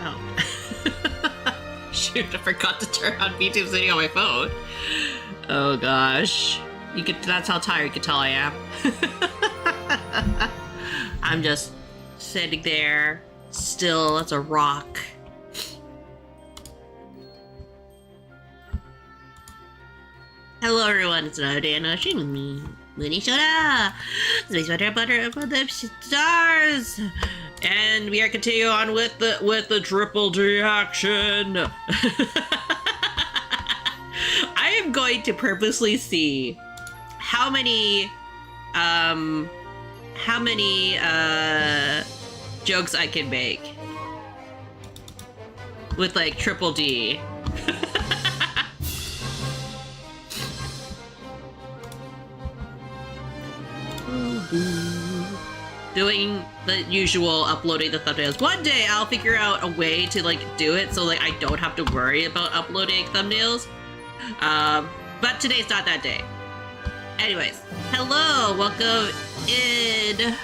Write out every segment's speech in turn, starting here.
out. Shoot, I forgot to turn on YouTube City on my phone. Oh gosh. That's how tired you can tell I am. I'm just sitting there, still as a rock. Hello everyone, it's another day in a stream with me, Munii Shoda! Space butter above the stars! And we are continuing on with the triple D action! I am going to purposely see how many jokes I can make with like triple D. Doing the usual uploading the thumbnails. One day I'll figure out a way to like do it so like I don't have to worry about uploading thumbnails. But today's not that day. Anyways, hello, welcome in.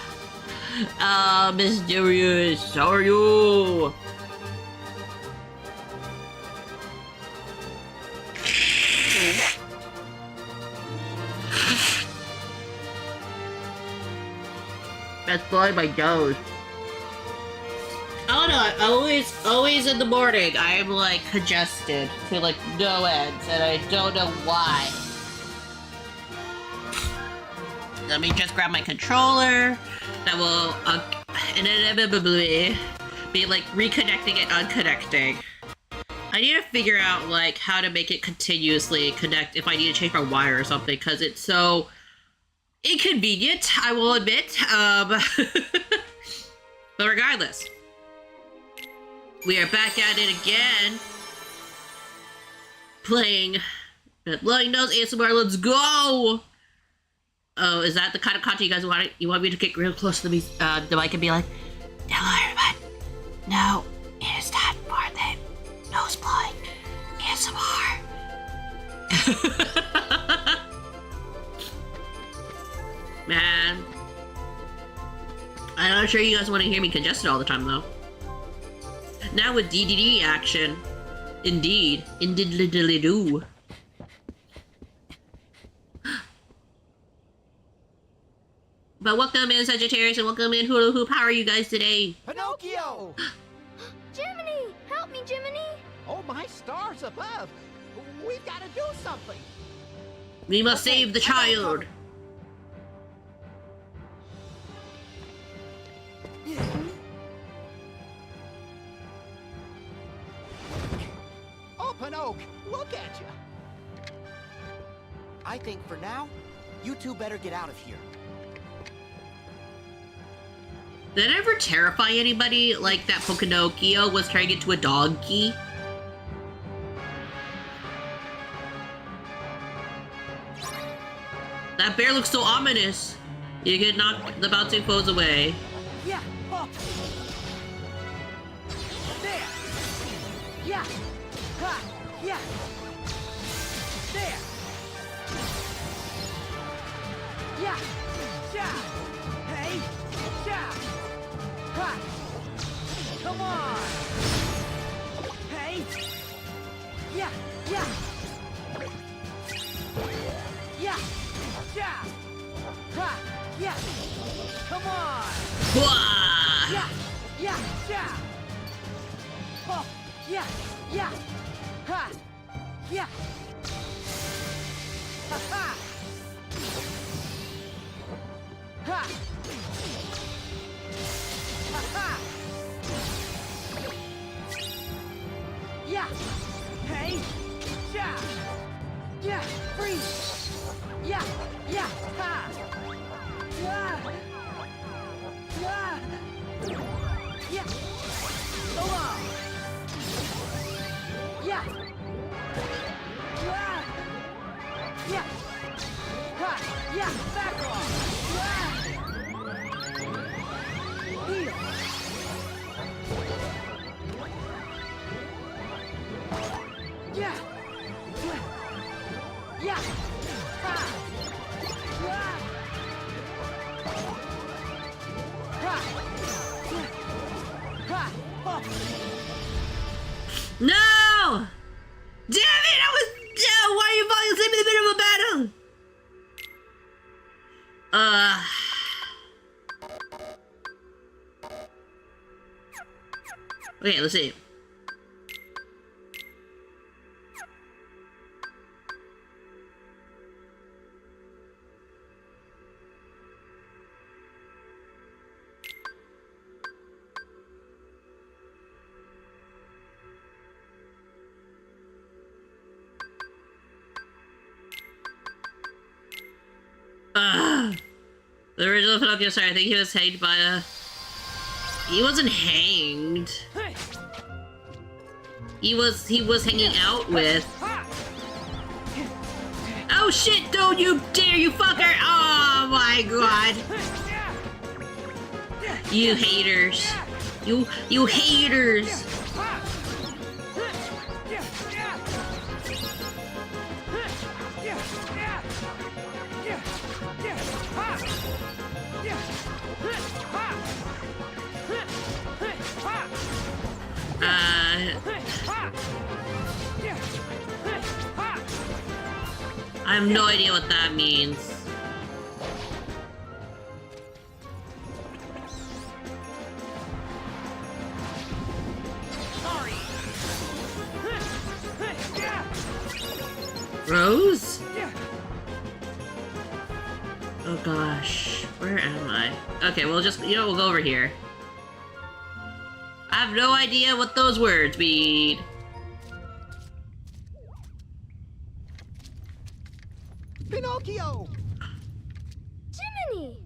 Mysterious, how are you? That's blowing my nose. Oh no, always in the morning, I am like congested to like no ends, and I don't know why. Let me just grab my controller. That will inevitably be like reconnecting and unconnecting. I need to figure out like how to make it continuously connect if I need to change my wire or something, because it's so inconvenient, I will admit. But regardless, we are back at it again. Playing Blowing Nose ASMR, let's go! Oh, is that the kind of content you guys want? You want me to get real close to the mic and be like, hello everybody. No, it is time for the nose blowing ASMR. Man, I'm not sure you guys want to hear me congested all the time though. Now with DDD action, indeed, do. But welcome in Sagittarius and welcome in Hula Hoop. How are you guys today? Pinocchio! Jiminy! Help me, Jiminy! Oh, my stars above! We've got to do something! We must save the child! Oh, Pinocchio, look at you! I think for now, you two better get out of here. Did it ever terrify anybody like that Pinocchio was turning into a donkey? That bear looks so ominous. You can knock the bouncing foes away. Yeah! Oh. There! Yeah! Ha! Yeah! There! Yeah! Yeah! Hey! Yeah! Ha! Come on! Hey! Yeah! Yeah! Yeah! Yeah! Ha! Yeah! Come on! Wah! Yeah! Yeah! Yeah! Oh! Yeah! Yeah! Ha! Yeah! Ha ha! Ha! Ha ha! Yeah! Hey! Yeah! Yeah! Freeze! Yeah! Yeah! Ha! Yeah! Yeah! Yeah! So long! Yeah! Yeah! Yeah! Ha! Yeah! Back off! Yeah! No! Damn it! I was. Yeah, why are you falling asleep in the middle of a battle? Okay, let's see. The original Pinocchio star, I think he was hanged by a... He wasn't hanged. He was hanging out with... Oh shit, don't you dare, you fucker! Oh my god! You haters. You haters! I have no idea what that means. Rose? Oh gosh, where am I? Okay, we'll just, we'll go over here. I have no idea what those words mean. Pinocchio! Jiminy!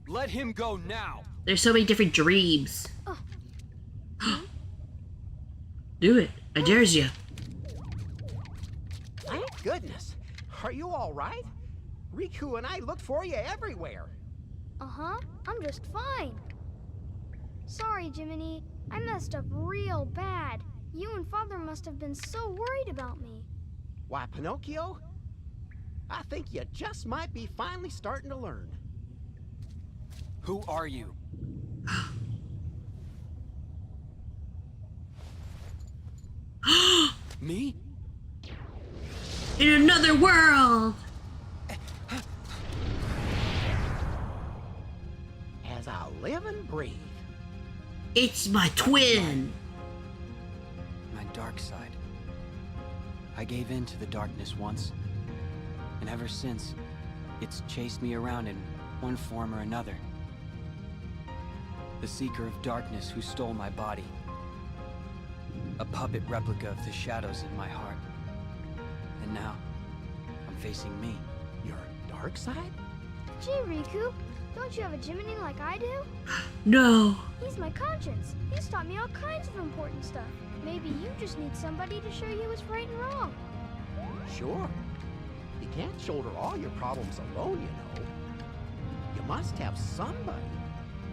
Let him go now. There's so many different dreams. Oh. Do it. I dares you. Thank goodness. Are you all right? Riku and I looked for you everywhere. Uh-huh. I'm just fine. Sorry, Jiminy. I messed up real bad. You and Father must have been so worried about me. Why, Pinocchio? I think you just might be finally starting to learn. Who are you? Me? In another world! As I live and breathe. It's my twin! My dark side. I gave in to the darkness once, and ever since, it's chased me around in one form or another. The Seeker of Darkness who stole my body. A puppet replica of the shadows in my heart. And now, I'm facing me. Your dark side? Gee, Riku, don't you have a Jiminy like I do? No! He's my conscience. He's taught me all kinds of important stuff. Maybe you just need somebody to show you what's right and wrong. Sure. You can't shoulder all your problems alone, you know. You must have somebody.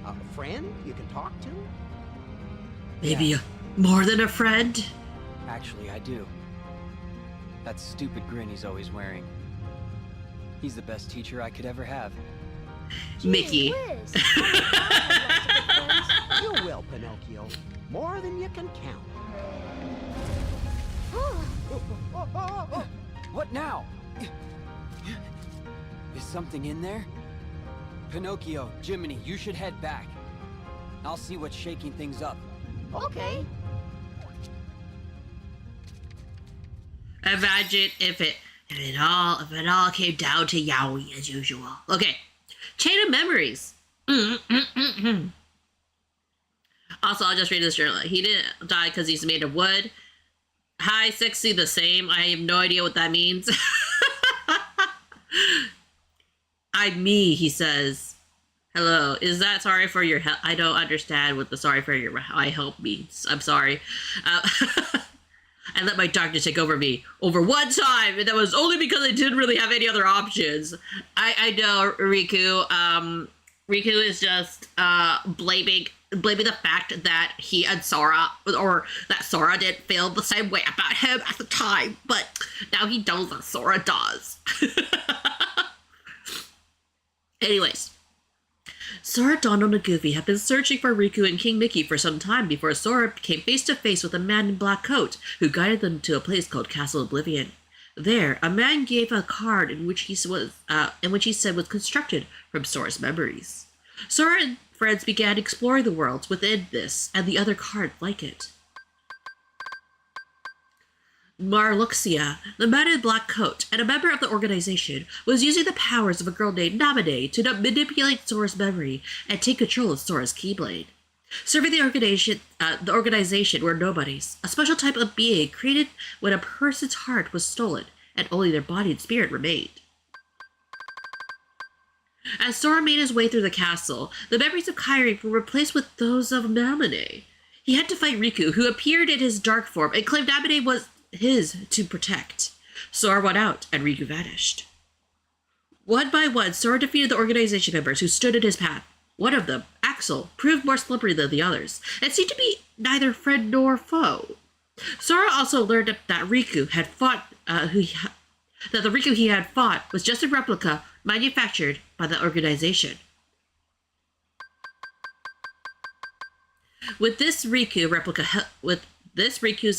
A friend you can talk to? Maybe more than a friend? Actually, I do. That stupid grin he's always wearing. He's the best teacher I could ever have. Gee Mickey. whiz. You will, Pinocchio. More than you can count. What now? Is something in there? Pinocchio, Jiminy, you should head back. I'll see what's shaking things up. Okay. Imagine if it all came down to Yowie as usual. Okay. Chain of memories. Also, I'll just read this journal. He didn't die because he's made of wood. Hi, sexy, the same. I have no idea what that means. I'm me, he says. Hello, is that sorry for your help? I don't understand what the sorry for your help means. I'm sorry. I let my darkness take over me over one time, and that was only because I didn't really have any other options. I know, Riku. Riku is just blaming the fact that he and Sora, or that Sora didn't feel the same way about him at the time, but now he knows that Sora does. Anyways, Sora, Donald, and Goofy have been searching for Riku and King Mickey for some time before Sora came face to face with a man in black coat who guided them to a place called Castle Oblivion. There, a man gave a card in which he said was constructed from Sora's memories. Sora and friends began exploring the worlds within this and the other cards like it. Marluxia, the man in black coat and a member of the organization, was using the powers of a girl named Naminé to manipulate Sora's memory and take control of Sora's Keyblade. Serving the organization were nobodies, a special type of being created when a person's heart was stolen and only their body and spirit remained. As Sora made his way through the castle, the memories of Kairi were replaced with those of Naminé. He had to fight Riku, who appeared in his dark form and claimed Naminé was his to protect. Sora went out, and Riku vanished. One by one, Sora defeated the organization members who stood in his path. One of them, Axel, proved more slippery than the others, and seemed to be neither friend nor foe. Sora also learned that Riku had fought, that the Riku he had fought was just a replica manufactured by the organization. With this Riku's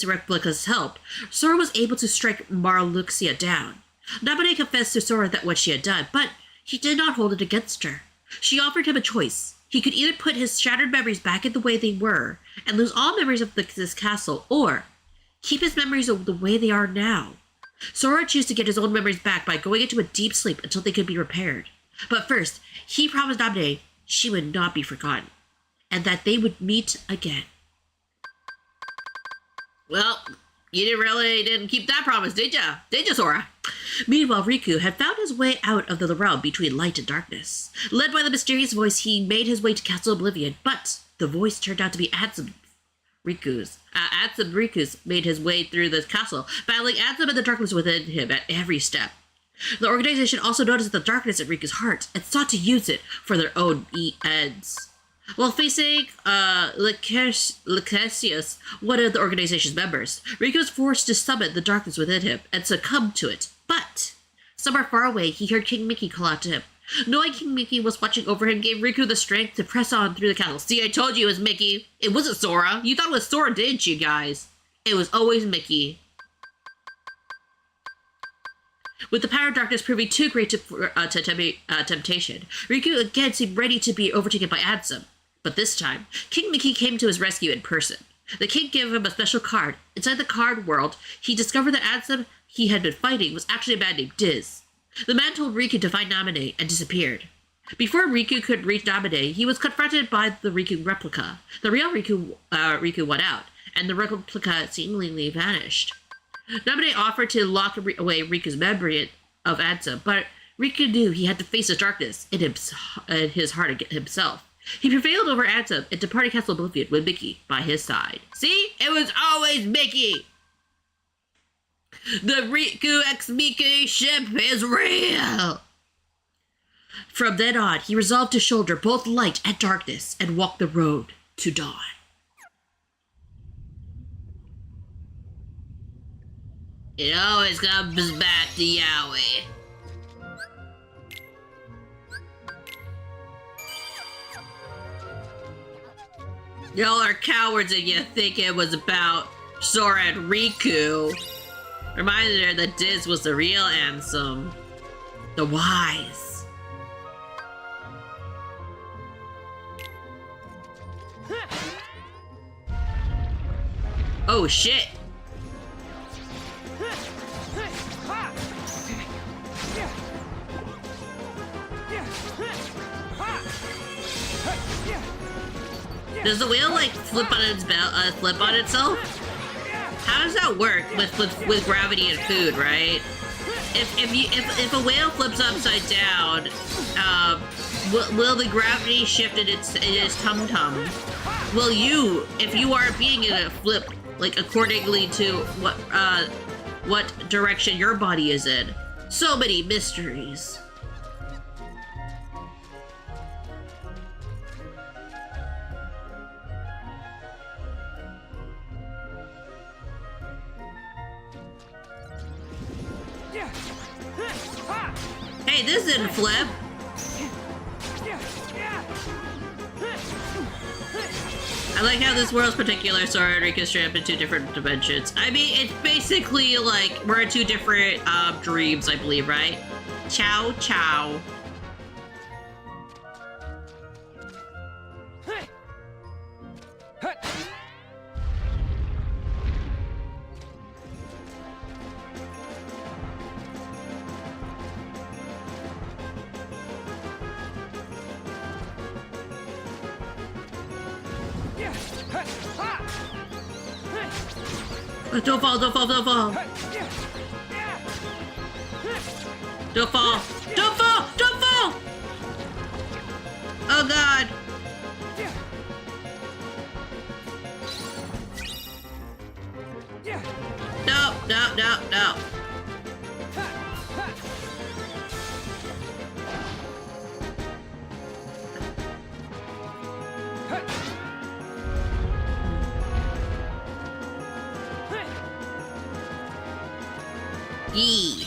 replica's help, Sora was able to strike Marluxia down. Naminé confessed to Sora that what she had done, but he did not hold it against her. She offered him a choice. He could either put his shattered memories back in the way they were and lose all memories of this castle, or keep his memories the way they are now. Sora chose to get his own memories back by going into a deep sleep until they could be repaired. But first, he promised Naminé she would not be forgotten, and that they would meet again. Well, you didn't keep that promise, did ya? Did ya, Sora? Meanwhile, Riku had found his way out of the realm between light and darkness. Led by the mysterious voice, he made his way to Castle Oblivion, but the voice turned out to be Ansem Riku's. Ansem Riku's made his way through the castle, battling Ansem and the darkness within him at every step. The organization also noticed the darkness in Riku's heart and sought to use it for their own ends. While facing Lucasius, one of the organization's members, Riku was forced to summon the darkness within him and succumb to it. But somewhere far away, he heard King Mickey call out to him. Knowing King Mickey was watching over him gave Riku the strength to press on through the castle. See, I told you it was Mickey. It wasn't Sora. You thought it was Sora, didn't you guys? It was always Mickey. With the power of darkness proving too great for temptation, Riku again seemed ready to be overtaken by Ansem. But this time, King Mickey came to his rescue in person. The king gave him a special card. Inside the card world, he discovered that Ansem he had been fighting was actually a man named Diz. The man told Riku to find Naminé and disappeared. Before Riku could reach Naminé, he was confronted by the Riku replica. The real Riku went out, and the replica seemingly vanished. Naminé offered to lock away Riku's memory of Ansem, but Riku knew he had to face the darkness in his heart himself. He prevailed over Ansem and departed Castle Oblivion with Mickey by his side. See? It was always Mickey! The Riku x Mickey ship is real! From then on, he resolved to shoulder both light and darkness and walk the road to dawn. It always comes back to Yowie. Y'all are cowards and you think it was about Sora and Riku. Reminded her that Diz was the real Ansem. The wise. Oh shit. Does the wheel like flip on itself? How does that work with gravity and food, right? If a whale flips upside down, will the gravity shift in its tum-tum? Will you, if you are being in a flip, like accordingly to what direction your body is in? So many mysteries. Hey, this didn't flip. I like how this world's particular sword can straight up in 2 different dimensions. I mean, it's basically like we're in 2 different dreams, I believe, right? Ciao, ciao. Don't fall, don't fall, don't fall. Don't fall. Don't fall! Don't fall! Oh god. No, no, no, no. Yee.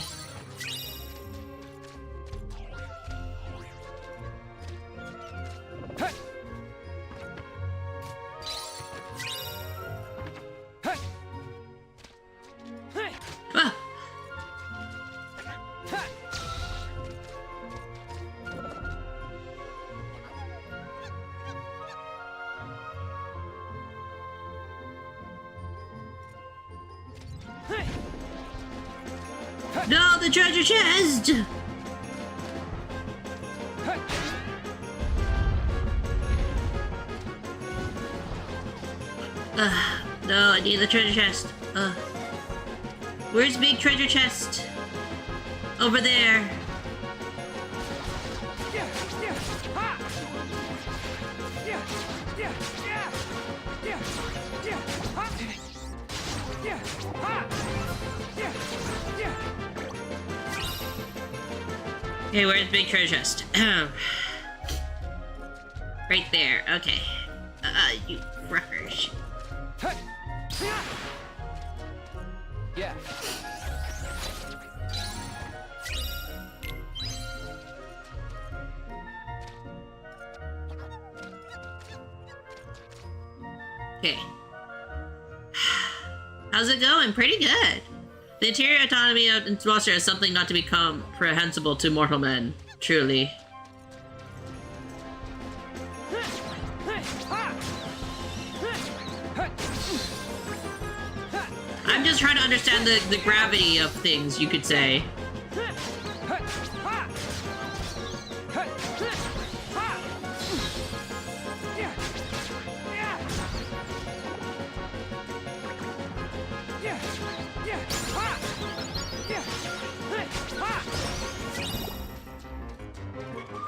Ah. No, the treasure chest! No, I need the treasure chest. Where's big treasure chest? Over there. Okay, where's big treasure chest? Right there, okay. You fuckers. Yeah. Okay. How's it going? Pretty good. The interior autonomy of this monster is something not to be comprehensible to mortal men. Truly. I'm just trying to understand the gravity of things, you could say.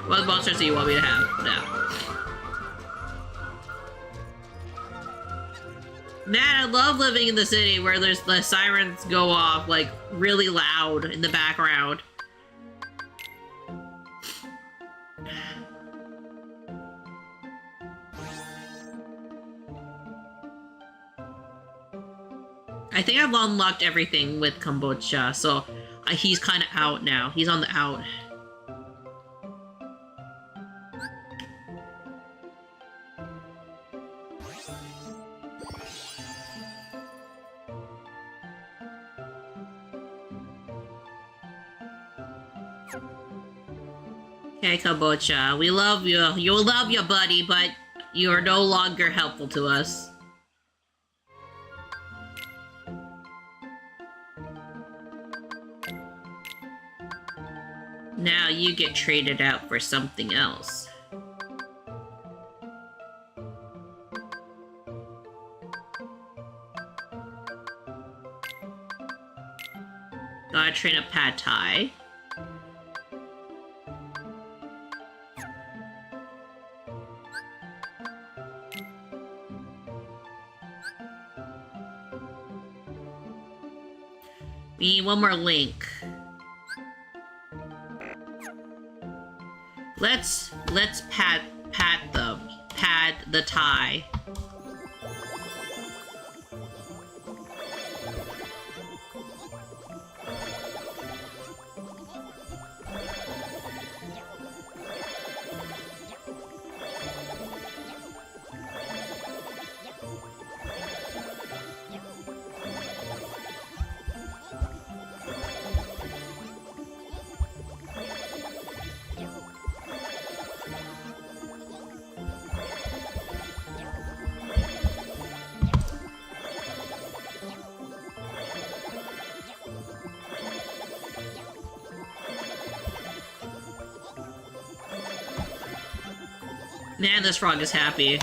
What monsters do you want me to have now? Man, I love living in the city where there's the sirens go off like really loud in the background. I think I've unlocked everything with Kombucha, so he's kind of out now. He's on the out. Okay, Kombucha, we love you. You love your buddy, but you are no longer helpful to us. Now you get traded out for something else. Gotta train a pad thai. We need one more link. Let's pad the tie. Man, this frog is happy.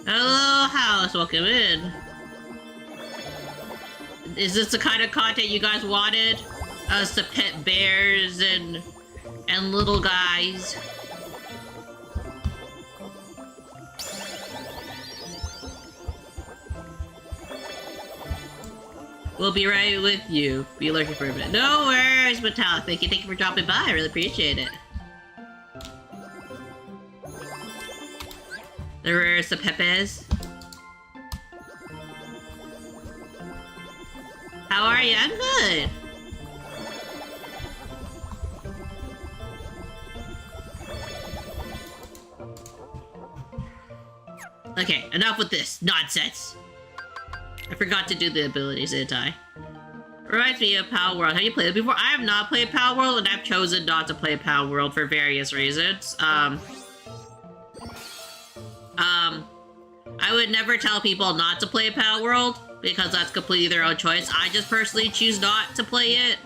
Hello, house. Welcome in. Is this the kind of content you guys wanted? Us to pet bears and little guys? We'll be right with you. Be lurking for a bit. No worries, Metallic. Thank you for dropping by. I really appreciate it. There's the Pepes. How are you? I'm good. Okay, enough with this nonsense. I forgot to do the abilities, didn't I? Reminds me of Power World. Have you played it before? I have not played Power World, and I've chosen not to play Power World for various reasons. I would never tell people not to play Power World, because that's completely their own choice. I just personally choose not to play it.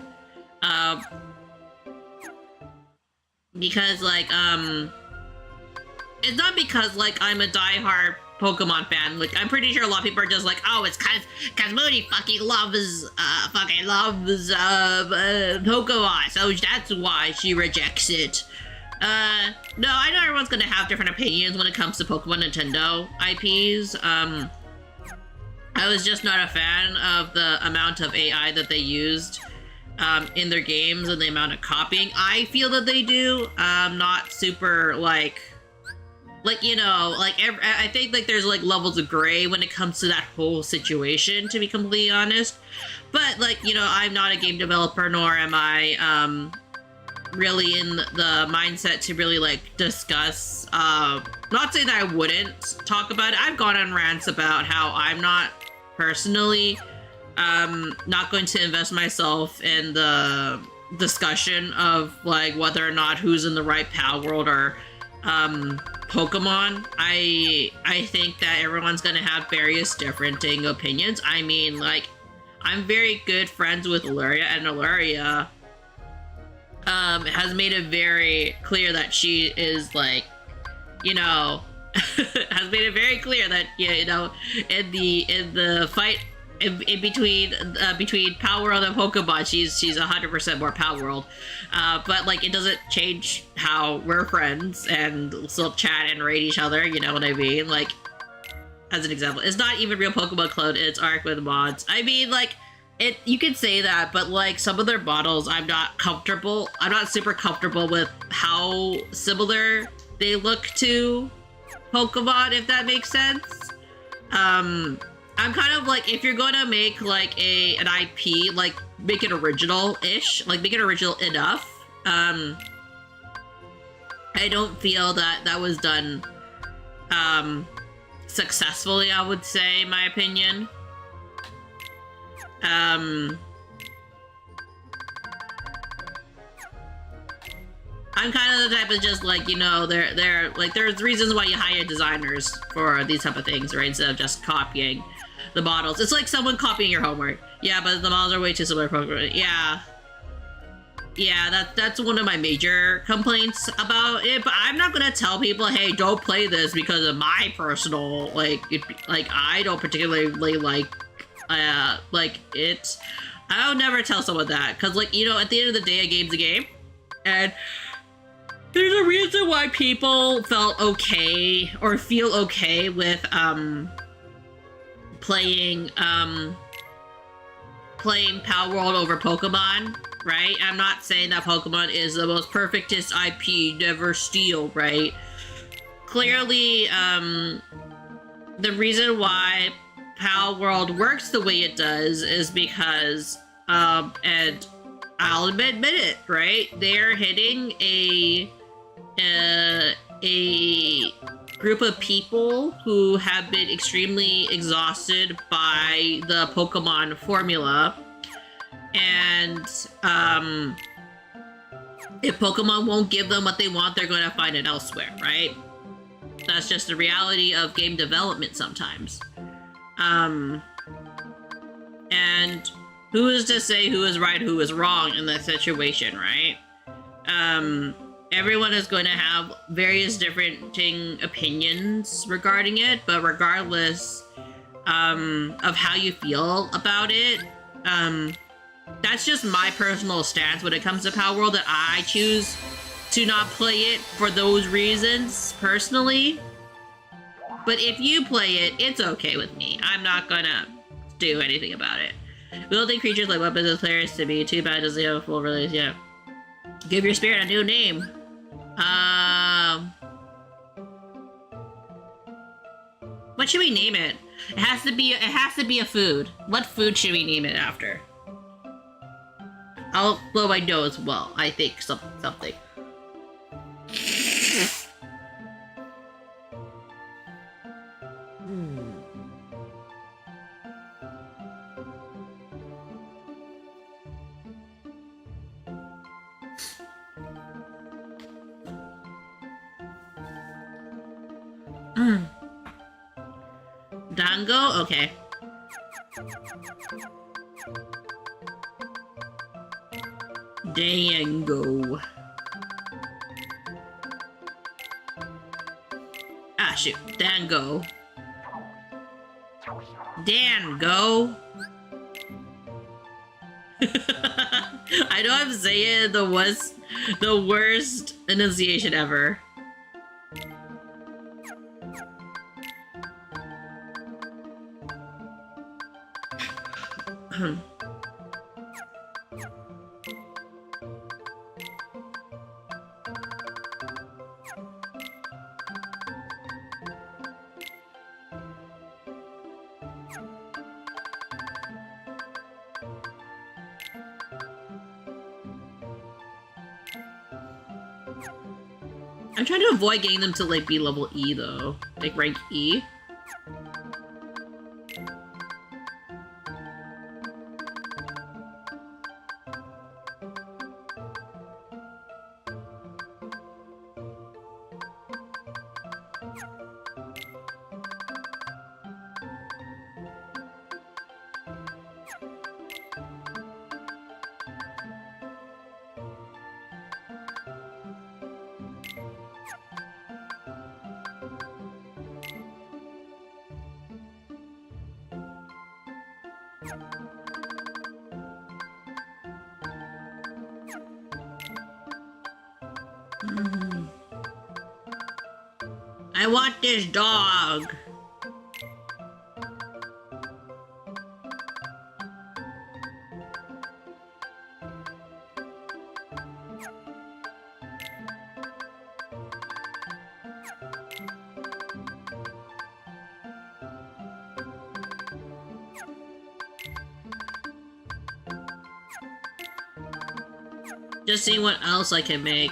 Because, like, it's not because, like, I'm a diehard Pokemon fan. Like, I'm pretty sure a lot of people are just like, oh, it's cause Munii fucking loves Pokemon, so that's why she rejects it. No, I know everyone's gonna have different opinions when it comes to Pokemon Nintendo IPs. I was just not a fan of the amount of AI that they used in their games and the amount of copying I feel that they do. Not super, like, you know, like, I think, like, there's, like, levels of gray when it comes to that whole situation, to be completely honest. But, like, you know, I'm not a game developer, nor am I, really in the mindset to really, like, discuss, not saying that I wouldn't talk about it. I've gone on rants about how I'm not personally, not going to invest myself in the discussion of, like, whether or not who's in the right Power World or, Pokemon. I think that everyone's gonna have various differing opinions. I mean, like, I'm very good friends with Luria, and Luria has made it very clear that she is, like, you know, has made it very clear that, you know, in the fight in between Power World and Pokemon, she's 100% more Power World. But, like, it doesn't change how we're friends and still chat and rate each other, you know what I mean? Like, as an example, it's not even real Pokemon clone, it's Arc with mods. I mean, like, you can say that, but, like, some of their models, I'm not super comfortable with how similar they look to Pokemon, if that makes sense. I'm kind of like, if you're gonna make, like, an IP, like, make it original-ish, like, make it original enough. I don't feel that was done, successfully, I would say, in my opinion. I'm kind of the type of just, like, you know, there's reasons why you hire designers for these type of things, right? Instead of just copying the models. It's like someone copying your homework. Yeah, but the models are way too similar. Yeah. Yeah, that's one of my major complaints about it, but I'm not gonna tell people, hey, don't play this because of my personal, like, I don't particularly like it. I'll never tell someone that, because, like, you know, at the end of the day, a game's a game, and there's a reason why people felt okay, or feel okay with, playing Power World over Pokemon, right? I'm not saying that Pokemon is the most perfectest IP, never steal, right? Clearly, the reason why Power World works the way it does is because, and I'll admit it, right? They're hitting a group of people who have been extremely exhausted by the Pokemon formula, and If Pokemon won't give them what they want, they're going to find it elsewhere, right? That's just the reality of game development sometimes. And who is to say who is right, who is wrong in that situation, right? Everyone is going to have various different opinions regarding it, but regardless of how you feel about it, that's just my personal stance when it comes to Power World, that I choose to not play it for those reasons, personally. But if you play it, it's okay with me. I'm not gonna do anything about it. Building creatures like weapons as players to be too bad doesn't have a full release yet. Give your spirit a new name. What should we name it? It has to be a food. What food should we name it after? I'll blow my nose. Well, I think something. Dango? Okay. Dango. Ah, shoot. Dango. Dango. I know I'm saying the worst enunciation ever. I'm trying to avoid getting them to like be level E though, like rank E. I want this dog. Just see what else I can make.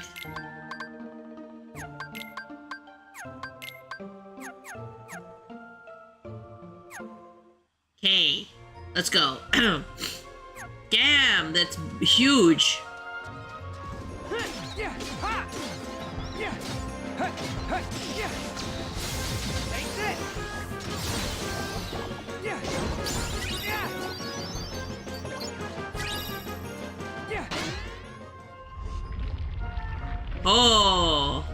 Okay, let's go. Damn, that's huge. Oh.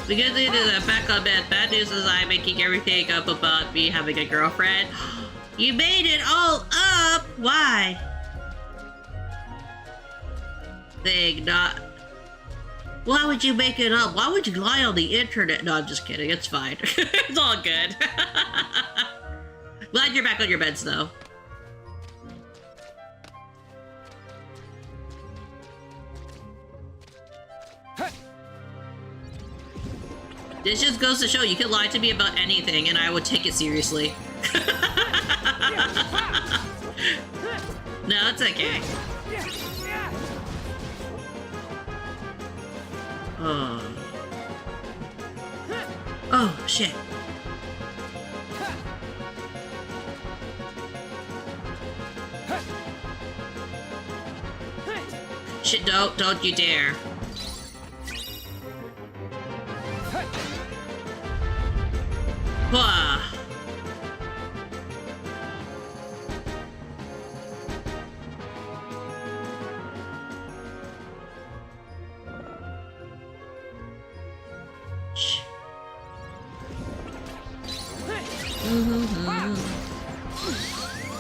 The good news is that back on bed. Bad news is I'm making everything up about me having a girlfriend. You made it all up! Why? Why would you make it up? Why would you lie on the internet? No, I'm just kidding. It's fine. It's all good. Glad you're back on your beds, though. This just goes to show you can lie to me about anything and I would take it seriously. Okay. Oh. Oh, shit. Shit, don't you dare. Wah.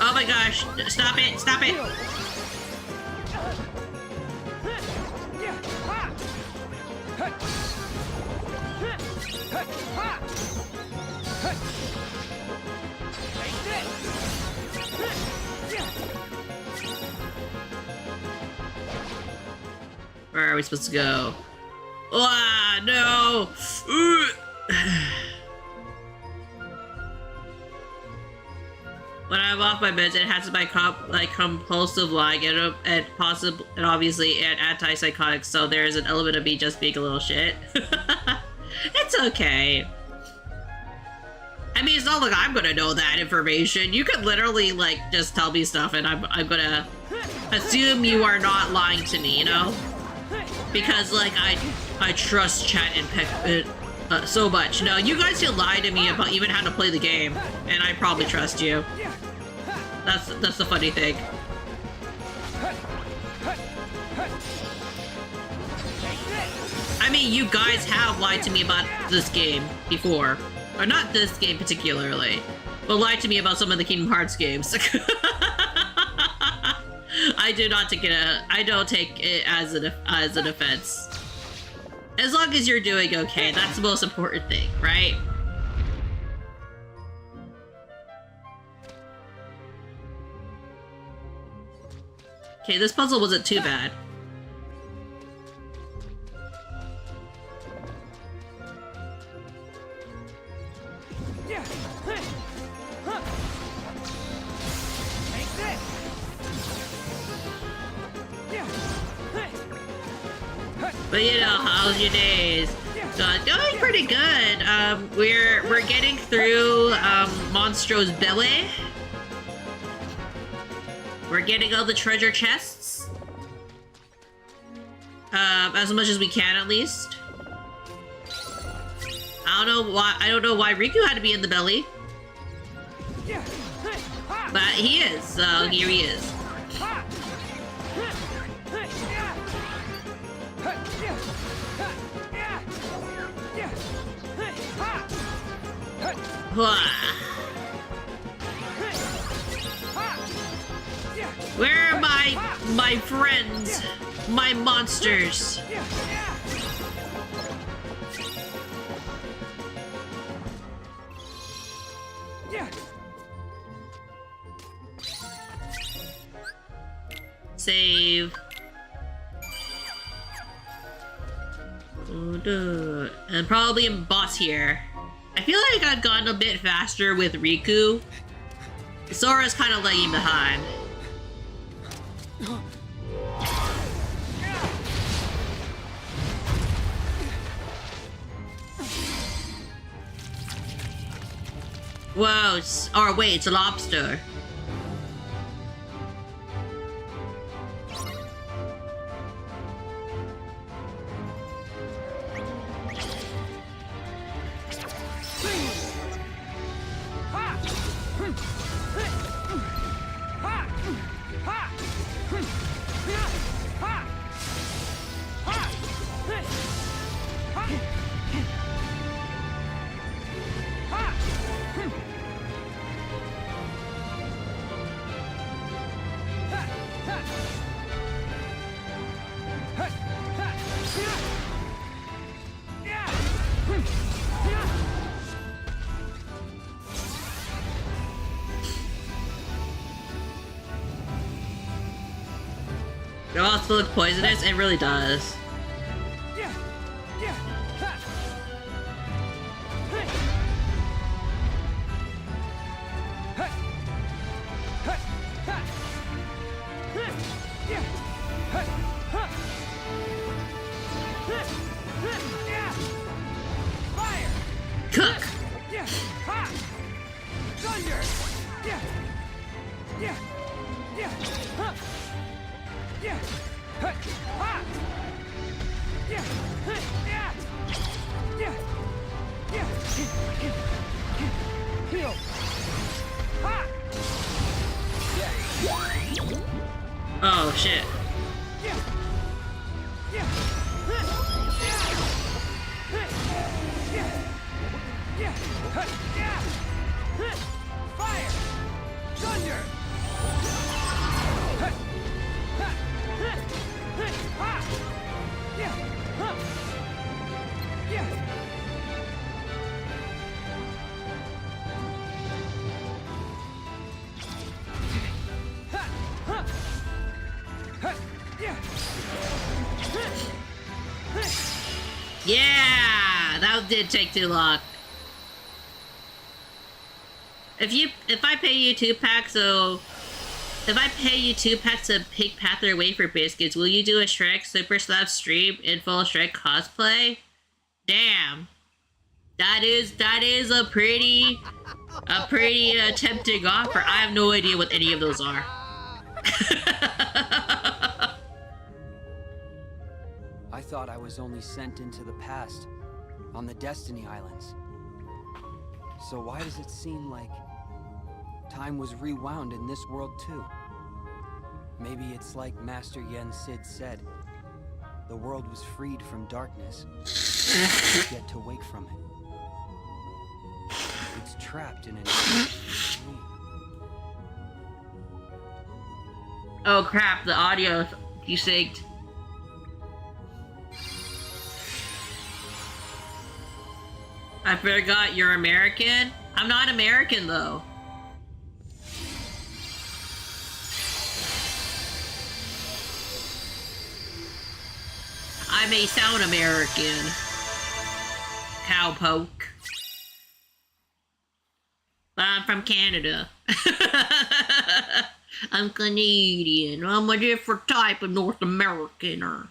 Oh my gosh, stop it, stop it. Where are we supposed to go? Ah, no! When I'm off my meds, it has my compulsive lag and obviously an antipsychotic, so there is an element of me just being a little shit. It's okay. I mean, it's not like I'm gonna know that information. You could literally, like, just tell me stuff and I'm gonna assume you are not lying to me, you know? Because, like, I trust chat and Peck so much. No, you guys can lie to me about even how to play the game, and I probably trust you. That's the funny thing. I mean, you guys have lied to me about this game before. Or not this game particularly, but lied to me about some of the Kingdom Hearts games. I don't take it as an offense. As long as you're doing okay, that's the most important thing, right? Okay, this puzzle wasn't too bad. But you know, how's your days? Going pretty good. We're getting through Monstro's belly. We're getting all the treasure chests. As much as we can, at least. I don't know why Riku had to be in the belly. But he is, so here he is. Where are my friends? My monsters? Save. And probably a boss here. I feel like I've gotten a bit faster with Riku. Sora's kind of lagging behind. Whoa, or wait, it's a lobster. It also looks poisonous. It really does. Oh shit. Fire! Thunder! Yeah, that did take too long. If I pay you 2-packs, if I pay you 2-packs of Pink Panther wafer biscuits, will you do a Shrek Super Slap stream in full Shrek cosplay? Damn, that is a pretty tempting offer. I have no idea what any of those are. I thought I was only sent into the past, on the Destiny Islands. So why does it seem like time was rewound in this world too? Maybe it's like Master Yen Sid said. The world was freed from darkness, yet to wake from it. It's trapped in an dream. Oh crap, the audio desynced. I forgot you're American? I'm not American though. I may sound American. Cowpoke. But I'm from Canada. I'm Canadian. I'm a different type of North Americaner.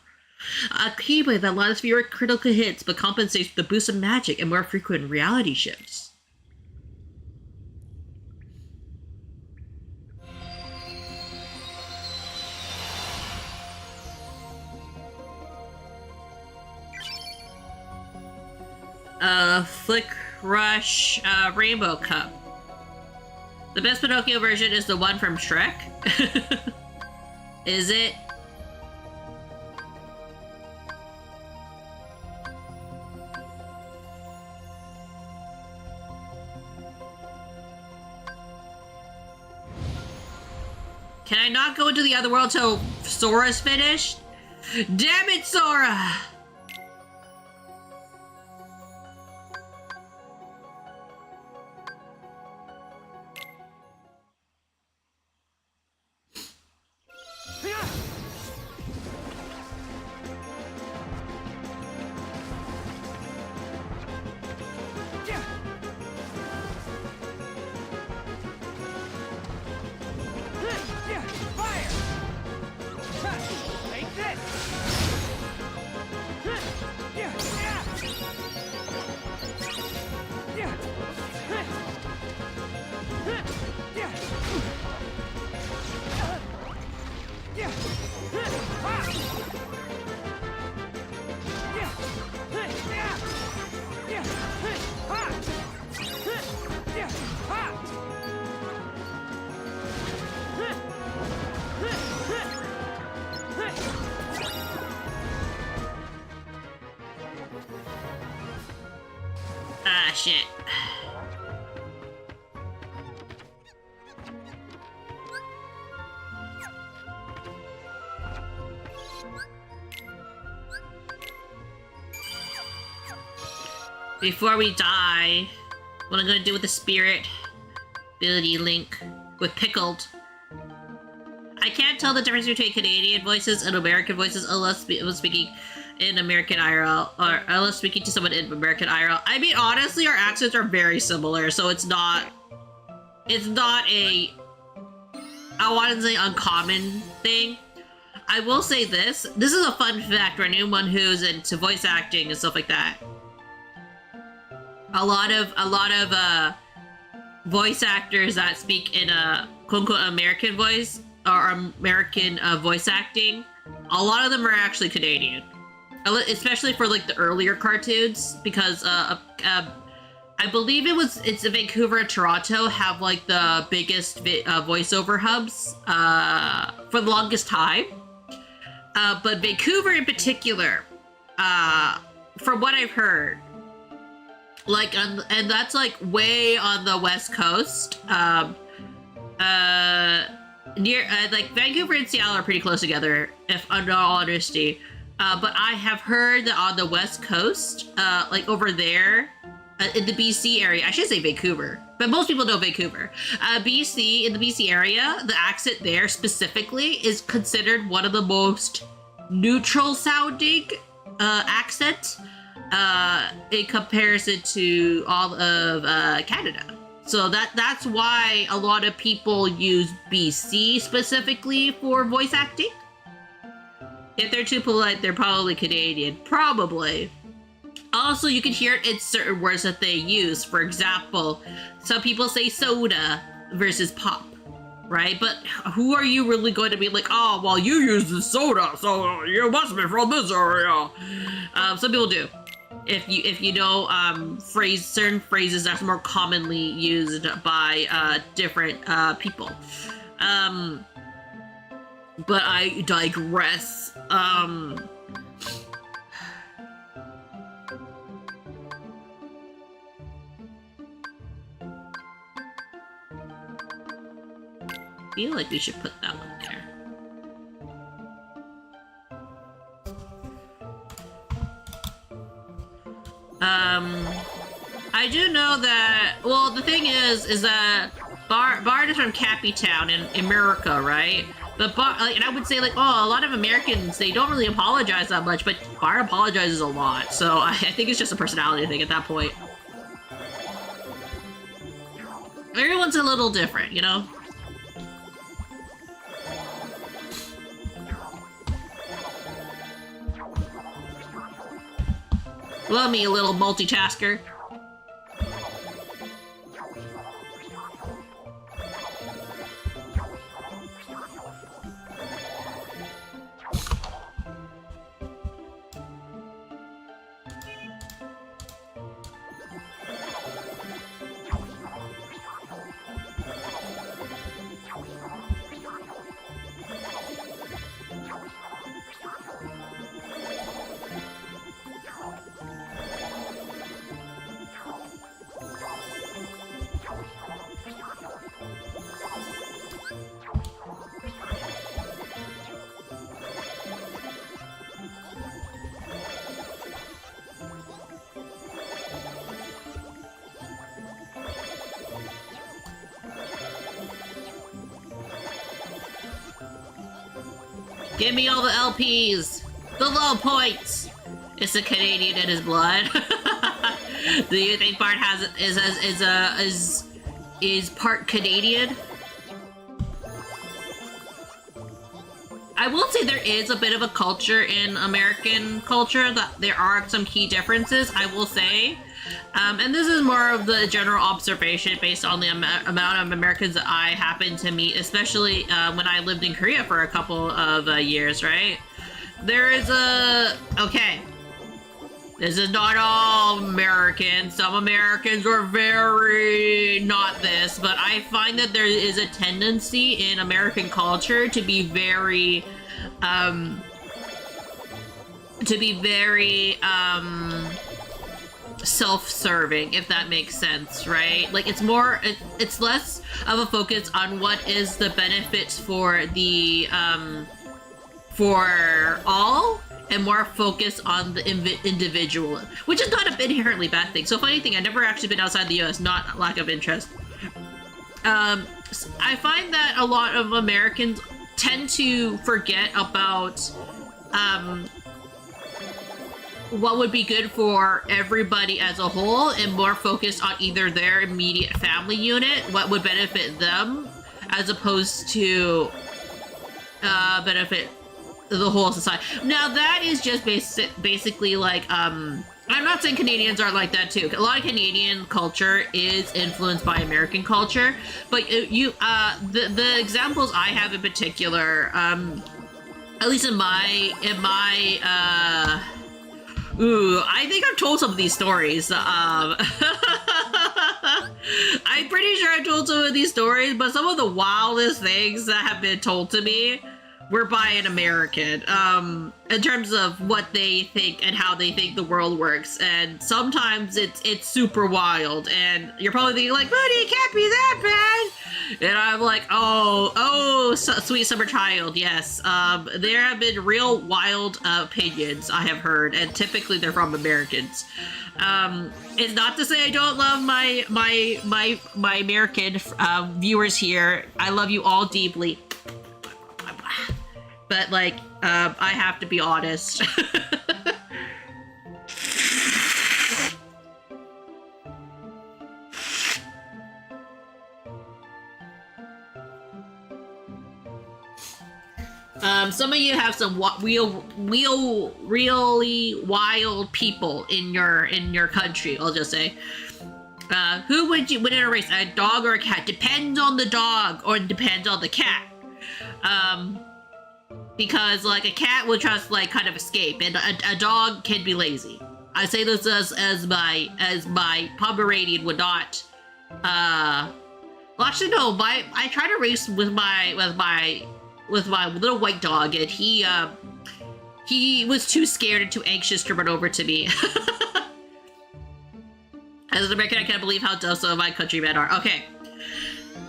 A keyblade that allows fewer critical hits but compensates for the boost of magic and more frequent reality shifts. Flick Rush Rainbow Cup. The best Pinocchio version is the one from Shrek? Is it? Can I not go into the other world till Sora's finished? Damn it, Sora! Ah, shit. Before we die, what I'm gonna do with the spirit ability link with Pickled. I can't tell the difference between Canadian voices and American voices unless I'm speaking in American IRL, or unless speaking to someone in American IRL. I mean, honestly, our accents are very similar, so it's not a, I want to say uncommon thing. I will say this is a fun fact for anyone who's into voice acting and stuff like that. A lot of voice actors that speak in a quote-unquote American voice or American voice acting a lot of them are actually Canadian, especially for like the earlier cartoons, because I believe it's Vancouver and Toronto have like the biggest voiceover hubs for the longest time. But Vancouver in particular, from what I've heard, like, and that's like way on the West Coast, near like Vancouver and Seattle are pretty close together, if under all honesty. But I have heard that on the West Coast, like over there, in the BC area, I should say Vancouver, but most people know Vancouver. BC, in the BC area, the accent there specifically is considered one of the most neutral sounding accent in comparison to all of Canada. So that's why a lot of people use BC specifically for voice acting. If they're too polite, they're probably Canadian. Probably. Also, you can hear it in certain words that they use. For example, some people say soda versus pop, right? But who are you really going to be like, oh, well, you use the soda, so you must be from this area. Some people do. If you know certain phrases that's more commonly used by different people. But I digress. I feel like we should put that one there. I do know that, well, the thing is that Bard is from Cappytown in America, right? But Bard, and I would say like, oh, a lot of Americans, they don't really apologize that much, but Bard apologizes a lot. So I think it's just a personality thing at that point. Everyone's a little different, you know? Love me a little multitasker. Give me all the LPs! The low points! It's a Canadian in his blood. Do you think Bart is part Canadian? I will say there is a bit of a culture in American culture that there are some key differences, I will say. And this is more of the general observation based on the amount of Americans that I happen to meet, especially when I lived in Korea for a couple of years, right? There is okay, this is not all Americans. Some Americans are very not this, but I find that there is a tendency in American culture to be very, self-serving, if that makes sense, right? Like it's less of a focus on what is the benefits for the for all, and more focus on the individual, which is not an inherently bad thing. So funny thing, I've never actually been outside the US, not lack of interest. I find that a lot of Americans tend to forget about what would be good for everybody as a whole, and more focused on either their immediate family unit, what would benefit them, as opposed to benefit the whole society. Now that is just basically like, I'm not saying Canadians are like that too. A lot of Canadian culture is influenced by American culture, but the examples I have in particular, At least in my ooh, I think I've told some of these stories. I'm pretty sure I've told some of these stories, but some of the wildest things that have been told to me were by an American, in terms of what they think and how they think the world works. And sometimes it's super wild, and you're probably thinking like, Buddy, it can't be that bad. And I'm like, oh, sweet summer child, yes. There have been real wild opinions I have heard, and typically they're from Americans. It's not to say I don't love my American viewers here. I love you all deeply. But like, I have to be honest. Some of you have some really wild people in your country. I'll just say, who would you win in a race, a dog or a cat? Depends on the dog, or depends on the cat. Because like a cat will just like kind of escape, and a dog can be lazy. I say this as my Pomeranian would not. Well, actually no. I tried to race with my little white dog, and he was too scared and too anxious to run over to me. As an American, I can't believe how dumb some of my countrymen are. Okay,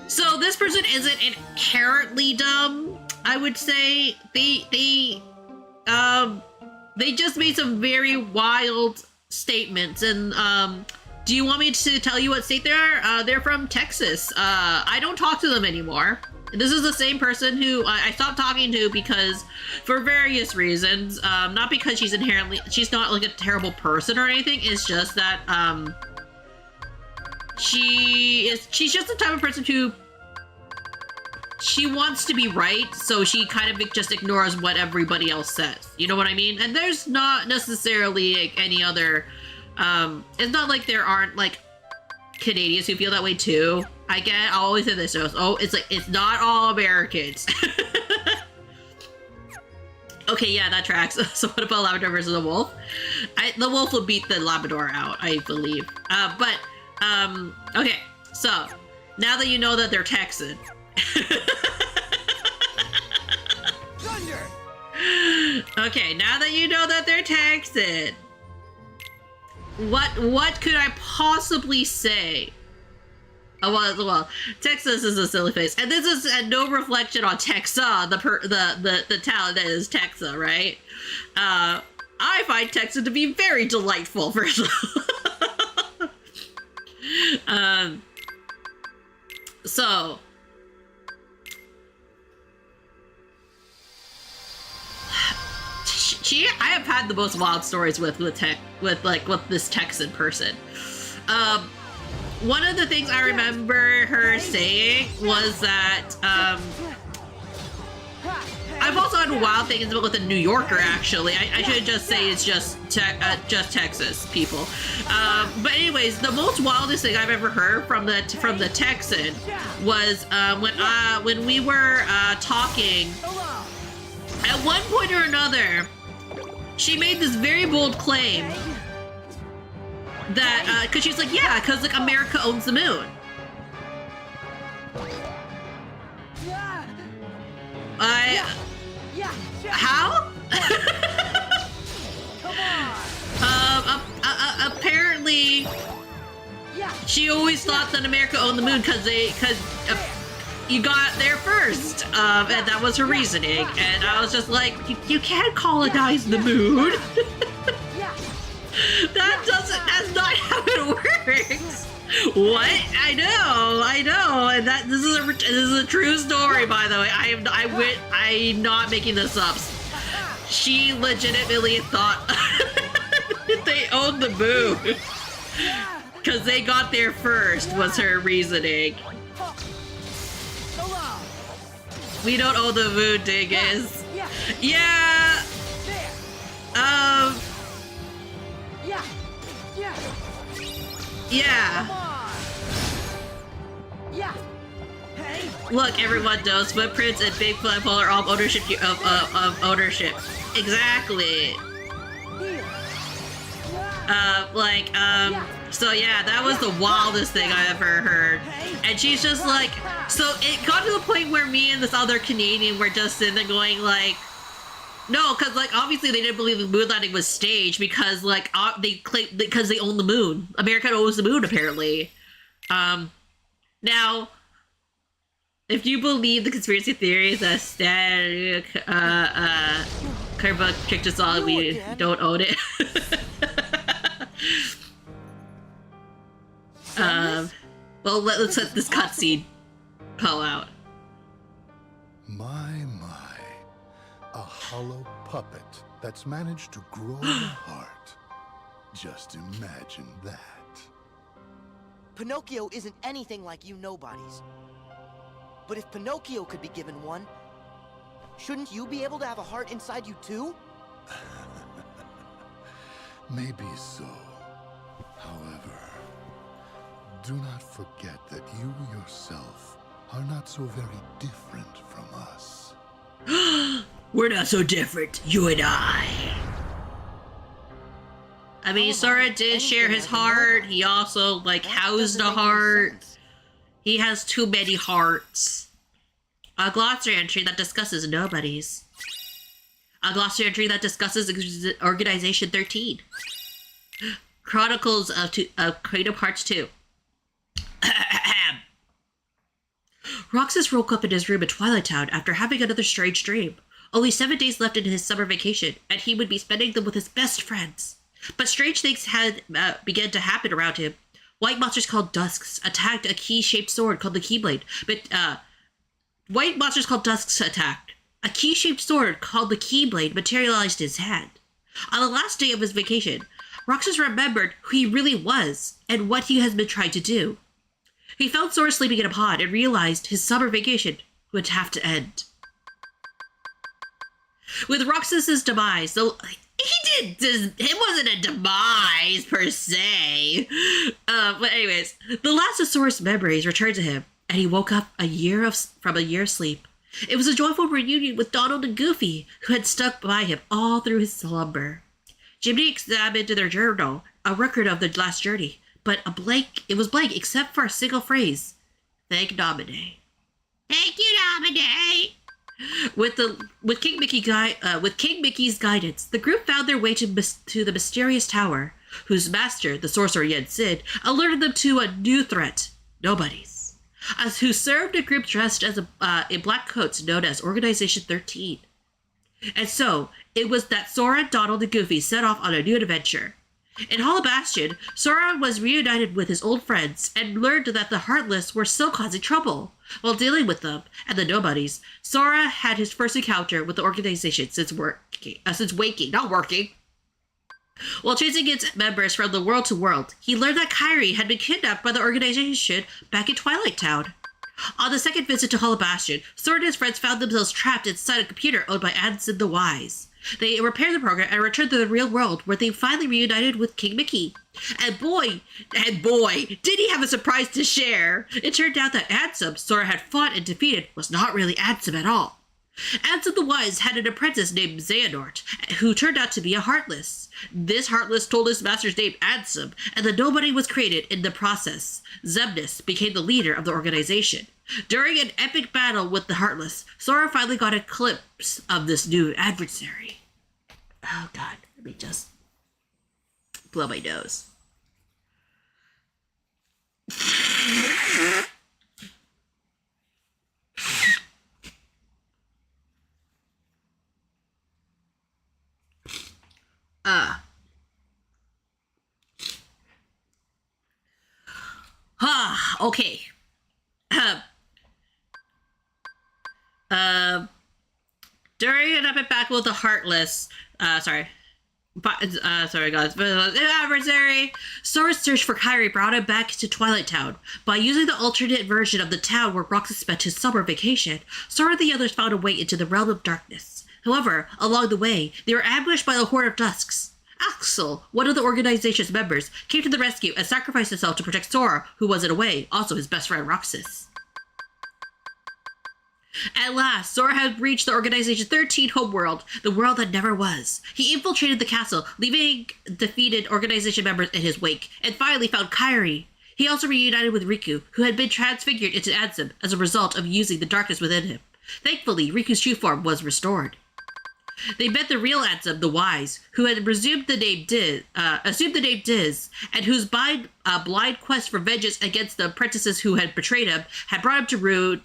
so this person isn't inherently dumb. I would say they just made some very wild statements. And do you want me to tell you what state they are? They're from Texas. I don't talk to them anymore. This is the same person who I stopped talking to because, for various reasons, not because she's not like a terrible person or anything. It's just that she's just the type of person who, she wants to be right, so she kind of just ignores what everybody else says. You know what I mean? And there's not necessarily like any other, it's not like there aren't like Canadians who feel that way too. I always say this, oh, it's like, it's not all Americans. Okay, yeah, that tracks. So what about Labrador versus the wolf? The wolf will beat the Labrador out, I believe. Okay, so now that you know that they're Texan, okay, now that you know that they're Texan, what could I possibly say? Oh, well, Texas is a silly face, and this is no reflection on Texa, the talent that is Texa, right? I find Texa to be very delightful, first of all. So. I have had the most wild stories with this Texan person. One of the things I remember her saying was that I've also had wild things with a New Yorker. Actually, I should just say it's just Texas people. But anyways, the most wildest thing I've ever heard from the Texan was when we were talking. At one point or another, she made this very bold claim that, because she's like, yeah, because like America owns the moon. How? Apparently, she always thought that America owned the moon because you got there first, and that was her reasoning. And I was just like, you can't colonize the moon. That's not how it works. What? I know, and this is a true story, by the way. I'm not making this up. She legitimately thought they owned the moon because they got there first, was her reasoning. We don't own the moon, dingus. Yeah. Yeah. Look, everyone knows footprints and big flagpole are all ownership of ownership. Exactly. So yeah, that was the wildest thing I ever heard. And she's just like, so it got to the point where me and this other Canadian were just sitting there going like, no, because like obviously they didn't believe the moon landing was staged because like they claimed because they own the moon. America owns the moon apparently. Now, if you believe the conspiracy theories that Kerba tricked us all, we don't own it. Well, let's let this cutscene call out. My, a hollow puppet that's managed to grow a heart. Just imagine that. Pinocchio isn't anything like you nobodies. But if Pinocchio could be given one, shouldn't you be able to have a heart inside you too? Maybe so. However, do not forget that you yourself are not so very different from us. We're not so different, you and I. I mean, Sora did share his heart. He also, like, housed a heart. He has too many hearts. A glossary entry that discusses nobodies. A glossary entry that discusses Organization 13. Chronicles of Kingdom Hearts 2. Roxas woke up in his room in Twilight Town after having another strange dream. Only 7 days left in his summer vacation, and he would be spending them with his best friends. But strange things had begun to happen around him. White monsters called Dusks attacked a key-shaped sword called the Keyblade, but white monsters called Dusks attacked. A key-shaped sword called the Keyblade materialized in his hand. On the last day of his vacation, Roxas remembered who he really was and what he has been trying to do. He found Sora sleeping in a pod and realized his summer vacation would have to end. With Roxas's demise, it wasn't a demise per se. But anyways, the last of Sora's memories returned to him, and he woke up from a year of sleep. It was a joyful reunion with Donald and Goofy, who had stuck by him all through his slumber. Jiminy examined their journal, a record of their last journey, but it was blank except for a single phrase. Thank Naminé. Thank you, Naminé. With King Mickey's guidance, the group found their way to the mysterious tower, whose master, the sorcerer Yen Sid, alerted them to a new threat: nobodies, who served a group dressed as in black coats known as Organization 13. And so it was that Sora, Donald, and Goofy set off on a new adventure. In Hollow Bastion, Sora was reunited with his old friends and learned that the Heartless were still causing trouble. While dealing with them and the nobodies, Sora had his first encounter with the organization since waking, not working. While chasing its members from the world to world, he learned that Kairi had been kidnapped by the organization back in Twilight Town. On the second visit to Hollow Bastion, Sora and his friends found themselves trapped inside a computer owned by Anson the Wise. They repaired the program and returned to the real world, where they finally reunited with King Mickey. And boy, did he have a surprise to share! It turned out that Ansem Sora had fought and defeated was not really Ansem at all. Ansem the Wise had an apprentice named Xehanort, who turned out to be a Heartless. This Heartless told his master's name Ansem, and the nobody was created in the process. Xemnas became the leader of the organization. During an epic battle with the Heartless, Sora finally got a glimpse of this new adversary. Oh god, let me just blow my nose. Okay. During an epic battle with the Heartless, sorry guys, adversary, Sora's search for Kairi brought him back to Twilight Town. By using the alternate version of the town where Roxas spent his summer vacation, Sora and the others found a way into the realm of darkness. However, along the way, they were ambushed by the Horde of Dusks. Axel, one of the organization's members, came to the rescue and sacrificed himself to protect Sora, who wasn't away, also his best friend Roxas. At last, Sora had reached the Organization 13 homeworld, the world that never was. He infiltrated the castle, leaving defeated Organization members in his wake, and finally found Kairi. He also reunited with Riku, who had been transfigured into Ansem as a result of using the darkness within him. Thankfully, Riku's true form was restored. They met the real Ansem, the Wise, who had assumed the name Diz, and whose blind quest for vengeance against the apprentices who had betrayed him had brought him to ruin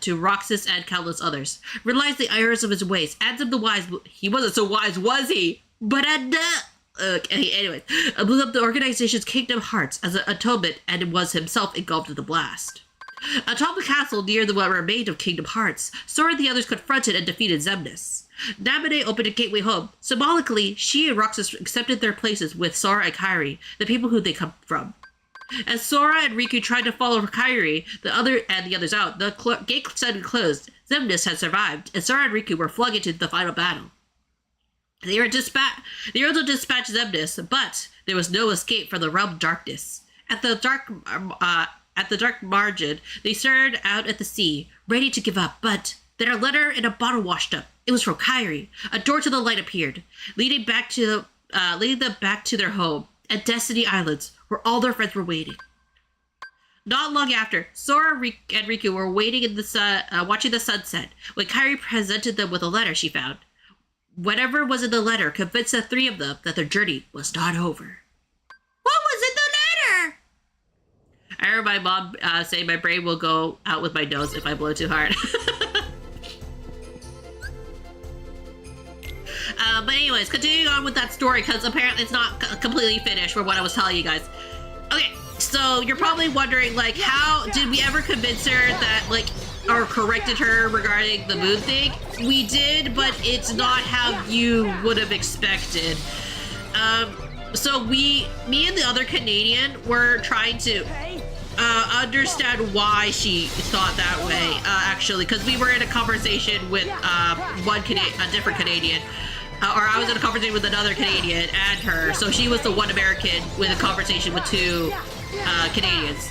to Roxas and countless others. Realized the errors of his ways, Ansem the Wise, he wasn't so wise, was he? But anyways, blew up the organization's Kingdom Hearts as an atonement and was himself engulfed in the blast. Atop the castle near the what remained of Kingdom Hearts, Sora and the others confronted and defeated Xemnas. Naminé opened a gateway home. Symbolically, she and Roxas accepted their places with Sora and Kairi, the people who they come from. As Sora and Riku tried to follow Kairi, the others out, the gate suddenly closed. Xemnas had survived, and Sora and Riku were flung into the final battle. They were able to dispatch Xemnas, but there was no escape from the realm of darkness. At the dark margin, they stared out at the sea, ready to give up, but then a letter in a bottle washed up. It was from Kairi. A door to the light appeared, leading them back to their home at Destiny Islands, where all their friends were waiting. Not long after, Sora and Riku were waiting in the sun, watching the sunset, when Kairi presented them with a letter she found. Whatever was in the letter convinced the three of them that their journey was not over. What was in the letter? I heard my mom say my brain will go out with my nose if I blow too hard. But anyways, continuing on with that story, because apparently it's not completely finished from what I was telling you guys. Okay, so you're probably wondering, like, how did we ever convince her that, like, or corrected her regarding the moon thing? We did, but it's not how you would have expected. So me and the other Canadian were trying to understand why she thought that way, actually, because we were in a conversation with a different Canadian. Or I was in a conversation with another Canadian and her, so she was the one American with a conversation with two Canadians.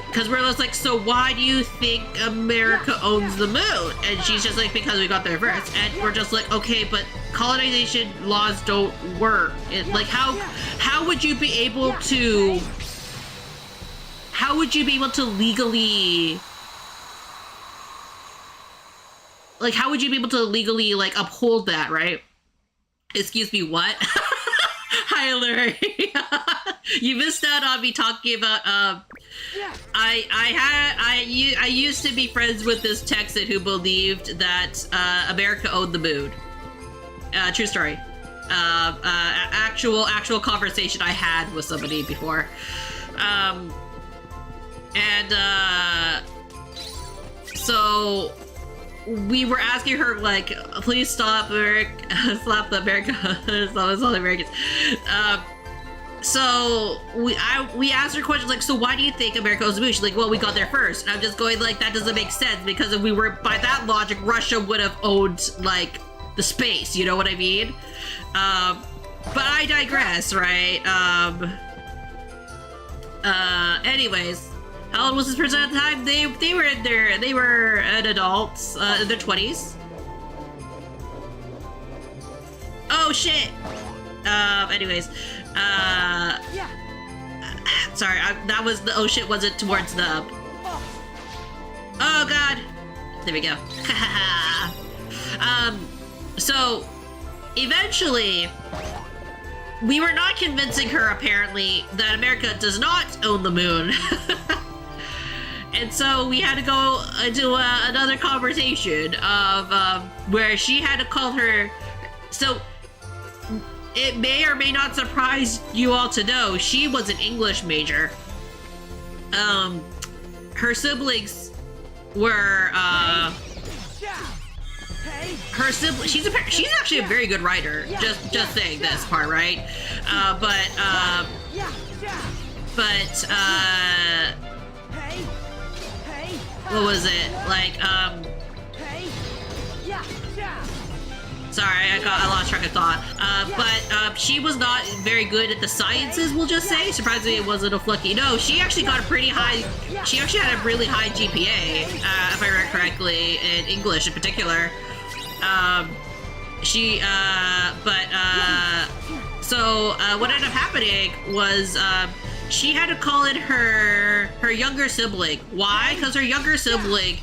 Because we're just like, so why do you think America owns the moon? And she's just like, because we got there first. And we're just like, okay, but colonization laws don't work. Like, how would you be able to... How would you be able to legally... Like, how would you be able to legally, like, uphold that, right? Excuse me, what? Hi, Larry. You missed out on me talking about, I used to be friends with this Texan who believed that, America owned the moon. True story. Actual conversation I had with somebody before. So... we were asking her, like, please stop slap the America, stop the Americans. So we asked her questions like, so why do you think America owns the moon? She's like, well, we got there first. And I'm just going like, that doesn't make sense, because if we were, by that logic, Russia would have owned, like, the space, you know what I mean? But I digress, right? Anyways. How old was this person at the time? They were an adults, in their 20s. Oh shit! Anyways, sorry, that was the oh shit wasn't towards the, oh god! There we go. So, eventually, we were not convincing her, apparently, that America does not own the moon. And so we had to go into another conversation of where she had to call her. So it may or may not surprise you all to know she was an English major. Her siblings were her sibling. She's actually a very good writer. Just saying this part, right? What was it? Like, Sorry, I lost track of thought. But she was not very good at the sciences, we'll just say. Surprisingly, it wasn't a fluky. No, she actually got a pretty high... She actually had a really high GPA, if I remember correctly, in English in particular. So what ended up happening was she had to call in her younger sibling. Why? Because her younger sibling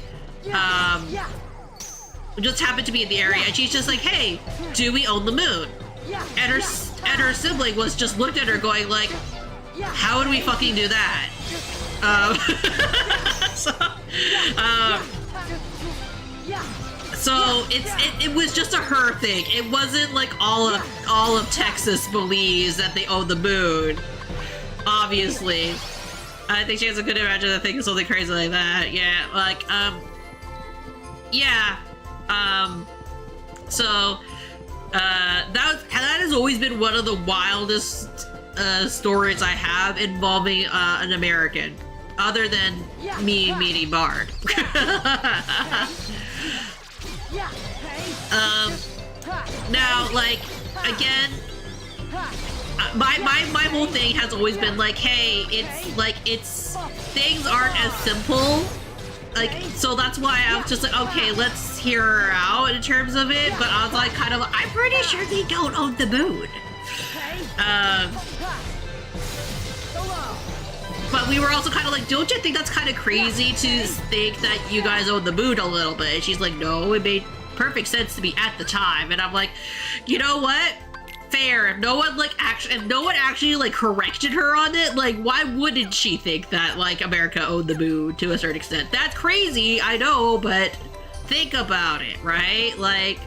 just happened to be in the area, and she's just like, "Hey, do we own the moon?" And her sibling was just looked at her, going like, "How would we fucking do that?" So it was just a her thing. It wasn't like all of Texas believes that they own the moon. Obviously, I think she has a good imagine of thinking something crazy like that. Yeah, like yeah. So that has always been one of the wildest stories I have involving an American, other than me meeting Bard. Now, like, again, my whole thing has always been like, hey, things aren't as simple. Like, so that's why I was just like, okay, let's hear her out in terms of it. But I was like, kind of, I'm pretty sure they don't own the moon. But we were also kind of like, don't you think that's kind of crazy to think that you guys own the moon a little bit? And she's like, no, it made perfect sense to me at the time. And I'm like, you know what? Fair. If no one actually like corrected her on it, like, why wouldn't she think that like America owned the moon to a certain extent? That's crazy, I know, but think about it, right? Like,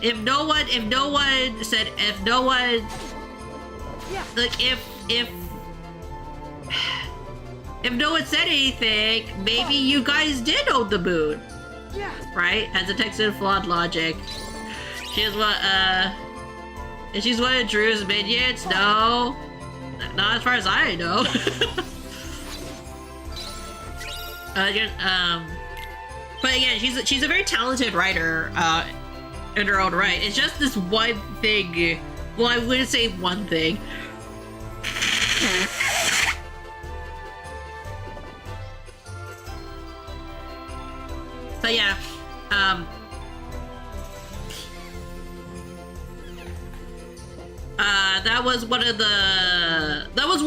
if no one said anything, maybe you guys did own the moon. Right? Has a Texan flawed logic. She's one of Drew's minions? No. Not as far as I know. But again, she's a very talented writer, in her own right. It's just this one thing. Well, I wouldn't say one thing. But yeah, that was one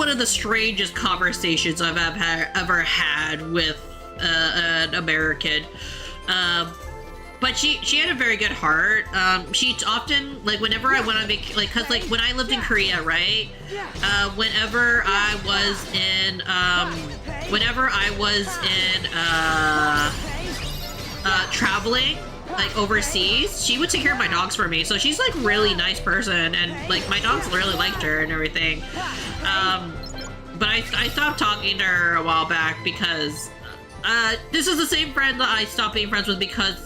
of the strangest conversations I've ever had with an American. But she had a very good heart. She often, like, whenever I went on cause like when I lived in Korea, right? Whenever I was in traveling, like, overseas, she would take care of my dogs for me. So she's like really nice person, and like my dogs really liked her and everything. But I stopped talking to her a while back because this is the same friend that I stopped being friends with because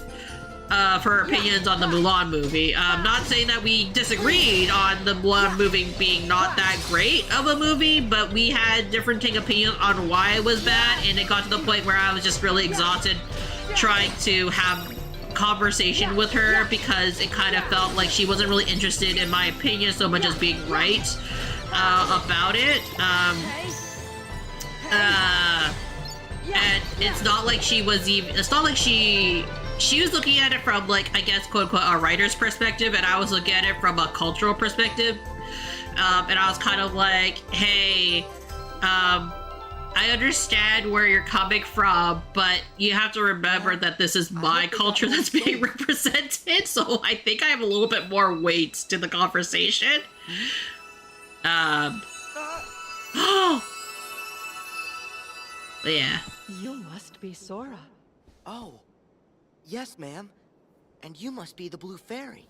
for her opinions on the Mulan movie. Not saying that we disagreed on the Mulan movie being not that great of a movie, but we had differing opinions on why it was bad, and it got to the point where I was just really exhausted trying to have conversation with her because it kind of felt like she wasn't really interested in my opinion so much as being right about it. And it's not like she was even, it's not like she was looking at it from, like, I guess, quote unquote, a writer's perspective, and I was looking at it from a cultural perspective. And I was kind of like, hey, I understand where you're coming from, but you have to remember that this is my culture that's being represented, so I think I have a little bit more weight to the conversation. Yeah. You must be Sora. Oh, yes, ma'am. And you must be the Blue Fairy.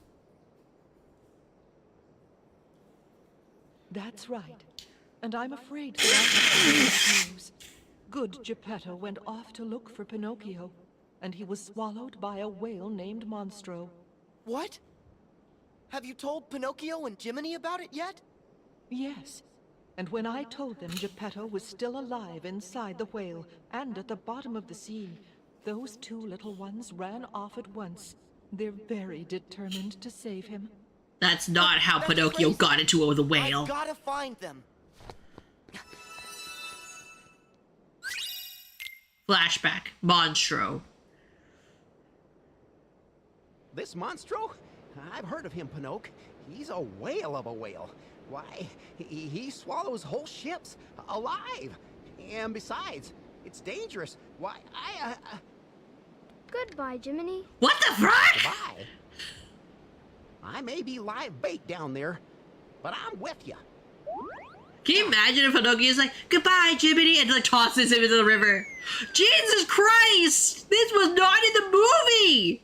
That's right. And I'm afraid that I have bad news. Good Geppetto went off to look for Pinocchio, and he was swallowed by a whale named Monstro. What? Have you told Pinocchio and Jiminy about it yet? Yes. And when I told them Geppetto was still alive inside the whale and at the bottom of the sea, those two little ones ran off at once. They're very determined to save him. That's not how That's Pinocchio crazy. got into the whale. I gotta find them. Flashback. Monstro. This Monstro? I've heard of him, Pinocchio. He's a whale of a whale. Why, he swallows whole ships alive. And besides, it's dangerous. Why, Goodbye, Jiminy. What the fuck? Goodbye. I may be live bait down there, but I'm with you. Can you imagine if Pinocchio's like, goodbye, Jiminy, and like tosses him into the river? Jesus Christ! This was not in the movie!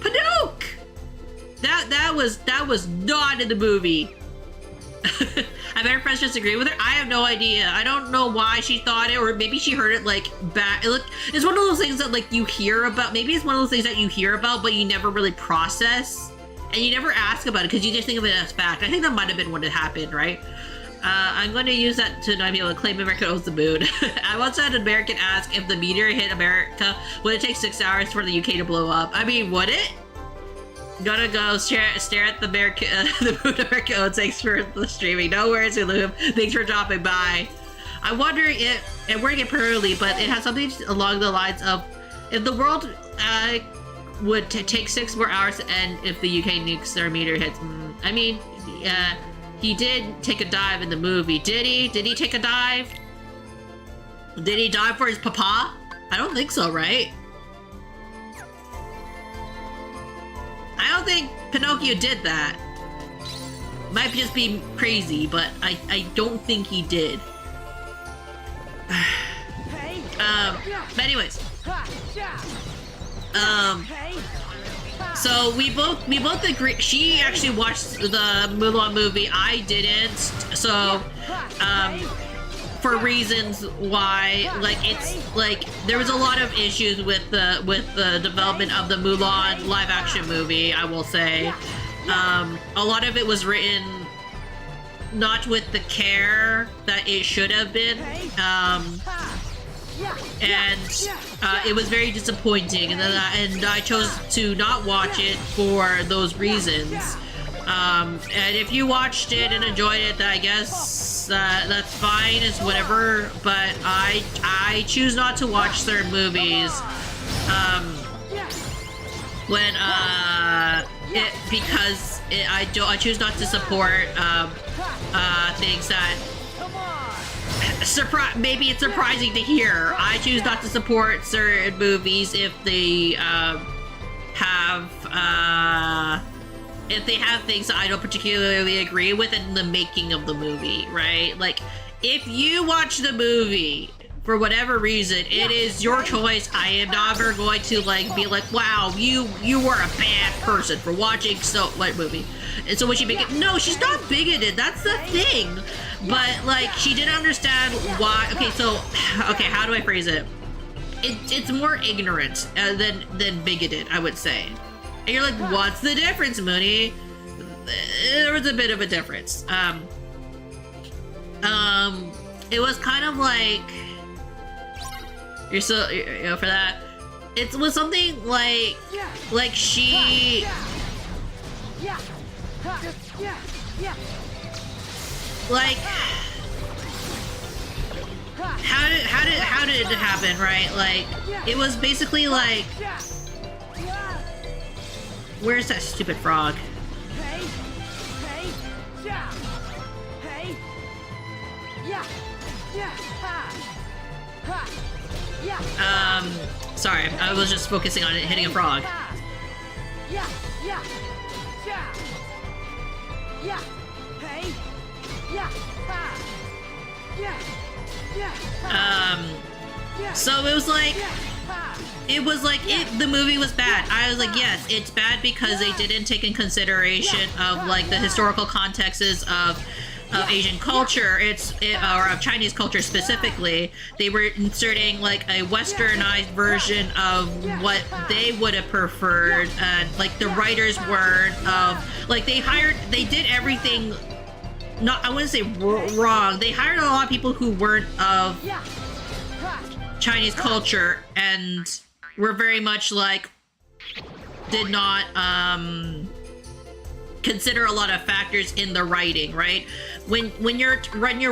Pinocchio! That was not in the movie. I bet her friends disagree with her. I have no idea. I don't know why she thought it, or maybe she heard it like back. It's one of those things that like you hear about. Maybe it's one of those things that you hear about, but you never really process, and you never ask about it because you just think of it as fact. I think that might have been what had happened, right? I'm going to use that to not be able to claim America owns the moon. I once had an American ask if the meteor hit America, would it take 6 hours for the UK to blow up? I mean, would it? Gonna go stare at the the moon America owns. Thanks for the streaming. No worries, Hulu. Thanks for dropping by. I'm wondering if, and we're getting early, but it has something along the lines of, if the world would take 6 more hours to end if the UK nukes their meteor hits. I mean, he did take a dive in the movie. Did he? Did he take a dive? Did he dive for his papa? I don't think so, right? I don't think Pinocchio did that. Might just be crazy, but I don't think he did. But anyways. So we both agree. She actually watched the Mulan movie. I didn't. So, for reasons why, like, it's like there was a lot of issues with the development of the Mulan live action movie, I will say. A lot of it was written not with the care that it should have been, and it was very disappointing, and I chose to not watch it for those reasons. And if you watched it and enjoyed it, I guess that's fine. It's whatever. But I choose not to watch certain movies when I choose not to support things that maybe it's surprising to hear. I choose not to support certain movies if they have things that I don't particularly agree with in the making of the movie, right? Like, if you watch the movie for whatever reason, it is your choice. I am never going to like be like, wow, you were a bad person for watching what movie. And so when she make it, no, she's not bigoted. That's the thing. But like, she didn't understand why. Okay, how do I phrase it? It's more ignorant than bigoted, I would say. And you're like, what's the difference, Munii? There was a bit of a difference. It was kind of like, for that. It was something like she. Like, how did it happen, right? Like, it was basically like, where's that stupid frog? Sorry, I was just focusing on it hitting a frog. So the movie was bad. I was like, yes, it's bad because they didn't take in consideration of like the historical contexts of Asian culture, or of Chinese culture specifically. They were inserting like a westernized version of what they would have preferred, and like the writers weren't like they did everything. I wouldn't say wrong. They hired a lot of people who weren't of Chinese culture, and were very much like did not consider a lot of factors in the writing, right? When you're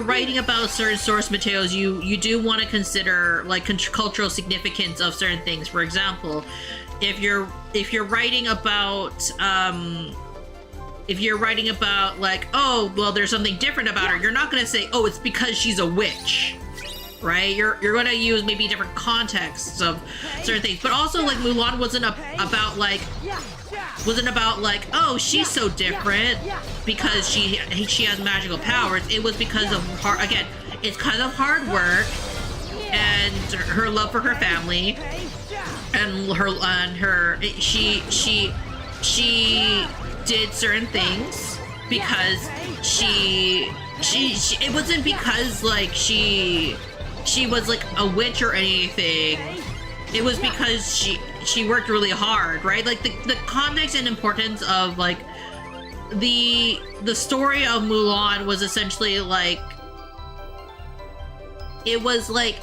writing about certain source materials, you do want to consider like cultural significance of certain things. For example, if you're writing about like, oh well, there's something different about her, you're not gonna say, oh, it's because she's a witch, right? You're gonna use maybe different contexts of certain things. But also, like, Mulan wasn't about like, oh, she's so different because she has magical powers. It was because of it's because of hard work and her love for her family and she did certain things because it wasn't because like she was like a witch or anything. It was because she worked really hard, right? Like the context and importance of like the story of Mulan was essentially like, it was like,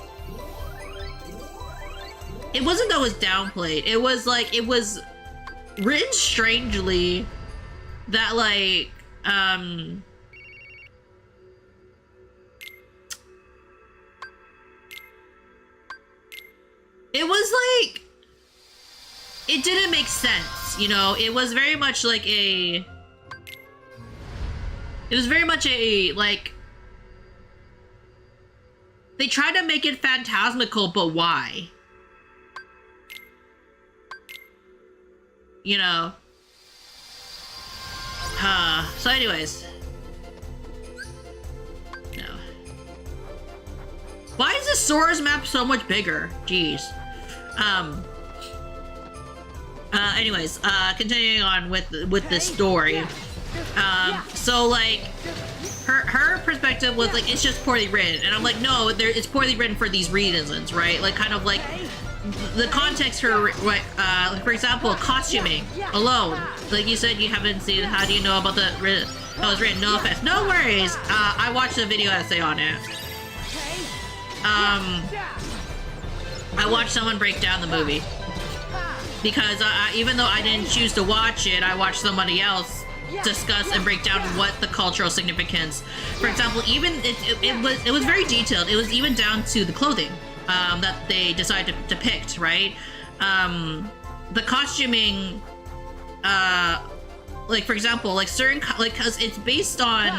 it wasn't that it was downplayed. It was like, it was written strangely that like it was like, it didn't make sense, you know? It was very much like like, they tried to make it phantasmical, but why? You know? So anyways. No. Why is the Sora's map so much bigger? Jeez. Anyways, continuing on with the story. So like, her perspective was like, it's just poorly written, and I'm like, no, it's poorly written for these reasons, right? Like, kind of like the context for example, costuming alone. Like you said, you haven't seen. How do you know about how it was written? No offense. No worries. I watched a video essay on it. I watched someone break down the movie because even though I didn't choose to watch it, I watched somebody else discuss and break down what the cultural significance. For example, even it was very detailed. It was even down to the clothing that they decided to depict, right? The costuming, like for example, like certain because it's based on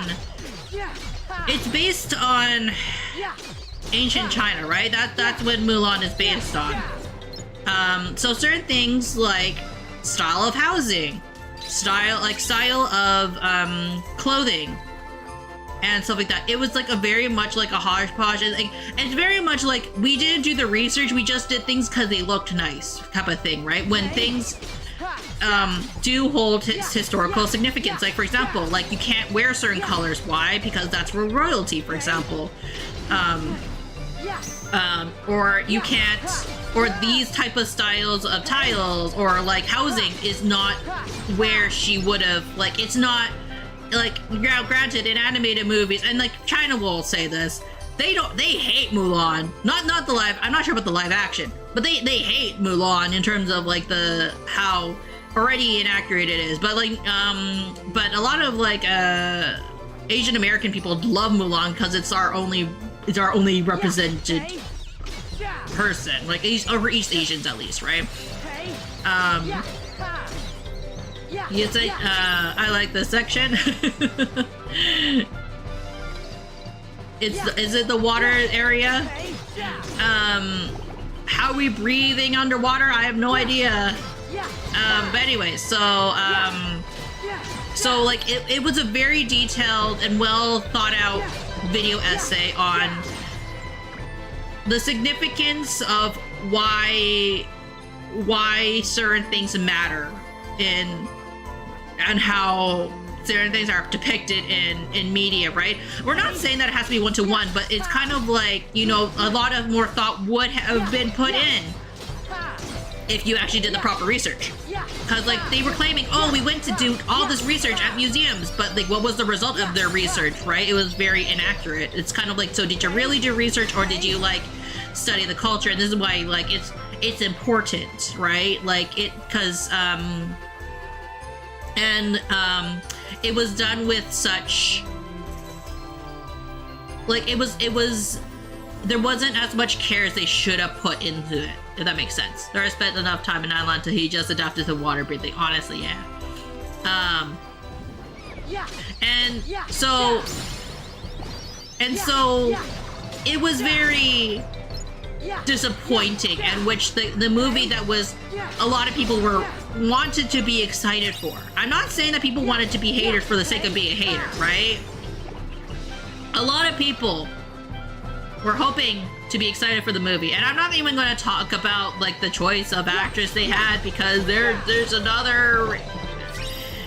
ancient China, right? That's what Mulan is based on. So certain things like style of housing, style of clothing, and stuff like that. It was like a very much like a hodgepodge, and it's very much like we didn't do the research, we just did things because they looked nice, type of thing, right? When things do hold historical significance, like for example, like you can't wear certain colors. Why? Because that's for royalty, for example. Or you can't, or these type of styles of tiles or like housing is not where she would have, like, it's not like, granted, in animated movies, and like China will say this, they hate Mulan. Not the live, I'm not sure about the live action, but they hate Mulan in terms of like how already inaccurate it is. But like, but a lot of like Asian American people love Mulan because it's our only represented person, like over East Asians at least, right? You say, I like this section. Is it the water area? How are we breathing underwater? I have no idea. But anyway, so like it was a very detailed and well thought out video essay on the significance of why certain things matter and how certain things are depicted in media, right? We're not saying that it has to be one-to-one, but it's kind of like, you know, a lot of more thought would have been put in if you actually did the proper research. Because like they were claiming, oh, we went to do all this research at museums, but like what was the result of their research, right? It was very inaccurate. It's kind of like, so did you really do research, or did you like study the culture? And this is why like it's important, right? Like it, because it was done with such, like it was there wasn't as much care as they should have put into it, if that makes sense. There spent enough time in Island till he just adapted to water breathing. Honestly, yeah. So it was very disappointing, and which the movie that was a lot of people were wanted to be excited for. I'm not saying that people wanted to be haters for the sake of being a hater, right? A lot of people were hoping to be excited for the movie, and I'm not even going to talk about like the choice of actress they had, because there's another.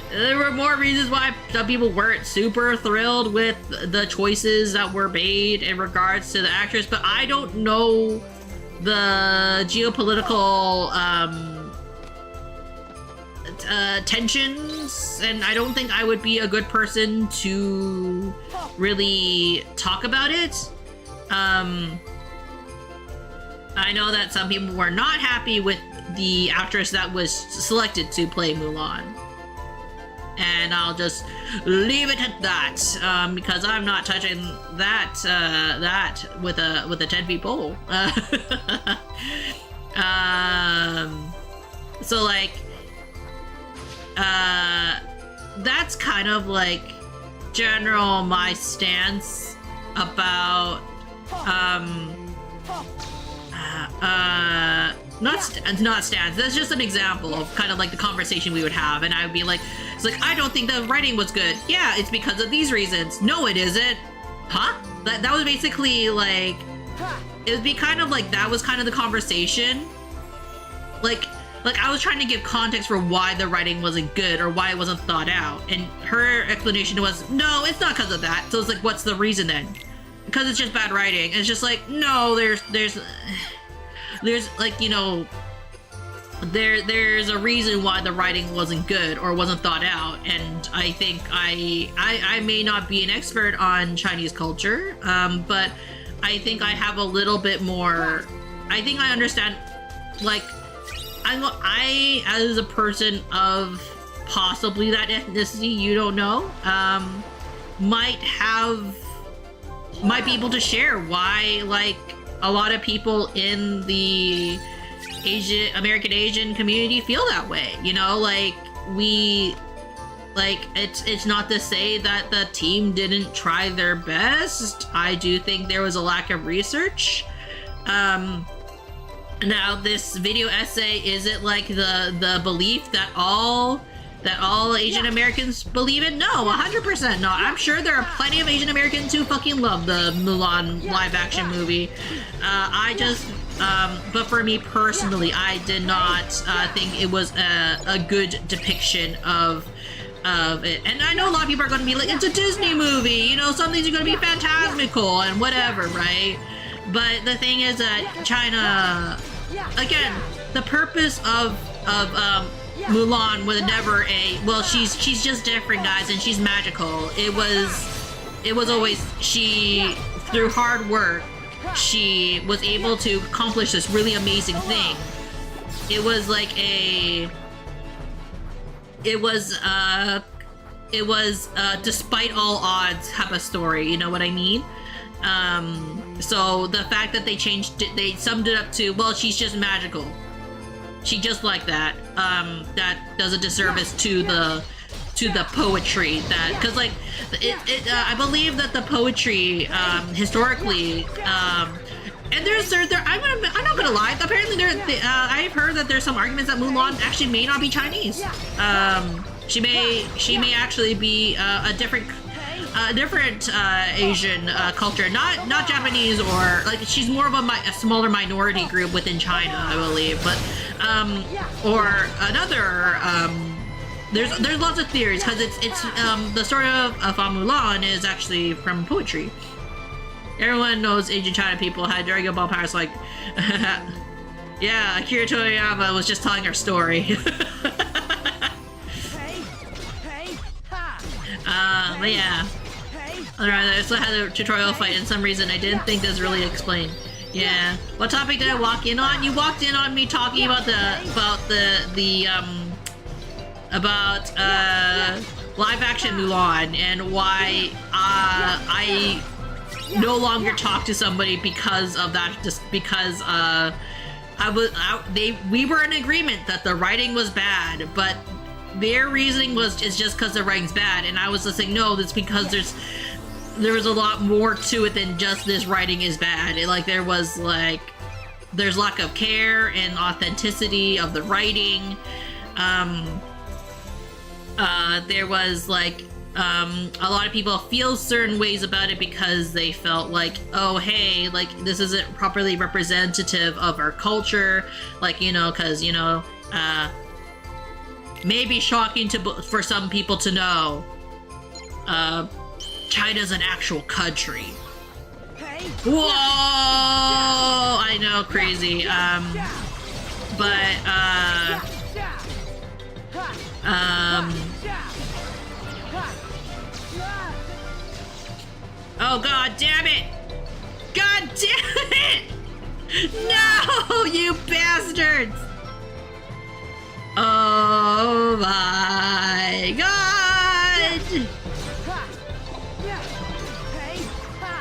There were more reasons why some people weren't super thrilled with the choices that were made in regards to the actress, but I don't know the geopolitical tensions, and I don't think I would be a good person to really talk about it. I know that some people were not happy with the actress that was selected to play Mulan. And I'll just leave it at that, because I'm not touching that with a 10-feet pole. So like, that's kind of like general my stance about not stance. That's just an example of kind of like the conversation we would have, and I would be like, it's like, I don't think the writing was good. Yeah, it's because of these reasons. No, it isn't. Huh? That was basically like, it would be kind of like, that was kind of the conversation. Like I was trying to give context for why the writing wasn't good or why it wasn't thought out, and her explanation was, no, it's not because of that. So it's like, what's the reason then? Because it's just bad writing. And it's just like, no, there's like, you know, there's a reason why the writing wasn't good or wasn't thought out. And I think I may not be an expert on Chinese culture, but I think I have a little bit more, I think I understand, like, I as a person of possibly that ethnicity, you don't know, might be able to share why, like, a lot of people in the American Asian community feel that way, you know, like, it's not to say that the team didn't try their best. I do think there was a lack of research. Now this video essay, is it like the belief that all Asian Americans believe in? No, 100% not. I'm sure there are plenty of Asian Americans who fucking love the Mulan live action movie. But for me personally, I did not think it was a good depiction of it. And I know a lot of people are going to be like, it's a Disney movie, you know, some things are going to be phantasmical and whatever, right? But the thing is that China, again, the purpose of Mulan was never well, she's just different, guys, and she's magical. It was always, she, through hard work, she was able to accomplish this really amazing thing. It was like despite all odds type of story, you know what I mean? So the fact that they changed it, they summed it up to, well, she's just magical. She just like that. That does a disservice to the poetry, that, because like I believe that the poetry historically, and I'm not gonna lie, apparently I've heard that there's some arguments that Mulan actually may not be Chinese. She may actually be a different Asian culture, not Japanese, or like she's more of a smaller minority group within China, I believe, but or another. There's lots of theories, because it's the story of Mulan is actually from poetry. Everyone knows ancient China people had Dragon Ball powers, like, yeah, Akira Toriyama was just telling her story. But yeah. Alright, I also had a tutorial fight, and some reason I didn't think this really explained. Yeah. What topic did I walk in on? You walked in on me talking about live action Mulan and why I no longer talk to somebody because of that. Just because we were in agreement that the writing was bad, but their reasoning was it's just because the writing's bad, and I was just saying no, that's because there was a lot more to it than just this writing is bad. There's lack of care and authenticity of the writing. There was like a lot of people feel certain ways about it because they felt like, oh hey, like this isn't properly representative of our culture, like, you know, because, you know, maybe shocking for some people to know China's an actual country. Whoa! I know, crazy. Oh god damn it! God damn it! No, you bastards! Oh my god!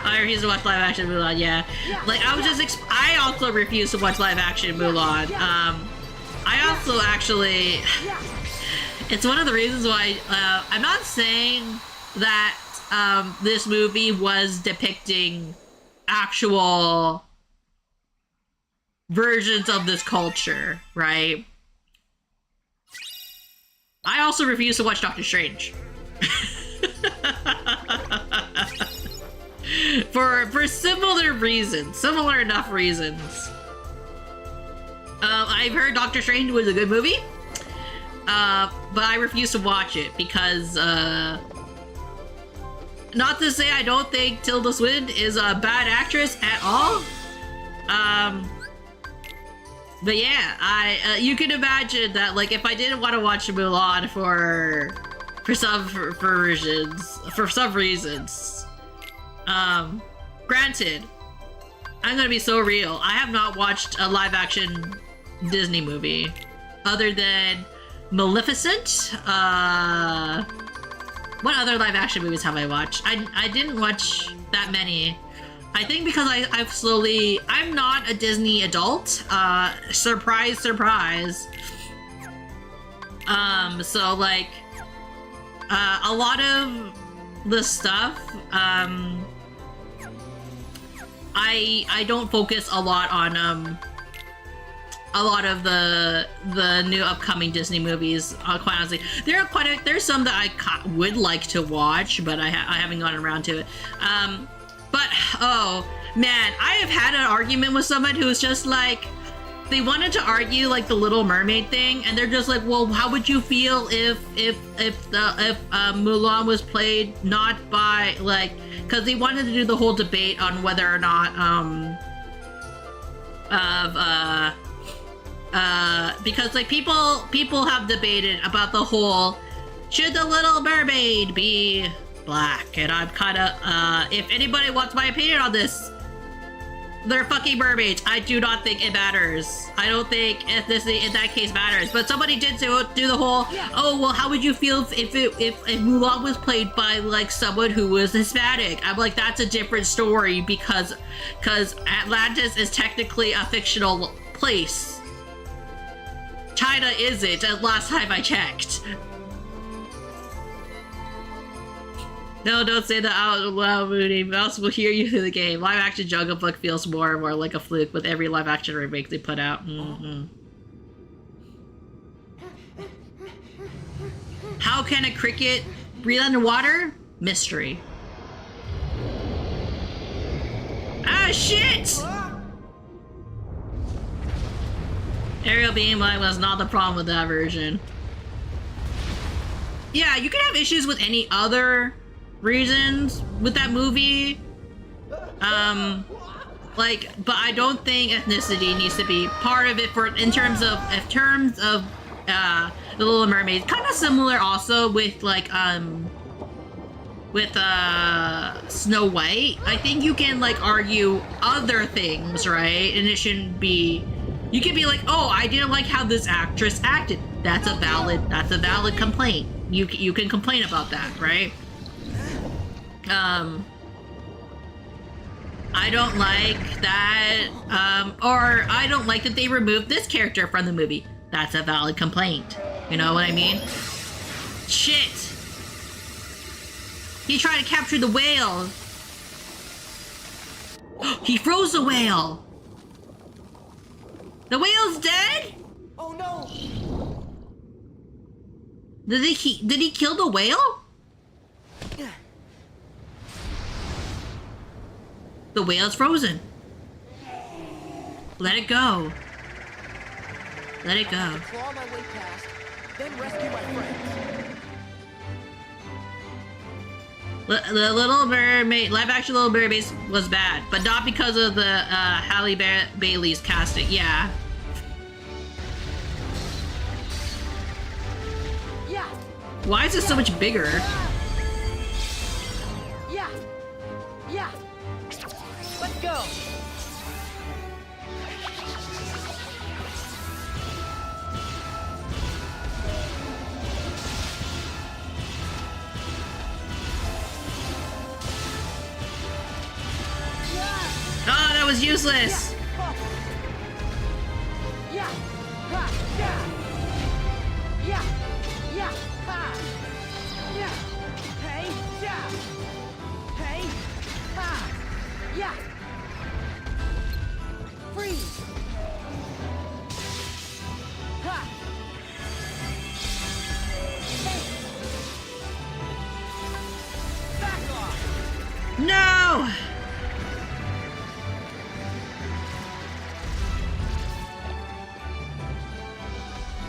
I refuse to watch live action Mulan, yeah. Like, I also refuse to watch live action Mulan. I also actually, it's one of the reasons why, I'm not saying that, this movie was depicting actual versions of this culture, right? I also refuse to watch Doctor Strange. For similar enough reasons. I've heard Doctor Strange was a good movie, but I refuse to watch it because, not to say I don't think Tilda Swinton is a bad actress at all, but yeah, you can imagine that, like, if I didn't want to watch Mulan for some reasons, granted, I'm gonna be so real. I have not watched a live action Disney movie other than Maleficent. What other live action movies have I watched? I didn't watch that many. I think because I'm not a Disney adult. Surprise, surprise. So like, a lot of the stuff, I don't focus a lot on a lot of the new upcoming Disney movies. Quite honestly, there's some that I would like to watch, but I haven't gotten around to it. But oh man, I have had an argument with someone who's just like, they wanted to argue like the Little Mermaid thing, and they're just like, well, how would you feel if Mulan was played not by, like, because they wanted to do the whole debate on whether or not because like people have debated about the whole, should the Little Mermaid be black? And I'm kind of if anybody wants my opinion on this, they're fucking mermaids. I do not think it matters. I don't think ethnicity in that case matters. But somebody did do the whole, oh well, how would you feel if Mulan was played by like someone who was Hispanic? I'm like, that's a different story because Atlantis is technically a fictional place. China isn't, at last time I checked. No, don't say that out loud, Mooney. Mouse will hear you through the game. Live action Jungle Book feels more and more like a fluke with every live action remake they put out. How can a cricket breathe underwater? Mystery. Ah, shit! Aerial beam light was not the problem with that version. Yeah, you can have issues with any other reasons with that movie, like, but I don't think ethnicity needs to be part of it in terms of The Little Mermaid. Kind of similar also with like with Snow White, I think you can like argue other things, right? And it shouldn't be. You can be like, oh, I didn't like how this actress acted. That's a valid complaint. You can complain about that, right? I don't like that, or I don't like that they removed this character from the movie. That's a valid complaint. You know what I mean? Shit! He tried to capture the whale. He froze the whale. The whale's dead? Oh no! Did he kill the whale? The whale's frozen. Let it go. Let it go. Claw my way past, then rescue my friends. The Little Mermaid, live action Little Mermaid was bad, but not because of the Halle Bailey's casting. Yeah. Yeah, Why is it so much bigger? yeah, yeah. Let's go. Oh, that was useless. Yeah. Ha. Yeah. Yeah. Yeah. Ha. Yeah. Hey. Yeah. Hey. Ha. Yeah. Freeze. Ha. Hey. Back off. No!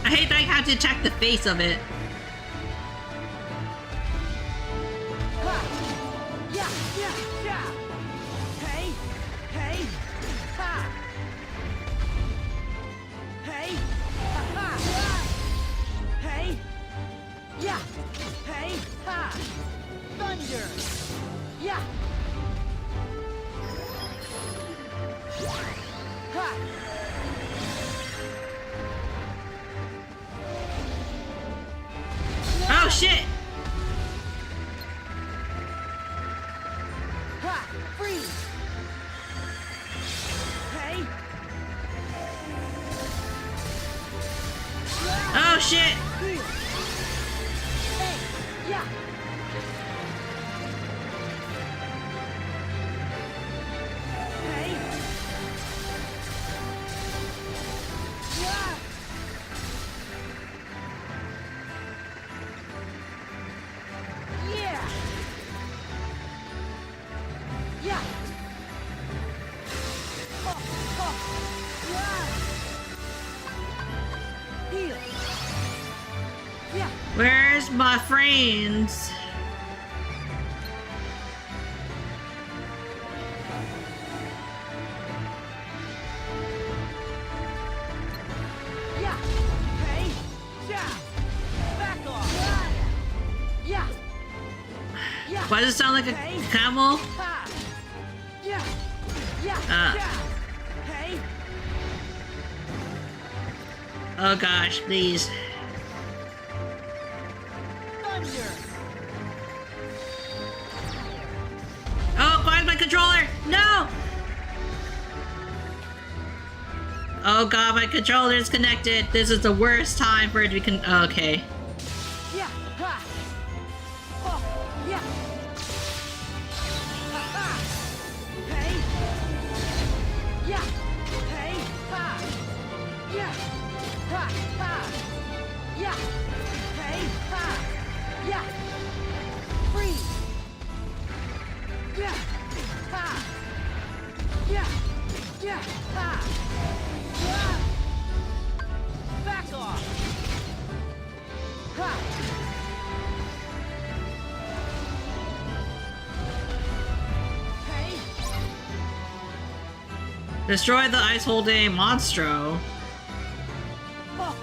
I hate that I have to check the face of it. Ha. Yeah. Yeah. Yeah. Hey. Hey. Ha. Hey. Ha. Ha. Hey. Yeah. Hey. Ha. Thunder. Yeah. Ha. Oh shit! Ha. Freeze. Hey. Oh shit! Heal. Hey. Yeah. Hey. Yeah. Yeah. Yeah. Oh, oh. Yeah. Heal. Yeah. Where's my friends? Yeah. Hey. Yeah. Back off. Yeah. Yeah. Why does it sound like a Hey. camel? Ha. Yeah. Yeah. Ah. Yeah. Hey. Oh gosh, please. Thunder. Oh, where's my controller? No! Oh god, my controller is connected. This is the worst time for it to be okay. Yeah. Ha. Oh. Yeah. Ha. Ha. Hey. Yeah. Hey. Ha. Yeah. Ha. Ha. Yeah. Hey. Ha. Yeah. Freeze. Yeah. Ha. Yeah. Yeah. Ha. Yeah. Back off. Ha. Hey. Destroy the ice holding monstro. Oh.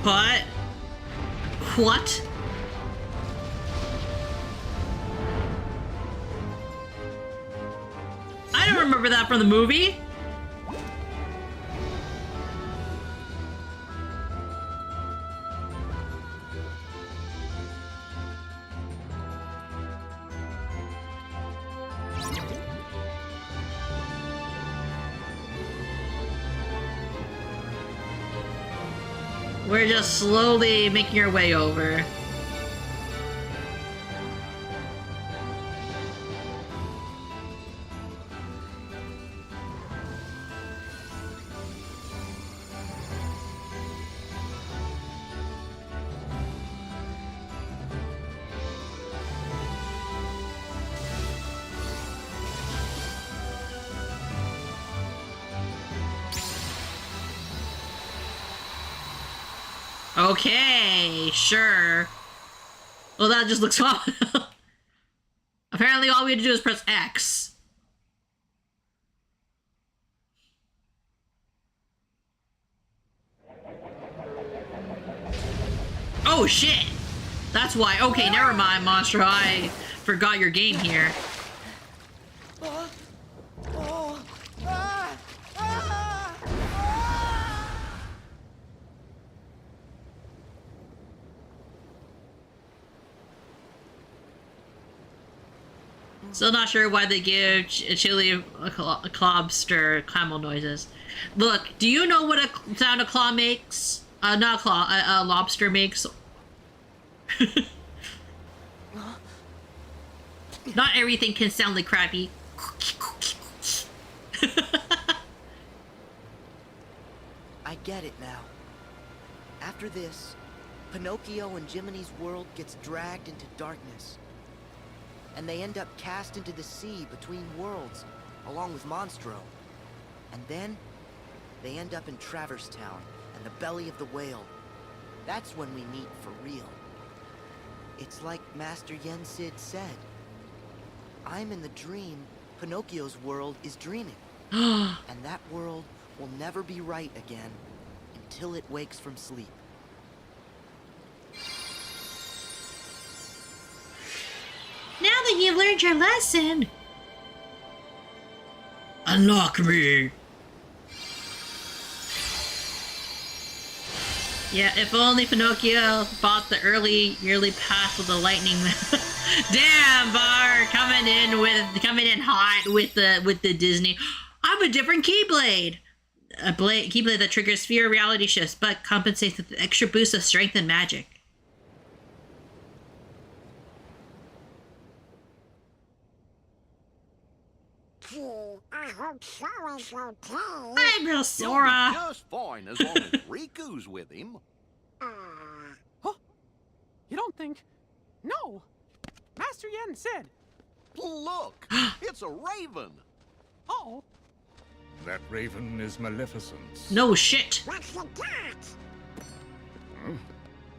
What? What? I don't remember that from the movie. We're just slowly making our way over. Okay, sure. Well, that just looks fun. Apparently all we had to do is press X. Oh shit! That's why. Okay, never mind, Monstro. I forgot your game here. Still not sure why they give Chili a Clobster camel noises. Look, do you know what a sound a claw makes? Not a claw, a lobster makes. Not everything can sound like crappy. I get it now. After this, Pinocchio and Jiminy's world gets dragged into darkness. And they end up cast into the sea between worlds, along with Monstro. And then, they end up in Traverse Town and the belly of the whale. That's when we meet for real. It's like Master Yen Sid said. I'm in the dream, Pinocchio's world is dreaming. And that world will never be right again until it wakes from sleep. Now that you've learned your lesson, unlock me. Yeah, if only Pinocchio bought the early yearly pass with the lightning. Damn, Bar, coming in hot with the Disney. I'm a different Keyblade. A Keyblade that triggers sphere reality shifts, but compensates with an extra boost of strength and magic. I hope Sora's okay. I'm real Sora. Just fine as long as Riku's with him. Huh? You don't think? No! Master Yen said. Look, it's a raven. Oh. That raven is Maleficent's. No shit. What's the got?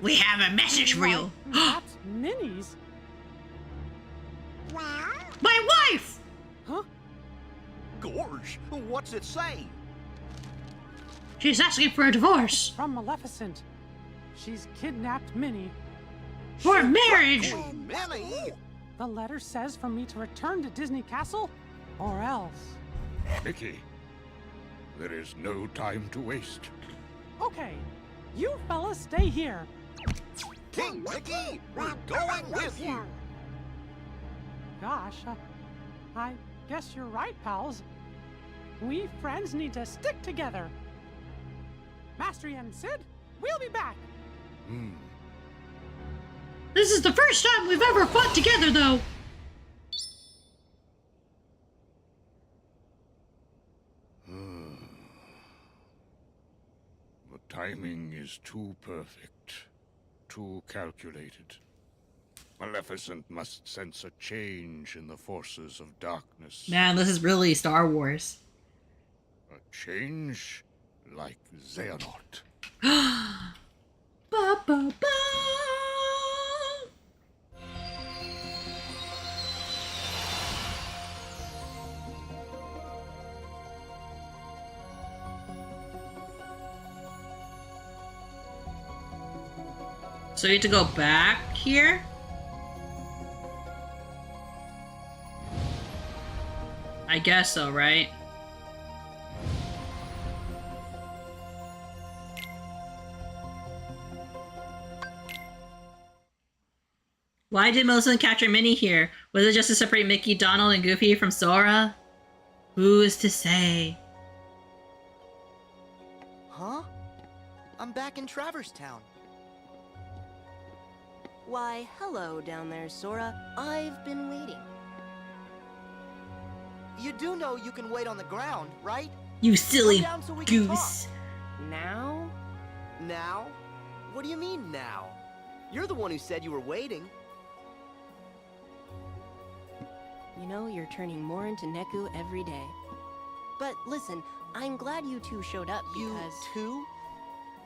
We have a message for you. That's Minnie's. Well, My wife. Huh? Gorge, what's it say? She's asking for a divorce. From Maleficent. She's kidnapped Minnie. For marriage. Queen Minnie? The letter says for me to return to Disney Castle, or else. Mickey, there is no time to waste. Okay, you fellas stay here. King Mickey, we're going with you. Gosh, I guess you're right, pals. We friends need to stick together. Master Yen Sid, we'll be back. This is the first time we've ever fought together, though. The timing is too perfect, too calculated. Maleficent must sense a change in the forces of darkness. Man, this is really Star Wars. A change like Xehanort. Ba, ba, ba. So we have to go back here? I guess so, right? Why did Melissa capture Minnie here? Was it just to separate Mickey, Donald, and Goofy from Sora? Who is to say? Huh? I'm back in Traverse Town. Why, hello down there, Sora. I've been waiting. You do know you can wait on the ground, right? You silly Come down so we can goose. talk. Now? Now? What do you mean now? You're the one who said you were waiting. You know, you're turning more into Neku every day. But listen, I'm glad you two showed up because... You two?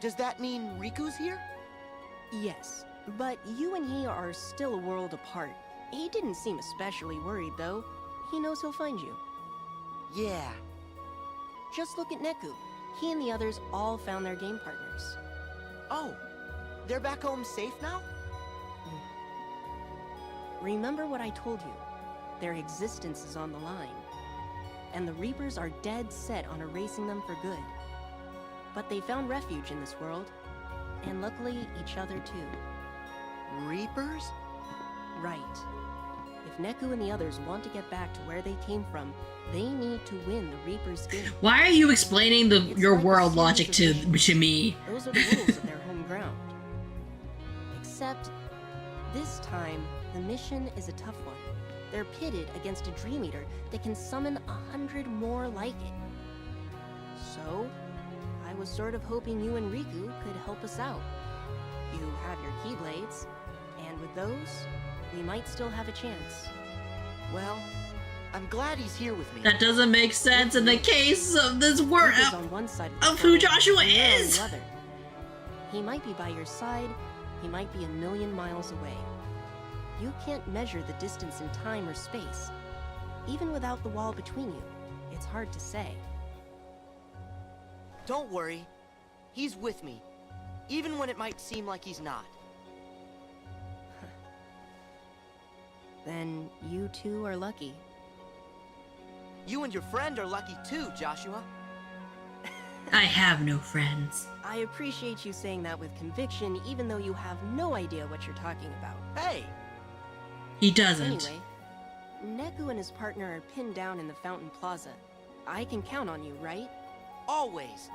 Does that mean Riku's here? Yes, but you and he are still a world apart. He didn't seem especially worried, though. He knows he'll find you. Yeah. Just look at Neku. He and the others all found their game partners. Oh, they're back home safe now? Remember what I told you. Their existence is on the line. And the Reapers are dead set on erasing them for good. But they found refuge in this world. And luckily, each other too. Reapers? Right. If Neku and the others want to get back to where they came from, they need to win the Reapers' game. Why are you explaining your world logic to me? Those are the rules of their home ground. Except, this time, the mission is a tough one. They're pitted against a Dream Eater that can summon 100 more like it. So, I was sort of hoping you and Riku could help us out. You have your Keyblades, and with those, we might still have a chance. Well, I'm glad he's here with me. That doesn't make sense in the case of this world on one side of who Joshua is. On the other. He might be by your side, he might be a million miles away. You can't measure the distance in time or space. Even without the wall between you, it's hard to say. Don't worry. He's with me. Even when it might seem like he's not. Then you two are lucky. You and your friend are lucky too, Joshua. I have no friends. I appreciate you saying that with conviction, even though you have no idea what you're talking about. Hey! He doesn't. Anyway, Neku and his partner are pinned down in the Fountain Plaza. I can count on you, right? Always.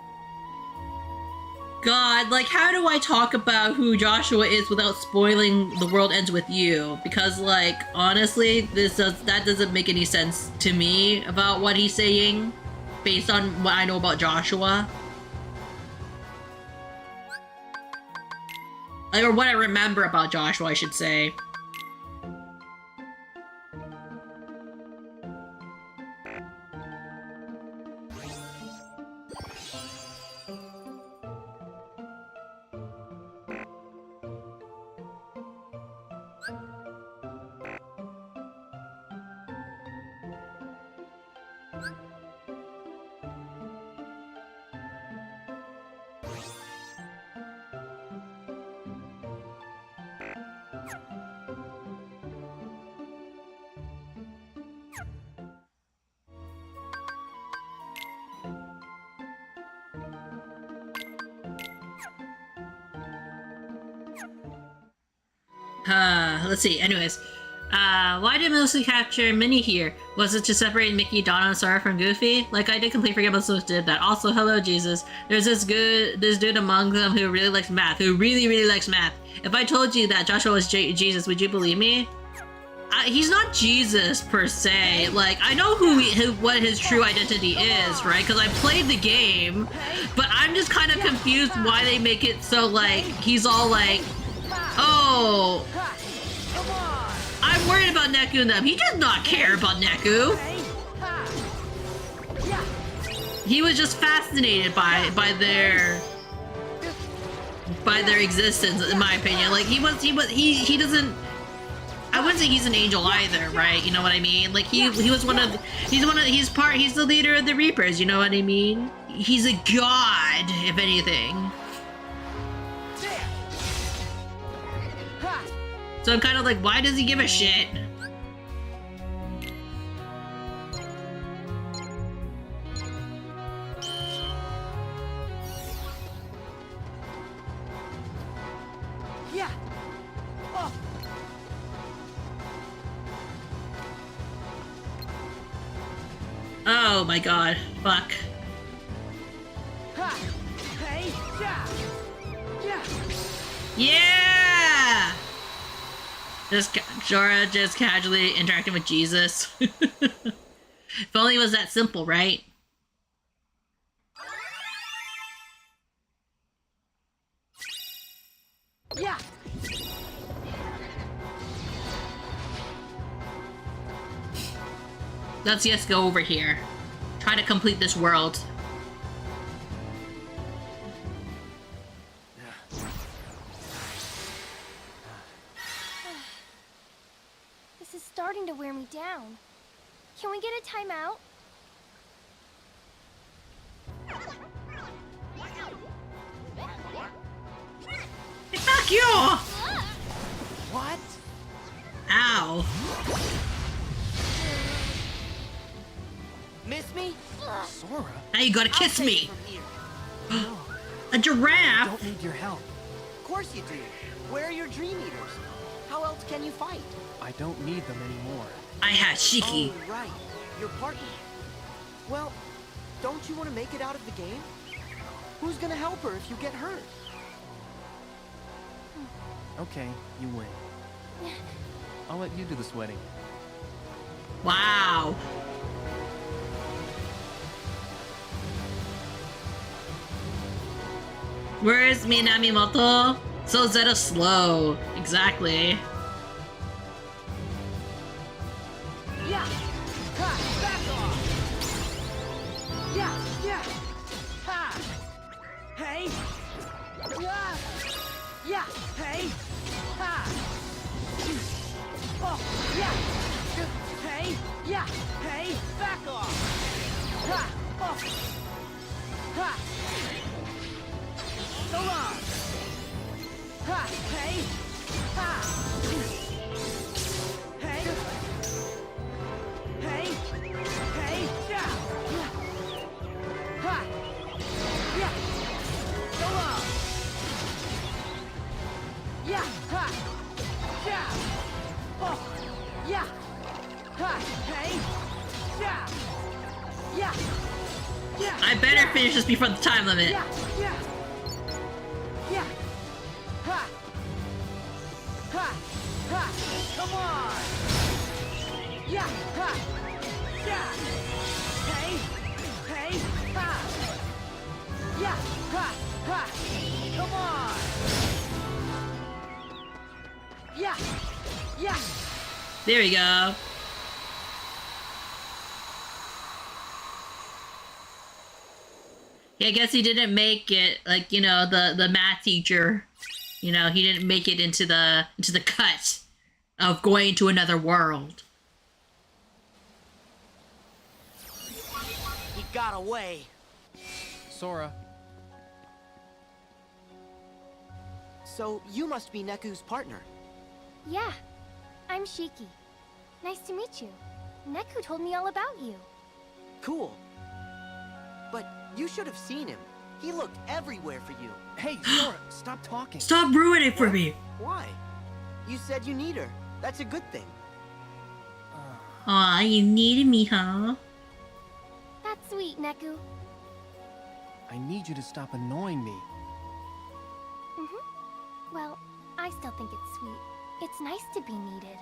God, like, how do I talk about who Joshua is without spoiling The World Ends With You? Because, like, honestly, that doesn't make any sense to me about what he's saying, based on what I know about Joshua. Like, or what I remember about Joshua, I should say. Let's see. Anyways, why did Melissa capture Minnie here? Was it to separate Mickey, Donald, and Sora from Goofy? Like, I did completely forget Melissa did that. Also, hello, Jesus. There's this dude among them who really likes math. Who really likes math. If I told you that Joshua was Jesus, would you believe me? He's not Jesus per se. Like, I know what his true identity is, right? Because I played the game, but I'm just kind of confused why they make it so like he's all like, oh, I'm worried about Neku and them. He does not care about Neku. He was just fascinated by their existence, in my opinion. Like he doesn't. I wouldn't say he's an angel either, right? You know what I mean? Like he's the leader of the Reapers. You know what I mean? He's a god, if anything. So I'm kind of like, why does he give a shit? Yeah. Oh. Oh my god. Fuck. Ha. Hey. Yeah. Yeah. Yeah! Just Jorah just casually interacting with Jesus. If only it was that simple, right? Yeah. Let's just go over here. Try to complete this world. This is starting to wear me down. Can we get a timeout? Fuck you! What? Ow. Miss me? Sora. Now you gotta I'll kiss take me. it from here. No, A giraffe? don't need your help. Of course you do. Where are your Dream Eaters? How else can you fight? I don't need them anymore. I had Shiki. Oh, right. Your partner. Well, don't you want to make it out of the game? Who's gonna help her if you get hurt? Okay, you win. I'll let you do the sweating. Wow. Where is Minamimoto? So Zeta slow. Exactly. Yeah. Ha! Back off. Yeah. Yeah. Ha! Hey. Yeah. Yeah. Hey. Ha! Oh. Yeah. Hey. Yeah. Hey. Back off. Ha! Oh. Ha! So long. Ha! Hey. Ha! Hey. Hey! Hey! Yeah! Ha! Yeah! Go on! Yeah! Ha! Yeah! Oh! Yeah! Ha! Hey! Yeah! Yeah! Yeah! I better finish this before the time limit. Yeah! Yeah! Yeah! Ha! Ha! Ha! Come on! Yeah! Ha! Yeah! Hey! Hey! Ha! Yeah! Ha! Ha! Come on! Yeah! Yeah! There we go. Yeah, I guess he didn't make it, like, you know, the math teacher. You know, he didn't make it into the cut of going to another world. He got away. Sora, So you must be Neku's partner. Yeah, I'm Shiki. Nice to meet you. Neku told me all about you. Cool. But you should have seen him. He looked everywhere for you. hey, Sora, stop talking. Stop ruining it for me. Why? You said you need her. That's a good thing. Aw, you needed me, huh? That's sweet, Neku. I need you to stop annoying me. Well, I still think it's sweet. It's nice to be needed.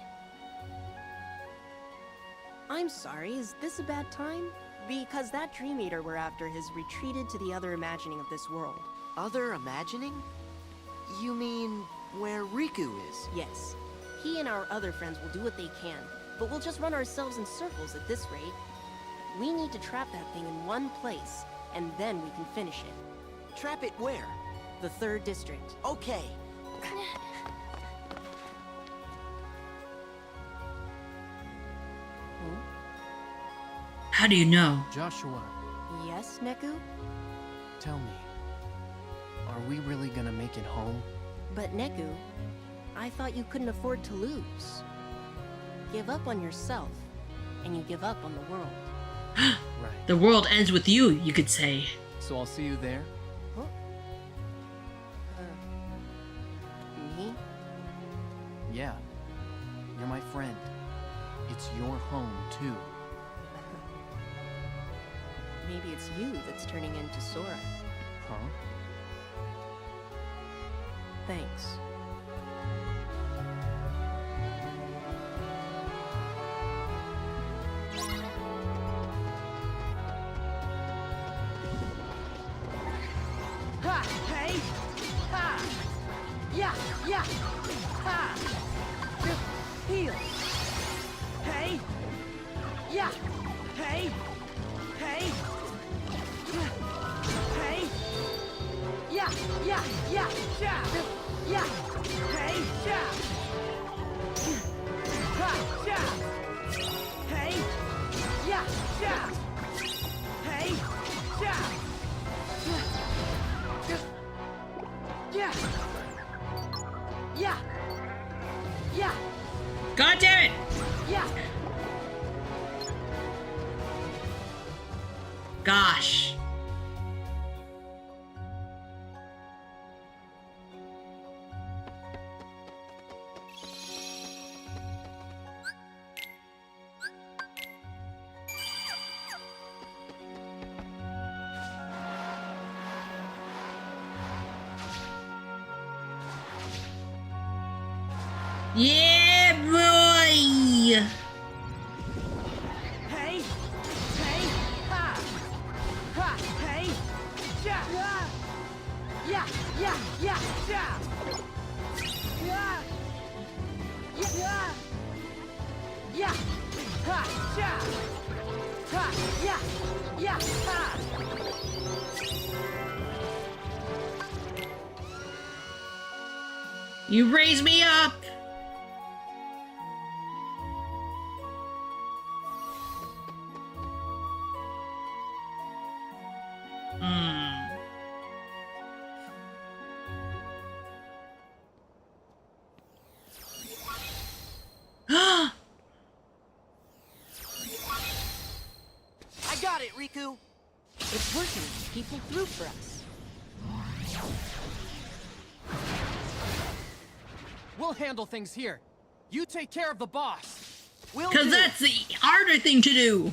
I'm sorry, is this a bad time? Because that Dream Eater we're after has retreated to the other imagining of this world. Other imagining? You mean where Riku is? Yes. He and our other friends will do what they can, but we'll just run ourselves in circles at this rate. We need to trap that thing in one place, and then we can finish it. Trap it where? The 3rd district. Okay. How do you know? Joshua, Yes, Neku? tell me, are we really gonna make it home? But Neku, I thought you couldn't afford to lose. Give up on yourself, and you give up on the world. Right. The world ends with you, you could say. So I'll see you there? Huh? Me? Yeah. You're my friend. It's your home, too. Maybe it's you that's turning into Sora. Huh? Thanks. Ha! Hey! Ha! Yeah! Yeah! Ha! Heal! Hey! Yeah! Hey! Hey! Hey! Yeah! Yeah! Yeah! Yeah! Yeah! Hey! Yeah! Ha! Yeah! Hey! Yeah! Yeah! Hey! Yeah! Yeah! Yeah! Yeah! God damn it! Yeah! Gosh. Yeah, boy! Hey! Hey! Ha! Ha! Hey! Yeah! Yeah! Yeah! Yeah! Yeah! Yeah! Yeah! Yeah! Ha! Yeah! Ha! Yeah! Yeah! Ha! You raise me up! I got it, Riku! It's working. He pulled through for us. We'll handle things here. You take care of the boss. Will Because do. that's the harder thing to do.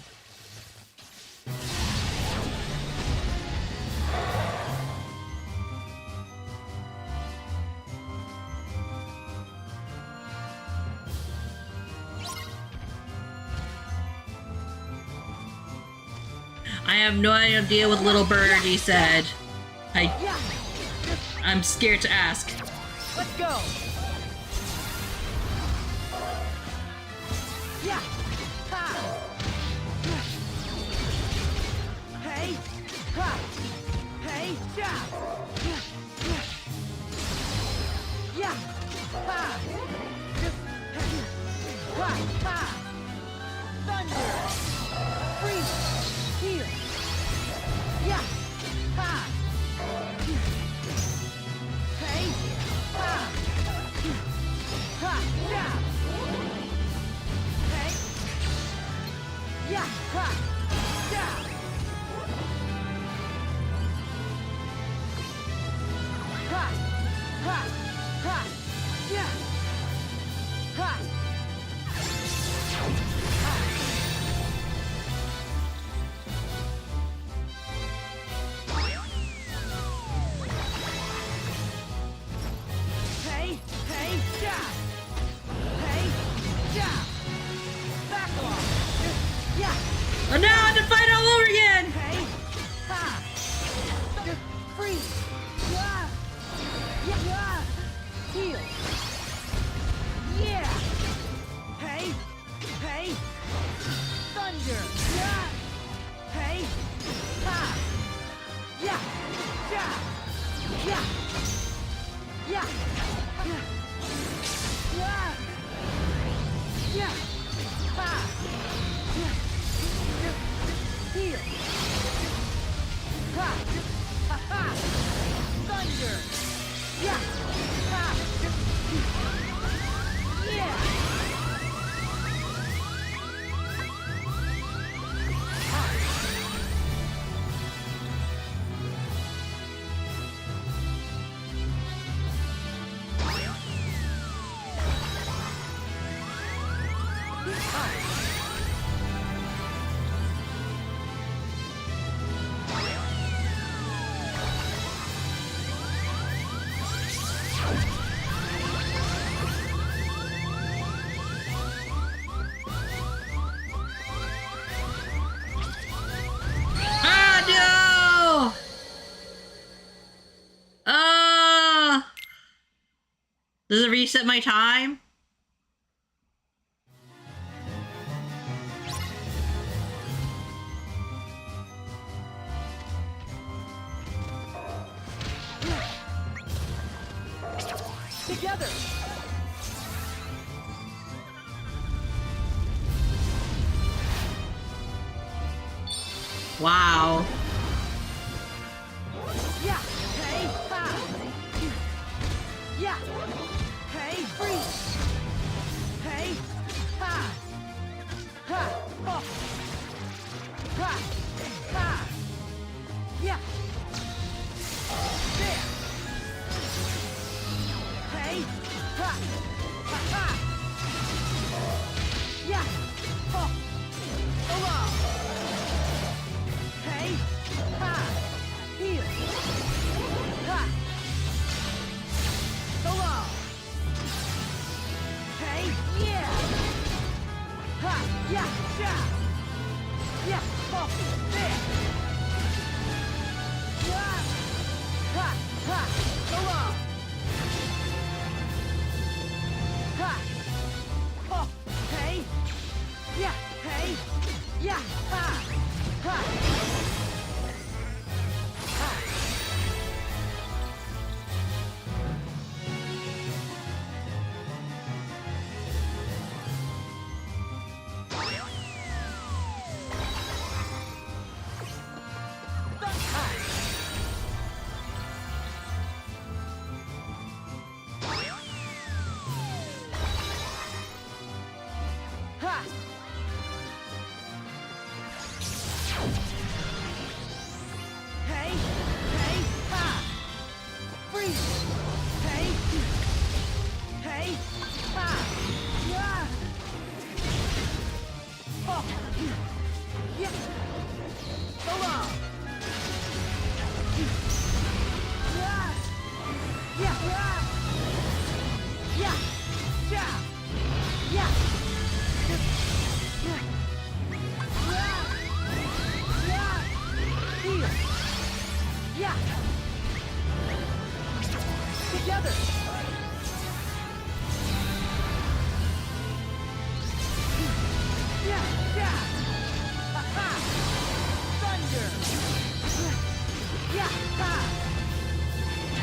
I have no idea what Little Birdie said. I'm scared to ask. Let's go! Yeah! Ha! Hey! Ha! Hey! Yeah! Yeah! Ha! Ha! Ha! Thunder! Freeze! Heal! Yeah! Ha! Hey! Ha! Ha! Yeah! Hey! Yeah! Ha! Yeah! Ha! Ha! Ha! Yeah! Ha! Hey! Hey! Yeah! Hey! Yeah! Back off! Yeah! Oh no, I have to fight all over again! Hey! Ha! Freeze! Yeah! Yeah! Heal! Yeah! Hey! Hey! Thunder! Yeah! Hey! Ha! Yeah! Yeah! Yeah! Yeah! Yeah! Yeah! Ha! Heal! Ha! Ha ha! Thunder! Yeah! Ha! Ah, no! Does it reset my time? Together! Wow. Yeah! Hey! Ha! Yeah! Hey! Freeze! Hey! Ha! Ha! Oh! Ha! Ha! Yeah! There! Hey! Ha! Ha! Ha! Yeah! Oh! Along! Hey! Ha! Heal! Ha! Along! Hey! Yeah! Ha! Yeah! Yeah! Yeah! Oh! There! Yeah! Ha! Ha! Along! Ha! Oh! Hey! Yeah! Hey! Yeah! Ha! Ha! Ha! Ha! Hey! Hey! Ha! Freeze! Hey! Hey! Ha! Yeah! Oh! Yeah! Along! Yeah! Yeah! Yeah! Yeah! Yeah! Yeah! Yeah! Yeah! Yeah! Heal! Yeah! Together! Yeah! Yeah! Ha-ha! Thunder! Yeah! Ha!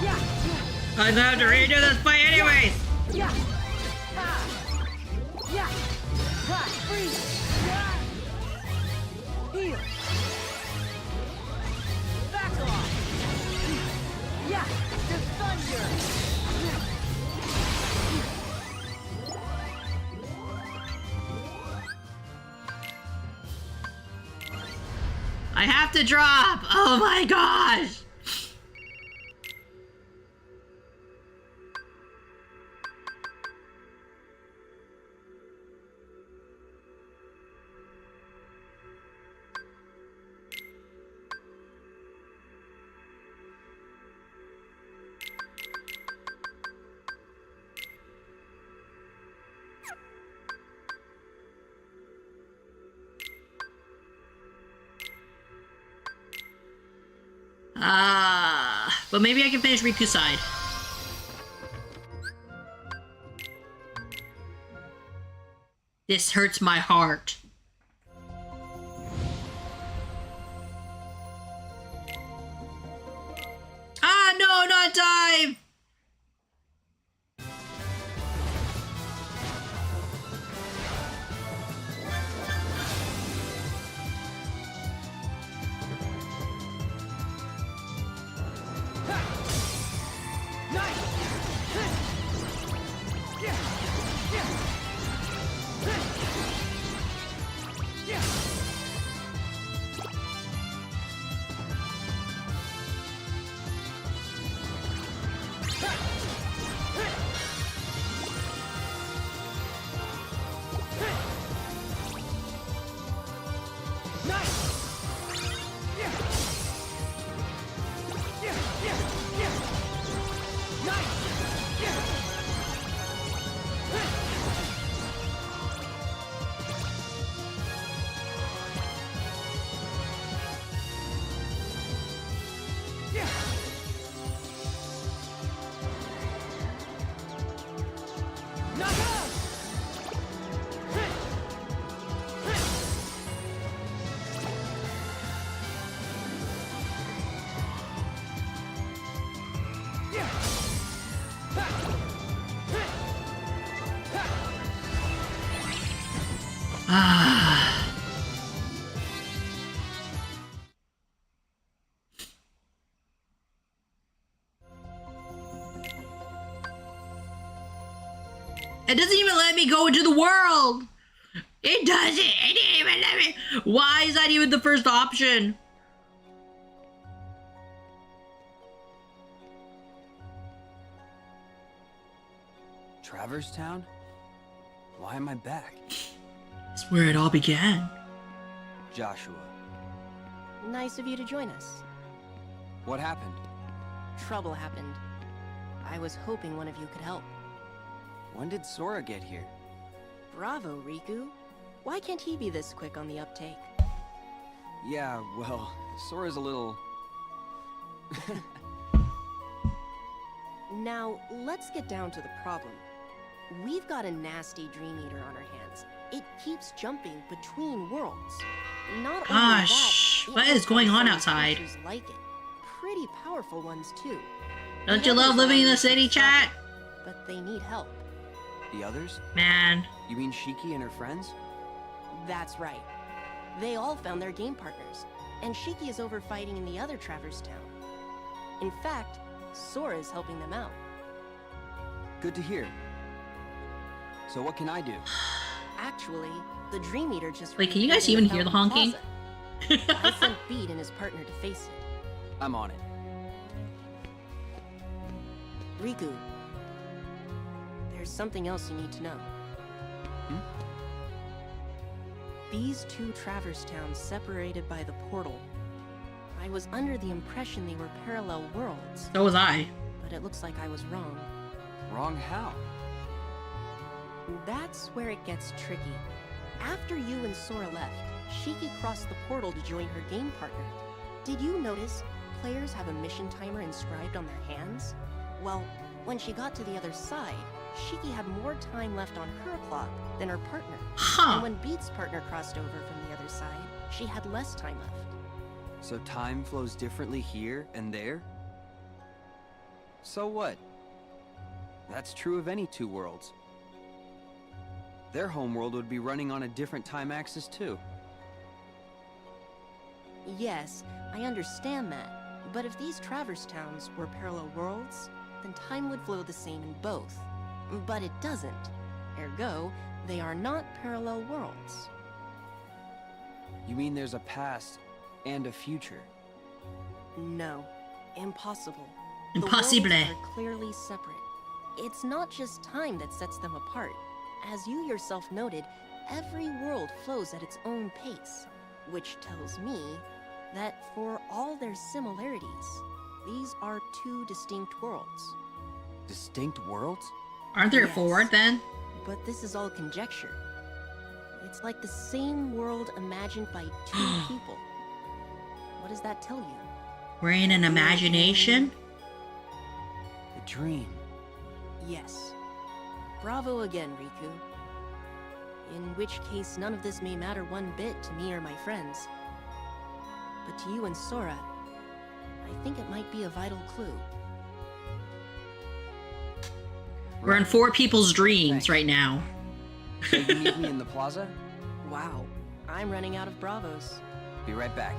Yeah! Yeah! I'm gonna have to redo this fight anyways! Yeah! Ha! Yeah! Ha! Freeze! Yeah! Heal! Back off! Yeah! The thunder! I have to drop! Oh my gosh! But maybe I can finish Riku's side. This hurts my heart. Ah, no, not time! Ah. It doesn't even let me go into the world. It doesn't. It didn't even let me. Why is that even the first option? Traverse Town? Why am I back? It's where it all began. Joshua. Nice of you to join us. What happened? Trouble happened. I was hoping one of you could help. When did Sora get here? Bravo, Riku. Why can't he be this quick on the uptake? Yeah, well, Sora's a little... Now, let's get down to the problem. We've got a nasty Dream Eater on our hands. It keeps jumping between worlds. Not Gosh, only that, what is going on some outside? creatures like it. Pretty powerful ones, too. Don't The you love others living in are the city, easy to chat? stop, but they need help. The others? Man. You mean Shiki and her friends? That's right. They all found their game partners, and Shiki is over fighting in the other Traverse Town. In fact, Sora is helping them out. Good to hear. So what can I do? Actually, the Dream Eater just... Wait, can you guys even hear the honking? I sent Beat and his partner to face it. I'm on it. Riku, there's something else you need to know. These two Traverse Towns separated by the portal. I was under the impression they were parallel worlds. So was I. But it looks like I was wrong. Wrong how? That's where it gets tricky. After you and Sora left, Shiki crossed the portal to join her game partner. Did you notice players have a mission timer inscribed on their hands? Well, when she got to the other side, Shiki had more time left on her clock than her partner. Huh. And when Beat's partner crossed over from the other side, she had less time left. So time flows differently here and there? So what? That's true of any two worlds. Their homeworld would be running on a different time axis too. Yes, I understand that. But if these Traverse Towns were parallel worlds, then time would flow the same in both. But it doesn't. Ergo, they are not parallel worlds. You mean there's a past and a future? No. Impossible. Impossible. The worlds are clearly separate. It's not just time that sets them apart. As you yourself noted, every world flows at its own pace, which tells me that for all their similarities, these are two distinct worlds. Distinct worlds? Aren't there Yes. four then? But this is all conjecture. It's like the same world imagined by two people. What does that tell you? We're in an imagination? A dream. Yes. Bravo again, Riku. In which case, none of this may matter one bit to me or my friends. But to you and Sora, I think it might be a vital clue. We're in four people's dreams Thanks. right now. So you meet me in the plaza? Wow, I'm running out of Bravos. Be right back.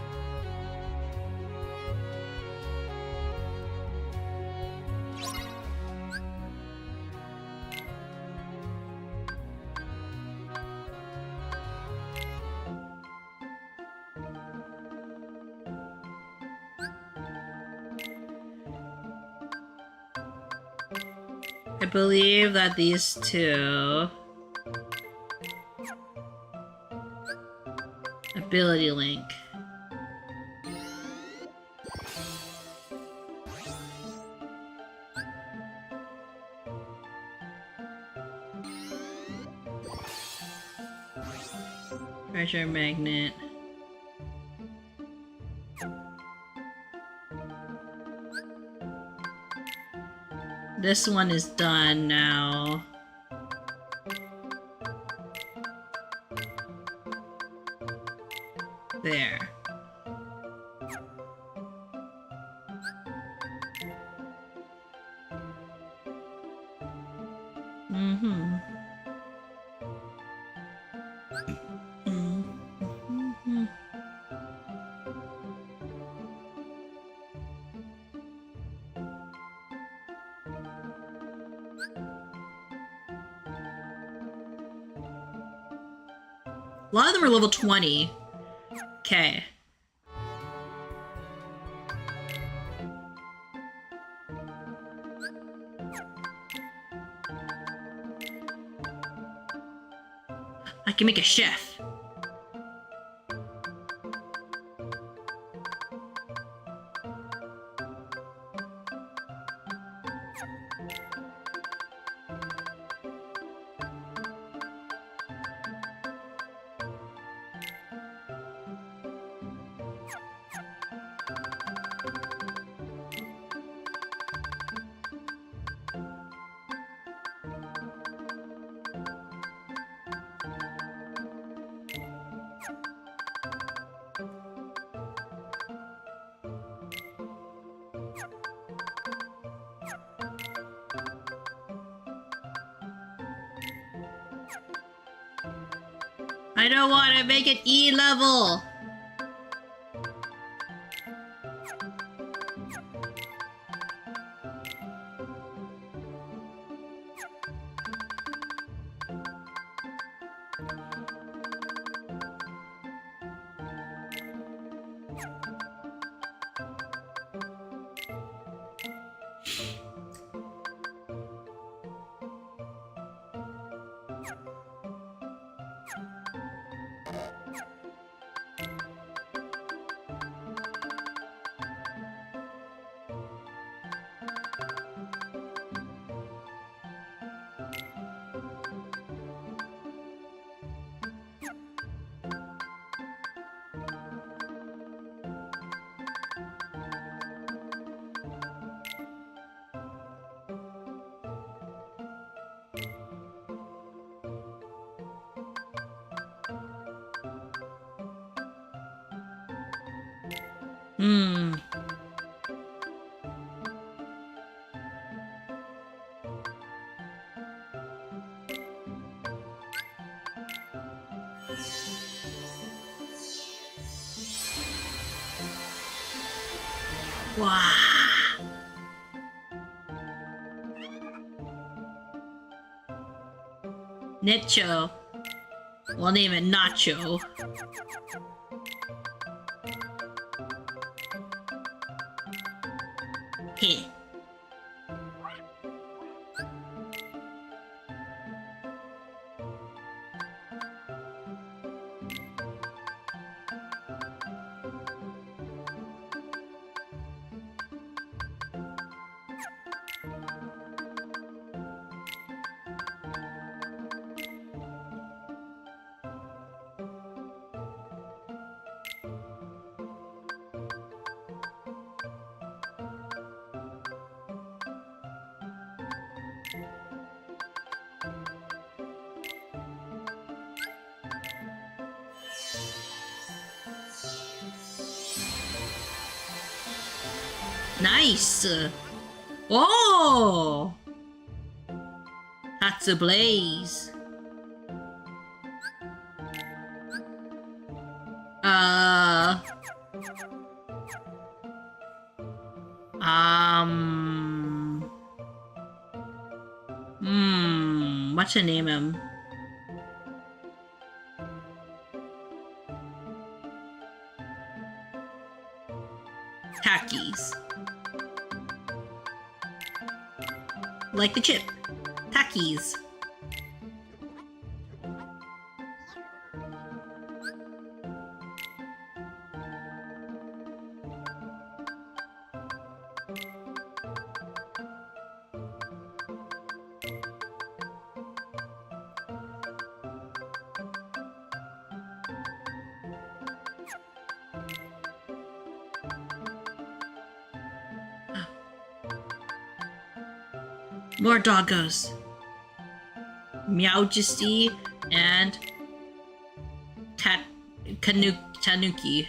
I believe that these two... Ability link. Treasure magnet. This one is done now. There. Mm-hmm. Mm-hmm. A lot of them are level 20. Okay. I can make a chef. I don't want to make it E level. Hmm. Wow. Nacho. We'll name it Nacho. Heh. Nice! Oh! Hats ablaze. What to name him? Takis. Like the chip. Takis. More doggos. Meowjesty and Tanuki.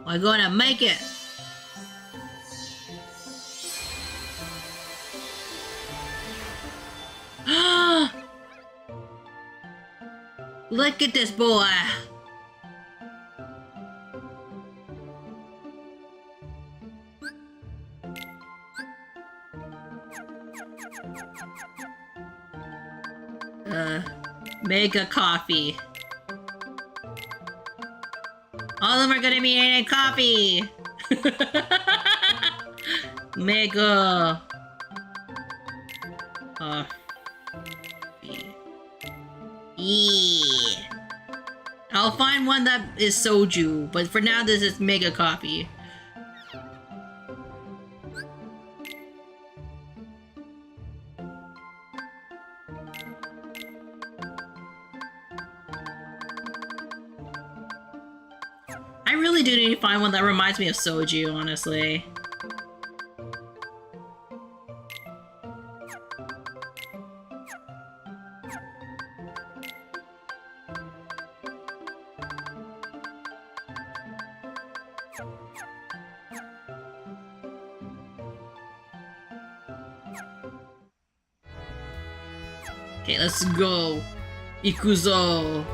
We're gonna make it! Look at this boy! Mega coffee. All of them are gonna be eating coffee! Mega! Yeah. I'll find one that is soju, but for now this is mega coffee. I really do need to find one that reminds me of soju, honestly. Okay, let's go. Ikuzo.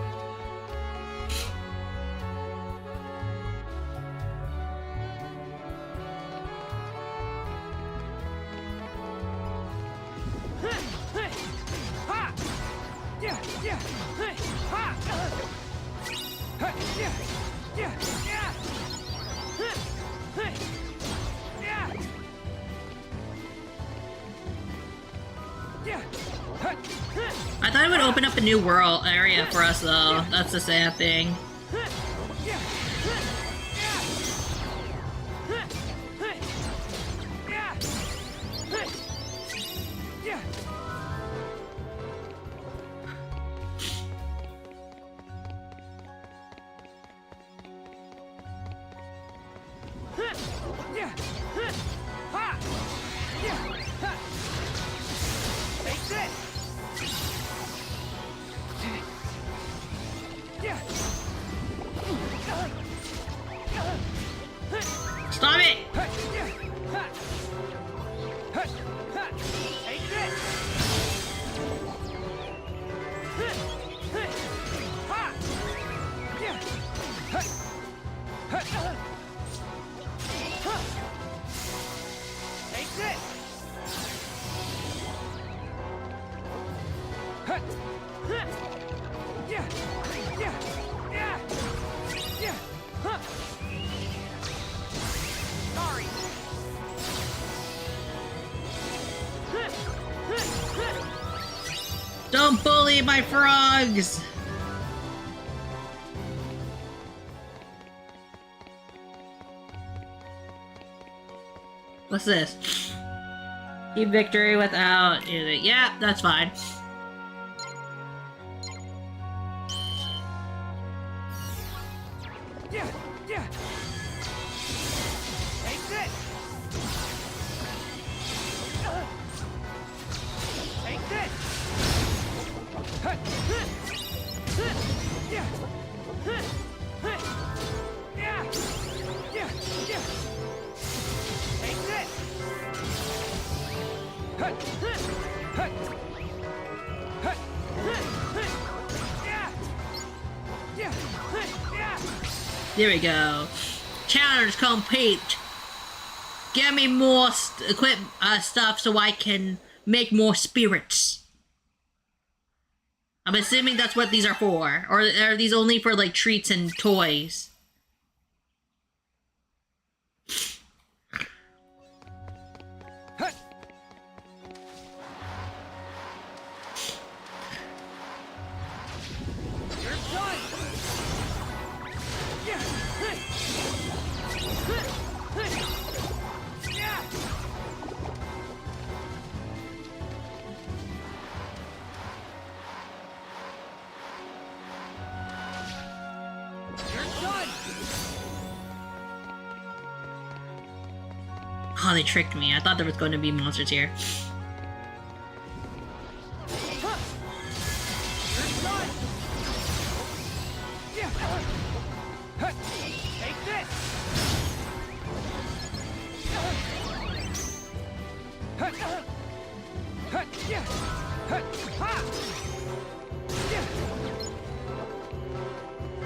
I thought it would open up a new world area for us though. That's the sad thing. Stop it! Don't bully my frogs! What's this? Keep victory without anything. Yeah, that's fine. There we go. Challenge complete. Get me more stuff so I can make more spirits. I'm assuming that's what these are for. Or are these only for, like, treats and toys? Oh, they tricked me. I thought there was going to be monsters here. Take this!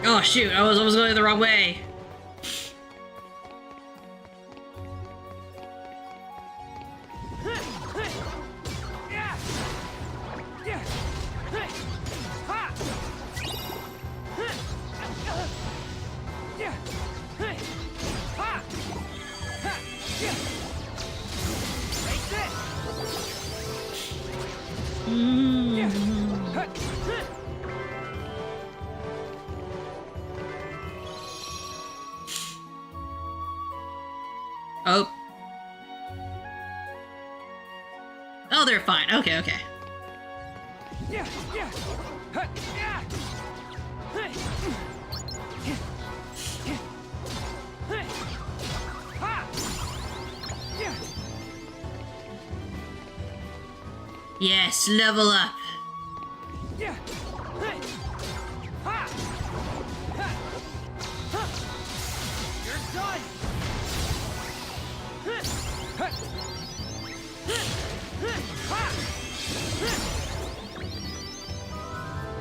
Oh shoot, I was going the wrong way. Oh. Oh, they're fine. Okay, okay. Yes, level up.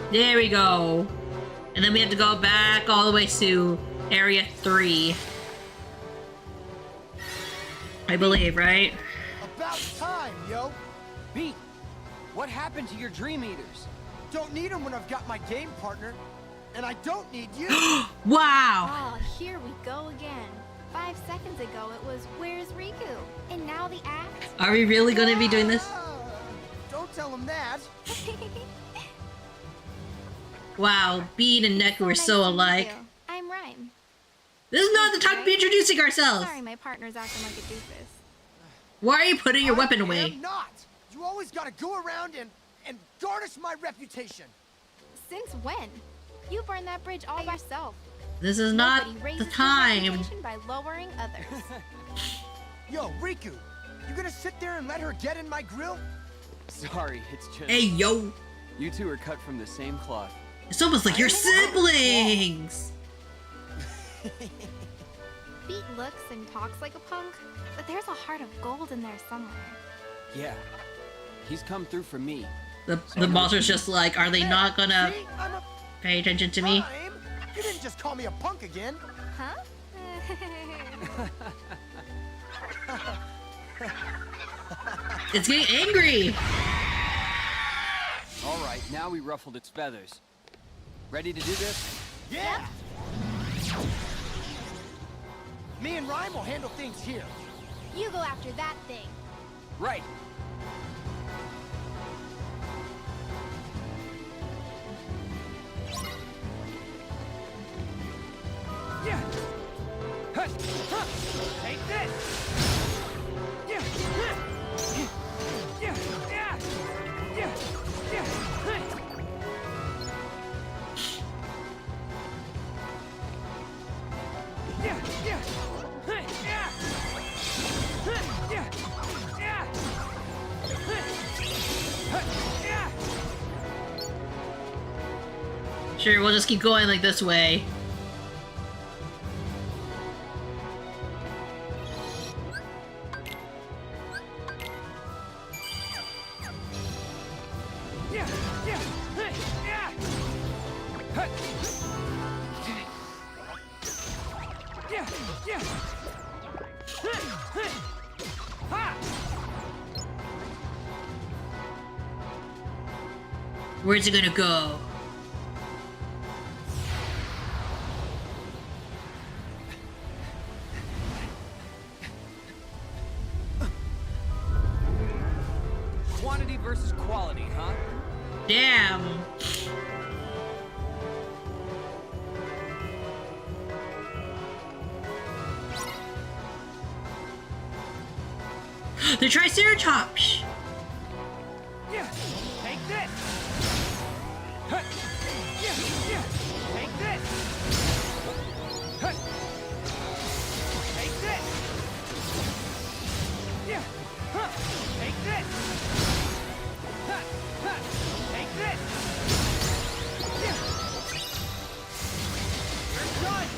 There we go. And then we have to go back all the way to Area 3. I believe, right? About time, yo! Beat, what happened to your Dream Eaters? Don't need them when I've got my game partner. And I don't need you! Wow! Oh, here we go again. 5 seconds ago it was, where's Riku? And now the act? Are we really going to be doing this? Don't tell him that! Wow, Beat and Neku are so alike. I'm Rhyme. This is not the time to be introducing ourselves! Sorry, my partner's acting like a doofus. Why are you putting your weapon I away? am not! You always gotta go around and garnish my reputation! Since when? You burned that bridge all by yourself. This is not Nobody the raises their time. reputation by lowering others. Yo, Riku, you gonna sit there and let her get in my grill? Sorry, it's just... Hey, yo! You two are cut from the same cloth. It's almost like your siblings! Beat looks and talks like a punk, but there's a heart of gold in there somewhere. Yeah. He's come through for me. The monster's just like, are they not gonna See? I'm a pay attention to me? time. You didn't just call me a punk again. Huh? It's getting angry! Alright, now we ruffled its feathers. Ready to do this? Yeah! Me and Rhyme will handle things here. You go after that thing. Right. Yeah. Take this. Yeah. Yeah. Yeah. Yeah. Yeah. Yeah. Yeah. Yeah. Yeah. Yeah. Sure, we'll just keep going like this way. Yeah. Yeah. Yeah. Yeah. Yeah. Where's it gonna go? Quantity versus quality, huh? Damn. The Triceratops! Yeah, take this. Huh. Yeah, yeah, take this. Huh. Take this. Yeah, huh. Take this. Huh. Huh. Take this. Yeah. You're done.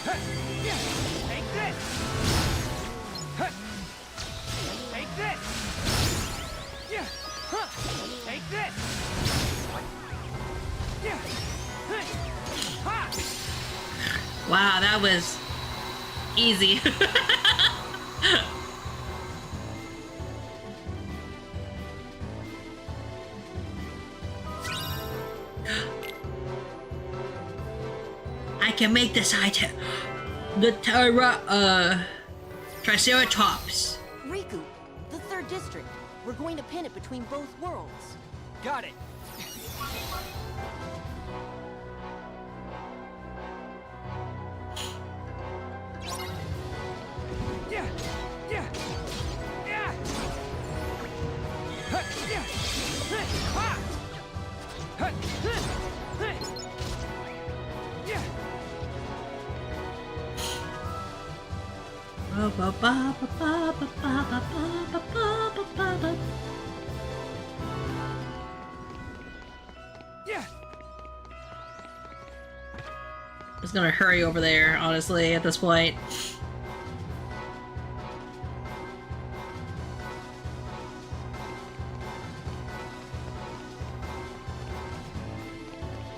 Huh. Yeah, take this. Huh. Take this. Yeah. Huh. Take this. Yeah. Huh. Ha. Wow, that was easy. I can make this item. The Triceratops. Riku, the third district. We're going to pin it between both worlds. Got it. Yeah. Yeah. Yeah. Huh. Yeah. Huh. Ha. Huh. Huh. Huh. Yeah. Yeah. Just gonna hurry over there, honestly, at this point.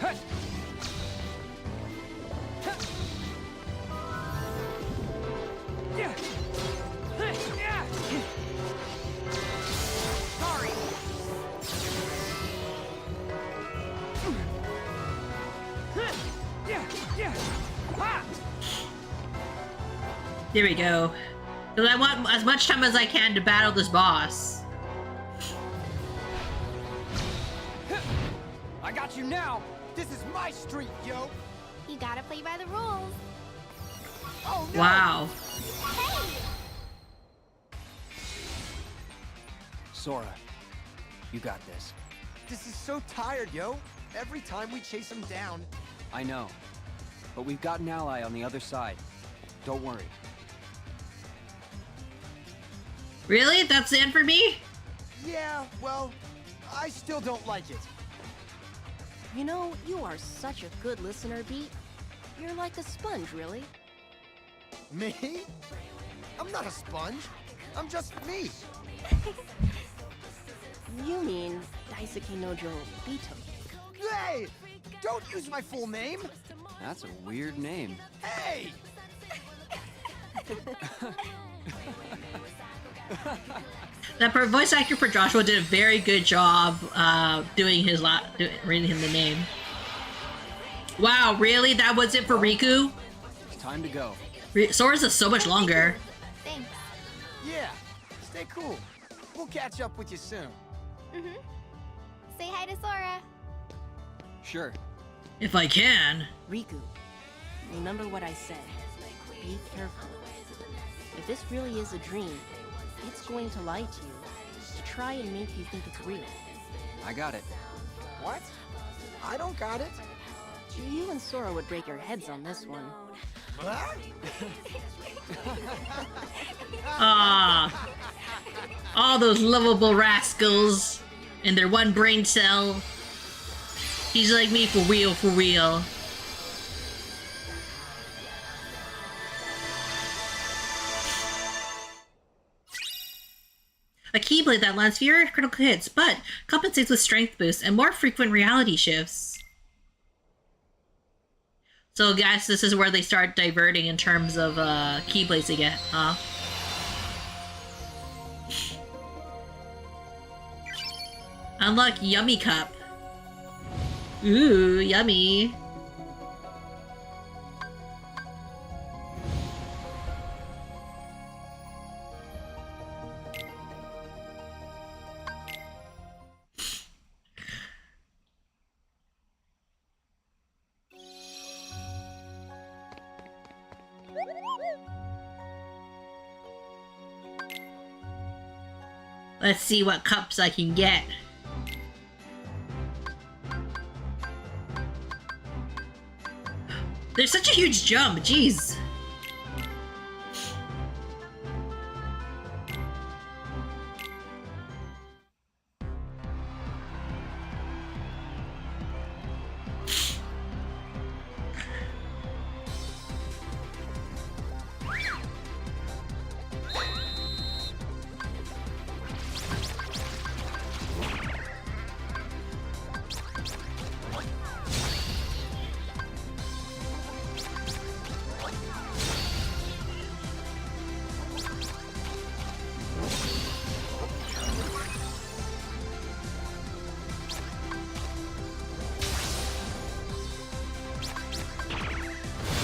Huh. Huh. Yeah. Huh. Yeah. Sorry. Huh. Yeah. Yeah. Ha. There we go. Because I want as much time as I can to battle this boss. I got you now. This is my street, yo. You gotta play by the rules. Oh no. Wow. Hey! Sora, you got this. This is so tired, yo. Every time we chase him down. I know. But we've got an ally on the other side. Don't worry. Really? That's the end for me? Yeah, well, I still don't like it. You know, you are such a good listener, Beat. You're like a sponge, really. Me? I'm not a sponge. I'm just me. You mean Daisuke Nojo Bito. Hey! Don't use my full name! That's a weird name. Hey! That voice actor for Joshua did a very good job doing his reading him the name. Wow, really? That was it for Riku? It's time to go. Sora's is so much longer. Thanks. Yeah, stay cool. We'll catch up with you soon. Mm-hmm. Say hi to Sora. Sure. If I can. Riku, remember what I said. Be careful. If this really is a dream, it's going to lie to you, to try and make you think it's real. I got it. What? I don't got it. You and Sora would break your heads on this one. Huh? Ah, all those lovable rascals and their one brain cell. He's like me for real, for real. A Keyblade that lands fewer critical hits, but compensates with strength boosts and more frequent reality shifts. So guys, this is where they start diverting in terms of Keyblades they get, huh? Unlock Yummy Cup. Ooh, yummy. Let's see what cups I can get. There's such a huge jump, jeez.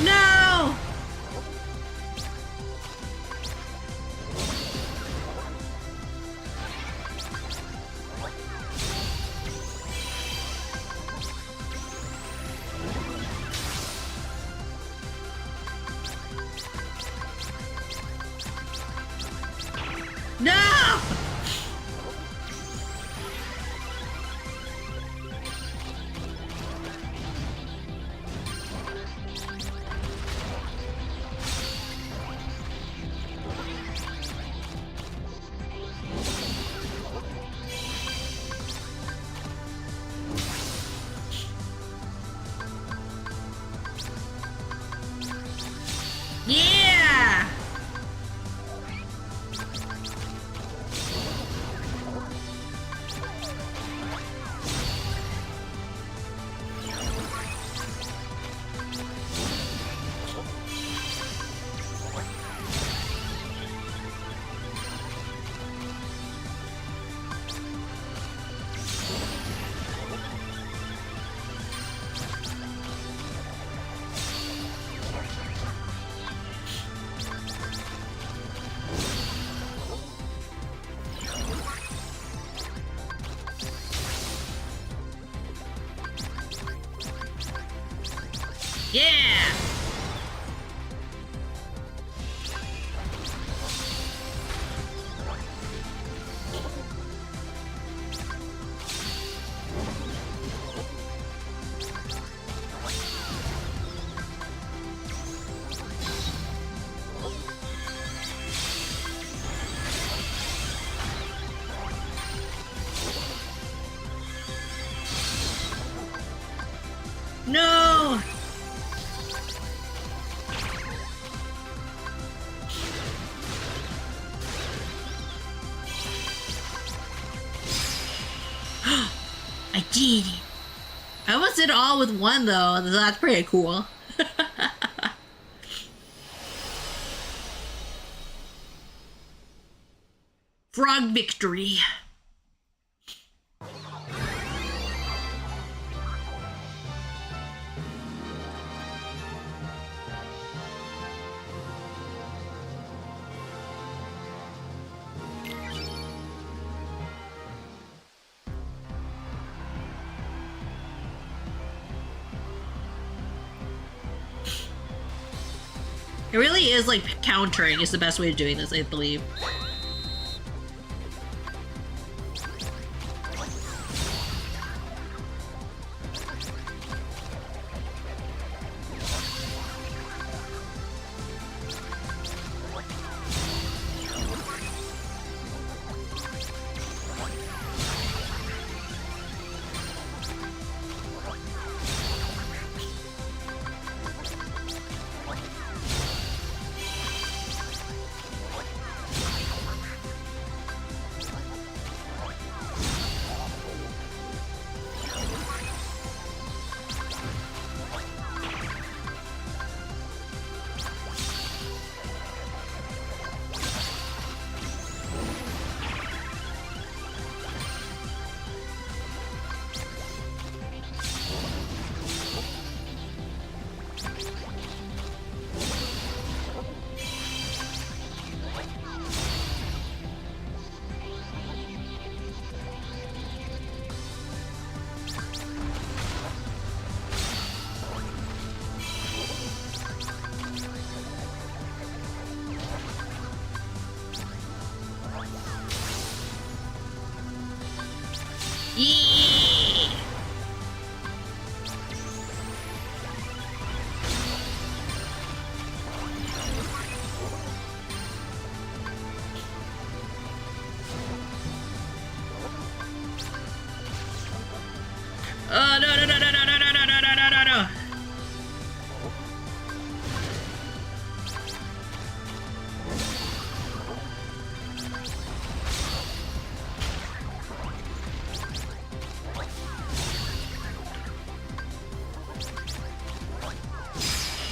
No! No! Yeah! Yeah! No! I did it. I almost did it all with one though, so that's pretty cool. Frog victory. It really is like countering is the best way of doing this, I believe.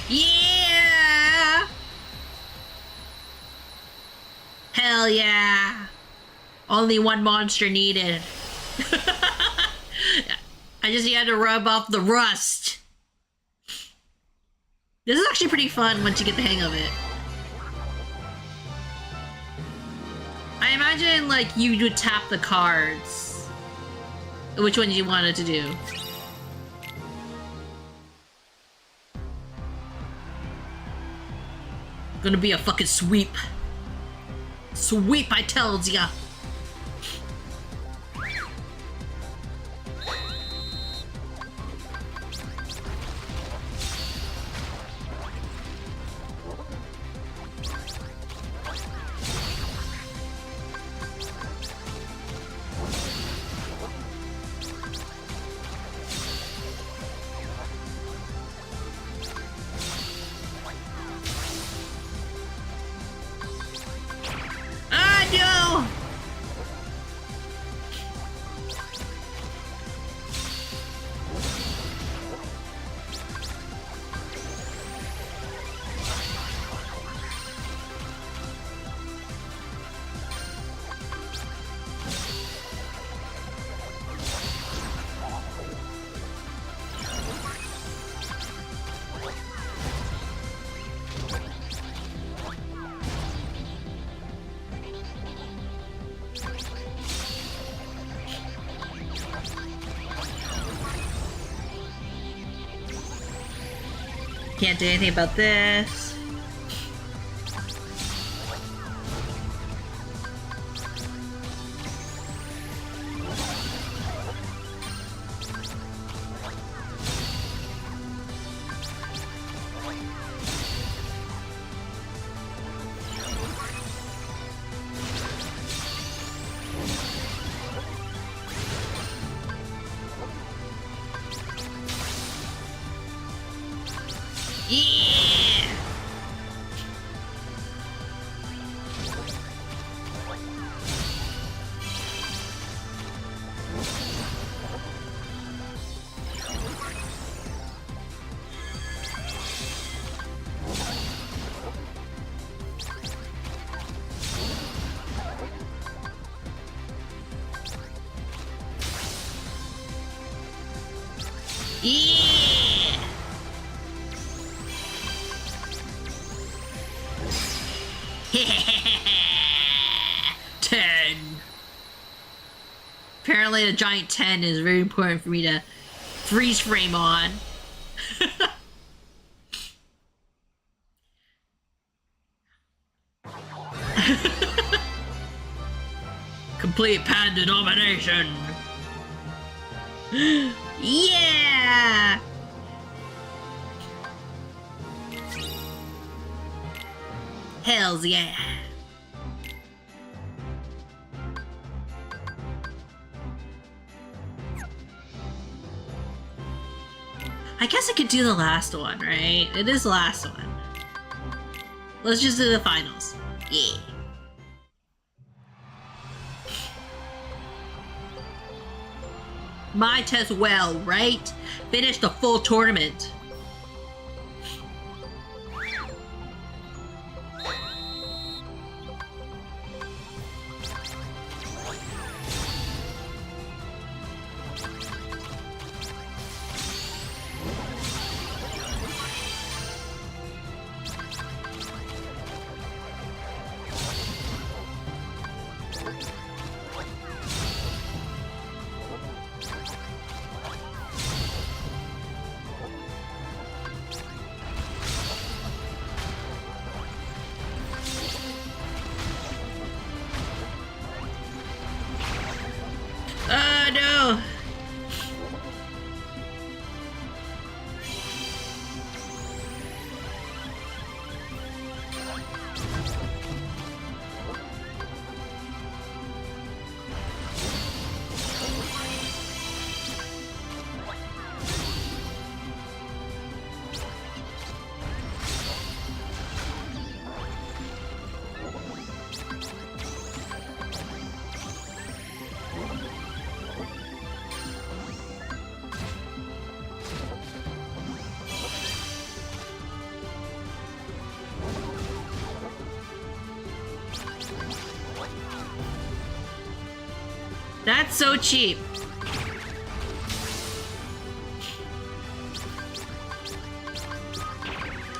Yeah! Hell yeah! Only one monster needed. I just had to rub off the rust. This is actually pretty fun once you get the hang of it. I imagine, like, you would tap the cards. Which ones you wanted to do. Gonna be a fucking sweep. Sweep, I tells ya. Can't do anything about this. Yeah! 10. Apparently a giant 10 is very important for me to freeze frame on. Complete panda domination. Yeah! Hells yeah! I guess I could do the last one, right? It is the last one. Let's just do the finals. Yeah. Might as well, right? Finish the full tournament. That's so cheap.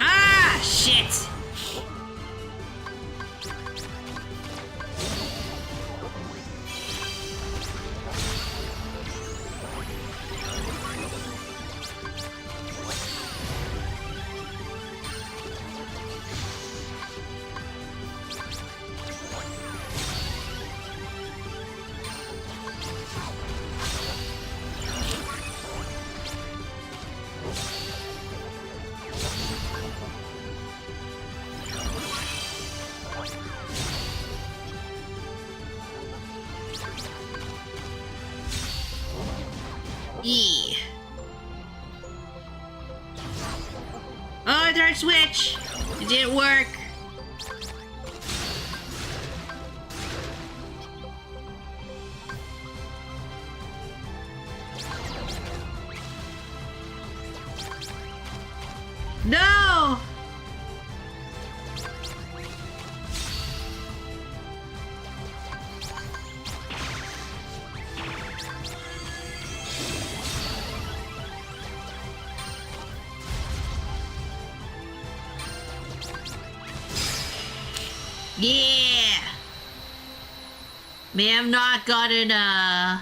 Ah, shit. E. Oh, third switch! It didn't work. No! Yeah! May have not gotten a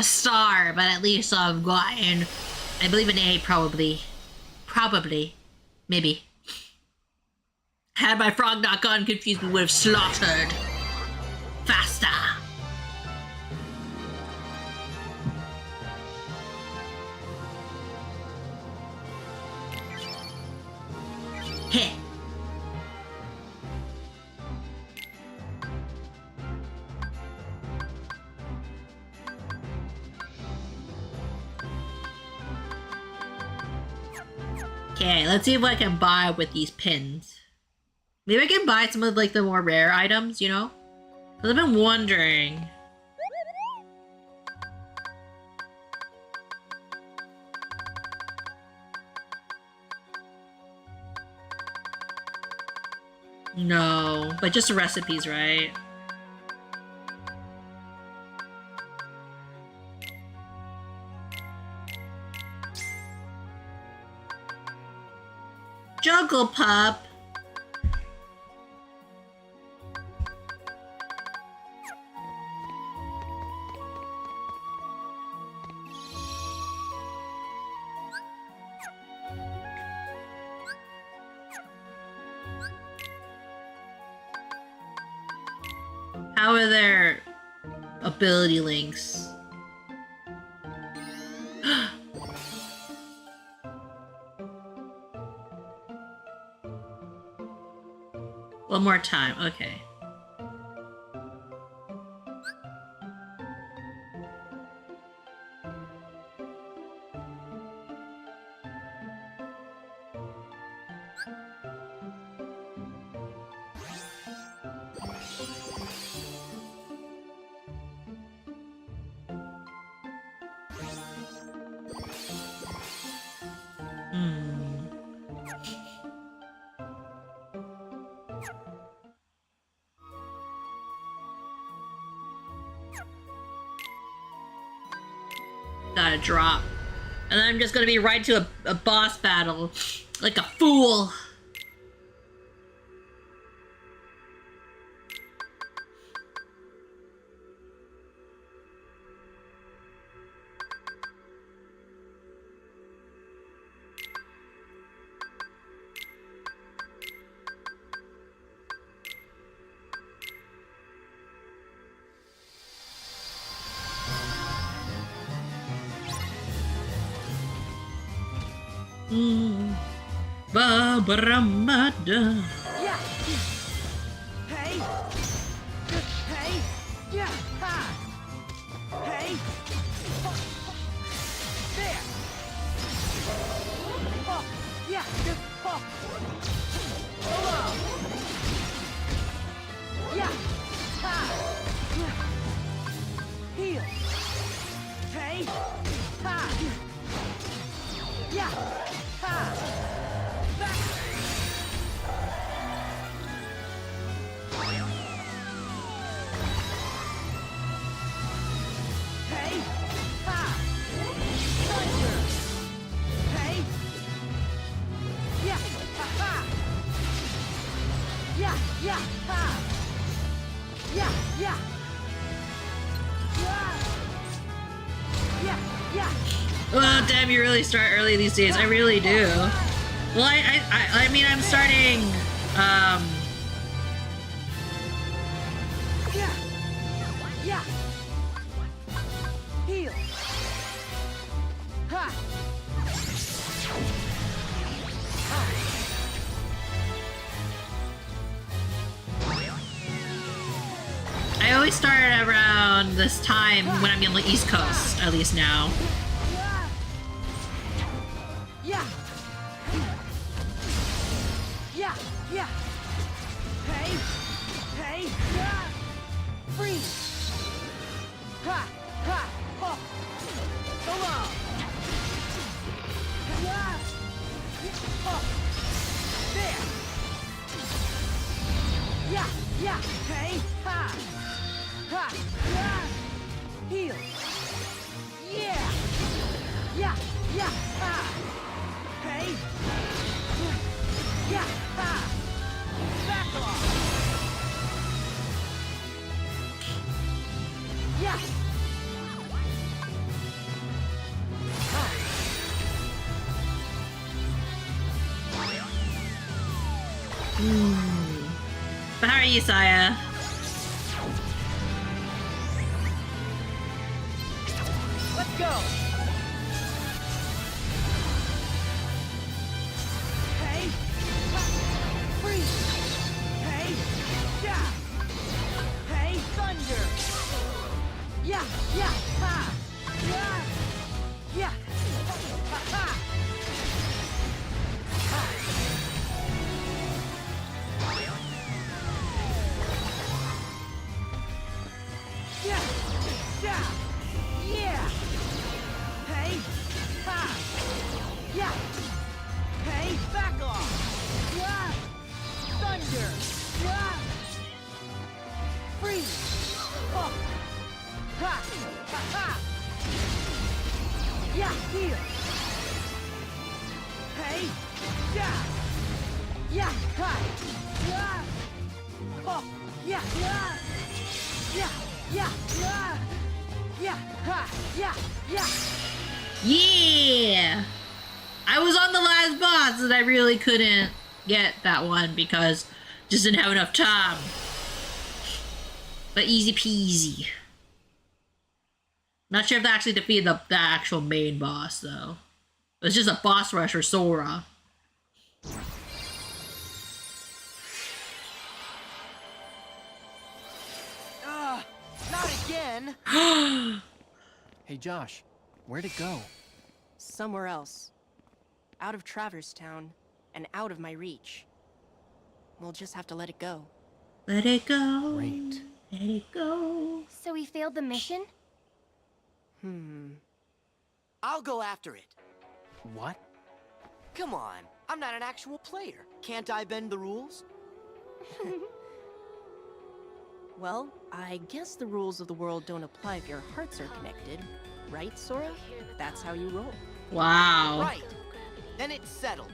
star, but at least I've gotten, I believe, an A, probably. Probably. Maybe. Had my frog not gotten confused, we would have slaughtered. Faster! Heh. Okay, let's see if I can buy with these pins. Maybe I can buy some of like the more rare items, you know? Because I've been wondering. No, but just the recipes, right? Juggle Pup. How are their ability links? One more time, okay. Gotta drop. And then I'm just gonna be right to a boss battle. Like a fool. Babaramada. Yeah. Hey. Hey. Yeah. Ha. Hey. There. Oh. Yeah. Oh. Hello. Yeah. Ha. Heal. Hey. Ha. Yeah. Ha. Yeah, yeah. Yeah, yeah. Oh, damn, you really start early these days. I really do. Well, I mean, I'm starting, Yeah. Yeah. Heal. Ha. I always start around this time when I'm on the East Coast, at least now. Yeah. Yeah, yeah. Hey. Hey. Yeah. Freeze. Ha. Ha. Oh. Hello. Yeah. Oh. There. Yeah. Yeah. Hey. Ha. Ha. Yeah. Heal. Yeah. Yeah. Yeah. Ha. Hey. Yeah. Ha. Back off. Yeah. But how are you, Saya? Let's go. Hey. Ha. Freeze. Hey. Yeah. Hey. Thunder. Yeah. Yeah. Ha. Yeah. Yeah. Ha. Ha. Yeah. Yeah. Yeah. Hey. Ha. Yeah. Hey. Back off. Yeah. Thunder. Yeah. Freeze. Oh. Ha. Ha. Ha. Yeah. Heal. Hey. Yeah. Yeah. Ha. Yeah. Oh. Yeah. Yeah. Yeah. Yeah. Yeah. Yeah. Ha. Yeah. Yeah. Yeah! I was on the last boss and I really couldn't get that one because just didn't have enough time. But easy peasy. Not sure if that actually defeated the actual main boss though. It was just a boss rush for Sora. Not again. Hey, Josh, where'd it go? Somewhere else. Out of Traverse Town, and out of my reach. We'll just have to let it go. Let it go. Great. Let it go. So we failed the mission? I'll go after it. What? Come on, I'm not an actual player. Can't I bend the rules? Well, I guess the rules of the world don't apply if your hearts are connected. Right, Sora? That's how you roll. Wow. Right. Then it's settled.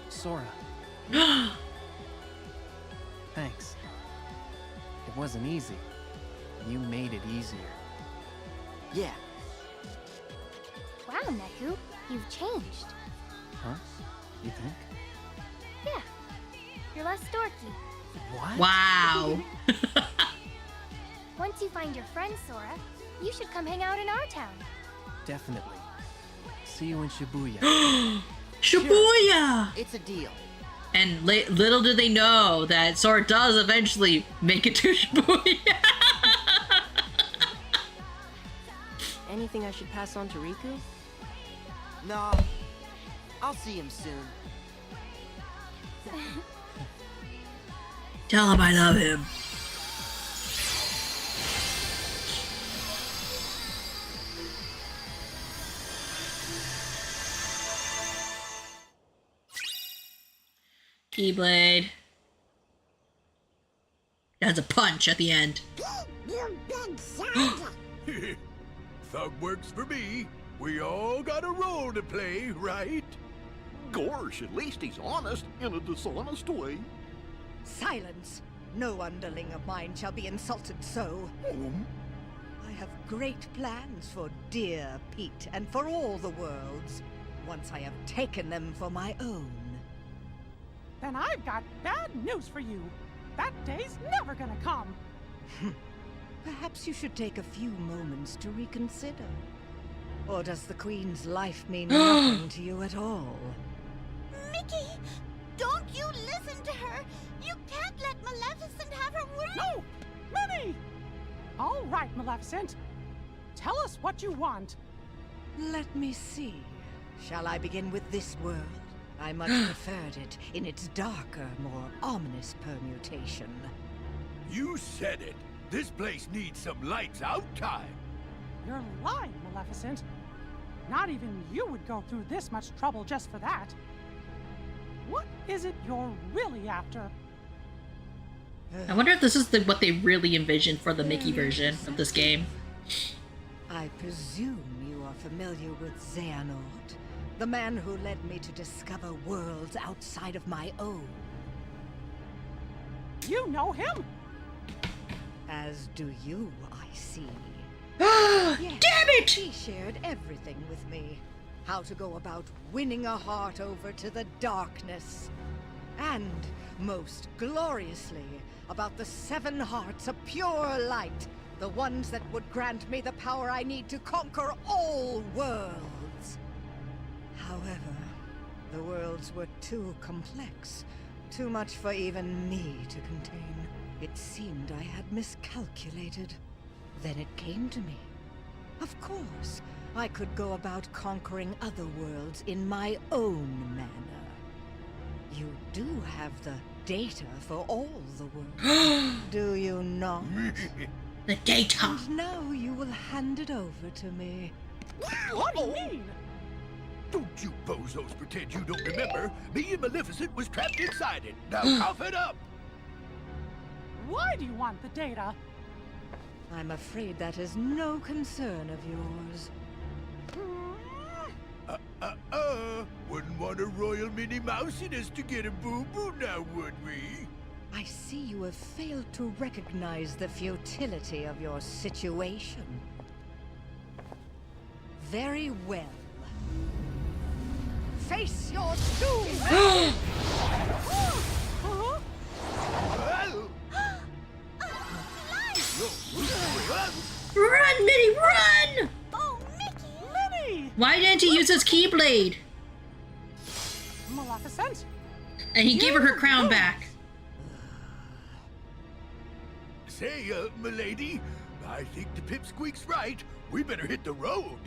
Sora. Thanks. It wasn't easy. You made it easier. Yeah. Wow, Neku, you've changed. Huh? You think? Yeah, you're less dorky. What? Wow. Once you find your friend, Sora, you should come hang out in our town. Definitely. See you in Shibuya. Shibuya! It's a deal. And little do they know that Sora does eventually make it to Shibuya. Anything I should pass on to Riku? No. I'll see him soon. Tell him I love him. Keyblade. That's a punch at the end. You big son. thug works for me. We all got a role to play, right? Gosh, at least he's honest in a dishonest way. Silence! No underling of mine shall be insulted so. I have great plans for dear Pete and for all the worlds, once I have taken them for my own. Then I've got bad news for you. That day's never gonna come. Perhaps you should take a few moments to reconsider. Or does the Queen's life mean nothing to you at all? Mickey, don't you listen to her. You can't let Maleficent have her way. No! Munii! All right, Maleficent. Tell us what you want. Let me see. Shall I begin with this world? I much preferred it in its darker, more ominous permutation. You said it. This place needs some lights out time. You're lying, Maleficent. Not even you would go through this much trouble just for that. What is it you're really after? I wonder if this is what they really envisioned for the Mickey version of this game. I presume you are familiar with Xehanort, the man who led me to discover worlds outside of my own. You know him? As do you, I see. Yes, damn it! He shared everything with me. How to go about winning a heart over to the darkness. And, most gloriously, about the 7 hearts of pure light. The ones that would grant me the power I need to conquer all worlds. However, the worlds were too complex. Too much for even me to contain. It seemed I had miscalculated. Then it came to me. Of course, I could go about conquering other worlds in my own manner. You do have the data for all the worlds, do you not? The data! And now you will hand it over to me. What do you mean? Don't you bozos pretend you don't remember. Me and Maleficent was trapped inside it. Now cough it up. Why do you want the data? I'm afraid that is no concern of yours. Wouldn't want a royal Minnie Mousiness to get a boo-boo now, would we? I see you have failed to recognize the futility of your situation. Very well. Face your doom! Run, Minnie, run! Oh, Mickey! Minnie! Why didn't he use his Keyblade? Maleficent? And he gave her crown back. Say, milady, I think the pipsqueak's right. We better hit the road.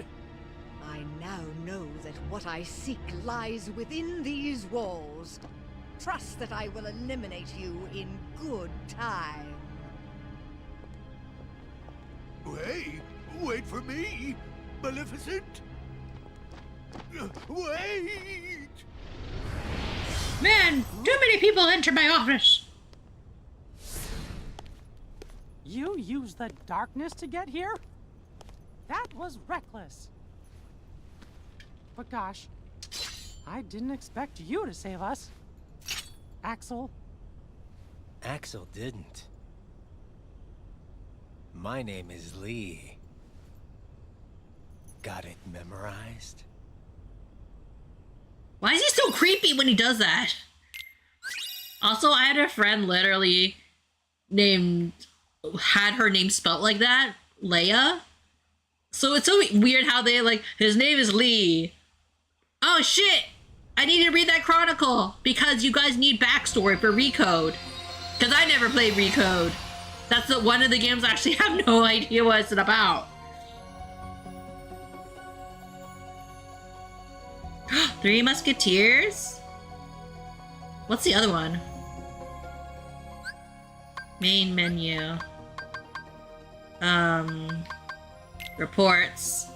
I now know that what I seek lies within these walls. Trust that I will eliminate you in good time. Hey, wait for me, Maleficent. Wait! Man, too many people enter my office. You used the darkness to get here? That was reckless. But gosh, I didn't expect you to save us. Axel. Axel didn't. My name is Lee. Got it memorized? Why is he so creepy when he does that? Also, I had a friend literally had her name spelt like that, Leia. So it's so weird how they his name is Lee. Oh shit! I need to read that chronicle because you guys need backstory for Recode. Because I never played Recode. That's one of the games I actually have no idea what it's about. Three Musketeers? What's the other one? Main menu. Reports.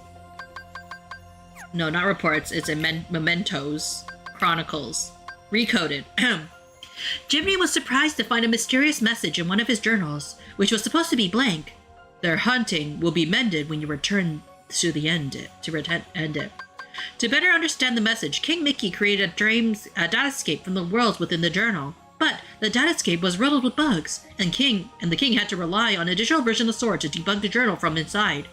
No, not reports. It's a mementos. Chronicles. Recoded. Jiminy was surprised to find a mysterious message in one of his journals, which was supposed to be blank. Their hunting will be mended when you return end it. To better understand the message, King Mickey created a datascape from the worlds within the journal. But the datascape was riddled with bugs, and the king had to rely on a digital version of Sora to debug the journal from inside.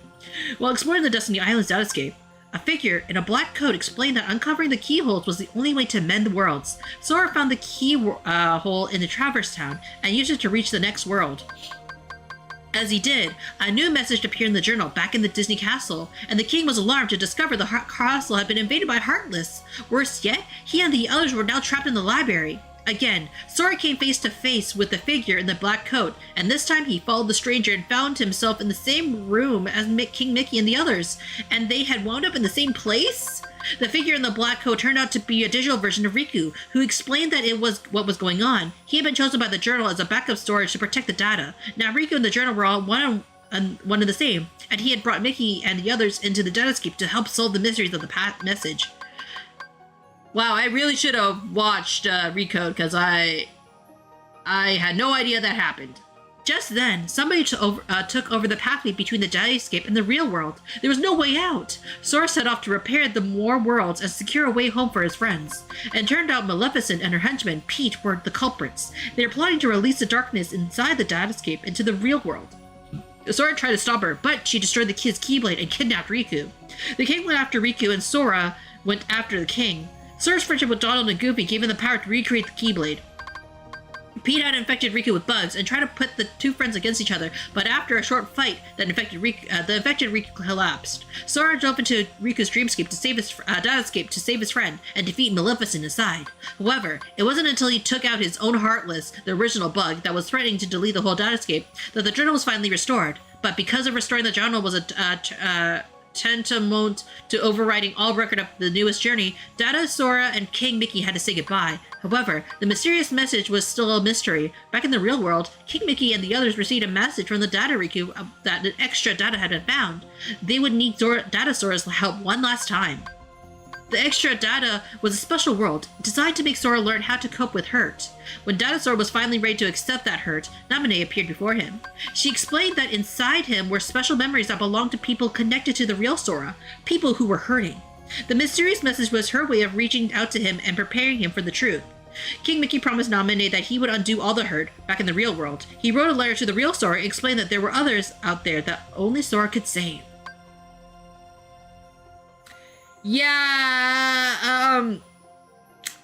While exploring the Destiny Islands datascape, a figure in a black coat explained that uncovering the keyholes was the only way to mend the worlds. Sora found the keyhole in the Traverse Town and used it to reach the next world. As he did, a new message appeared in the journal back in the Disney castle, and the king was alarmed to discover the castle had been invaded by Heartless. Worse yet, he and the others were now trapped in the library. Again, Sora came face to face with the figure in the black coat, and this time he followed the stranger and found himself in the same room as King Mickey and the others, and they had wound up in the same place? The figure in the black coat turned out to be a digital version of Riku, who explained that it was what was going on. He had been chosen by the journal as a backup storage to protect the data. Now Riku and the journal were all one and the same, and he had brought Mickey and the others into the datascape to help solve the mysteries of the message. Wow, I really should have watched Recode, because I had no idea that happened. Just then, somebody took over the pathway between the datascape and the real world. There was no way out. Sora set off to repair the more worlds and secure a way home for his friends. And turned out Maleficent and her henchman, Pete, were the culprits. They were plotting to release the darkness inside the datascape into the real world. Sora tried to stop her, but she destroyed the kid's Keyblade and kidnapped Riku. The king went after Riku, and Sora went after the king. Sora's friendship with Donald and Goofy gave him the power to recreate the Keyblade. Pete had infected Riku with bugs and tried to put the two friends against each other, but after a short fight that infected Riku, the infected Riku collapsed. Sora jumped into Riku's dreamscape to save his datascape to save his friend and defeat Maleficent inside. However, it wasn't until he took out his own Heartless, the original bug that was threatening to delete the whole datascape, that the journal was finally restored. But because of restoring the journal was a tantamount to overriding all record of the newest journey, Data, Sora, and King Mickey had to say goodbye. However, the mysterious message was still a mystery. Back in the real world, King Mickey and the others received a message from the Data Riku that an extra data had been found. They would need Data Sora's help one last time. The extra data was a special world, designed to make Sora learn how to cope with hurt. When Data Sora was finally ready to accept that hurt, Naminé appeared before him. She explained that inside him were special memories that belonged to people connected to the real Sora, people who were hurting. The mysterious message was her way of reaching out to him and preparing him for the truth. King Mickey promised Naminé that he would undo all the hurt back in the real world. He wrote a letter to the real Sora and explained that there were others out there that only Sora could save. Yeah,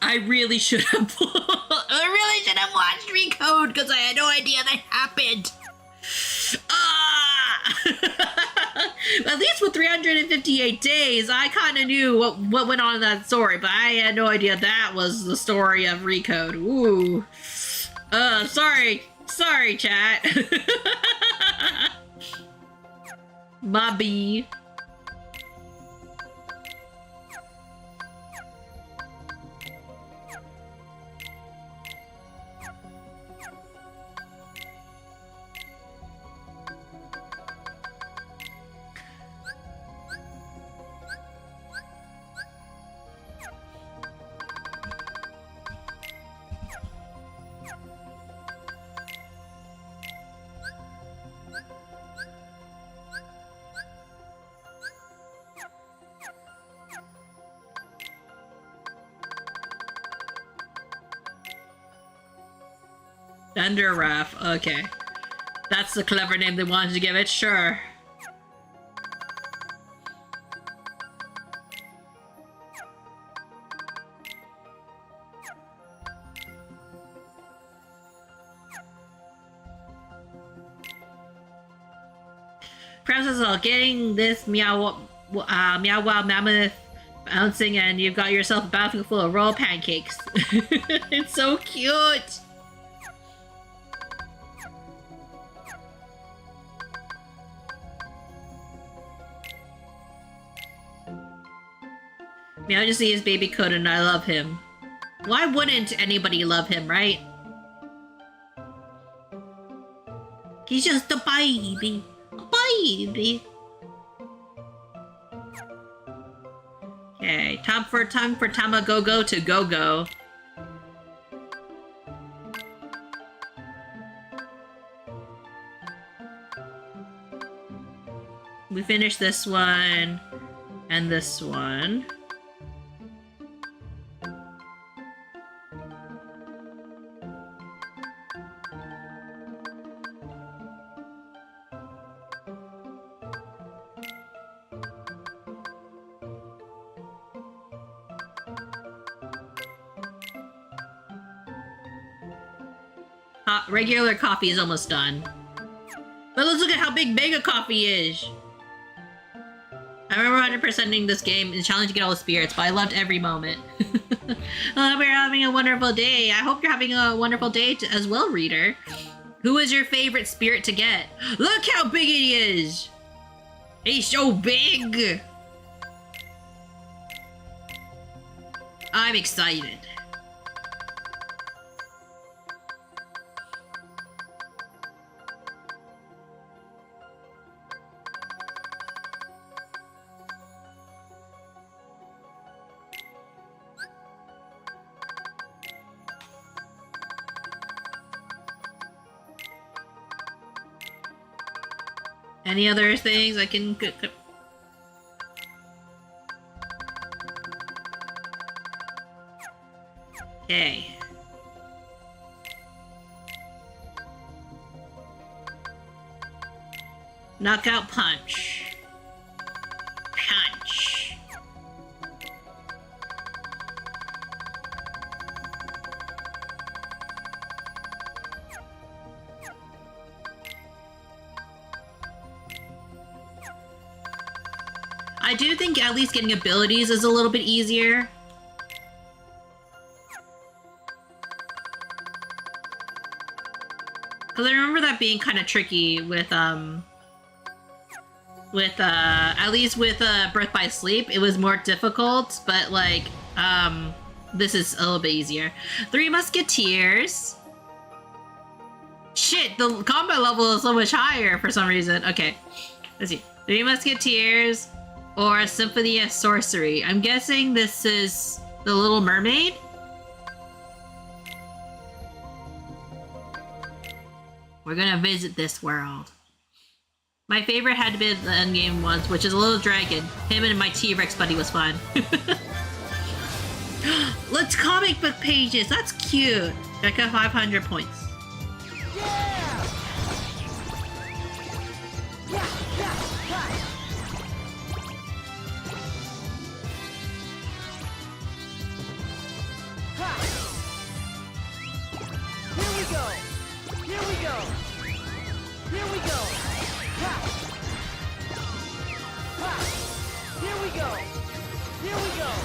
I really should have watched Recode because I had no idea that happened. At least with 358 days, I kind of knew what went on in that story, but I had no idea that was the story of Recode. Ooh. Sorry, chat. Bobby. Thunder Wrath, okay. That's the clever name they wanted to give it, sure. Princess all getting this meow wow mammoth bouncing, and you've got yourself a bathroom full of royal pancakes. It's so cute! Meow just sees baby Coda and I love him. Why wouldn't anybody love him, right? He's just a baby. A baby. Okay, time for Tamagogo to go-go. we finished this one and this one. Regular coffee is almost done. But let's look at how big Mega Coffee is! I remember 100%ing this game and challenging to get all the spirits, but I loved every moment. I hope you're having a wonderful day. I hope you're having a wonderful day as well, reader. Who is your favorite spirit to get? Look how big he is! He's so big! I'm excited. Any other things I can... Okay. Knockout punch. Punch. I do think at least getting abilities is a little bit easier. Because I remember that being kind of tricky with, at least with, Birth by Sleep, it was more difficult, but, like, this is a little bit easier. 3 Musketeers. Shit, the combat level is so much higher for some reason. Okay, let's see. 3 Musketeers or a Symphony of Sorcery. I'm guessing this is The Little Mermaid? We're gonna visit this world. My favorite had to be the endgame ones, which is a little dragon. Him and my T-Rex buddy was fun. Let's comic book pages. That's cute. I got 500 points.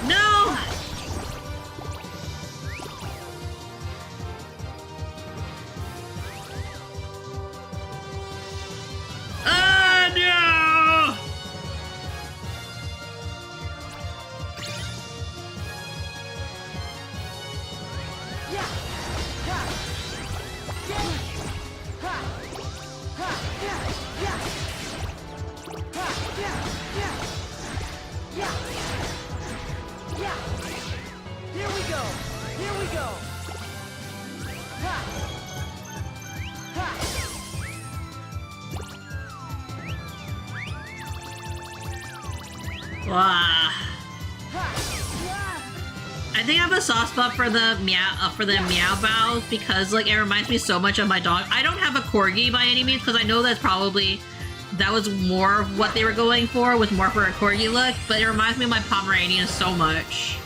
No! Oh no! Wow. I think I have a soft spot for the meow bows because like it reminds me so much of my dog. I don't have a corgi by any means because I know that was more of what they were going for, with more for a corgi look, but it reminds me of my Pomeranian so much.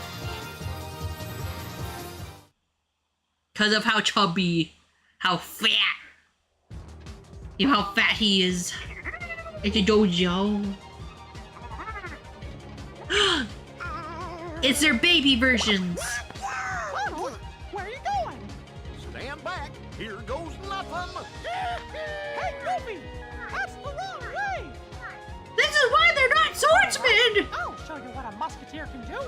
Because of how chubby, how fat. You know how fat he is. It's a dojo. It's their baby versions. Where are you going? Stand back. Here goes nothing. Hey, Goofy! That's the wrong way! This is why they're not swordsmen! I'll show you what a musketeer can do.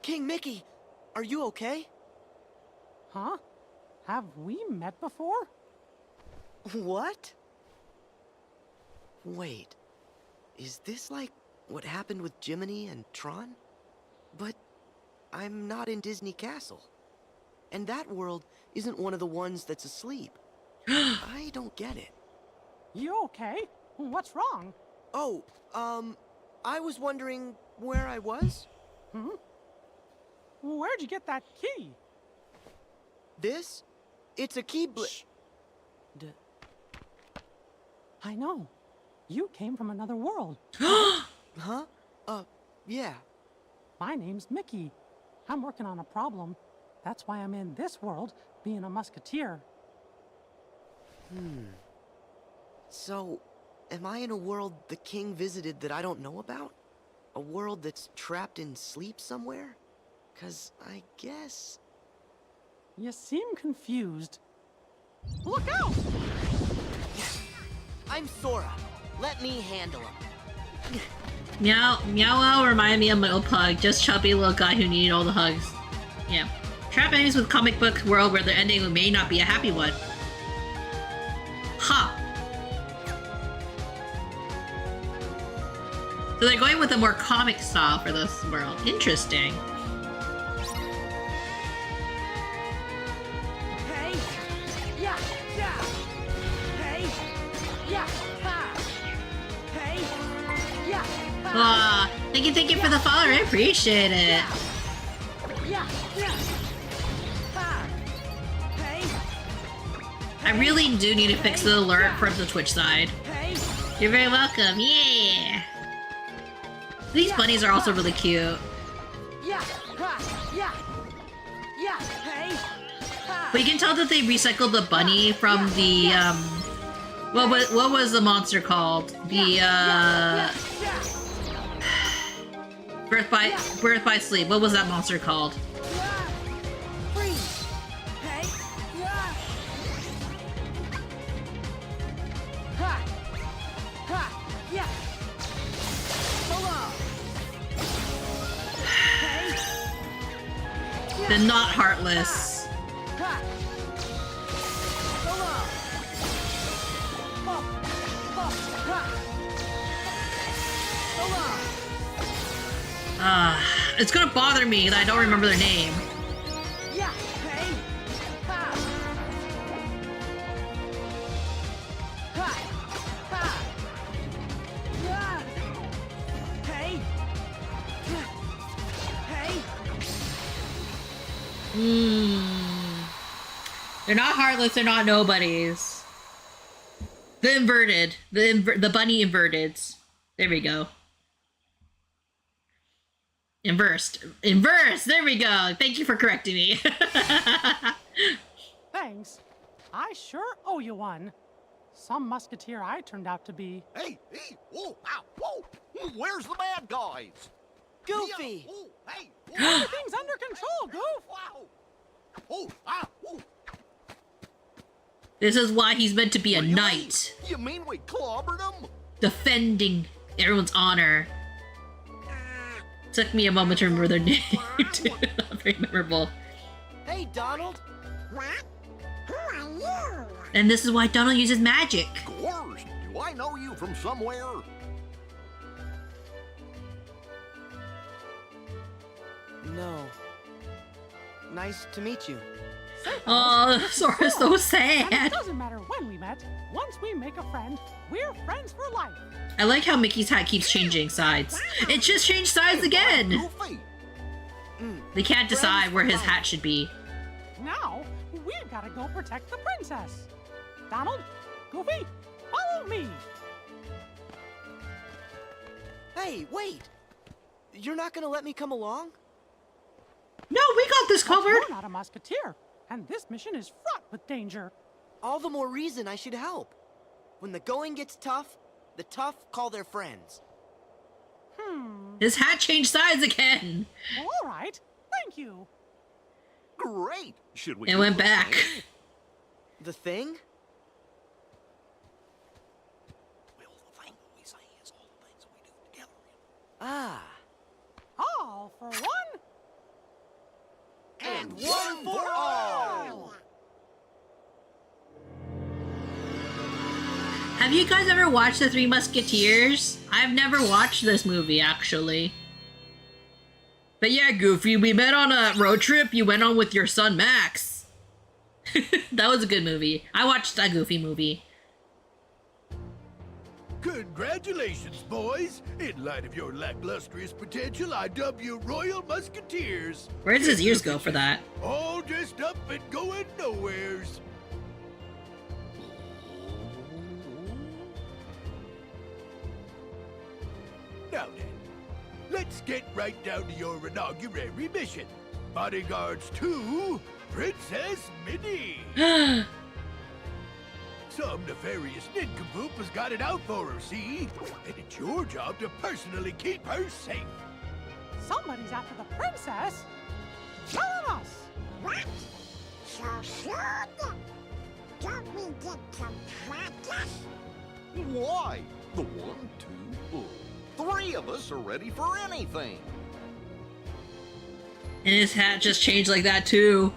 King Mickey, are you okay? Huh? Have we met before? What? Wait, is this like what happened with Jiminy and Tron? But I'm not in Disney Castle. And that world isn't one of the ones that's asleep. I don't get it. You okay? What's wrong? Oh, I was wondering where I was? Hmm? Where'd you get that key? This? It's a key I know. You came from another world. Huh? Yeah. My name's Mickey. I'm working on a problem. That's why I'm in this world, being a musketeer. So, am I in a world the king visited that I don't know about? A world that's trapped in sleep somewhere? 'Cause I guess... You seem confused. Look out! I'm Sora. Let me handle him. Meow remind me of my old pug, just chubby little guy who needed all the hugs. Yeah. Trap enemies with comic book world where their ending may not be a happy one. Ha! So they're going with a more comic style for this world. Interesting. Hey! Yeah! Yeah! Hey! Yeah! Ha! Hey! Yeah! Aw, thank you for the follow, I appreciate it. Yeah! Yeah! Ha! Hey! I really do need to fix the alert from the Twitch side. Hey! You're very welcome, yeah! These bunnies are also really cute. Yeah! Ha! Yeah! Yeah! Hey! Ha! But you can tell that they recycled the bunny from the, what was the monster called? The, Birth by Sleep. What was that monster called? Freeze! Hey! Yeah! Ha! Ha! Yeah! Hello! Hey! The Not Heartless. Ha! Hello! Up! Up! Ha! Hello! It's gonna bother me that I don't remember their name. Yeah! Hey! Ha! Ha! Ha! Yeah! Hey! Hey! They're not heartless, they're not nobodies. The inverted. The bunny inverteds. There we go. Inversed. There we go. Thank you for correcting me. Thanks. I sure owe you one. Some musketeer I turned out to be. Hey! Whoa! Ow! Whoa! Where's the bad guys? Goofy! Whoa, hey! Everything's under control, Goof! Wow! Oh! Ah! Whoa! This is why he's meant to be a knight. You mean we clobbered them? Defending everyone's honor. Took me a moment to remember their name. Very memorable. Hey, Donald! What? Who are you? And this is why Donald uses magic. Of course! Do I know you from somewhere? No. Nice to meet you. Oh, Sora's so And it sad. doesn't matter when we met. Once we make a friend, we're friends for life. I like how Mickey's hat keeps changing sides. It just changed sides again. Goofy! They can't decide where his hat should be. Now, we've got to go protect the princess. Donald, Goofy, follow me. Hey, wait! You're not gonna let me come along? No, we got this covered. You're not a musketeer, and this mission is fraught with danger. All the more reason I should help. When the going gets tough, the tough call their friends. His hat changed sides again. Well, all right. Thank you. Great! Should we It do went the back. thing? The thing? Well, the thing we say is all the things we do together. Ah. All for one. And one for all! Have you guys ever watched The Three Musketeers? I've never watched this movie, actually. But yeah, Goofy, we met on a road trip you went on with your son, Max. That was a good movie. I watched a Goofy movie. Congratulations, boys! In light of your lacklustrous potential, I dub you Royal Musketeers. Where does his ears go for that? All dressed up and going nowheres. Now then, let's get right down to your inaugural mission. Bodyguards to Princess Minnie. Some nefarious nincompoop has got it out for her, see? And it's your job to personally keep her safe. Somebody's after the princess? Show us! What? So soon? Don't we get some practice? Why? The 1, 2, 3 of us are ready for anything. And his hat just changed like that too.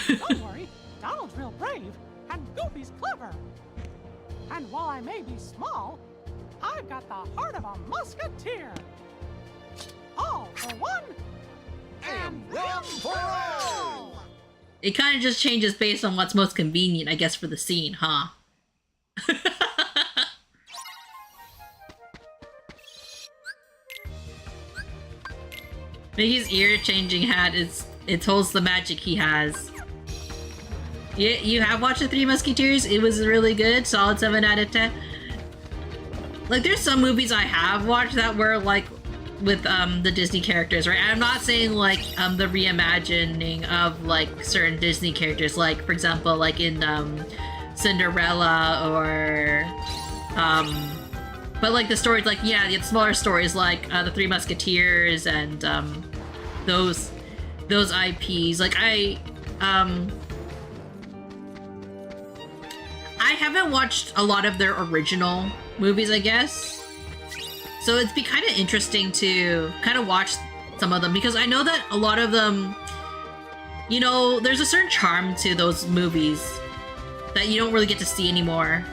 Don't worry, Donald's real brave, and Goofy's clever. And while I may be small, I've got the heart of a musketeer. All for one, and one for all! It kind of just changes based on what's most convenient, I guess, for the scene, huh? Mickey's ear-changing hat it holds the magic he has. You have watched the Three Musketeers? It was really good. Solid 7 out of 10. Like, there's some movies I have watched that were, like, with, the Disney characters, right? I'm not saying, like, the reimagining of, like, certain Disney characters. Like, for example, like in, Cinderella or, but, like, the stories, like, yeah, the smaller stories, like, the Three Musketeers and, those IPs. Like, I haven't watched a lot of their original movies, I guess. So it'd be kind of interesting to kind of watch some of them, because I know that a lot of them, you know, there's a certain charm to those movies that you don't really get to see anymore.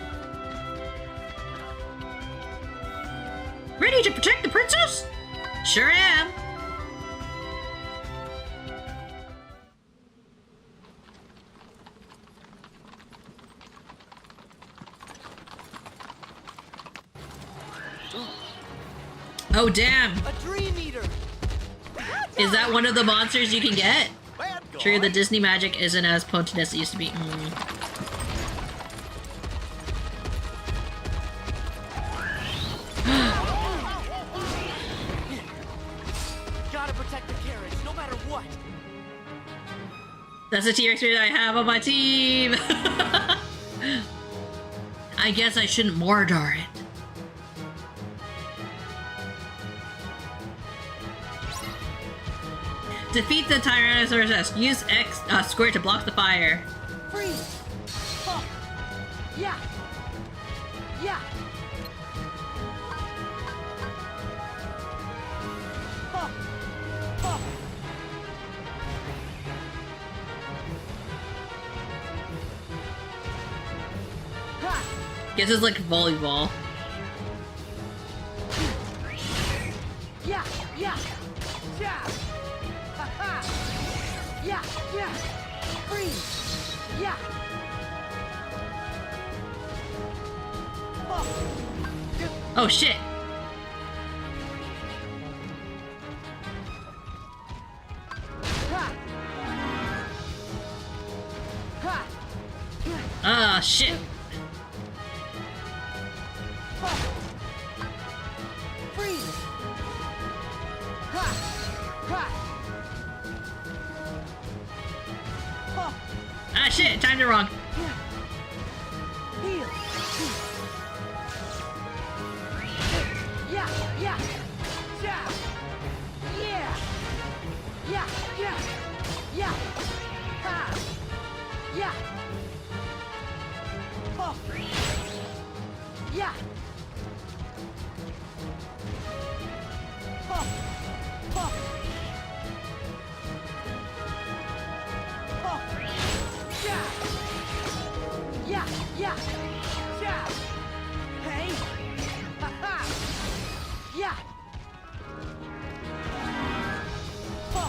Ready to protect the princess? Sure am. Oh, damn. A dream eater. Is that one of the monsters you can get? True, the Disney magic isn't as potent as it used to be. Gotta protect the carriage, no matter what. That's the T-Rex I have on my team. I guess I shouldn't Mordor it. Defeat the Tyrannosaurus Rex. Use X square to block the fire. Freeze! Oh. Yeah! Yeah! Oh. Oh. Ha. Guess it's like volleyball. Yeah! Yeah! Yeah! Yeah, yeah. Freeze. Yeah. Oh shit. Ah, shit. Freeze. Ha. Ha. Ah shit, timed it wrong. Heal. Yeah, yeah. Yeah. Yeah. Yeah, yeah. Yeah. Ha. Yeah. Oh. Yeah. Oh. Oh. Oh. Yeah. Yeah, yeah. Yeah. Hey. Ha ha. Yeah. Oh.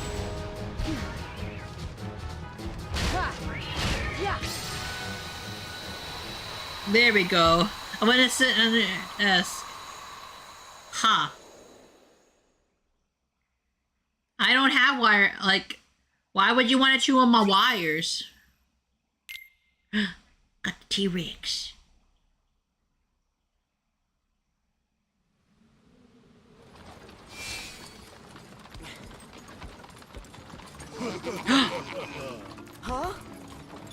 There we go. I'm gonna sit under S. Ha. I don't have wire. Like, why would you want to chew on my wires? Got the T-Rex. Huh?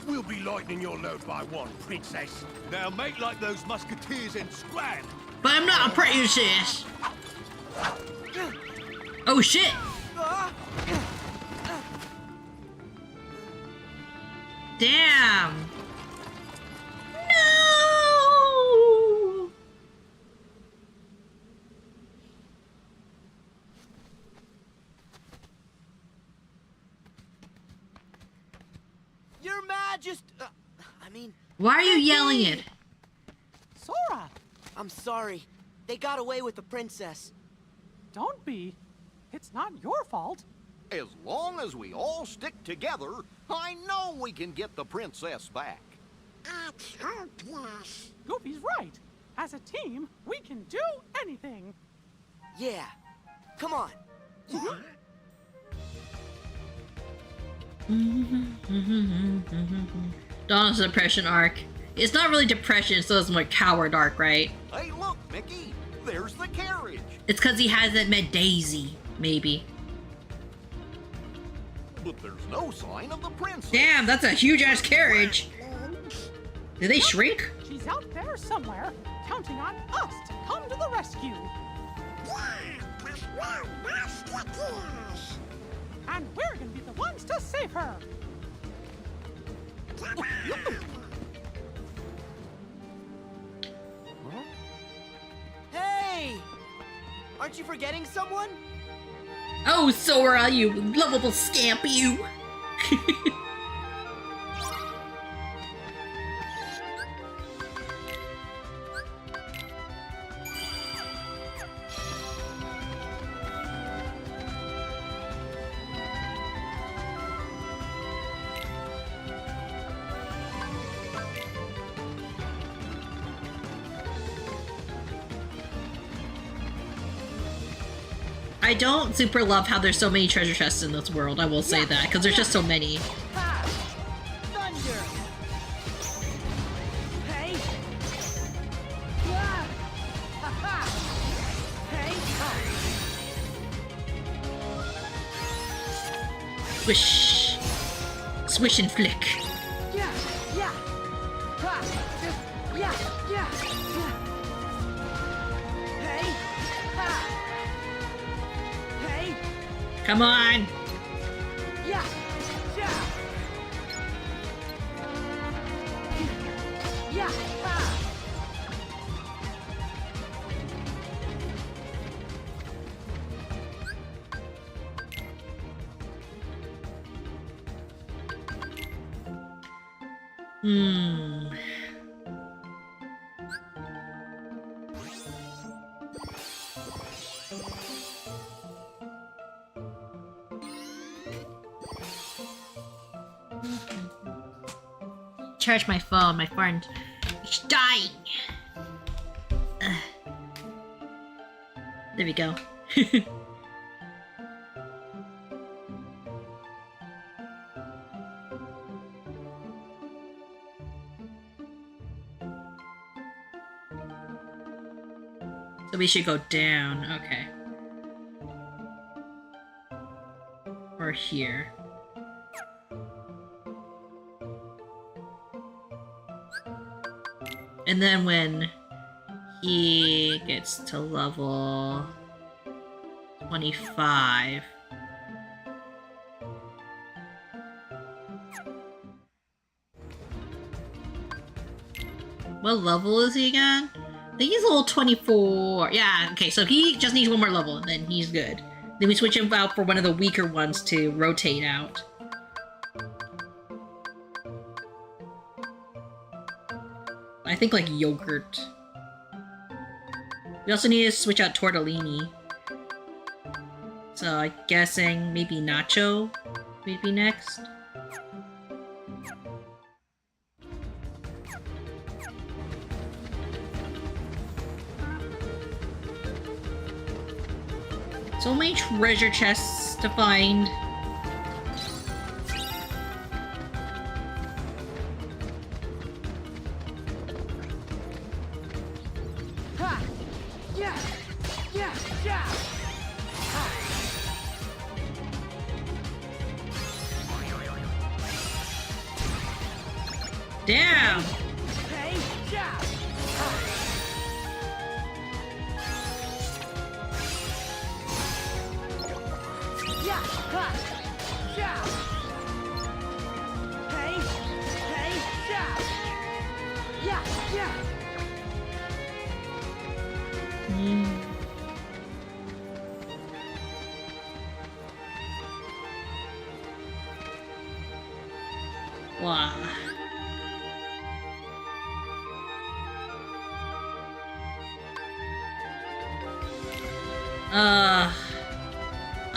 We'll be lightening your load by one, princess. Now make like those musketeers and scram. But I'm not a princess. Oh shit! Damn! No! Your Majesty. I mean. Why are you yelling it? Sora! I'm sorry. They got away with the princess. Don't be. It's not your fault. As long as we all stick together, I know we can get the princess back. Goofy's right. As a team, we can do anything. Yeah. Come on. Donald's depression arc. It's not really depression, so it's more coward arc, right? Hey, look, Mickey. There's the carriage. It's because he hasn't met Daisy, maybe. But there's no sign of the princess. Damn, that's a huge-ass carriage. Did they shrink? She's out there somewhere, counting on us to come to the rescue. And we're gonna be the ones to save her. Hey! Aren't you forgetting someone? Oh, Sora, you lovable scamp, you! I don't super love how there's so many treasure chests in this world, I will say that, because there's just so many. Thunder! Hey! Swish. Swish and flick. Yeah! Yeah! Yeah! Yeah! Hey! Hey! Come on! Yeah! Yeah! Yeah! Hmm. Charge my phone, my phone is dying. There we go. So we should go down, okay. Or here. And then when he gets to level 25. What level is he again? I think he's level 24. Yeah, okay, so he just needs one more level and then he's good. Then we switch him out for one of the weaker ones to rotate out. I think like yogurt. We also need to switch out tortellini. So I'm guessing maybe nacho would be next. So many treasure chests to find. Damn! Wow.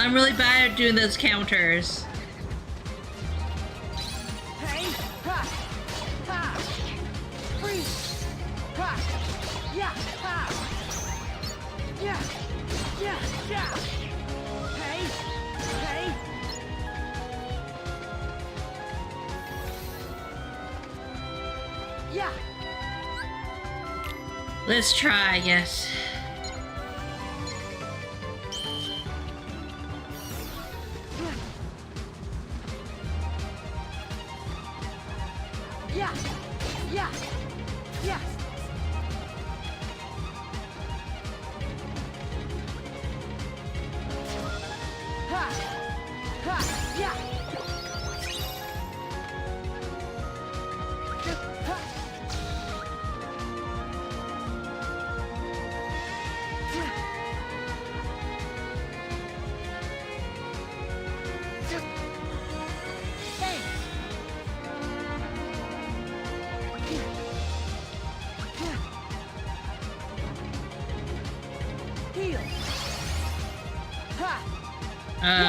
I'm really bad at doing those counters. Let's try, I guess.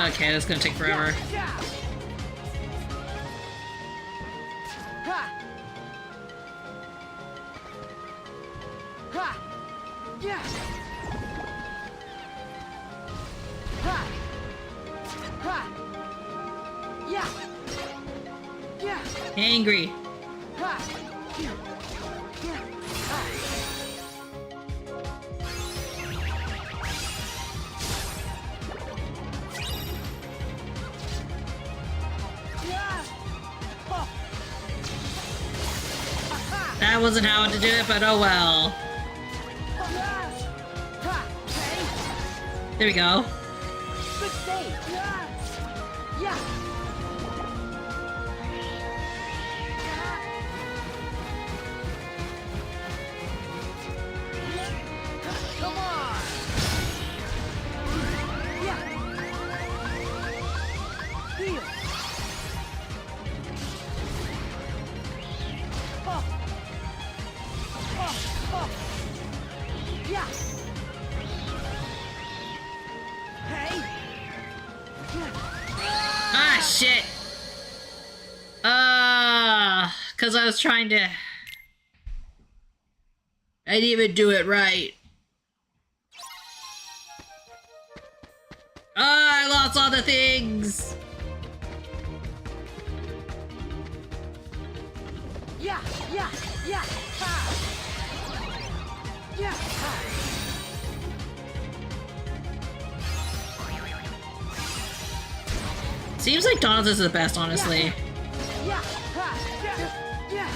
Okay, that's gonna take forever. Angry. That wasn't how to do it, but oh well. There we go. Good save. Yeah. Come on. Yeah. Heal. Yeah. Hey. Ah, shit. Cause I was trying to... I didn't even do it right. I lost all the things. Yeah. Ha. Yeah. Ha. Seems like Donald's is the best, honestly. Yeah. Ha. Yeah.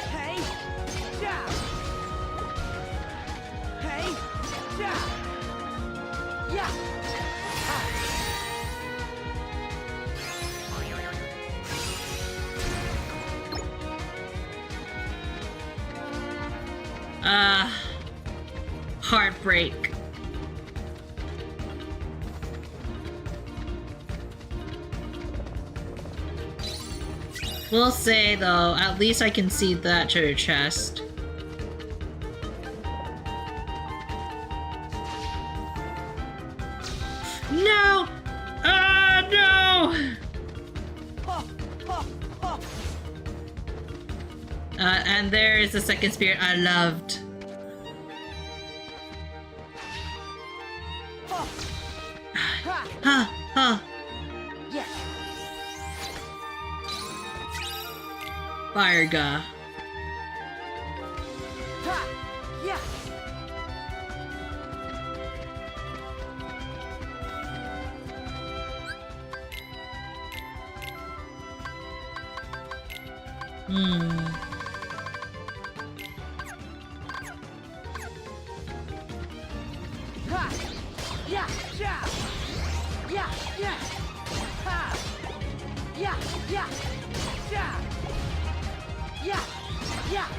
Hey. Yeah. Hey. Yeah. Yeah. Heartbreak. We'll say, though, at least I can see that treasure chest. No! No! And there is the second spirit I loved. Barga. Yeah. Ha! Yeah! Yeah! Yeah! Yeah! Ha! Yeah! Yeah! Yeah! Yeah! Yeah!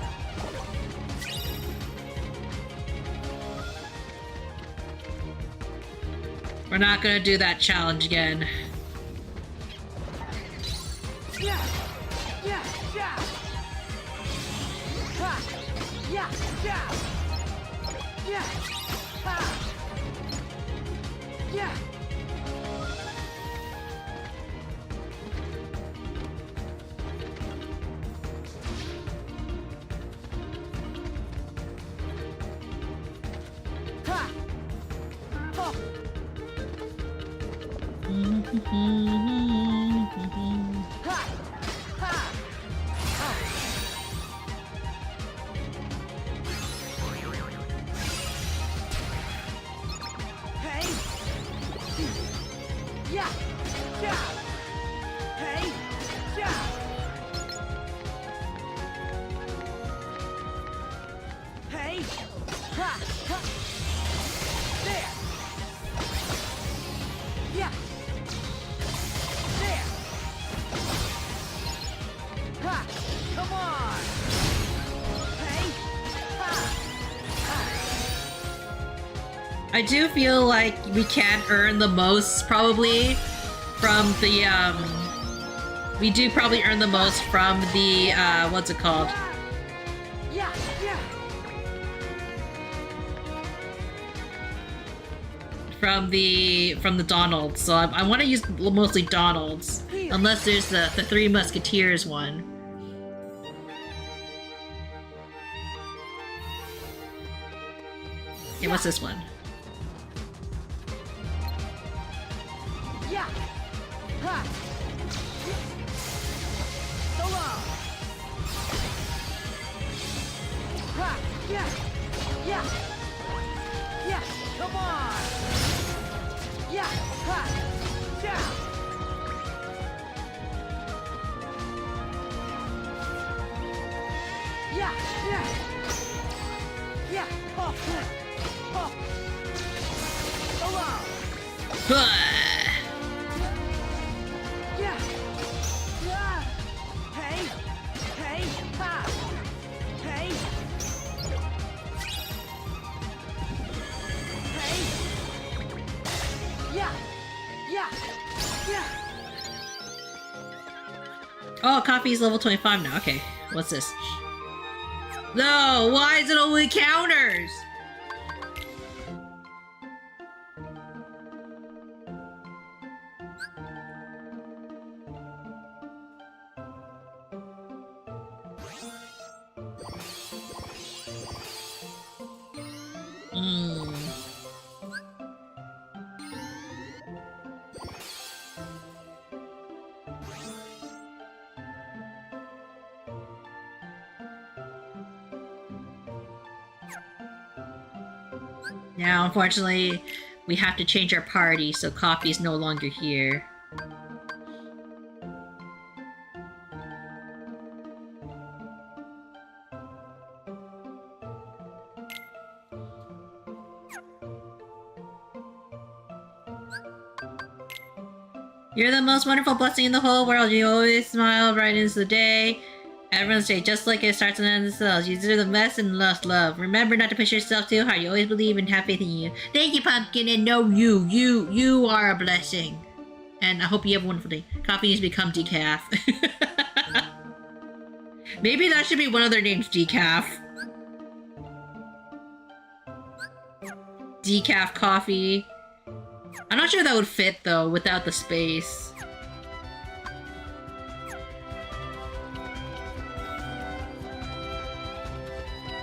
We're not gonna do that challenge again. Yeah! Yeah! Yeah! Ha! Yeah! Yeah! Yeah! Ha! Yeah! Ha! Oh! Ha! Ha! Hey! Yeah! Yeah! Hey! Yeah! Hey! Ha! Ha! There! Yeah! There! Ha! Come on! Hey! Ha! I do feel like we can't earn the most probably from the we do probably earn the most from the what's it called? Yeah! Yeah! From the Donalds. So I want to use mostly Donalds, unless there's the Three Musketeers one. Okay, what's this one? Yeah! Ha! So long! Ha! Yeah! Yeah! Yeah! Come on! Yeah! Ha! Yeah! Yeah! Yeah! Yeah! Oh! Oh! So long! Yeah! Yeah! Hey! Hey! Ha! Hey! Hey! Yeah! Yeah! Yeah! Oh, coffee's level 25 now. Okay, what's this? No, why is it only counters? Now, unfortunately, we have to change our party, so Coffee's no longer here. You're the most wonderful blessing in the whole world. You always smile, brightens the day. Everyone say, just like it starts and ends themselves. You deserve the best and lost love. Remember not to push yourself too hard. You always believe and have faith in you. Thank you, Pumpkin, and no, you are a blessing. And I hope you have a wonderful day. Coffee needs to become Decaf. Maybe that should be one of their names, Decaf. Decaf Coffee. I'm not sure that would fit, though, without the space.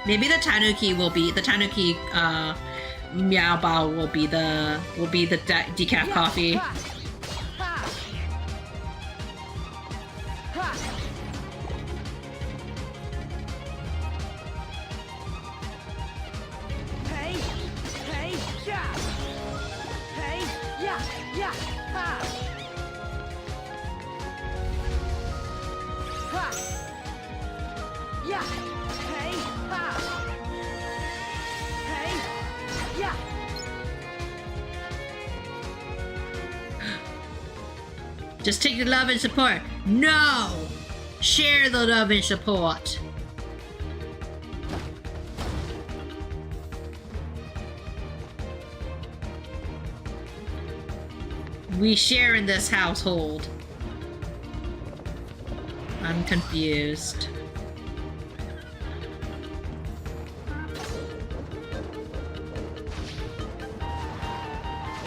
Maybe the Tanuki will be the Tanuki Meow Bao will be the decaf coffee. ha! Yeah! Hey! Ha! Hey! Yeah! Just take the love and support. No! Share the love and support. We share in this household. I'm confused.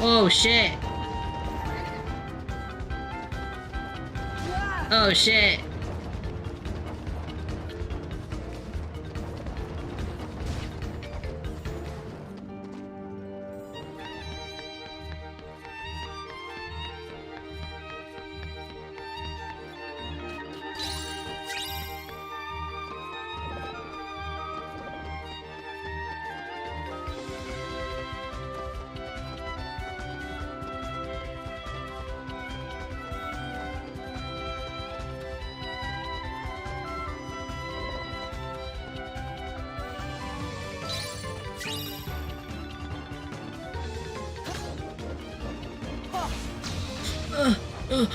Oh shit. Oh shit.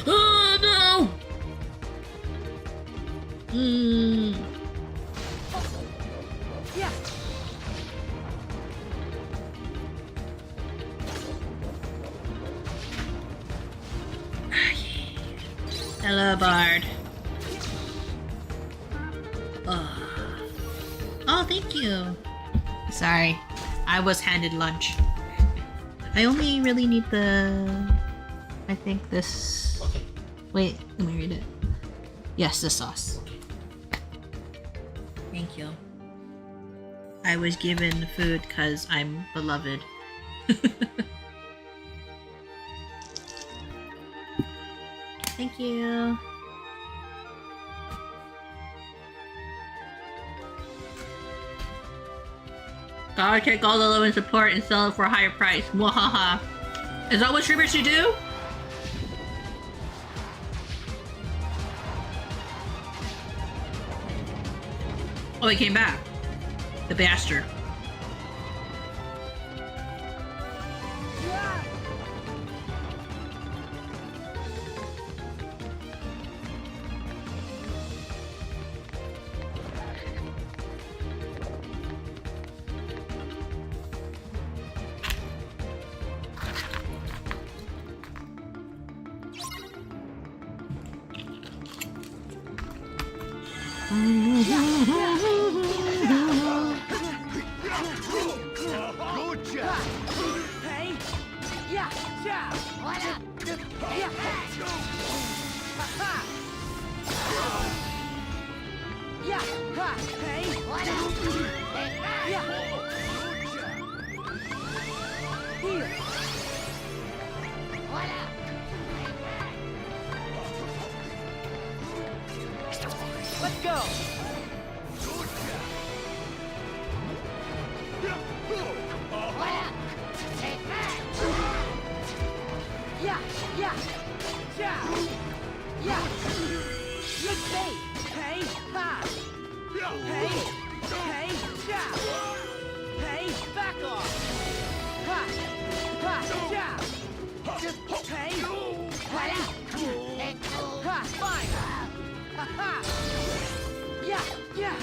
Oh no! Yeah! Hello, Bard. Oh, thank you. Sorry, I was handed lunch. I only really need the... I think this... Wait, let me read it. Yes, the sauce. Thank you. I was given food because I'm beloved. Thank you. Gotta take all the love and support and sell it for a higher price. Mwahaha. Is that what streamers should do? Oh, he came back. The bastard. Let's go! Yeah! Yeah! Yeah! Yeah! Good save! Hey! Ha! Hey! Hey! Yeah! Hey! Back off! Ha! Ha! Yeah! Hey! Hey! Ha! Fine! Ha! Ha! Yeah! Yeah!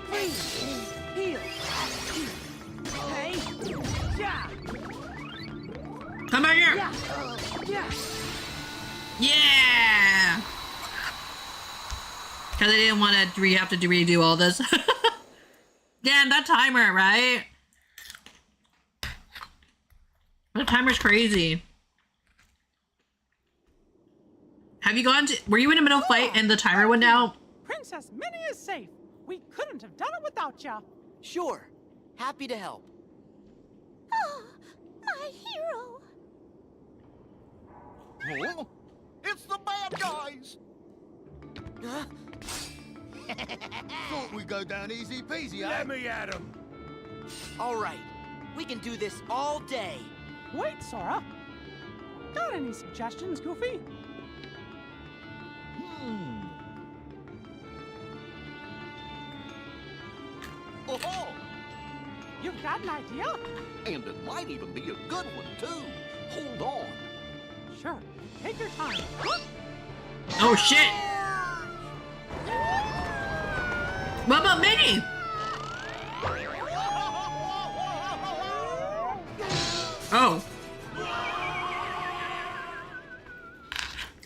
Freeze! Heal! Hey! Yeah! Come on here! Yeah! Yeah! Yeah! Because I didn't want to have to redo all this. Damn, that timer, right? That timer's crazy. Have you gone to... Were you in a middle fight and the timer went out? Princess Minnie is safe. We couldn't have done it without ya. Sure. Happy to help. Oh, my hero. Huh? It's the bad guys! Huh? Thought we'd go down easy peasy, eh? Let me at him. All right. We can do this all day. Wait, Sora. Got any suggestions, Goofy? You've got an idea? And it might even be a good one, too. Hold on. Sure. Take your time. Oh shit! What about Minnie? Oh.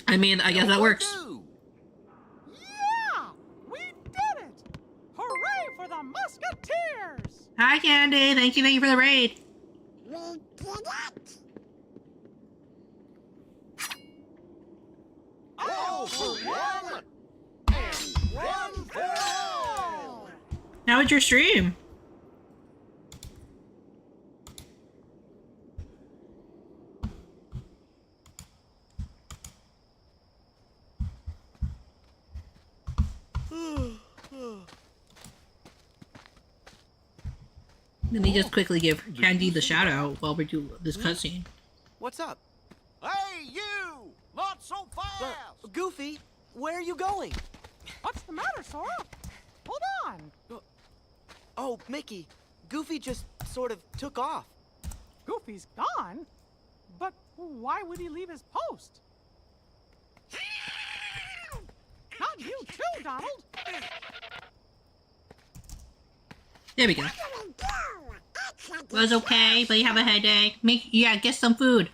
I mean, I guess that works. Yeah! We did it! Hooray for the Musketeers! Hi, Candy. Thank you for the raid. We did it! All for one, and one for all. How was your stream? Let me just quickly give Candy the shout out while we do this cutscene. What's up? Hey, you! Not so fast! Goofy, where are you going? What's the matter, Sora? Hold on! Oh, Mickey, Goofy just sort of took off. Goofy's gone? But why would he leave his post? Not you too, Donald! There we go. Was okay, but you have a headache. Get some food.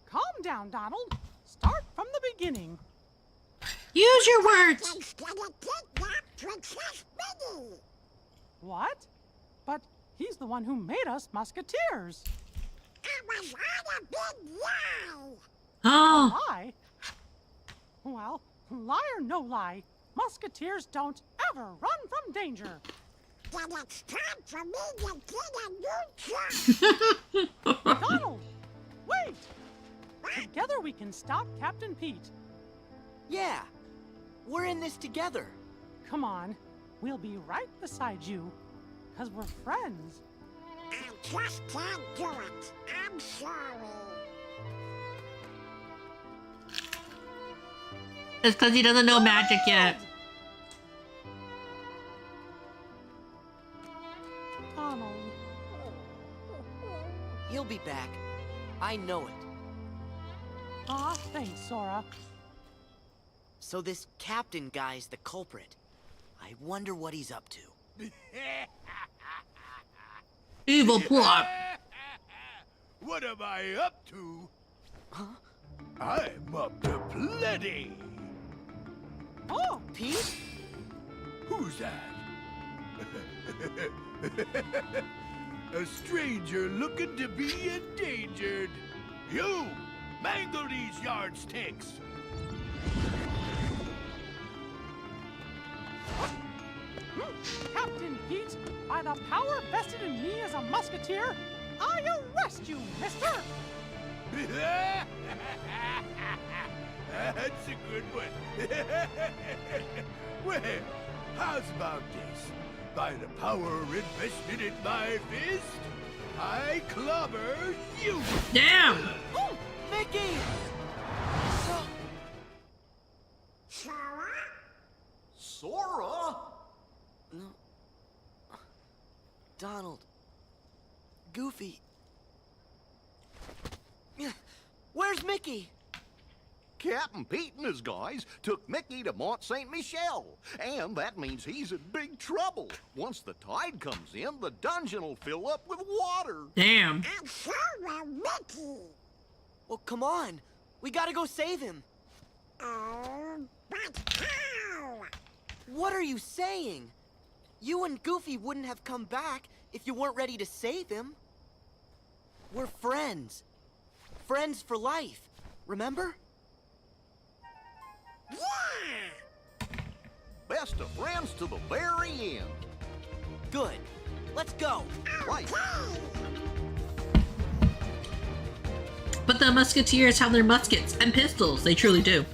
Calm down, Donald. Start from the beginning. Use your words. What? But he's the one who made us Musketeers. It was all a big lie! Oh. A lie? Well, lie or no lie, Musketeers don't ever run from danger. Then it's time for me to get a new job! Donald! Wait! Together we can stop Captain Pete. Yeah, we're in this together. Come on, we'll be right beside you, because we're friends. I just can't do it. I'm sorry. It's because he doesn't know magic yet. Donald. He'll be back. I know it. Aw, thanks, Sora. So this captain guy's the culprit. I wonder what he's up to. Evil plot. What am I up to? Huh? I'm up to plenty. Oh, Pete? Who's that? A stranger looking to be endangered. You! Mangle these yardsticks! Captain Pete, by the power vested in me as a musketeer, I arrest you, mister! That's a good one. Well, how's about this? By the power invested in my fist, I clobber you! Damn! Oh, Mickey! Sora? Sora? No. Donald. Goofy. Where's Mickey? Captain Pete and his guys took Mickey to Mont Saint Michel, and that means he's in big trouble. Once the tide comes in, the dungeon will fill up with water. Damn. And so will Mickey. Well, come on. We gotta go save him. Oh, but how? What are you saying? You and Goofy wouldn't have come back if you weren't ready to save him. We're friends. Friends for life. Remember? Yeah! Best of friends to the very end. Good. Let's go. Right. But the Musketeers have their muskets and pistols. They truly do.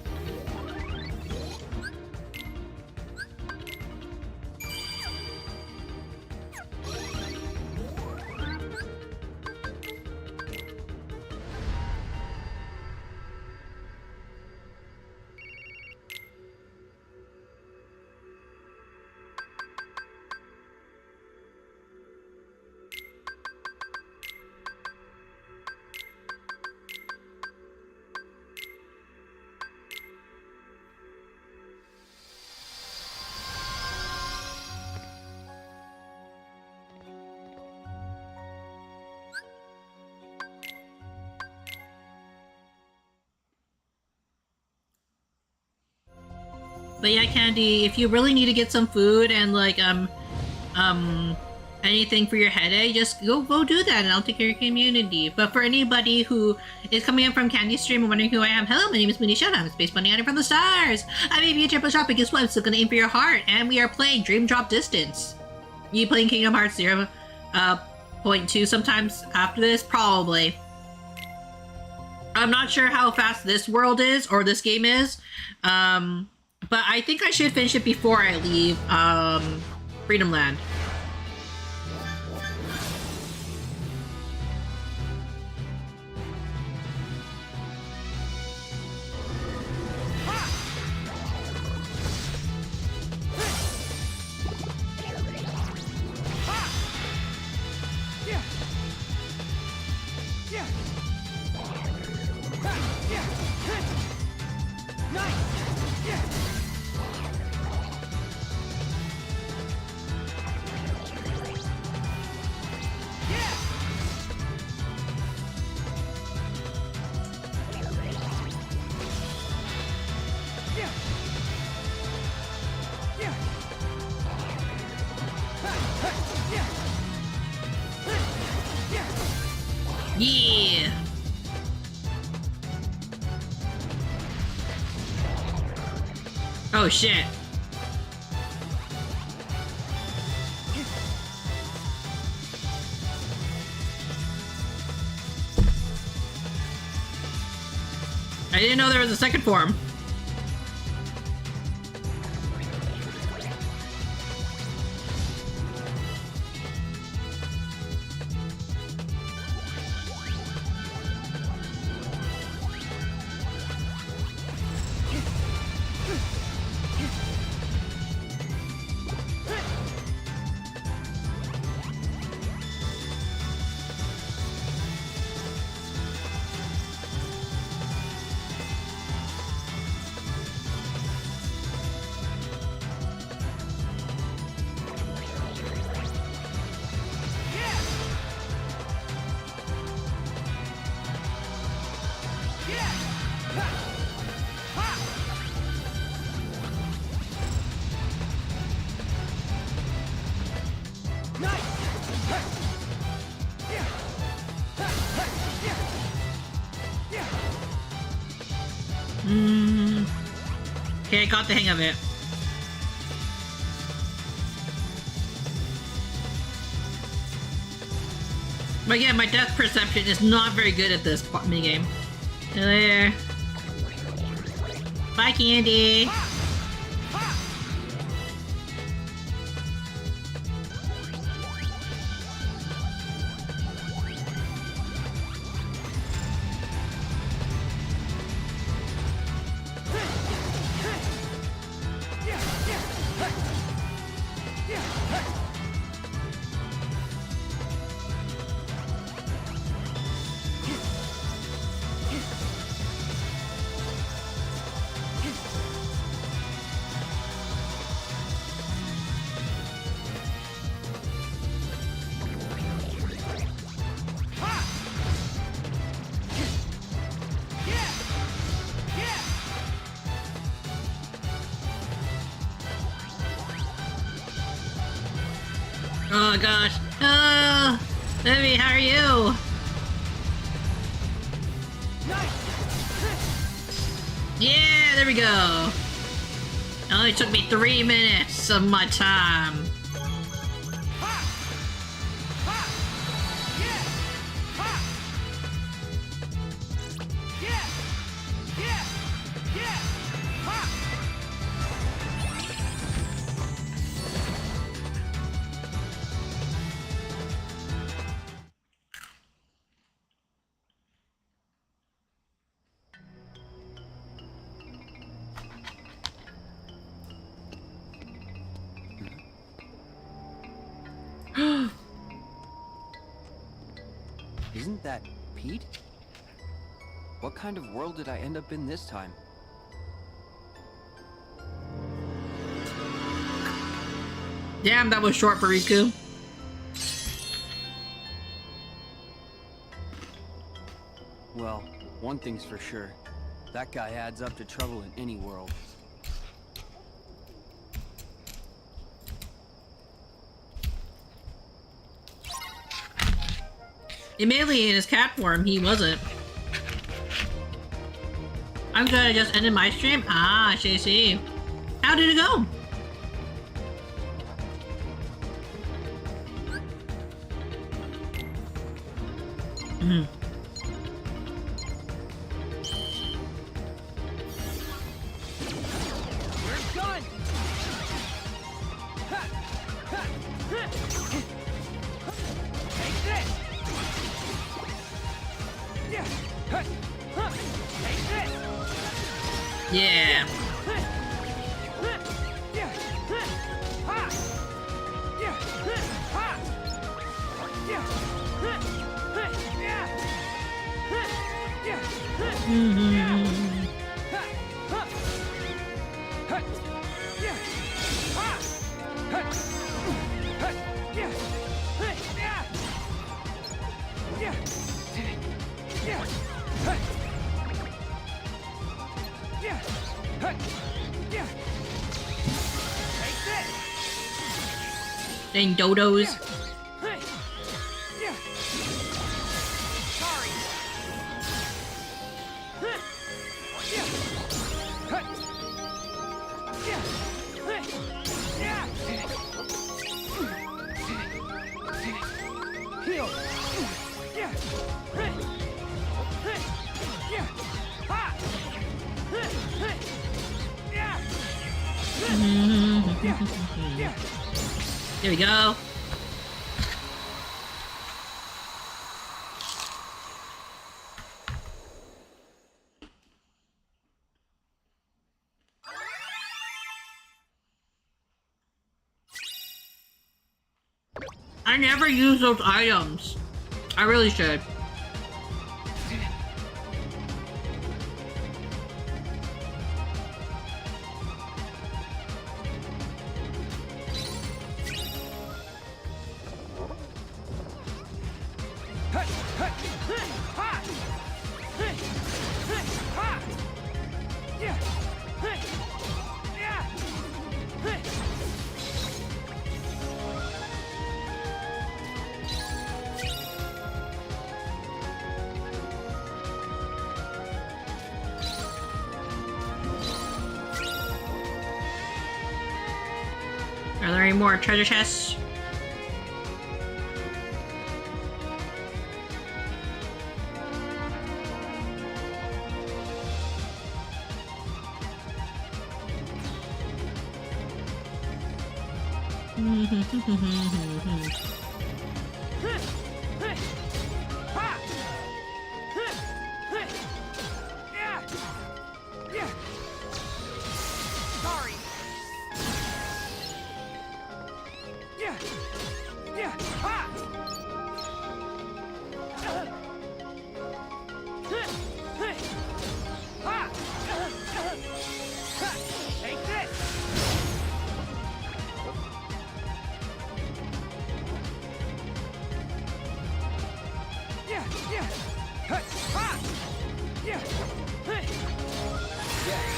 But yeah, Candy, if you really need to get some food and like anything for your headache, just go do that and I'll take care of your community. But for anybody who is coming in from Candy's stream and wondering who I am, hello, my name is Munii Shoda. I'm a space bunny item from the stars. I may be a triple shot, but guess what? I'm still gonna aim for your heart. And we are playing Dream Drop Distance. You playing Kingdom Hearts 0.2 sometimes after this? Probably. I'm not sure how fast this world is or this game is. But I think I should finish it before I leave Freedom Land. Yeah. Oh shit. I didn't know there was a second form. Okay, I got the hang of it. But yeah, my depth perception is not very good at this minigame. Hello there. Bye, Candy. Oh gosh. Oh, Evie, how are you? Yeah, there we go. It only took me 3 minutes of my time. Isn't that Pete? What kind of world did I end up in this time? Damn, that was short for Riku. Well, one thing's for sure. That guy adds up to trouble in any world. Immediately in his cat form, he wasn't. I'm gonna just end my stream. Ah, see. How did it go? Mm. We're done. Take this. Yeah. Take this. Yeah. Dang dodos. There we go. I never use those items. I really should. Are there any more treasure chests?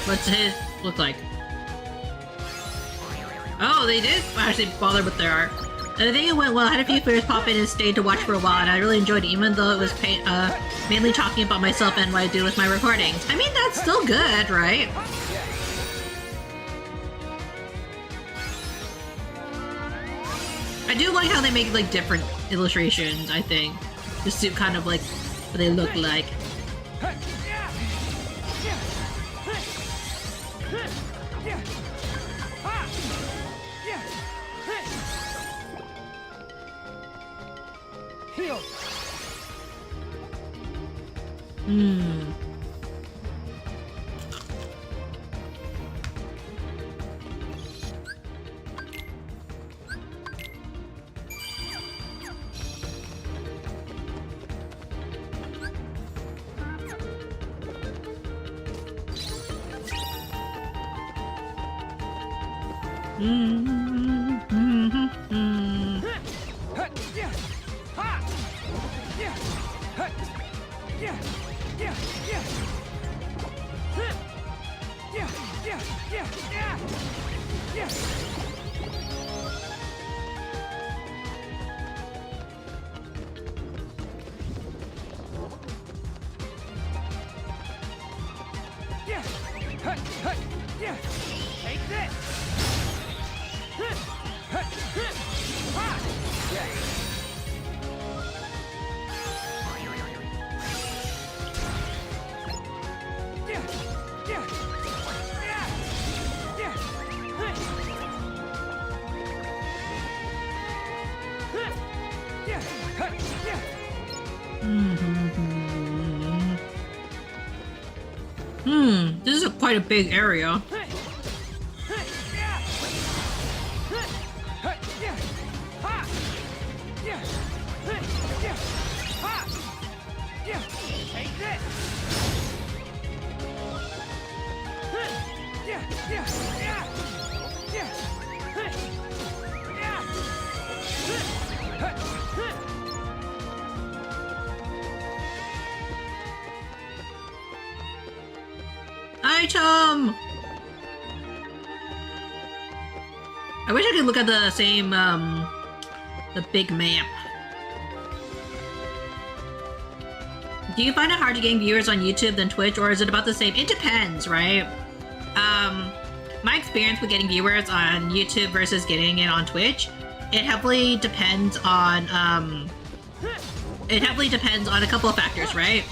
What's his look like? Oh, they did actually bother with their art. And I think it went well. I had a few viewers pop in and stayed to watch for a while, and I really enjoyed it, even though it was mainly talking about myself and what I do with my recordings. I mean, that's still good, right? I do like how they make like different illustrations, I think. Just to kind of like what they look like. This is quite a big area. Item! I wish I could look at the same, the big map. Do you find it hard to gain viewers on YouTube than Twitch, or is it about the same? It depends, right? My experience with getting viewers on YouTube versus getting it on Twitch, it heavily depends on, a couple of factors, right?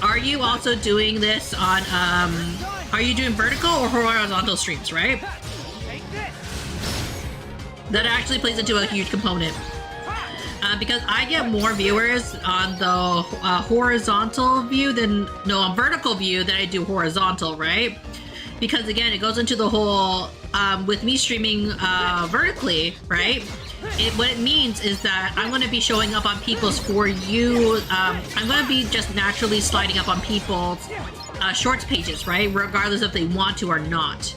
Are you also doing this on, are you doing vertical or horizontal streams, right? That actually plays into a huge component. Because I get more viewers on the horizontal view than, no, on vertical view than I do horizontal, right? Because again, it goes into the whole, with me streaming vertically, right? What it means is that I'm going to be showing up on people's For You, I'm going to be just naturally sliding up on people's shorts pages, right? Regardless if they want to or not.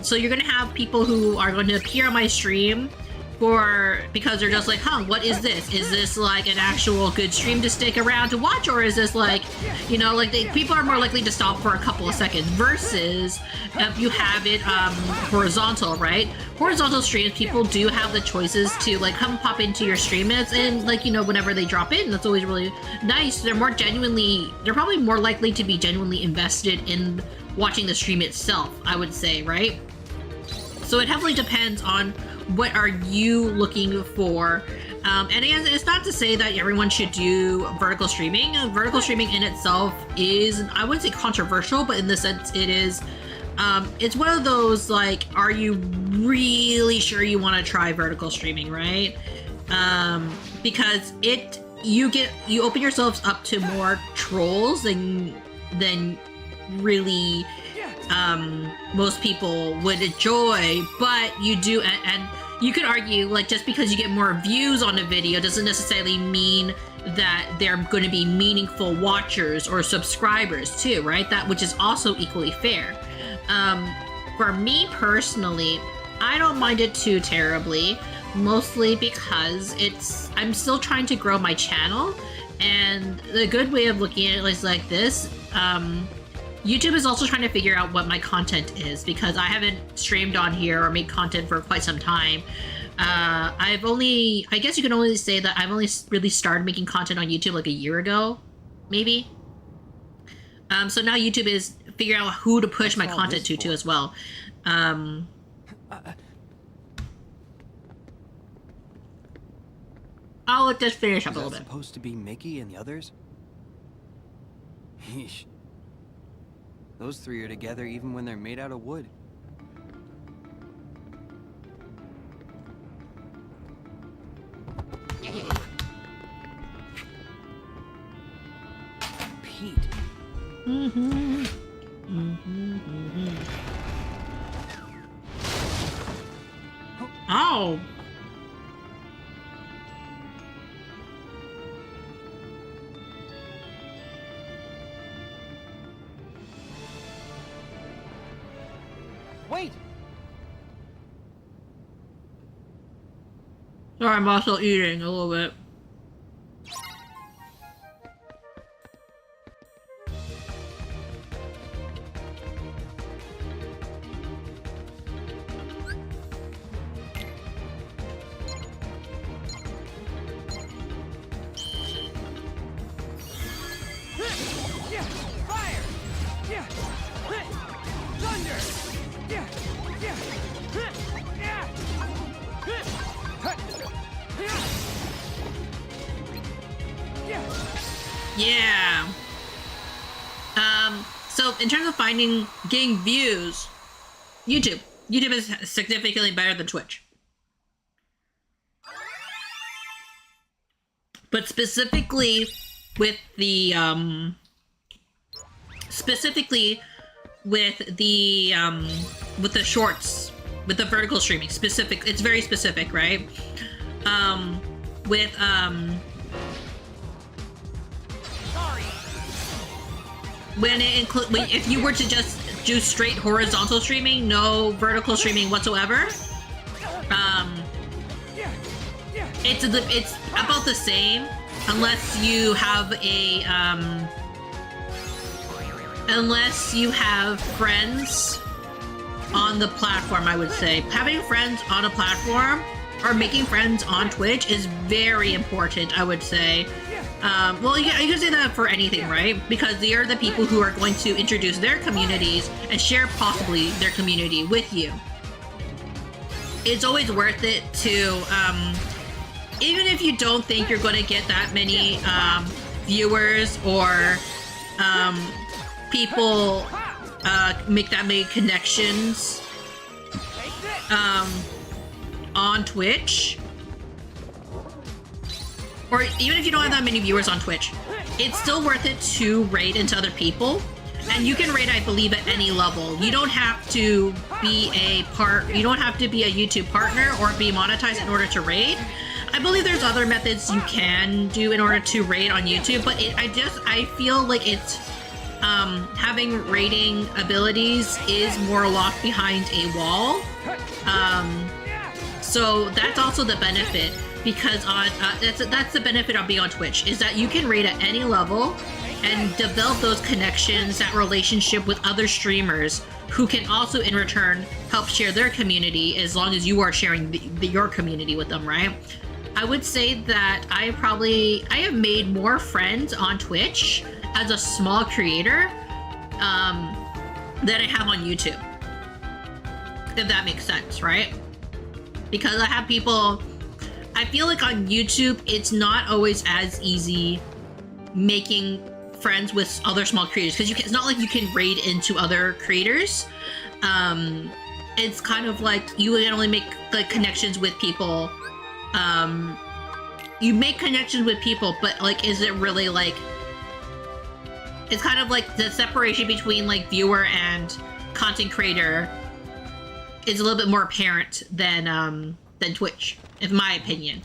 So you're going to have people who are going to appear on my stream because they're just like, huh, what is this? Is this like an actual good stream to stick around to watch? Or is this like, you know, like people are more likely to stop for a couple of seconds versus if you have it horizontal, right? Horizontal streams, people do have the choices to like come pop into your stream and like, you know, whenever they drop in, that's always really nice. They're probably more likely to be genuinely invested in watching the stream itself, I would say, right? So it heavily depends on what are you looking for. And again, it's not to say that everyone should do vertical streaming. Vertical streaming in itself is, I wouldn't say controversial, but in the sense it is, it's one of those like, are you really sure you want to try vertical streaming, right? Because you open yourselves up to more trolls than really most people would enjoy, but you do, and you could argue like just because you get more views on a video doesn't necessarily mean that they're going to be meaningful watchers or subscribers too, right? That which is also equally fair. For me personally, I don't mind it too terribly, mostly because I'm still trying to grow my channel, and the good way of looking at it is like this. YouTube is also trying to figure out what my content is, because I haven't streamed on here or made content for quite some time. I guess you can only say that I've only really started making content on YouTube like a year ago, maybe. So now YouTube is figuring out who to push my content to as well. I'll just finish up a little bit. Is that supposed to be Mickey and the others? Yeesh. Those three are together even when they're made out of wood. Pete. Oh. Wait! Sorry, I'm also eating a little bit. Yeah. So in terms of getting views, YouTube is significantly better than Twitch. but specifically with the with the shorts, with the vertical streaming specific, it's very specific, right? If you were to just do straight horizontal streaming, no vertical streaming whatsoever, it's about the same, unless you have friends on the platform. I would say having friends on a platform or making friends on Twitch is very important, I would say. Well, you can say that for anything, right? Because they are the people who are going to introduce their communities and share possibly their community with you. It's always worth it to, even if you don't think you're going to get that many viewers or people make that many connections on Twitch, or even if you don't have that many viewers on Twitch, it's still worth it to raid into other people. And you can raid, I believe, at any level. You don't have to be a YouTube partner or be monetized in order to raid. I believe there's other methods you can do in order to raid on YouTube, but I feel like it's having raiding abilities is more locked behind a wall. So that's also the benefit, because that's the benefit of being on Twitch, is that you can raid at any level and develop those connections, that relationship with other streamers who can also in return help share their community, as long as you are sharing your community with them, right? I would say that I have made more friends on Twitch as a small creator than I have on YouTube, if that makes sense, right? Because I have people, I feel like on YouTube it's not always as easy making friends with other small creators, because it's not like you can raid into other creators. It's kind of like you can only make like connections with people. You make connections with people, but like, is it really like, it's kind of like the separation between like viewer and content creator is a little bit more apparent than Twitch, in my opinion.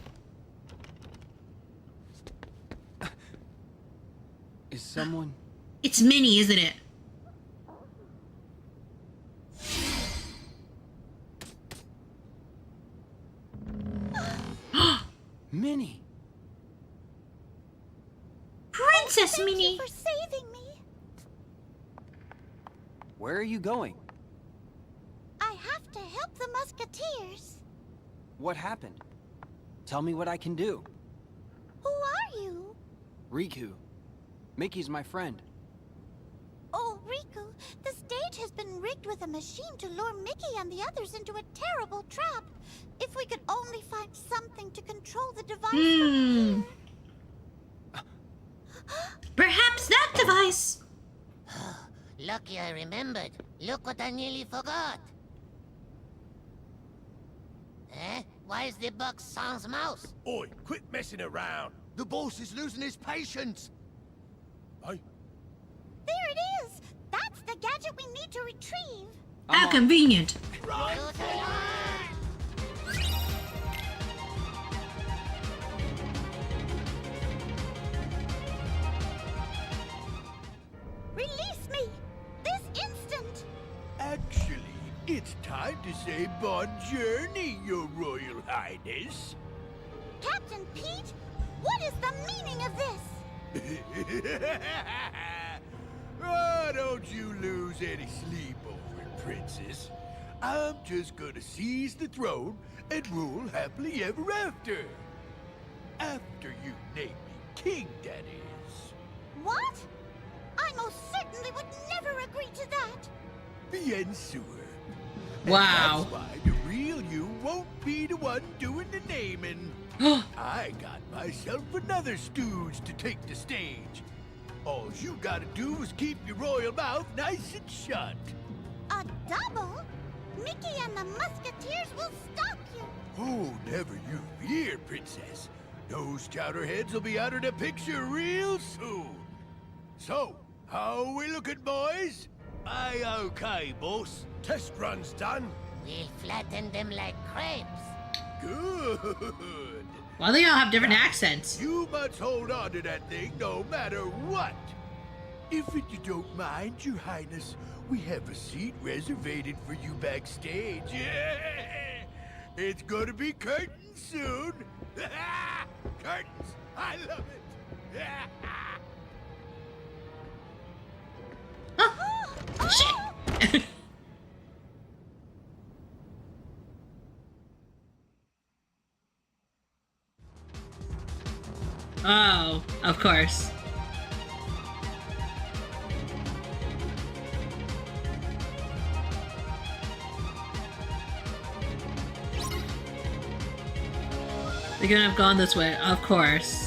Is someone... It's Munii, isn't it? Munii! Princess Munii! Thank you for saving me. Where are you going? I have to help the Musketeers. What happened? Tell me what I can do. Who are you? Riku. Mickey's my friend. Oh, Riku, the stage has been rigged with a machine to lure Mickey and the others into a terrible trap. If we could only find something to control the device from here. Perhaps that device! Lucky I remembered. Look what I nearly forgot. Eh? Why is the box sans mouse? Oi, quit messing around. The boss is losing his patience. Aye. There it is! That's the gadget we need to retrieve. How convenient. Release me! This instant! Actually, it's time to say bon journey, Your Royal Highness. Captain Pete, what is the meaning of this? Oh, don't you lose any sleep over it, Princess. I'm just gonna seize the throne and rule happily ever after. After you name me king, that is. What? I most certainly would never agree to that. Bien sûr. Wow. And that's why the real you won't be the one doing the naming. I got myself another stooge to take the stage. All you gotta do is keep your royal mouth nice and shut. A double? Mickey and the Musketeers will stop you. Oh, never you fear, Princess. Those chowderheads will be out of the picture real soon. So, how we looking, boys? Aye, okay, boss. Test run's done. We'll flatten them like crepes. Good. Why do they all have different accents? You must hold on to that thing no matter what. If you don't mind, Your Highness, we have a seat reservated for you backstage. It's gonna be curtains soon. Curtains! I love it! Shit! Oh, of course. They're gonna have gone this way, of course.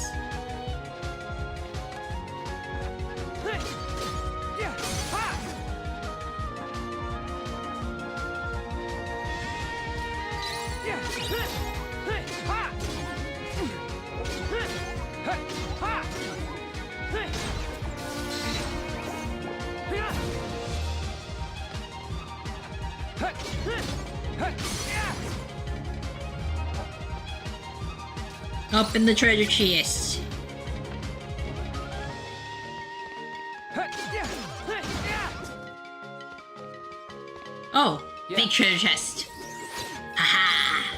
Open the treasure chest. Oh, big treasure chest. Haha.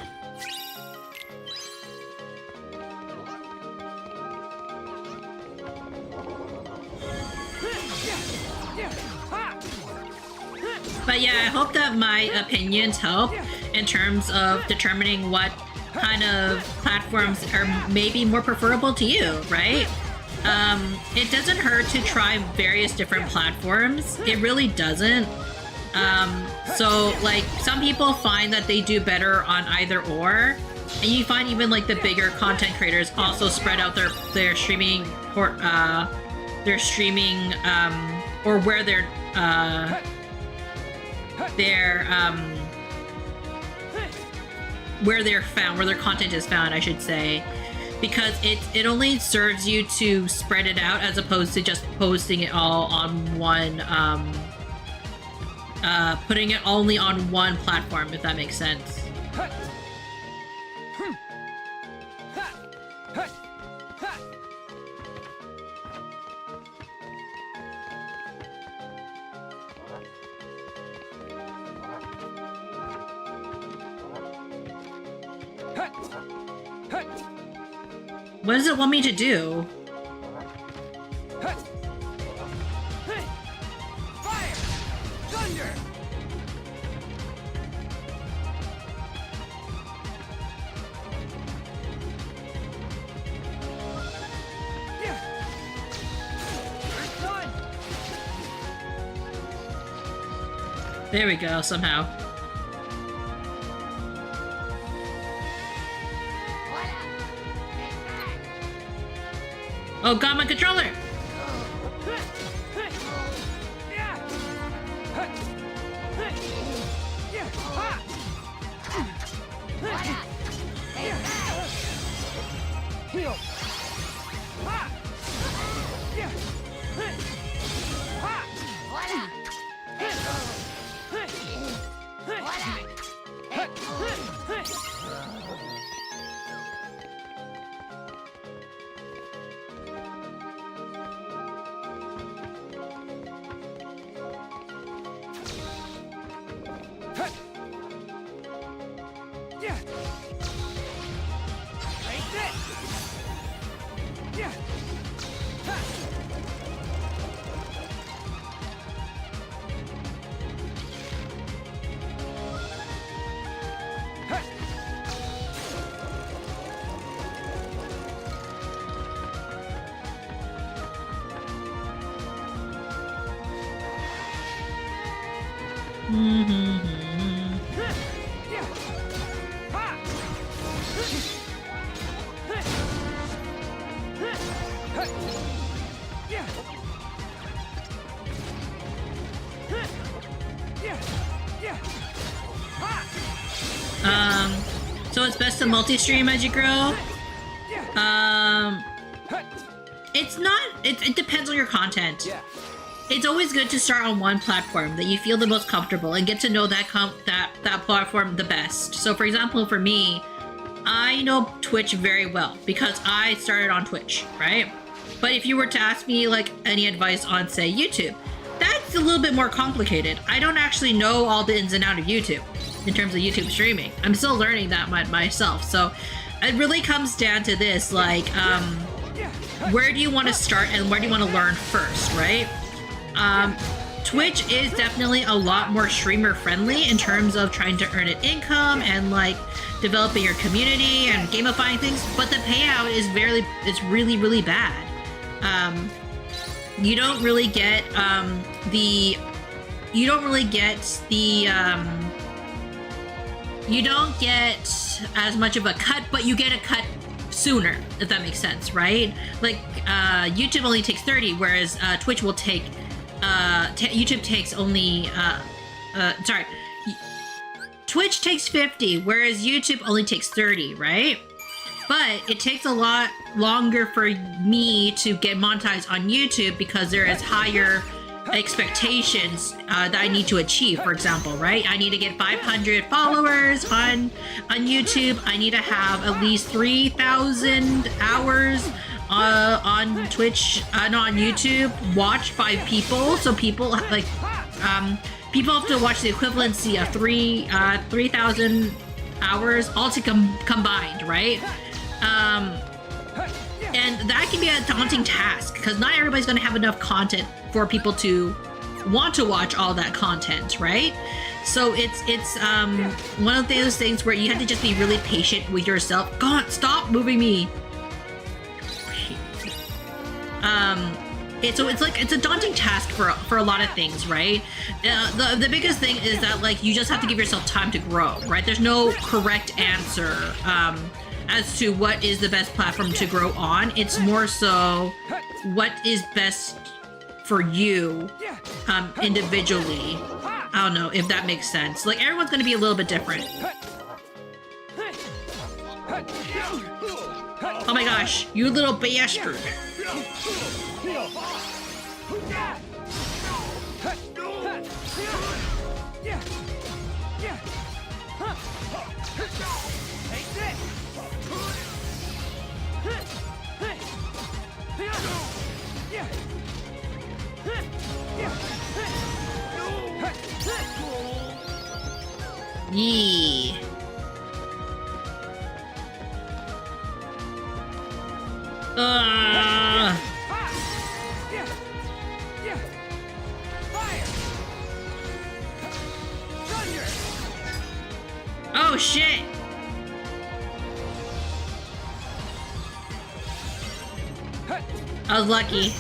But yeah, I hope that my opinions help in terms of determining what kind of platforms are maybe more preferable to you, right? It doesn't hurt to try various different platforms. It really doesn't. So like some people find that they do better on either or, and you find even like the bigger content creators also spread out their streaming or where they're found, where their content is found, I should say, because it only serves you to spread it out as opposed to just posting it all on one, putting it only on one platform, if that makes sense. What does it want me to do? Fire! Thunder! There we go, somehow. Oh, got my controller! Heal! So it's best to multi-stream as you grow? It's not. It depends on your content. It's always good to start on one platform that you feel the most comfortable and get to know that platform the best. So, for example, for me, I know Twitch very well because I started on Twitch, right? But if you were to ask me like any advice on, say, YouTube, that's a little bit more complicated. I don't actually know all the ins and outs of YouTube in terms of YouTube streaming. I'm still learning that myself. So it really comes down to this, like, where do you want to start and where do you want to learn first, right? Twitch is definitely a lot more streamer friendly in terms of trying to earn an income and like developing your community and gamifying things, but the payout is really, really bad. You don't really get as much of a cut, but you get a cut sooner, if that makes sense, right? Like YouTube only takes 30, whereas Twitch will take YouTube takes only Twitch takes 50, whereas YouTube only takes 30, right? But it takes a lot longer for me to get monetized on YouTube because there is higher expectations that I need to achieve. For example, right? I need to get 500 followers on YouTube. I need to have at least 3,000 hours on Twitch, no, on YouTube, watched by people. So people like people have to watch the equivalency of 3,000 hours all combined, right? And that can be a daunting task because not everybody's going to have enough content for people to want to watch all that content, right? So it's one of those things where you have to just be really patient with yourself. God, stop moving me. It's a daunting task for a lot of things, right? The biggest thing is that like you just have to give yourself time to grow, right? There's no correct answer as to what is the best platform to grow on. It's more so what is best for you individually. I don't know if that makes sense. Like everyone's going to be a little bit different. Oh my gosh, you little bastard. Yee. Oh shit! I was lucky.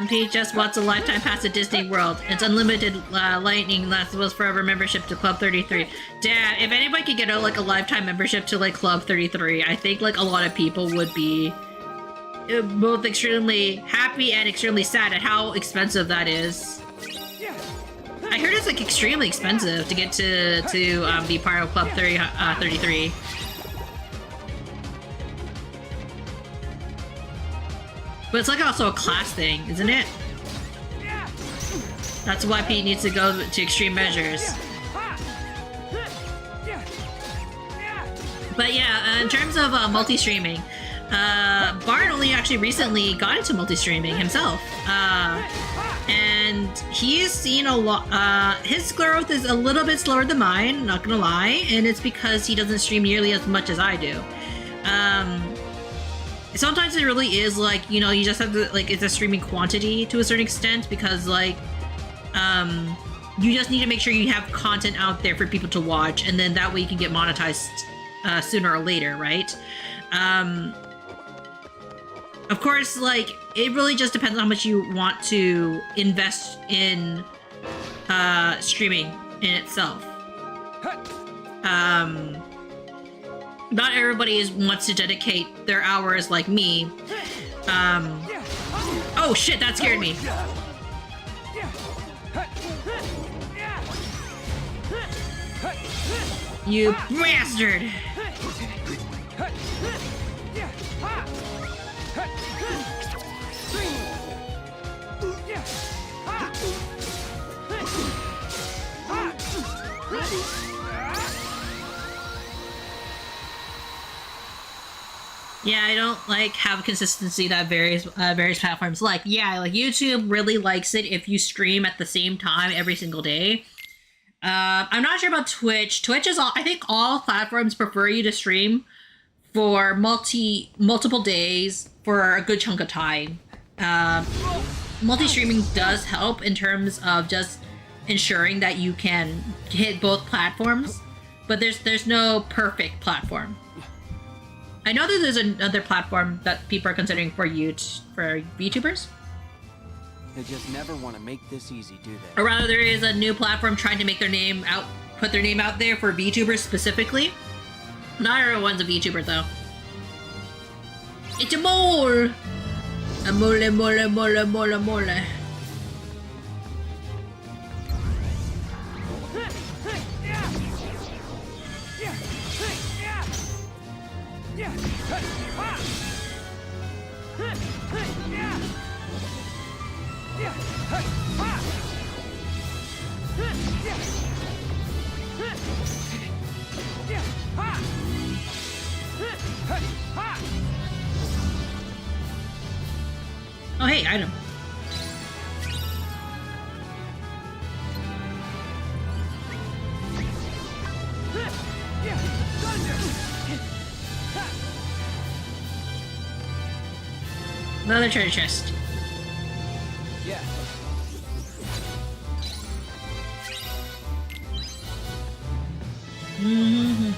Pete just wants a lifetime pass to Disney World. It's unlimited lightning lasts forever membership to Club 33. Damn, if anybody could get a lifetime membership to like Club 33, I think like a lot of people would be both extremely happy and extremely sad at how expensive that is. I heard it's like extremely expensive to get to be part of Club 33. But it's like also a class thing, isn't it? That's why Pete needs to go to extreme measures. But yeah, in terms of multi-streaming, Bart only actually recently got into multi-streaming himself. And he's seen a lot, his growth is a little bit slower than mine, not gonna lie, and it's because he doesn't stream nearly as much as I do. Sometimes it really is like, you know, you just have to, like, it's a streaming quantity to a certain extent because, like, you just need to make sure you have content out there for people to watch, and then that way you can get monetized sooner or later, right? Of course, like, it really just depends on how much you want to invest in streaming in itself. Not everybody wants to dedicate their hours like me. Oh shit, that scared me. You bastard! Yeah, I don't like have consistency that various platforms like. Yeah, like YouTube really likes it if you stream at the same time every single day. I'm not sure about Twitch. Twitch is all. I think all platforms prefer you to stream for multiple days for a good chunk of time. Multi-streaming does help in terms of just ensuring that you can hit both platforms, but there's no perfect platform. I know that there's another platform that people are considering for VTubers. They just never want to make this easy, do they? Or rather, there is a new platform trying to make their name out, put their name out there for VTubers specifically. Not everyone's a VTuber though. It's a mole! A mole, mole, mole, mole, mole. Oh hey, item. Another treasure chest. Yeah. Mm-hmm.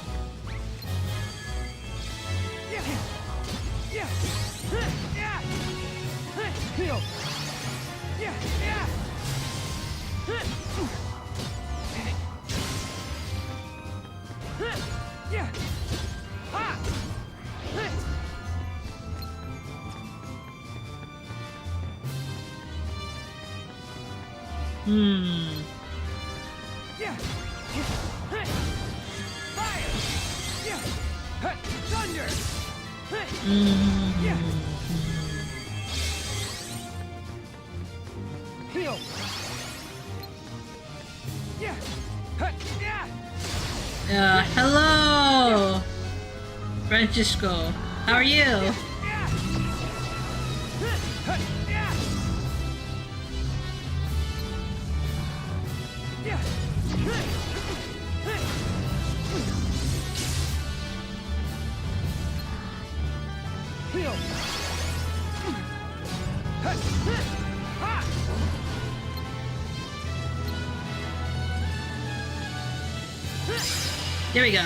Hello, Francisco. How are you? There we go.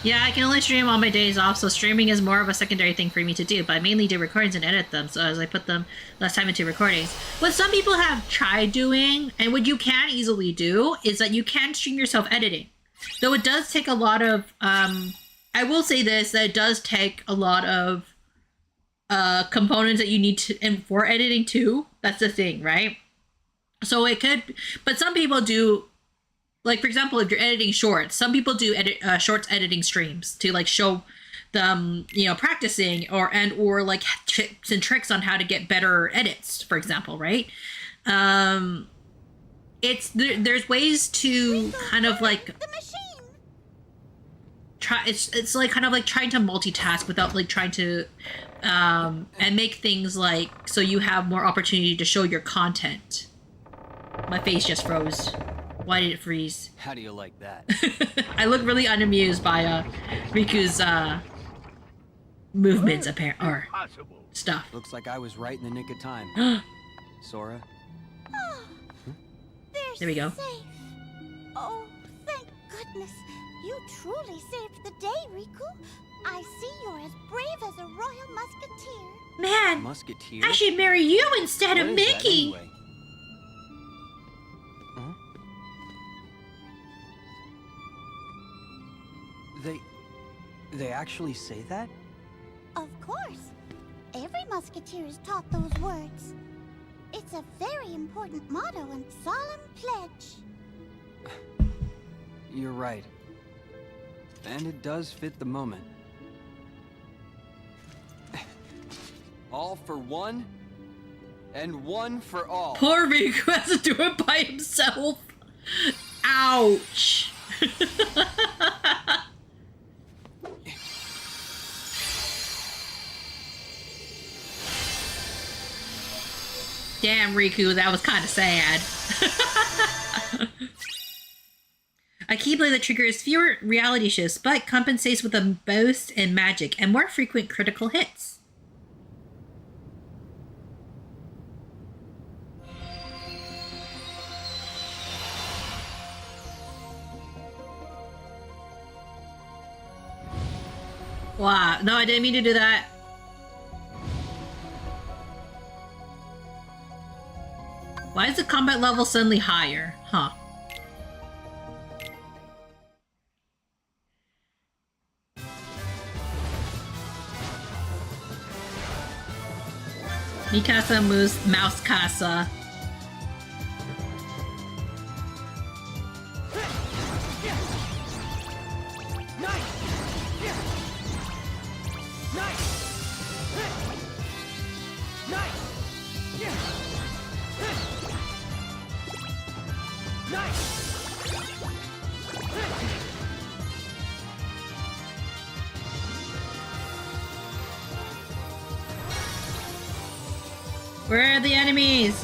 Yeah, I can only stream on my days off, so streaming is more of a secondary thing for me to do, but I mainly do recordings and edit them, so as I put them less time into recordings. What some people have tried doing, and what you can easily do, is that you can stream yourself editing. Though it does take a lot of, I will say this, that it does take a lot of components that you need to, and for editing too, that's the thing, right? So it could, but some people do, like, for example, if you're editing shorts, some people do shorts editing streams to, like, show them, you know, practicing or like tips and tricks on how to get better edits, for example, right? There's ways to kind of like try. It's like kind of like trying to multitask without like trying to and make things like so you have more opportunity to show your content. My face just froze. Why did it freeze? How do you like that? I look really unamused by Riku's movements or stuff. Looks like I was right in the nick of time. Sora? There we go. Safe. Oh, thank goodness. You truly saved the day, Riku. I see you're as brave as a royal musketeer. Man, musketeer? I should marry you instead of Mickey. That, anyway? They actually say that? Of course. Every musketeer is taught those words. It's a very important motto and solemn pledge. You're right. And it does fit the moment. All for one, and one for all. Poor Riku has to do it by himself. Ouch. Damn, Riku, that was kind of sad. A keyblade that triggers fewer reality shifts, but compensates with a boost in magic and more frequent critical hits. Wow, no, I didn't mean to do that. Why is the combat level suddenly higher? Huh. Mikasa moves Mouse Casa. Where are the enemies?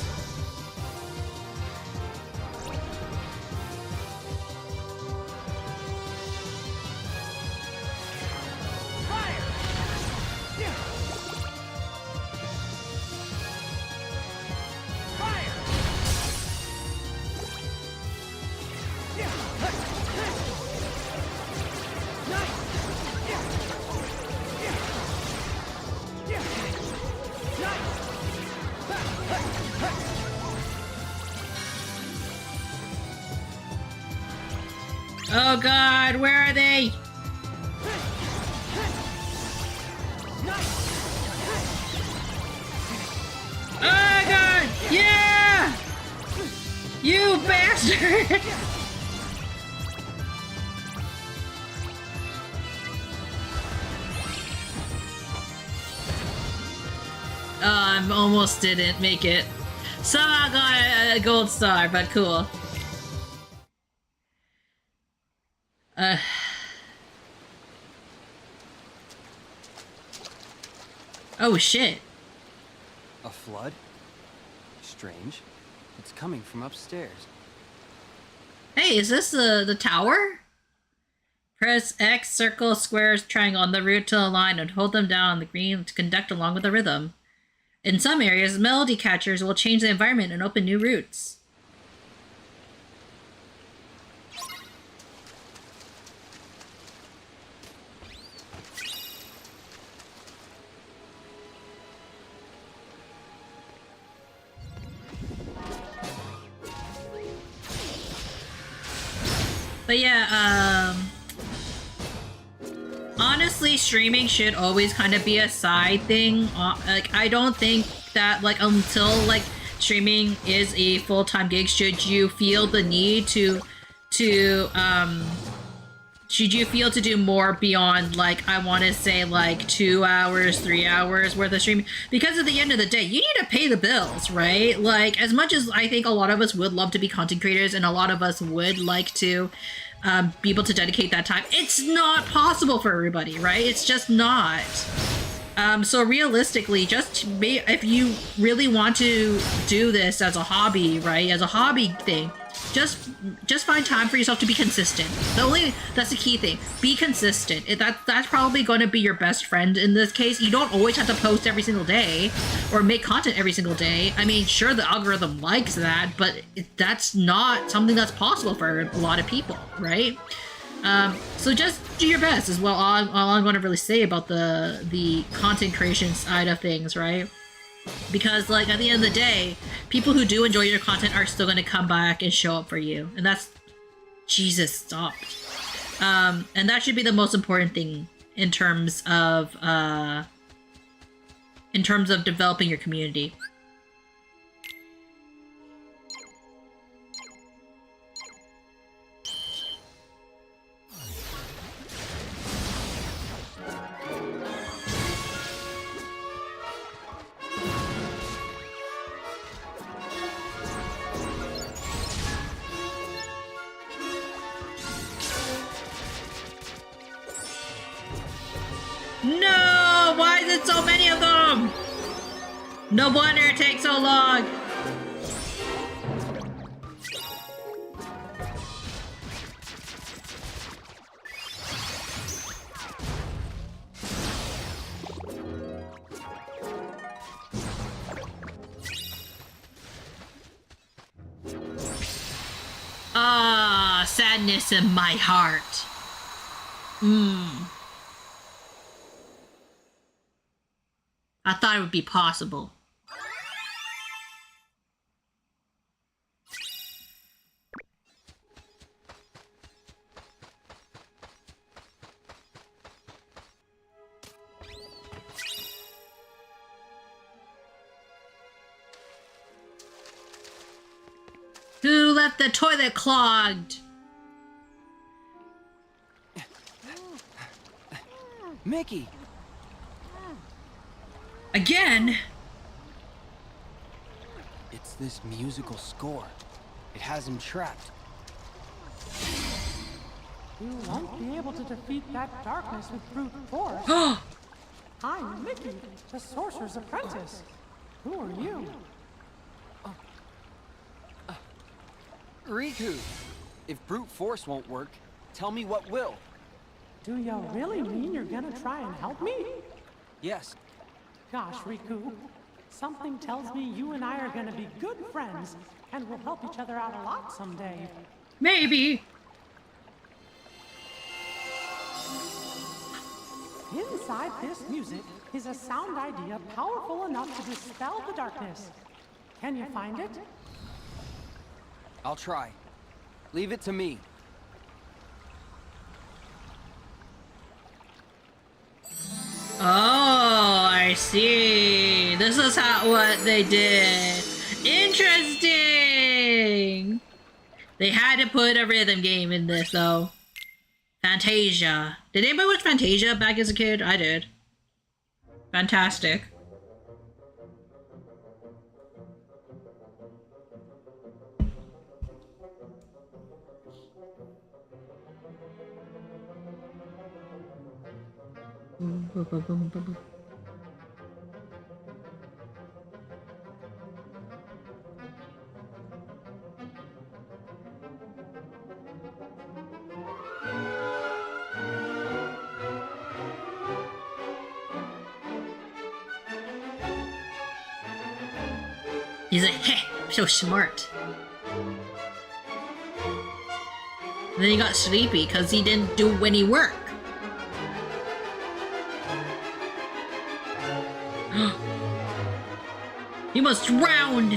Oh god, where are they? Oh god! Yeah! You bastard! Oh, I almost didn't make it. Somehow got a gold star, but cool. Oh shit. A flood? Strange. It's coming from upstairs. Hey, is this the tower? Press X, circle, squares, triangle on the route to align and hold them down on the green to conduct along with the rhythm. In some areas, melody catchers will change the environment and open new routes. But yeah, honestly, streaming should always kind of be a side thing. Like, I don't think that, like, until, like, streaming is a full-time gig, should you feel the need to should you feel to do more beyond, like, I want to say, like, 2 hours, 3 hours worth of streaming? Because at the end of the day, you need to pay the bills, right? Like, as much as I think a lot of us would love to be content creators and a lot of us would like to be able to dedicate that time, it's not possible for everybody, right? It's just not. So realistically, if you really want to do this as a hobby, right? As a hobby thing, just find time for yourself to be consistent. That's the key thing. Be consistent. That's probably going to be your best friend in this case. You don't always have to post every single day or make content every single day. I mean, sure, the algorithm likes that, but that's not something that's possible for a lot of people, right? So just do your best is all I'm going to really say about the content creation side of things, right? Because, like, at the end of the day, people who do enjoy your content are still going to come back and show up for you. And that's... Jesus, stop. And that should be the most important thing in terms of developing your community. defeated so many of them! No wonder it takes so long! Ah, sadness in my heart. I thought it would be possible. Who left the toilet clogged? Mickey! Again? It's this musical score. It has him trapped. You won't be able to defeat that darkness with brute force. I'm Mickey, the Sorcerer's Apprentice. Who are you? Riku! If brute force won't work, tell me what will. Do you really mean you're gonna try and help me? Yes. Gosh, Riku. Something tells me you and I are gonna be good friends, and we'll help each other out a lot someday. Maybe. Inside this music is a sound idea powerful enough to dispel the darkness. Can you find it? I'll try. Leave it to me. Oh, I see. This is what they did. Interesting. They had to put a rhythm game in this, though. Fantasia. Did anybody watch Fantasia back as a kid? I did. Fantastic. He's like, heh, so smart. And then he got sleepy because he didn't do any work. He must drown!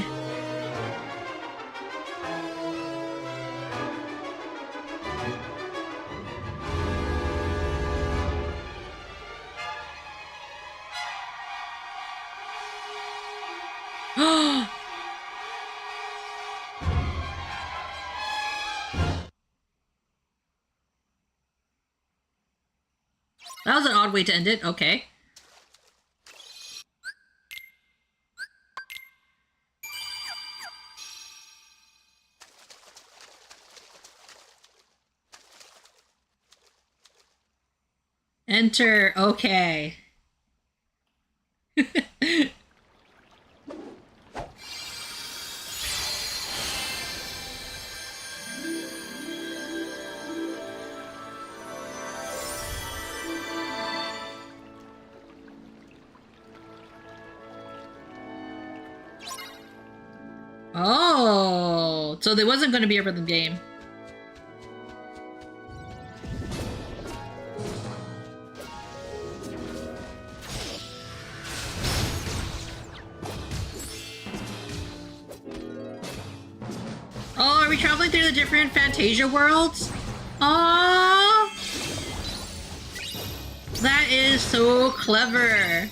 That was an odd way to end it. Okay. Enter. Okay. Oh, so there wasn't going to be a rhythm game. Oh, are we traveling through the different Fantasia worlds? Oh, that is so clever.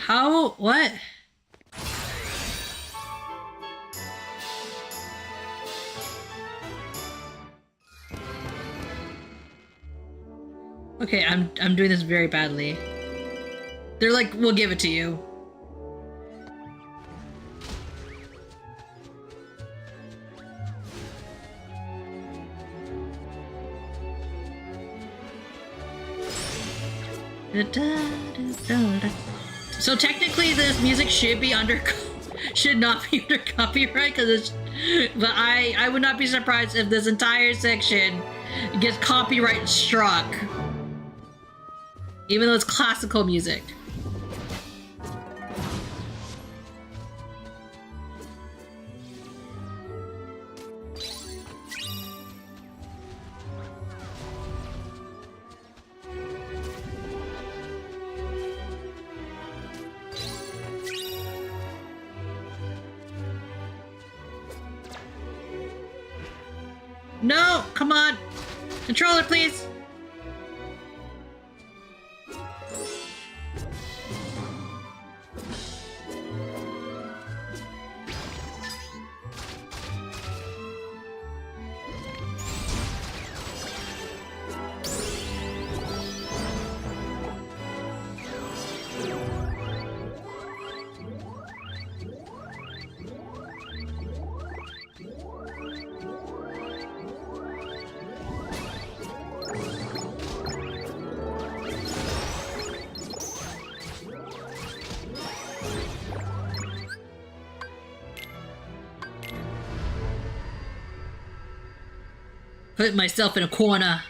How? What? Okay, I'm doing this very badly. They're like, we'll give it to you. So technically this music should be under should not be under copyright because it's, but I would not be surprised if this entire section gets copyright struck, even though it's classical music. No, come on. Controller, please. Put myself in a corner.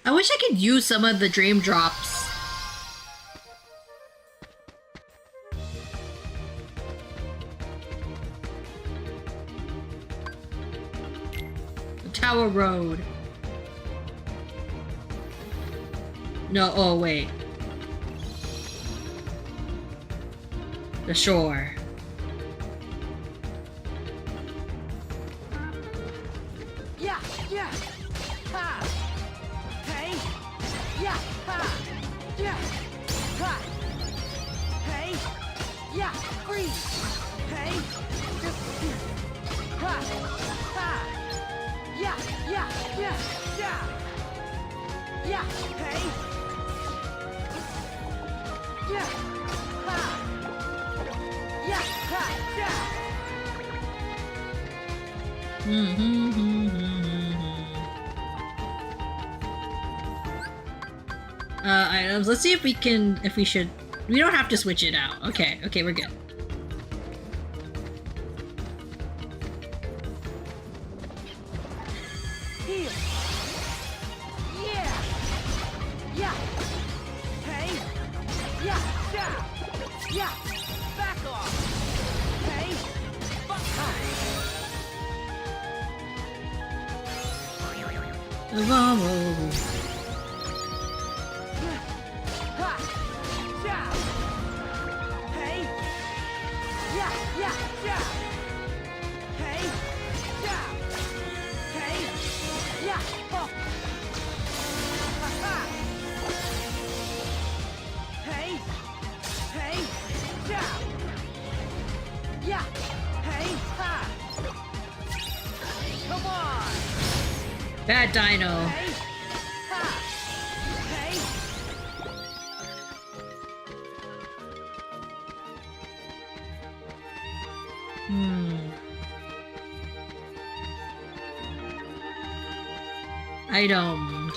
I wish I could use some of the dream drops. Tower Road. No, oh wait. The shore. Yeah, yeah. Ha. Hey. Yeah. Ha. Yeah. Ha. Hey. Yeah. Freeze. Hey. Ha. Ha. Yeah, yeah, yeah, yeah. Yeah, hey. Yeah. Ha. Yeah, ha, yeah. Items. Let's see if we can, if we should. We don't have to switch it out. Okay, okay, we're good. Here. Yeah. Yeah. Hey. Yeah, yeah. Yeah. Back off. Hey. Fuck. Vamos. Bad dino. Item.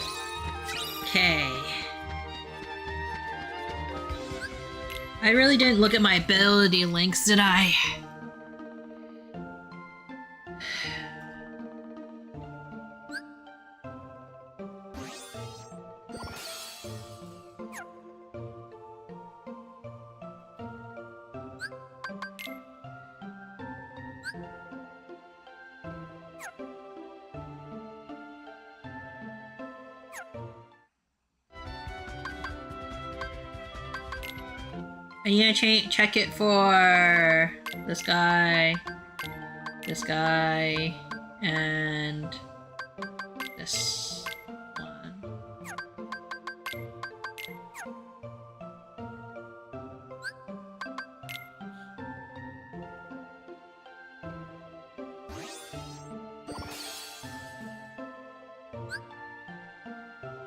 Okay. I really didn't look at my ability links, did I? And you gonna check it for this guy, and this one.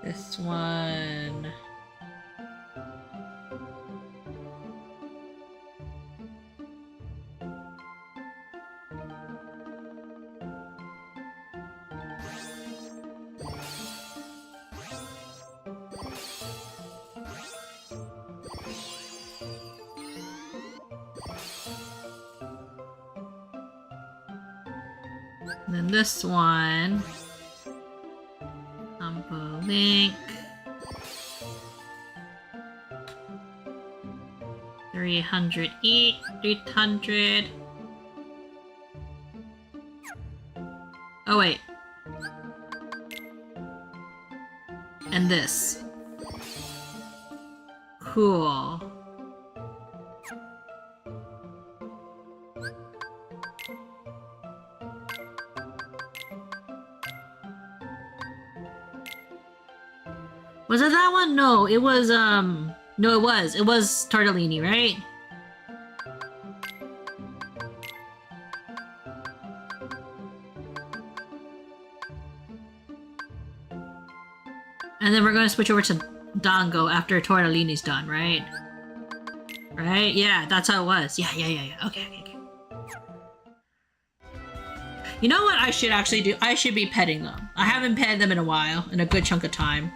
This one. And then this one. Combo link. 300 each. 300. Oh wait. And this. Cool. Was it that one? No, it was, no, it was tortellini, right? And then we're gonna switch over to Dango after tortellini's done, right? Right? Yeah, that's how it was. Yeah. Okay. You know what I should actually do? I should be petting them. I haven't petted them in a while, in a good chunk of time.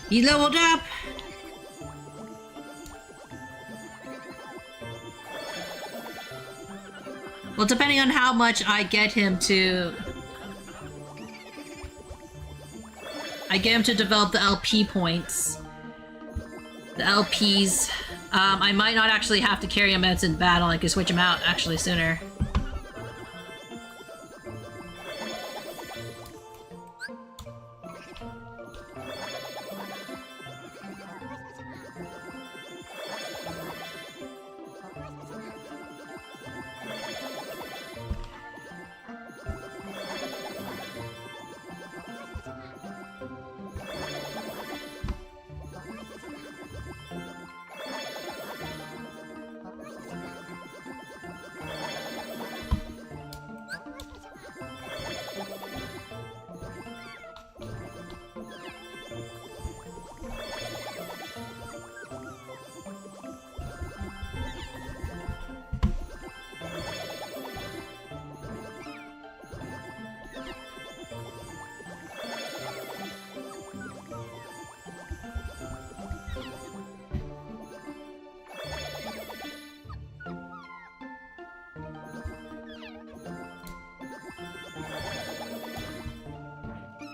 He leveled up! Well, depending on how much I get him to... develop the LP points. The LPs. I might not actually have to carry him as in battle. I could switch him out actually sooner.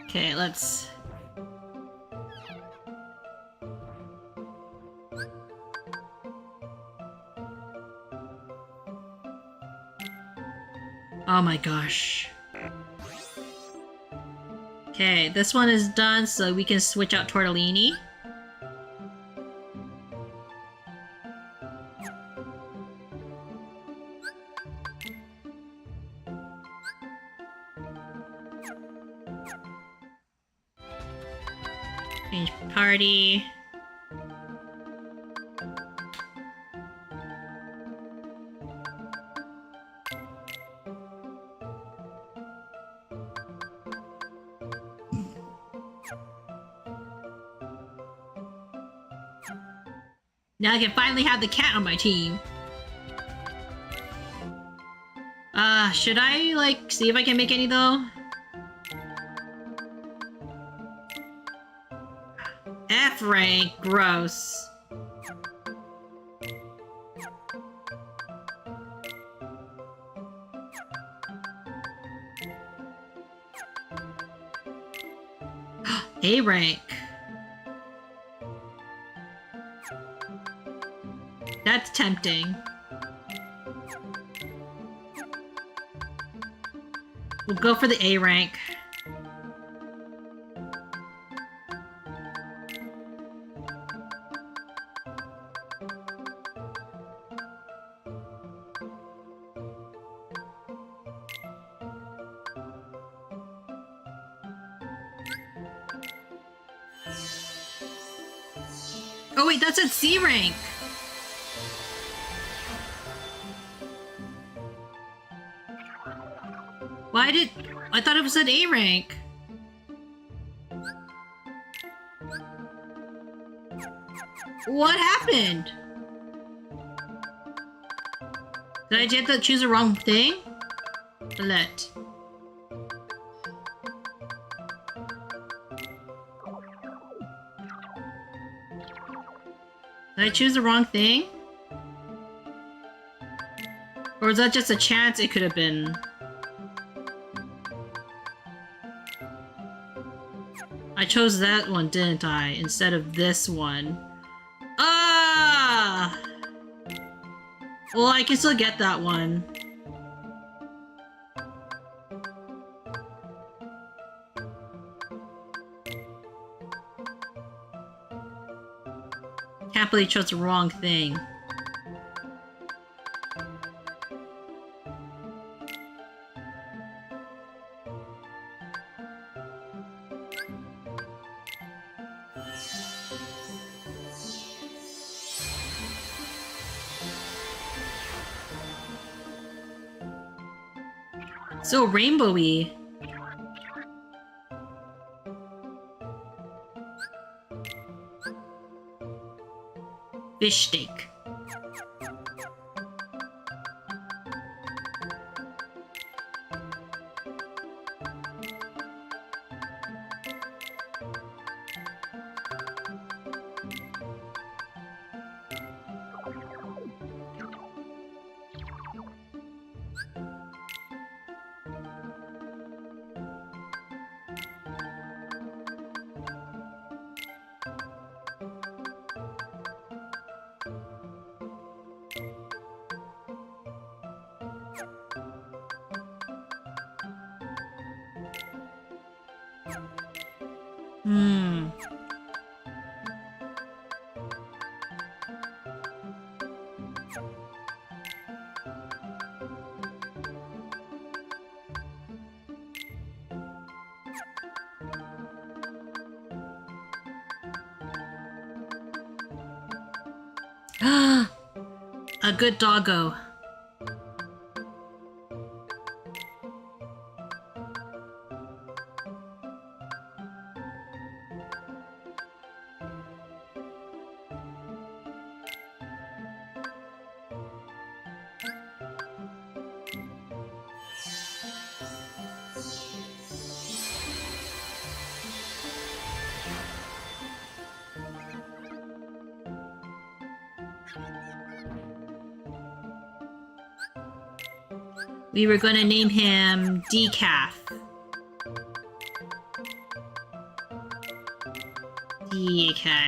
Okay, let's... Oh my gosh. Okay, this one is done, so we can switch out tortellini. Change party. Now I can finally have the cat on my team. Should I, like, see if I can make any, though? F rank, gross. A rank. That's tempting. We'll go for the A rank. Oh wait, that's at C rank. Why did... I thought it was at A rank. What happened? Did I have to choose the wrong thing? Let. Did I choose the wrong thing? Or is that just a chance it could have been? I chose that one, didn't I? Instead of this one. Ah! Well, I can still get that one. Can't believe I chose the wrong thing. So rainbowy. Fish steak. A good doggo. We were gonna name him Decaf. Decaf.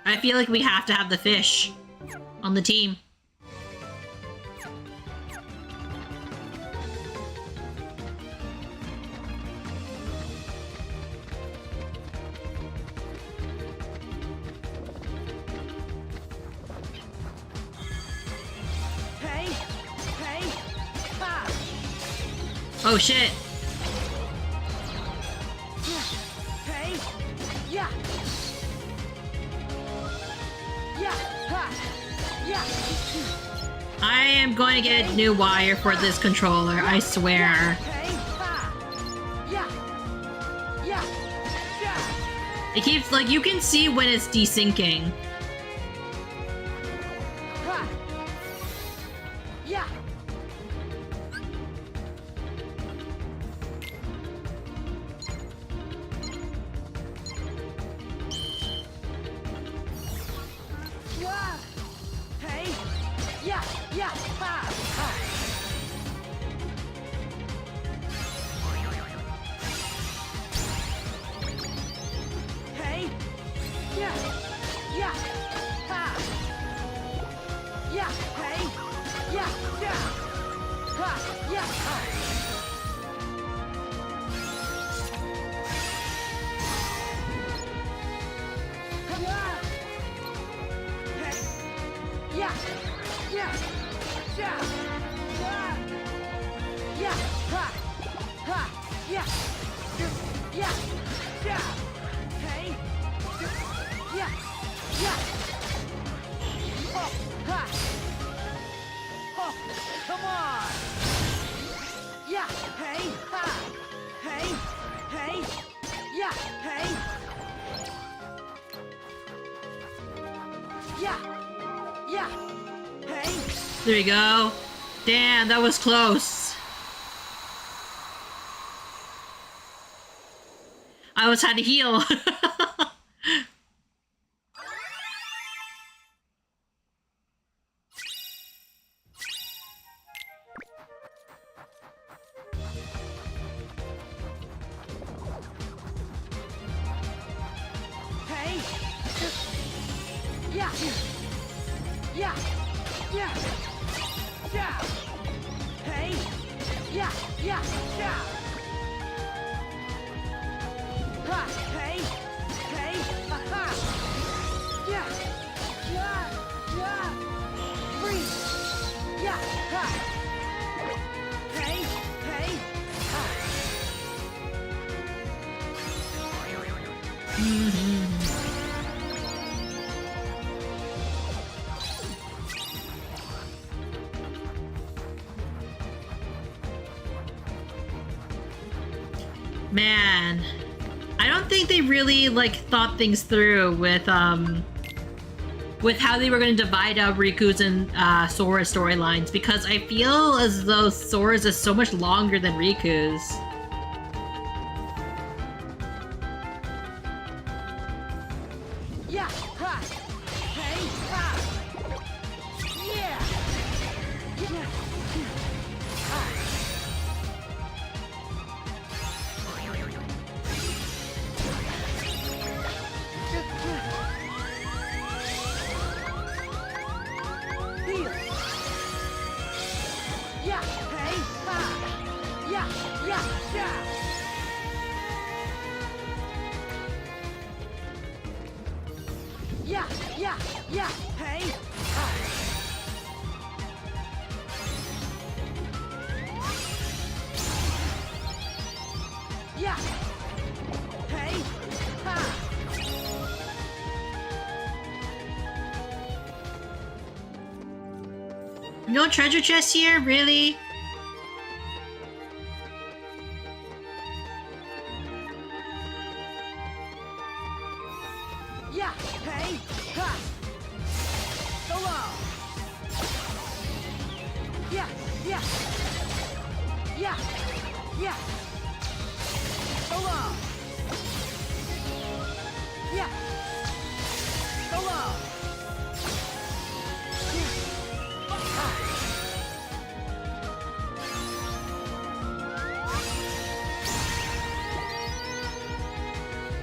I feel like we have to have the fish on the team. Hey! Hey! Ha! Oh shit. Hey! Yeah! Yeah! Ha! Yeah! I am going to get a new wire for this controller, I swear. Hey! Ha! Yeah! Yeah! Yeah! It keeps, like, you can see when it's desyncing. Ha! Yeah! Yeah! Hey! Yeah! Yeah! Ha! Ha! Hey! Yeah! Yeah! Ha! Yeah! Hey! Yeah! Yeah! Ha! Yeah! Ha! Yeah! Hey! Yeah! Yeah! Yeah! Yeah! Yeah! Ha! Ha! Yeah! Yeah! Yeah! Hey! Yeah! Yeah! Oh! Ha! Oh! Come on! Yeah! Hey! Ha! Hey! Hey! Yeah! Hey! Yeah! Yeah! Hey! There we go. Damn, that was close. I was had to heal. Hey! Yeah! Yeah! Yeah! Yeah! Hey! Yeah! Yeah! Yeah! Ha! Hey! Hey! Ha! Ha! Yeah! Yeah! Yeah! Freeze! Yeah! Ha! Hey! Hey! Ha! Man, I don't think they really like thought things through with how they were going to divide up Riku's and Sora's storylines, because I feel as though Sora's is so much longer than Riku's. Yeah! Ha! Hey! Ha! Yeah! Yeah! Ha! Heal! Yeah! Hey! Ha! Yeah! Yeah! Yeah! Yeah! Yeah! Yeah! Hey! Ha! Yeah! Hey! Ha! No treasure chest here? Really? Yeah! Hey! Ha! So long! Yeah! Yeah! Yeah! Yeah! So long! Yeah! So long!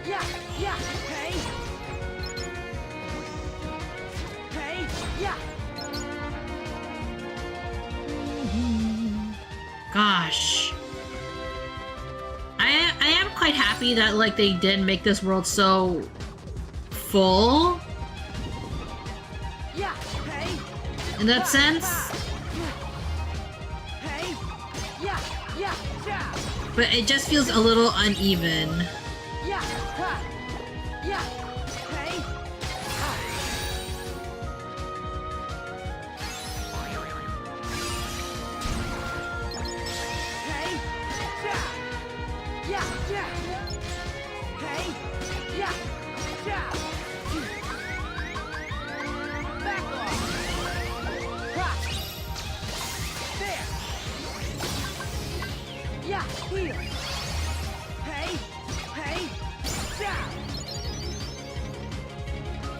Yeah! Yeah! Hey! Hey! Yeah! Gosh. I am quite happy that like they did make this world so full. Yeah, hey. In that sense. Hey. Yeah, yeah, yeah. But it just feels a little uneven. Yeah, ha. Yeah. Hey. Hey. Yeah. Yeah, yeah. Hey. Yeah. Yeah. Back off. Ha. There. Yeah, here. Hey. Hey. Yeah.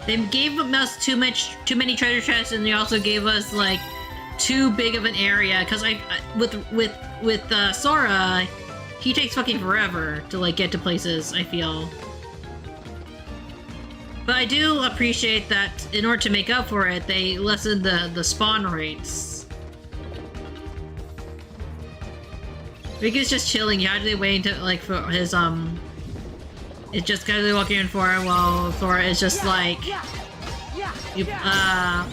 They gave us too many treasure chests, and they also gave us like too big of an area. Because with Sora, he takes fucking forever to like get to places. I feel, but I do appreciate that in order to make up for it, they lessened the spawn rates. Riku's just chilling. How do they wait until like for his It's just casually walking in for him while Sora is just like,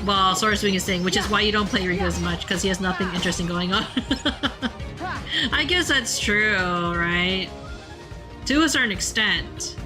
well, Sora's doing his thing, which is why you don't play Riku as much, because he has nothing interesting going on. I guess that's true, right? To a certain extent.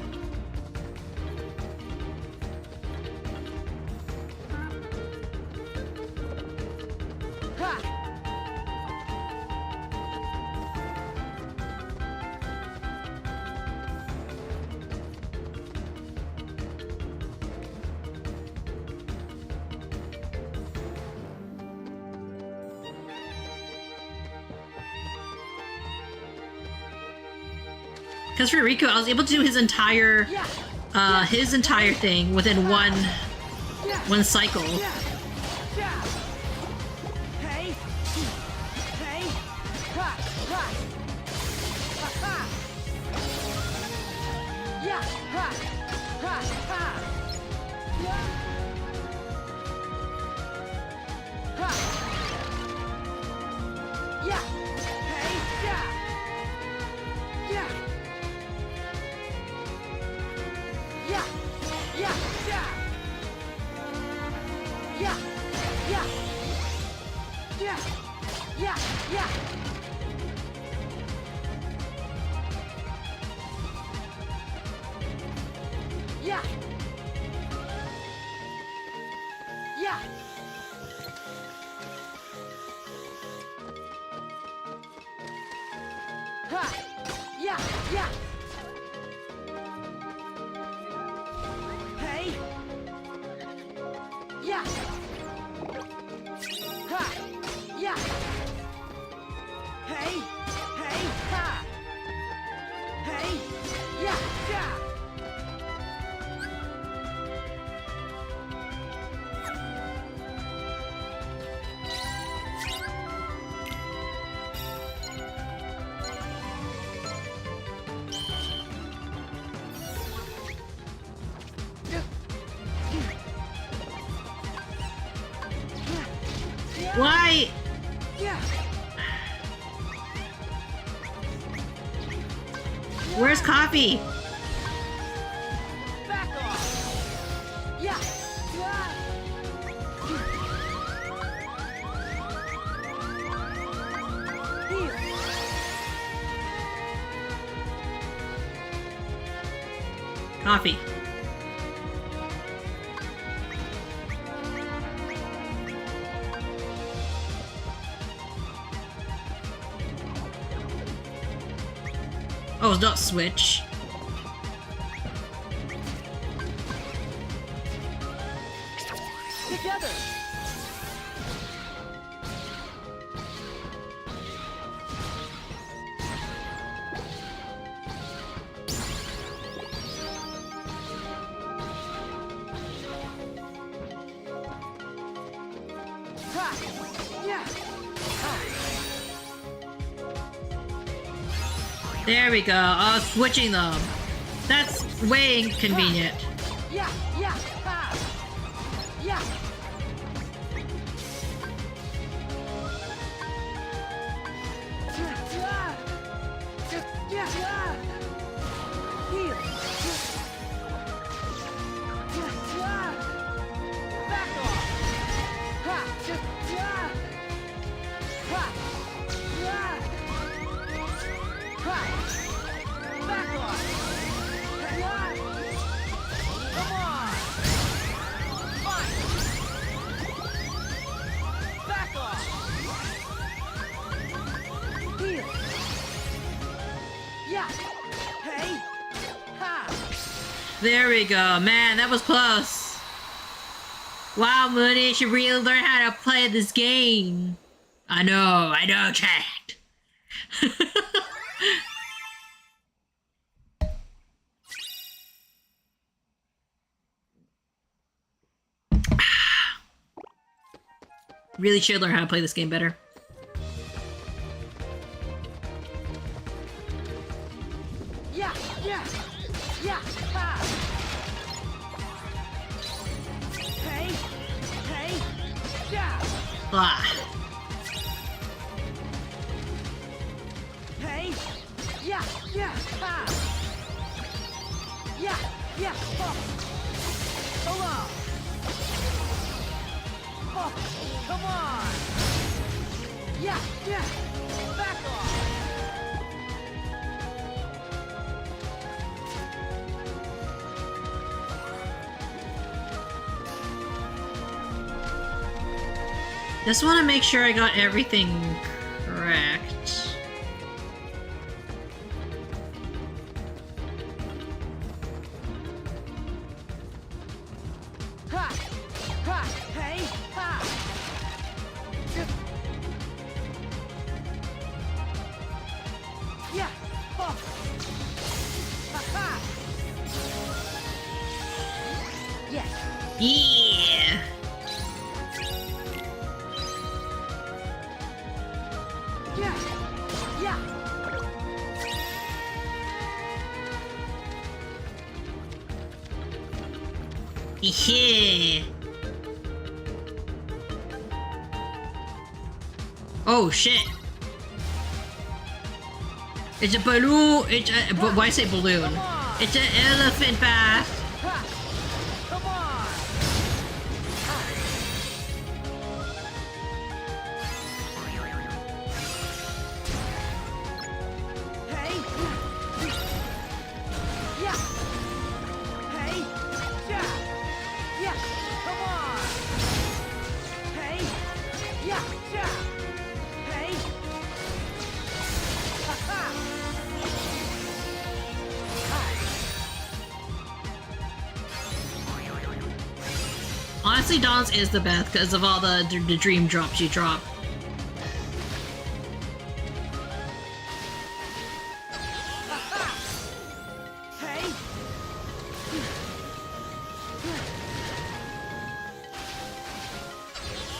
Because for Riku, I was able to do his entire thing within one cycle. Hey. Hey. Ha. Ha. Ha. Yeah. Ha. Ha. Ha. Ha. Yeah. Hey. Yeah. Yeah. Yeah. Yeah. Yeah. Yeah. Yeah. Yeah. Yeah. Yeah. Yeah. Yeah. Ha. Yeah. Yeah. Hey. Yeah. Ha. Yeah. Hey. Hey. Ha. Hey. Yeah. Yeah. Why? Yeah. Where's Coffee? Back off. Yeah. Here. Coffee. Oh, it's not Switch. Together. Ha. Yeah. There we go. Oh, switching them. That's way inconvenient. Yeah. Yeah. Ha. Yeah. Yeah. Back off! What? Come on! Fight! Back off! Heal! Yeah! Hey! Ha! There we go. Man, that was close. Wow, Munii should really learn how to play this game. I know, chat. Really should learn how to play this game better. Yeah! Yeah! Yeah! Ha! Hey! Hey! Yeah! Ah. Hey! Yeah! Yeah! Ha! Yeah! Yeah! Oh! Come on! Oh! Come on! Yeah! Yeah! Back off! Just want to make sure I got everything correct. Ha! Ha! Hey! Ha! Yeah! Oh! Ha ha! Yes! Yeah! Yeah! Yeah! Yeah. Oh shit! It's a balloon. It's a. Why say balloon? It's an elephant bath. Ha! Come on! Hey! Yeah! Hey! Yeah! Yeah! Come on! Hey! Yeah! Yeah! Hey! Ha ha! Honestly, Dawn's is the best because of all the dream drops you drop. Hey!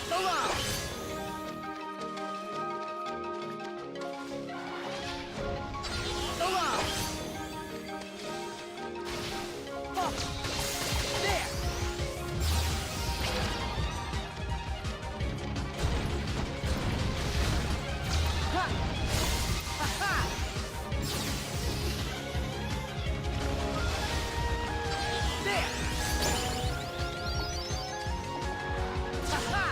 Come on! Come on! Oh! There! Ha! Ha ha! There! Ha ha!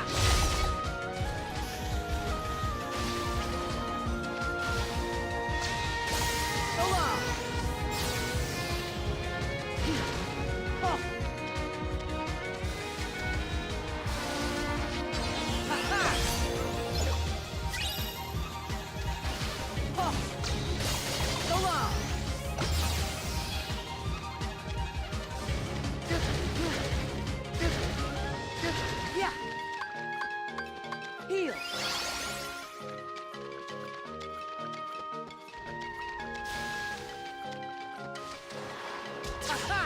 Go on! Oh! Ha ha! Oh! Go on! Yeah! Heal! Ha ha!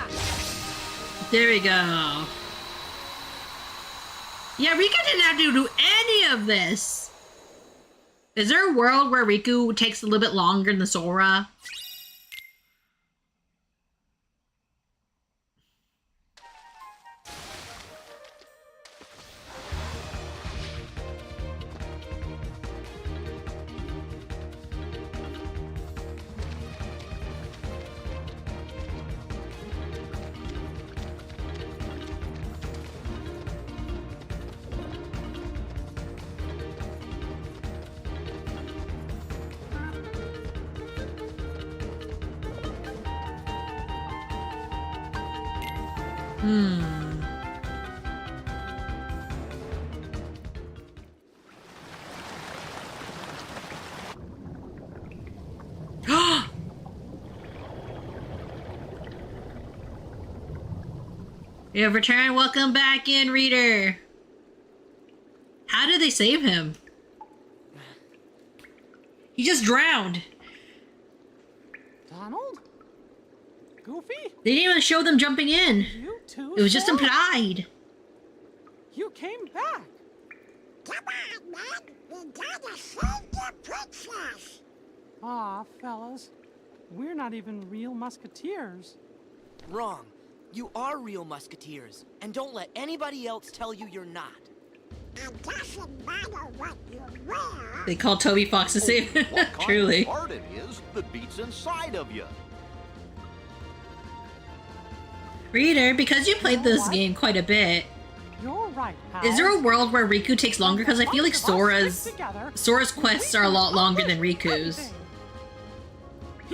There we go. Yeah, Riku didn't have to do any of this. Is there a world where Riku takes a little bit longer than Sora? You have returned. Welcome back in, reader. How did they save him? He just drowned. Donald? Goofy? They didn't even show them jumping in. You too, It was just Sora? implied. You came back. Come on, man. We gotta save the princess. Aw, fellas. We're not even real musketeers. Wrong. You are real musketeers, and don't let anybody else tell you you're not. It doesn't matter what you wear. They called Toby Fox to save him. What kind Truly. of heart it is that beats inside of you? Reader, because you played this game quite a bit, You're right, pal. is there a world where Riku takes longer? Because I feel like Sora's quests are a lot longer than Riku's.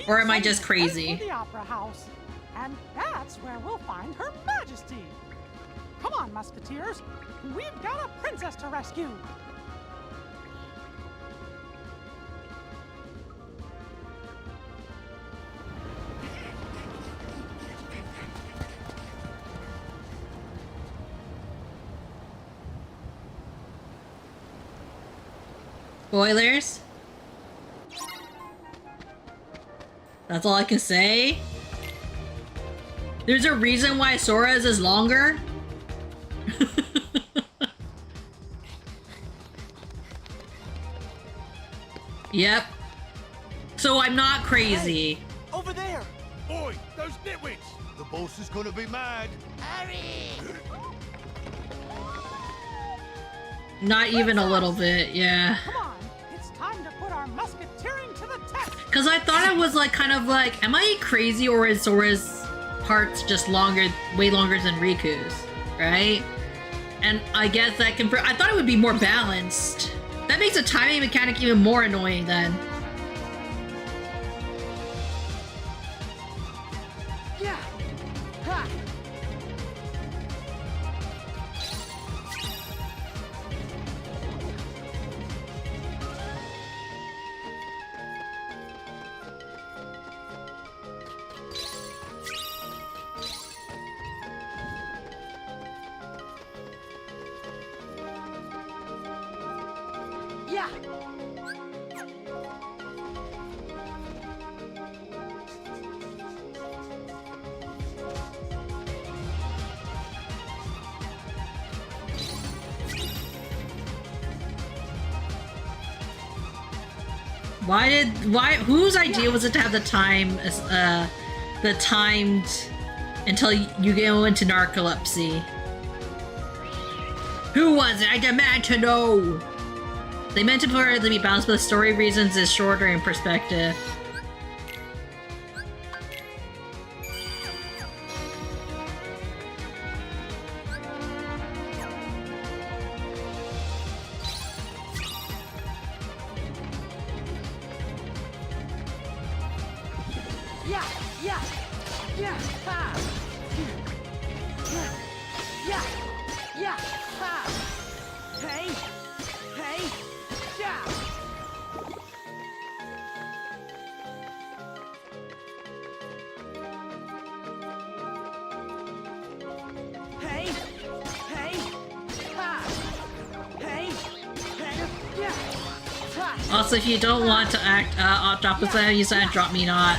Or am I just For crazy? the opera house. And that's where we'll find Her Majesty. Come on, musketeers. We've got a princess to rescue. Spoilers? That's all I can say? There's a reason why Sora's is longer? Yep. So I'm not crazy. Hey, over there! Oi, those nitwits! The boss is gonna be mad. Hurry! Not even a little bit, yeah. Come on, it's time to put our musketeering to the test. Cause I thought it was like kind of like, am I crazy or is Sora's parts just longer, way longer than Riku's, right? And I guess that can, I thought it would be more balanced. That makes the timing mechanic even more annoying then. Yeah. Ha. Yeah. Whose idea was it to have the timed until you go into narcolepsy? Who was it? I demand to know! They meant it for it to be balanced, but the story reasons is shorter in perspective. Yeah. Yeah. Yeah. Ha. Yeah. Yeah. Ha. Hey. Hey. Yeah. Hey. Hey. Ha. Hey. Hey. Yeah. Ha. Also, if you don't want to act opt opposite, you said drop me not.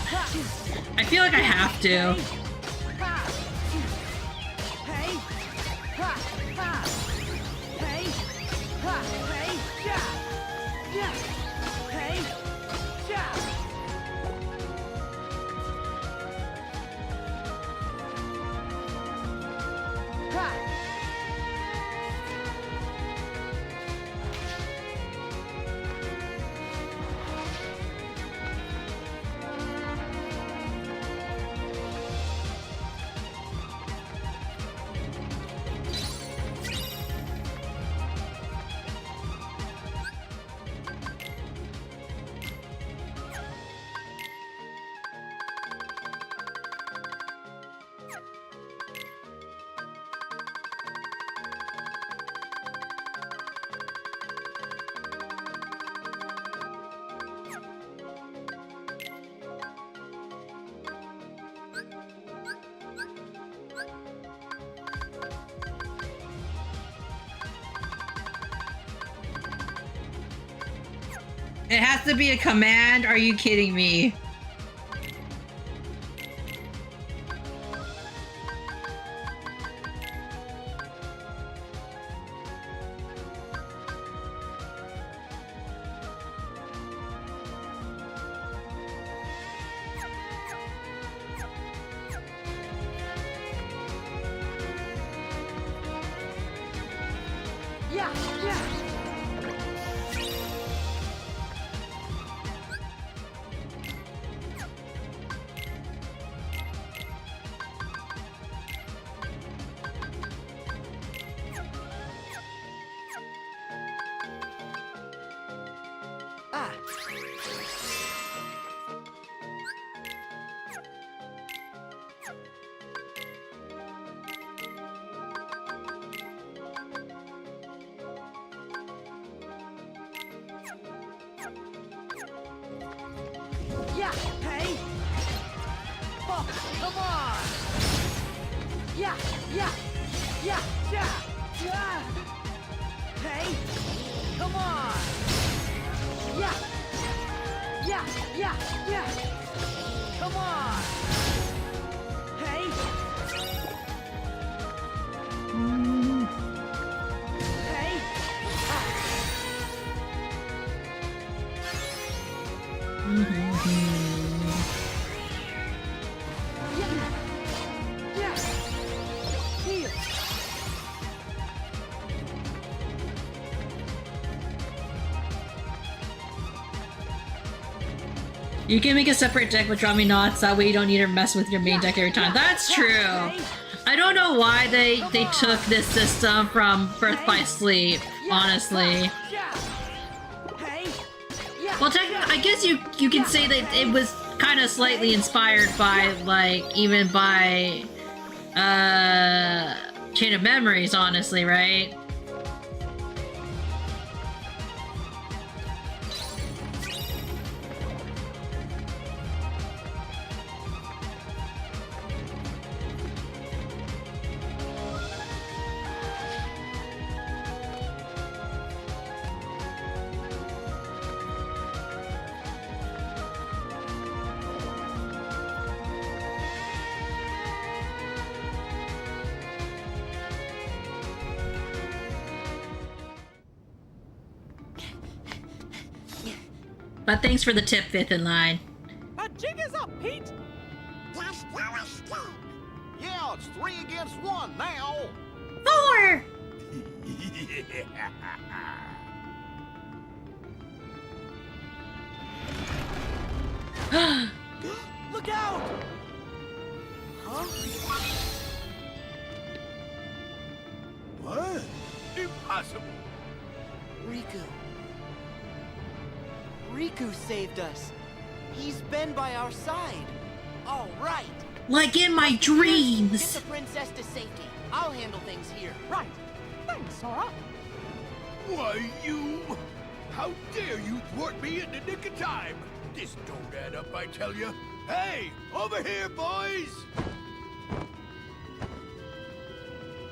I feel like I have to. It has to be a command? Are you kidding me? Yeah, yeah. Ah. Yeah, hey. Oh, come on. Yeah, yeah, yeah, yeah, yeah. Hey, come on. Yeah, yeah, yeah, yeah. Come on. Hey. Hey. Yeah. Heal. You can make a separate deck with Drummy Knots, that way you don't need to mess with your main deck every time. That's true! I don't know why they took this system from Birth by Sleep, honestly. Well, technically, I guess you can say that it was kind of slightly inspired by, like, even by, Chain of Memories, honestly, right? But thanks for the tip, fifth in line. A jig is up, Pete! Yeah, it's 3 against 1 now. 4! Look out! Huh? What? Impossible. Riku. Riku saved us. He's been by our side. All right. Like in my Get dreams! the princess to safety. I'll handle things here. Right. Thanks, Sora. Why, you... How dare you thwart me in the nick of time? This don't add up, I tell you. Hey, over here, boys!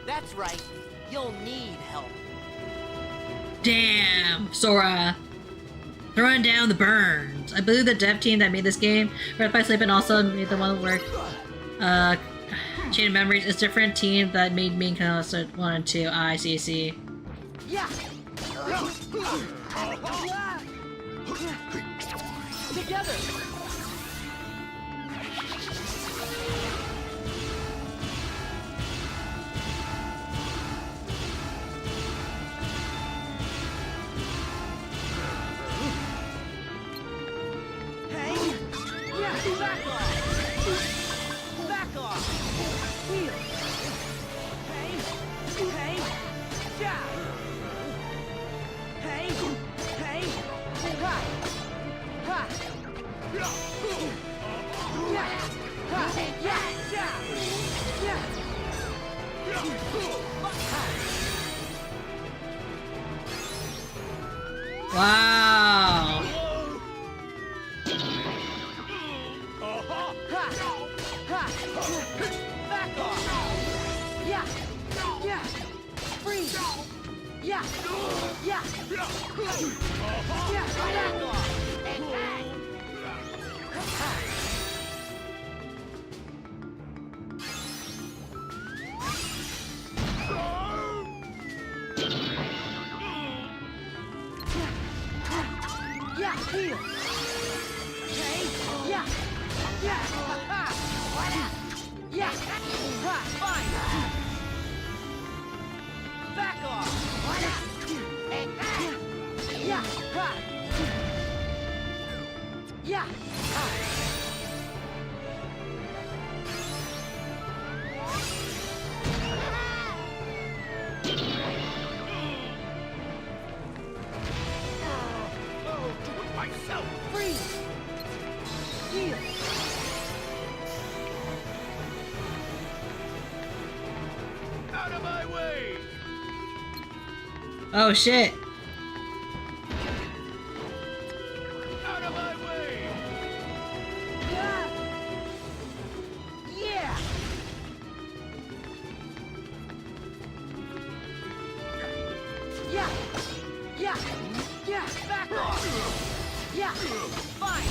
That's right. You'll need help. Damn, Sora. Throwing down the burns. I believe the dev team that made this game, Birth by Sleep, and also made the one that worked, Chain of Memories, is different team that made Main Console 1 and 2. I see. Yeah. Together. Back off! Back off! Heal! Hey! Yeah! Hey! Ha! Ha! Yeah! Ha! Yeah! Wow! Back off! Yeah! Freeze! Yeah! Yeah! Yeah, here. Okay. Yeah. Yeah. Ha. Yeah. Ha. Fine. Back off. Yeah. Ha. Yeah. Myself. Freeze. Heal. Out of my way. Oh shit. Out of my way. Yeah. Yeah. Yeah. Yeah. Yeah. Back off. Yeah. Fine.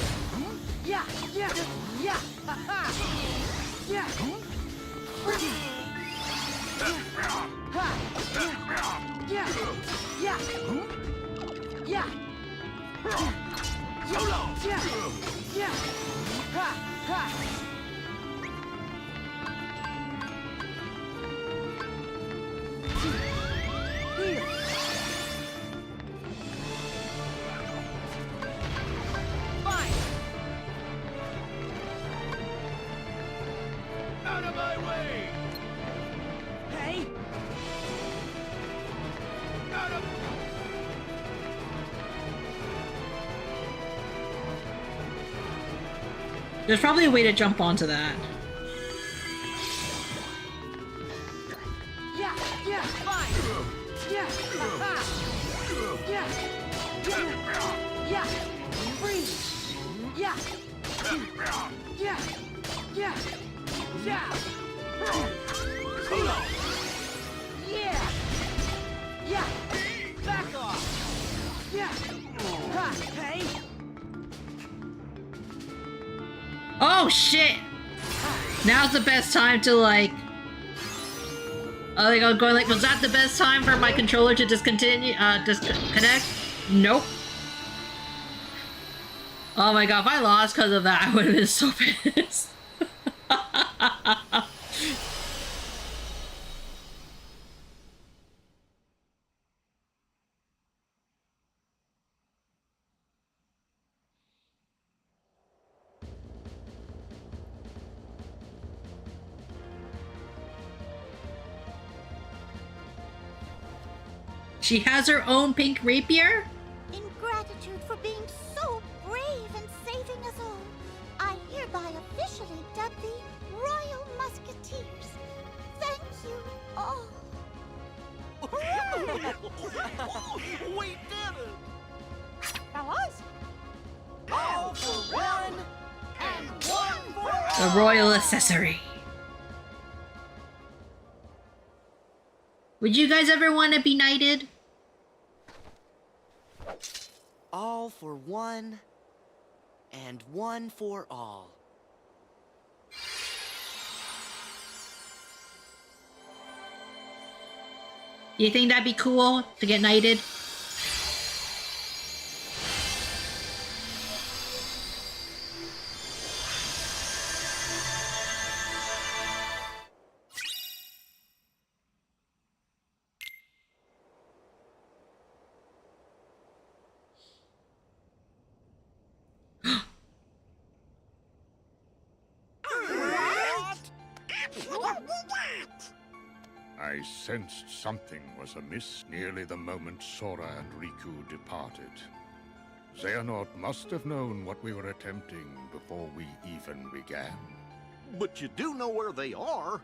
Yeah. Yeah. Yeah. Ha ha. Yeah. Ha. Yeah. Yeah. Yeah. Solo. Yeah. Yeah. Ha. Ha. Here. Fine. Out of my way. Hey. Out of. There's probably a way to jump onto that. Yeah. Yeah. Fine. Yeah. Ha ha. Yeah. Yeah. Yeah. Freeze. Yeah. Yeah. Yeah. Yeah. Solo. Yeah. Yeah. Back off. Yeah. Ha. Hey. Oh shit! Now's the best time to like... I was going like, was that the best time for my controller to disconnect? Nope. Oh my god, if I lost because of that, I would have been so pissed. She has her own pink rapier? In gratitude for being so brave and saving us all, I hereby officially dub thee Royal Musketeers. Thank you all. We did it! Fellas? All for one, and one for all! The royal accessory. Would you guys ever want to be knighted? All for one, and one for all. Do you think that'd be cool to get knighted? I sensed something was amiss nearly the moment Sora and Riku departed. Xehanort must have known what we were attempting before we even began. But you do know where they are.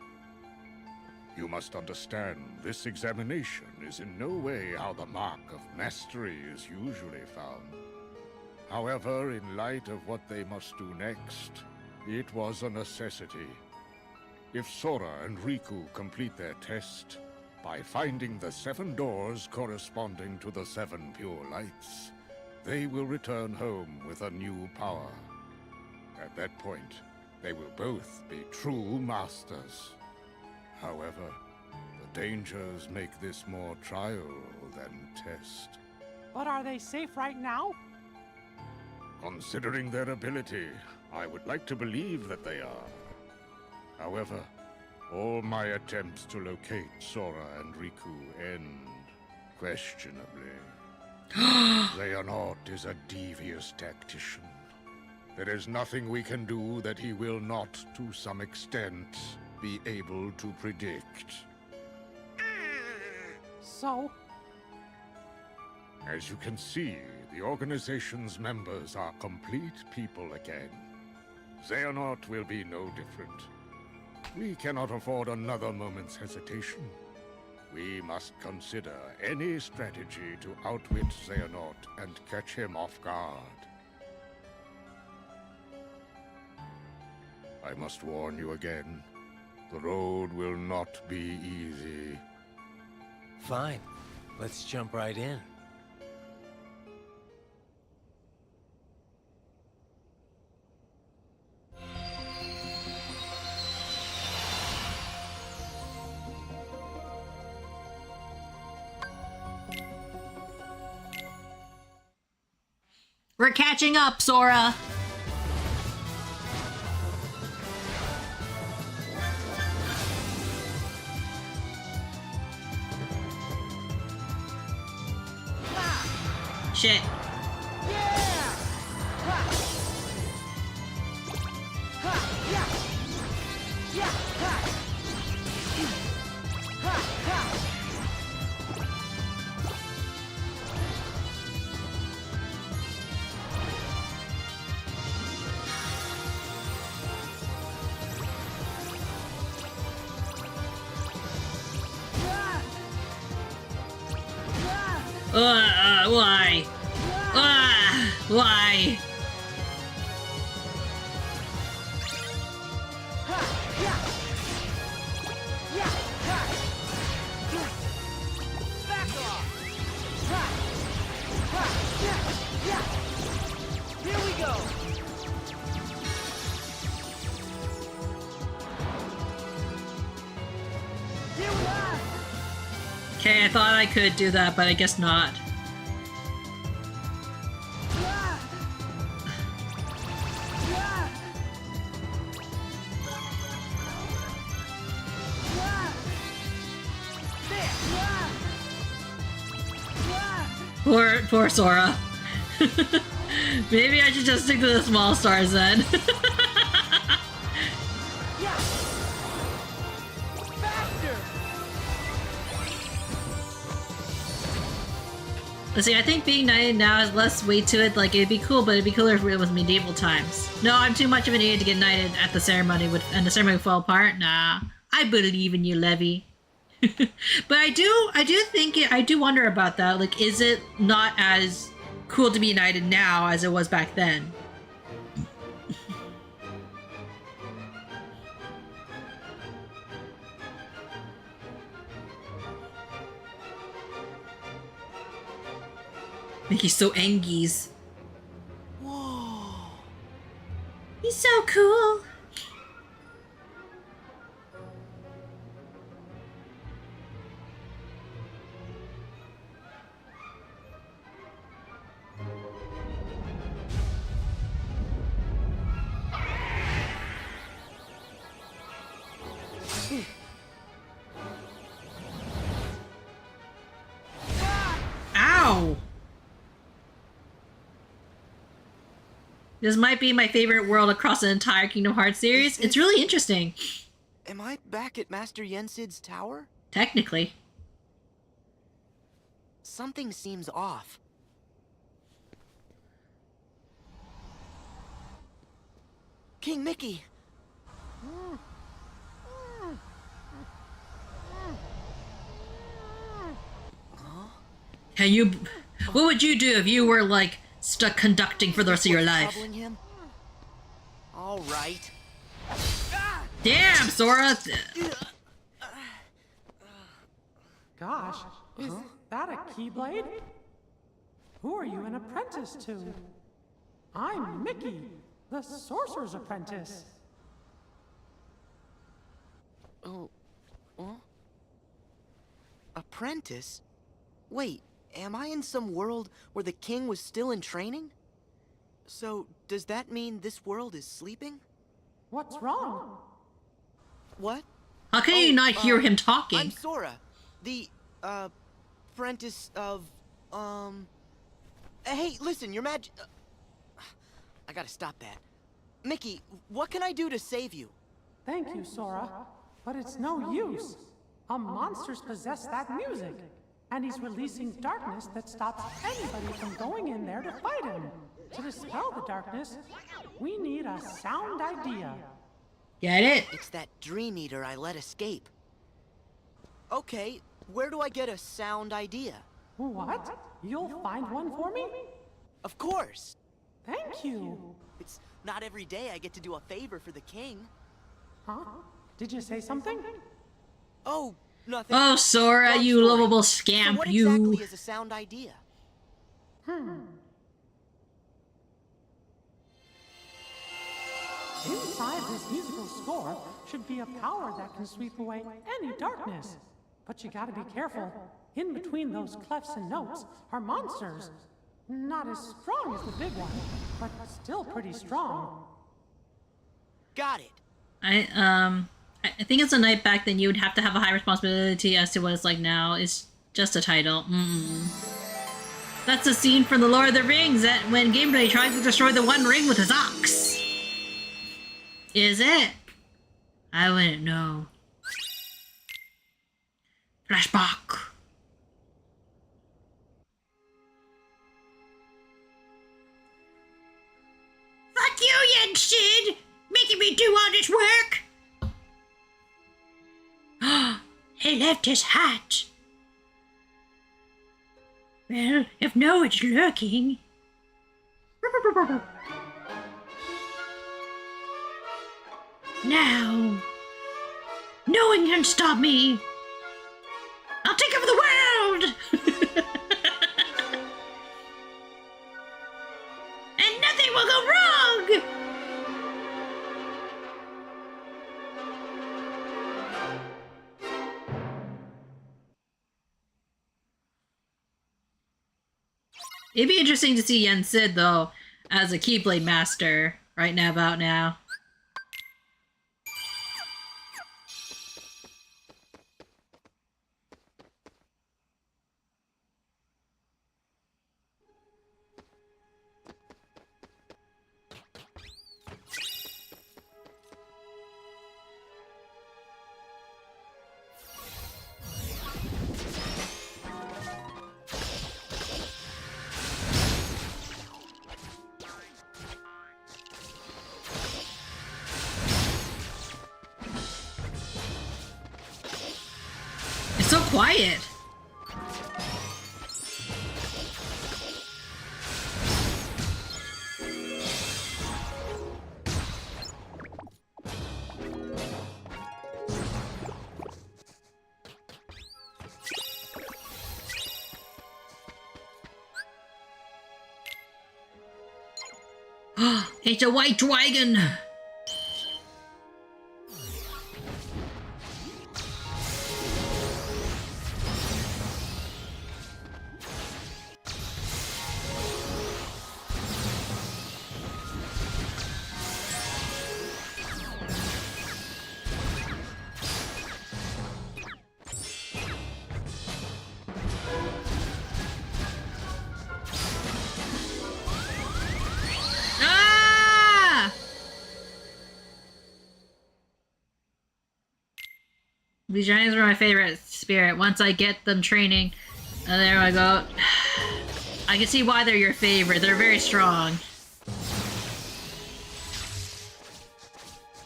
You must understand, this examination is in no way how the mark of mastery is usually found. However, in light of what they must do next, it was a necessity. If Sora and Riku complete their test, By finding the 7 doors corresponding to the 7 pure lights, they will return home with a new power. At that point, they will both be true masters. However, the dangers make this more trial than test. But are they safe right now? Considering their ability, I would like to believe that they are. However, all my attempts to locate Sora and Riku end questionably. Xehanort is a devious tactician. There is nothing we can do that he will not, to some extent, be able to predict. So? As you can see, the organization's members are complete people again. Xehanort will be no different. We cannot afford another moment's hesitation. We must consider any strategy to outwit Xehanort and catch him off guard. I must warn you again. The road will not be easy. Fine. Let's jump right in. We're catching up, Sora! Shit. Why? Why? Here we go. Here we are. Okay, I thought I could do that, but I guess not. Poor Sora. Maybe I should just stick to the small stars then. Let's see, I think being knighted now has less weight to it. Like, it'd be cool, but it'd be cooler if it was medieval times. No, I'm too much of an idiot to get knighted at the ceremony and the ceremony would fall apart. Nah, I believe in you, Levy. But I do wonder about that. Like, is it not as cool to be knighted now as it was back then? He's so Angies. Whoa. He's so cool. Ow! This might be my favorite world across the entire Kingdom Hearts series. It's really interesting. Am I back at Master Yensid's tower? Technically. Something seems off. King Mickey! Can you... What would you do if you were, like, stuck conducting for the rest of your life? Him? All right. Damn, Sora! Gosh, is that a Keyblade? Who are you an apprentice to? I'm Mickey, the Sorcerer's Apprentice. Oh, apprentice? Wait, am I in some world where the king was still in training? So, does that mean this world is sleeping? What's wrong? What? How can you not hear him talking? I'm Sora, the, apprentice of, Hey, listen, your I gotta stop that. Mickey, what can I do to save you? Thank you, Sora. But it's no use. A monster's possessed that music. And he's releasing darkness that stops anybody from going in there to fight him. To dispel the darkness, we need a sound idea. Get it? It's that Dream Eater I let escape. Okay, where do I get a sound idea? What? You'll find one for me? Of course. Thank you. It's not every day I get to do a favor for the king. Huh? Did you say something? Oh, nothing. Oh, Sora, Long you story. lovable So scamp, what you. exactly is a sound idea? Inside this musical score should be a power that can sweep away any darkness. But you gotta be careful. In between those clefs and notes are monsters. Not as strong as the big one, but still pretty strong. Got it. I think it's a night back, then you would have to have a high responsibility as to what it's like now. It's just a title. That's a scene from The Lord of the Rings that when Gimli tries to destroy the One Ring with his ox. Is it? I wouldn't know. Flashback. Fuck you, Yen Sid! Making me do all this work! He left his hat. Well, if no one's lurking... Now... No one can stop me! I'll take over the world! And nothing will go wrong! It'd be interesting to see Yen Sid, though, as a Keyblade Master right now about now. So quiet. It's a white dragon. These giants are my favorite spirit. Once I get them training, there I go. I can see why they're your favorite. They're very strong.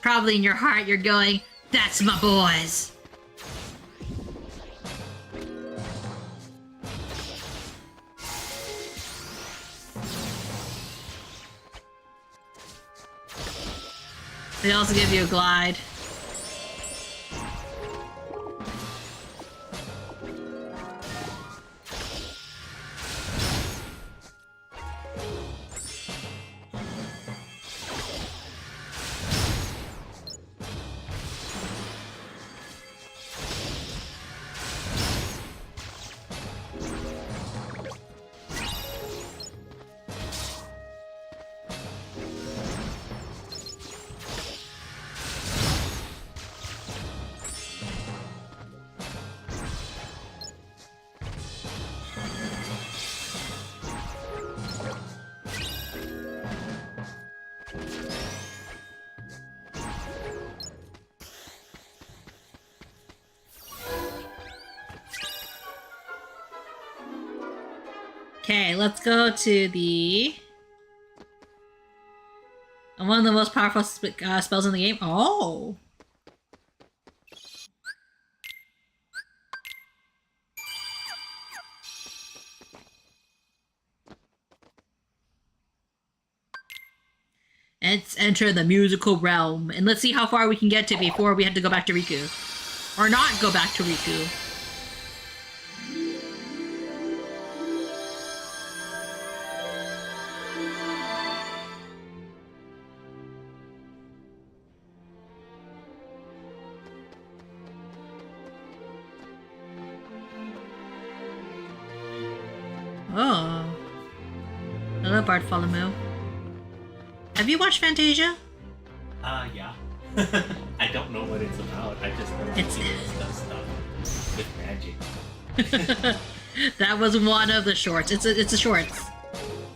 Probably in your heart you're going, that's my boys. They also give you a glide. Okay, let's go to the... one of the most powerful spells in the game. Oh! Let's enter the musical realm. And let's see how far we can get to before we have to go back to Riku. Or not go back to Riku. Oh. Hello, Bartholomew. Have you watched Fantasia? Yeah. I don't know what it's about. I just know it's stuff with magic. That was one of the shorts. It's a shorts.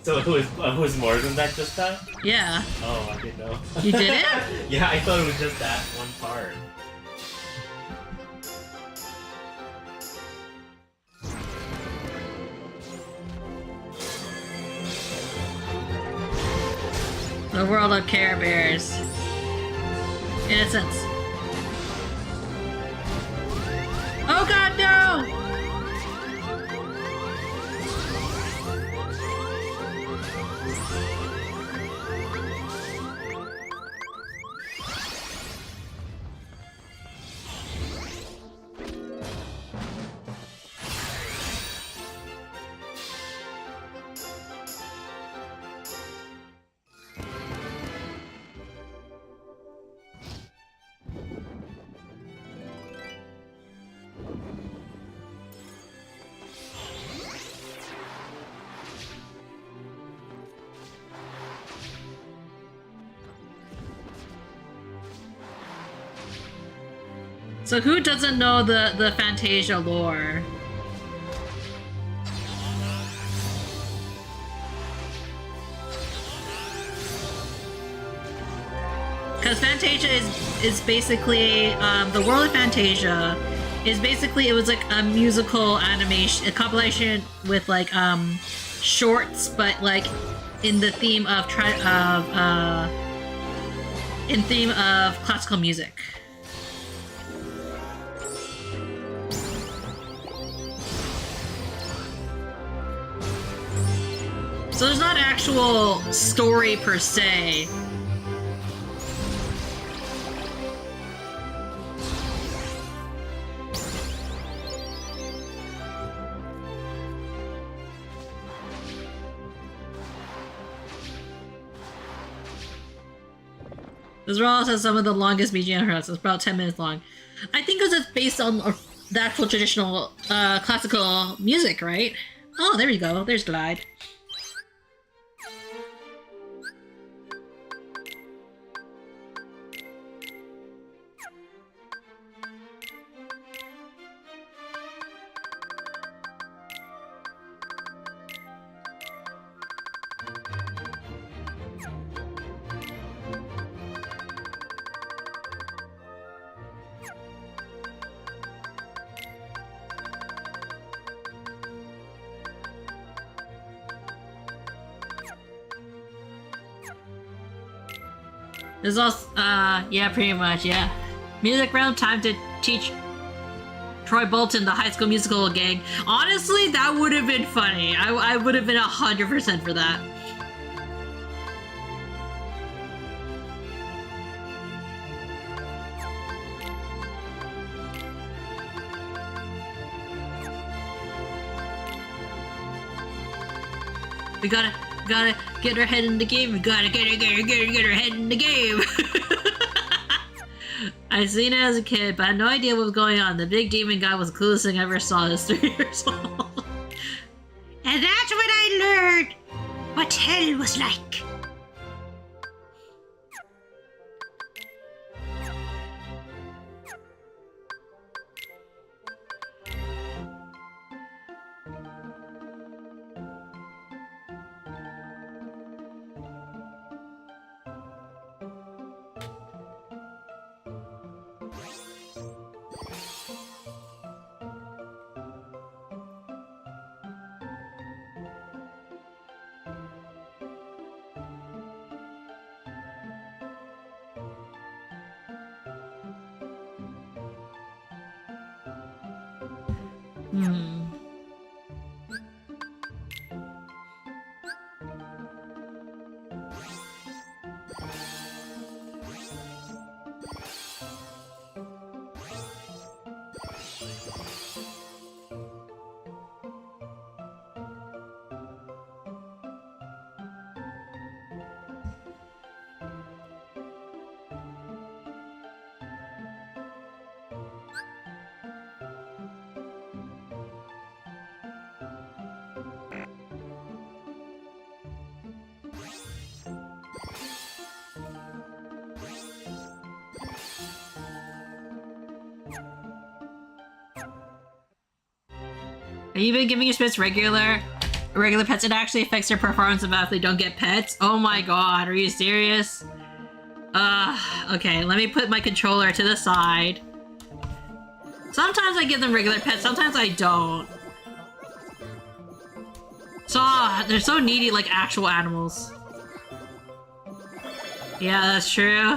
So it was more than that, just that? Yeah. Oh, I didn't know. You didn't? Yeah, I thought it was just that one part. The world of Care Bears. Innocence. Oh god, no! So who doesn't know the Fantasia lore? Because Fantasia is basically the world of Fantasia is basically, it was like a musical animation, a compilation with like shorts, but like in the theme of classical music. So there's not actual story per se. This world has some of the longest BGM heard. It's about 10 minutes long. I think it was based on the actual traditional classical music, right? Oh, there we go. There's Glide. There's also, yeah, pretty much, yeah. Music round, time to teach Troy Bolton the High School Musical gang. Honestly, that would have been funny. I would have been 100% for that. We gotta get her head in the game. We gotta get her head in the game. I seen it as a kid, but I had no idea what was going on. The big demon guy was the coolest thing I ever saw at 3 years old. And that's when I learned what hell was like. Are you even giving your pets regular pets? It actually affects their performance if they don't get pets? Oh my god, are you serious? Okay, let me put my controller to the side. Sometimes I give them regular pets, sometimes I don't. So, they're so needy like actual animals. Yeah, that's true.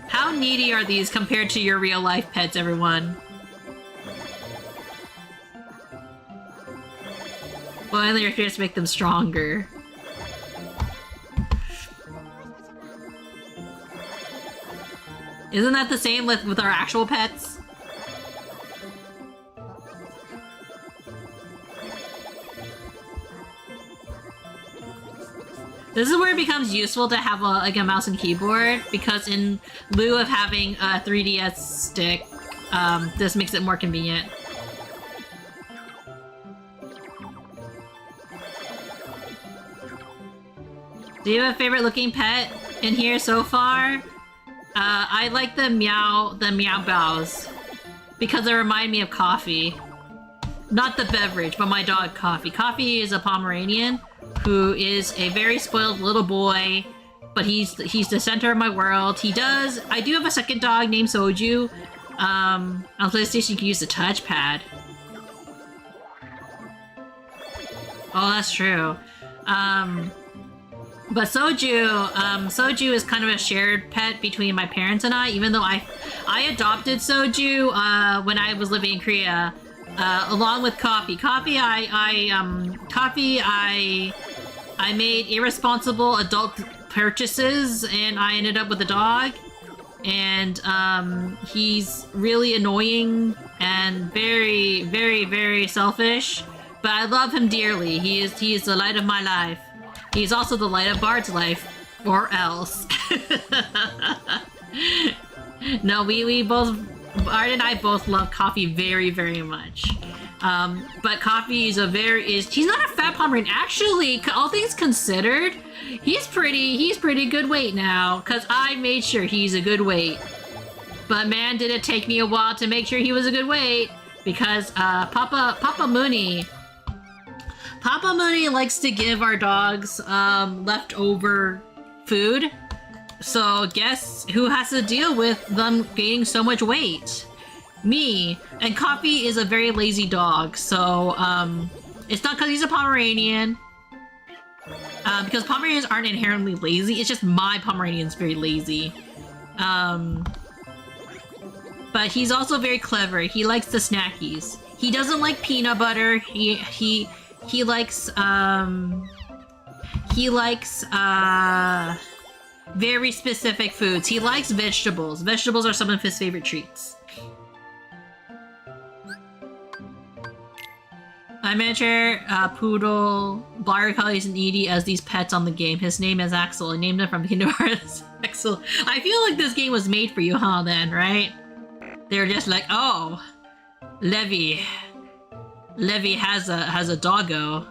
How needy are these compared to your real-life pets, everyone? Well, and you're here to make them stronger. Isn't that the same with our actual pets? This is where it becomes useful to have a mouse and keyboard, because in lieu of having a 3DS stick, this makes it more convenient. Do you have a favorite looking pet in here so far? I like the meow bows, because they remind me of coffee. Not the beverage, but my dog Coffee. Coffee is a Pomeranian who is a very spoiled little boy, but he's the center of my world. I do have a second dog named Soju. On PlayStation you can use the touchpad. Oh, that's true. But Soju is kind of a shared pet between my parents and I, even though I adopted Soju when I was living in Korea, along with Coffee. Coffee I made irresponsible adult purchases and I ended up with a dog. And he's really annoying and very, very, very selfish, but I love him dearly. He is the light of my life. He's also the light of Bard's life, or else. No, we both, Bard and I both love Coffee very, very much. But Coffee is he's not a fat Pomeranian. Actually, all things considered, he's pretty good weight now, because I made sure he's a good weight. But man, did it take me a while to make sure he was a good weight, because Papa Munii likes to give our dogs leftover food. So guess who has to deal with them gaining so much weight? Me. And Coffee is a very lazy dog, so it's not because he's a Pomeranian. Because Pomeranians aren't inherently lazy, it's just my Pomeranian's very lazy. But he's also very clever. He likes the snackies. He doesn't like peanut butter. He likes very specific foods. He likes vegetables. Vegetables are some of his favorite treats. My miniature poodle Blar collies and Edie as these pets on the game. His name is Axel. I named him from Kingdom Hearts. Axel. I feel like this game was made for you, huh? Then, right? They're just like, oh, Levi has a doggo.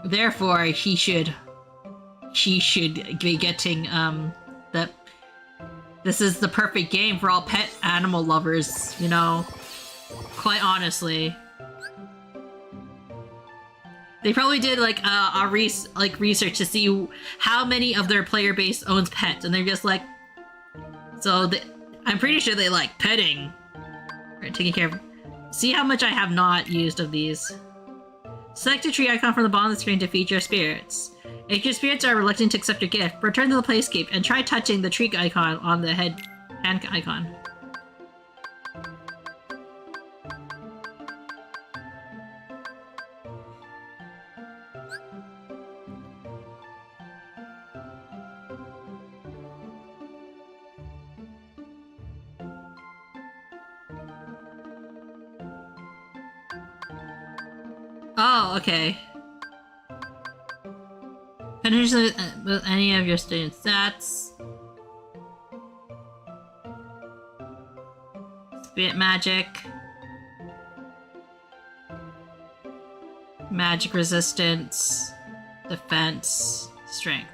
Therefore, he should be getting that. This is the perfect game for all pet animal lovers, you know. Quite honestly, they probably did like research to see how many of their player base owns pets, and they're just like, I'm pretty sure they like petting, right? Taking care of. See how much I have not used of these. Select a tree icon from the bottom of the screen to feature spirits. If your spirits are reluctant to accept your gift, return to the playscape and try touching the tree icon on the hand icon. Oh, okay. Finish with any of your student stats. Spirit magic. Magic resistance. Defense. Strength.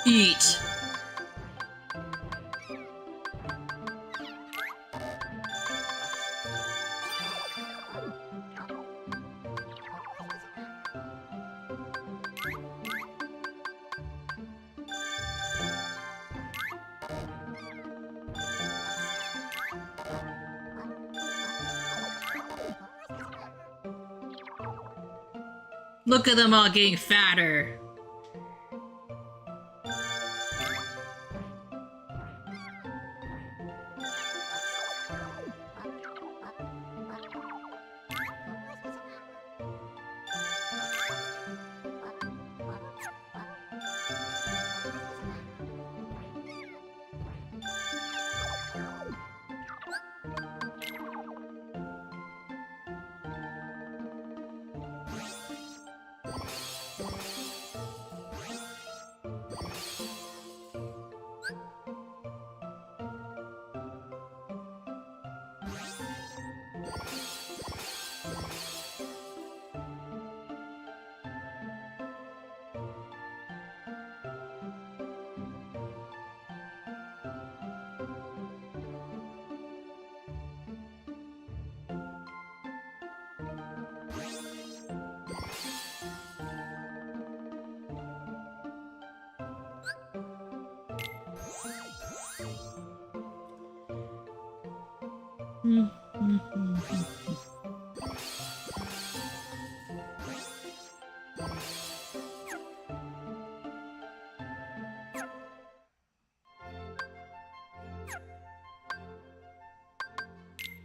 Eat. Look at them all getting fatter.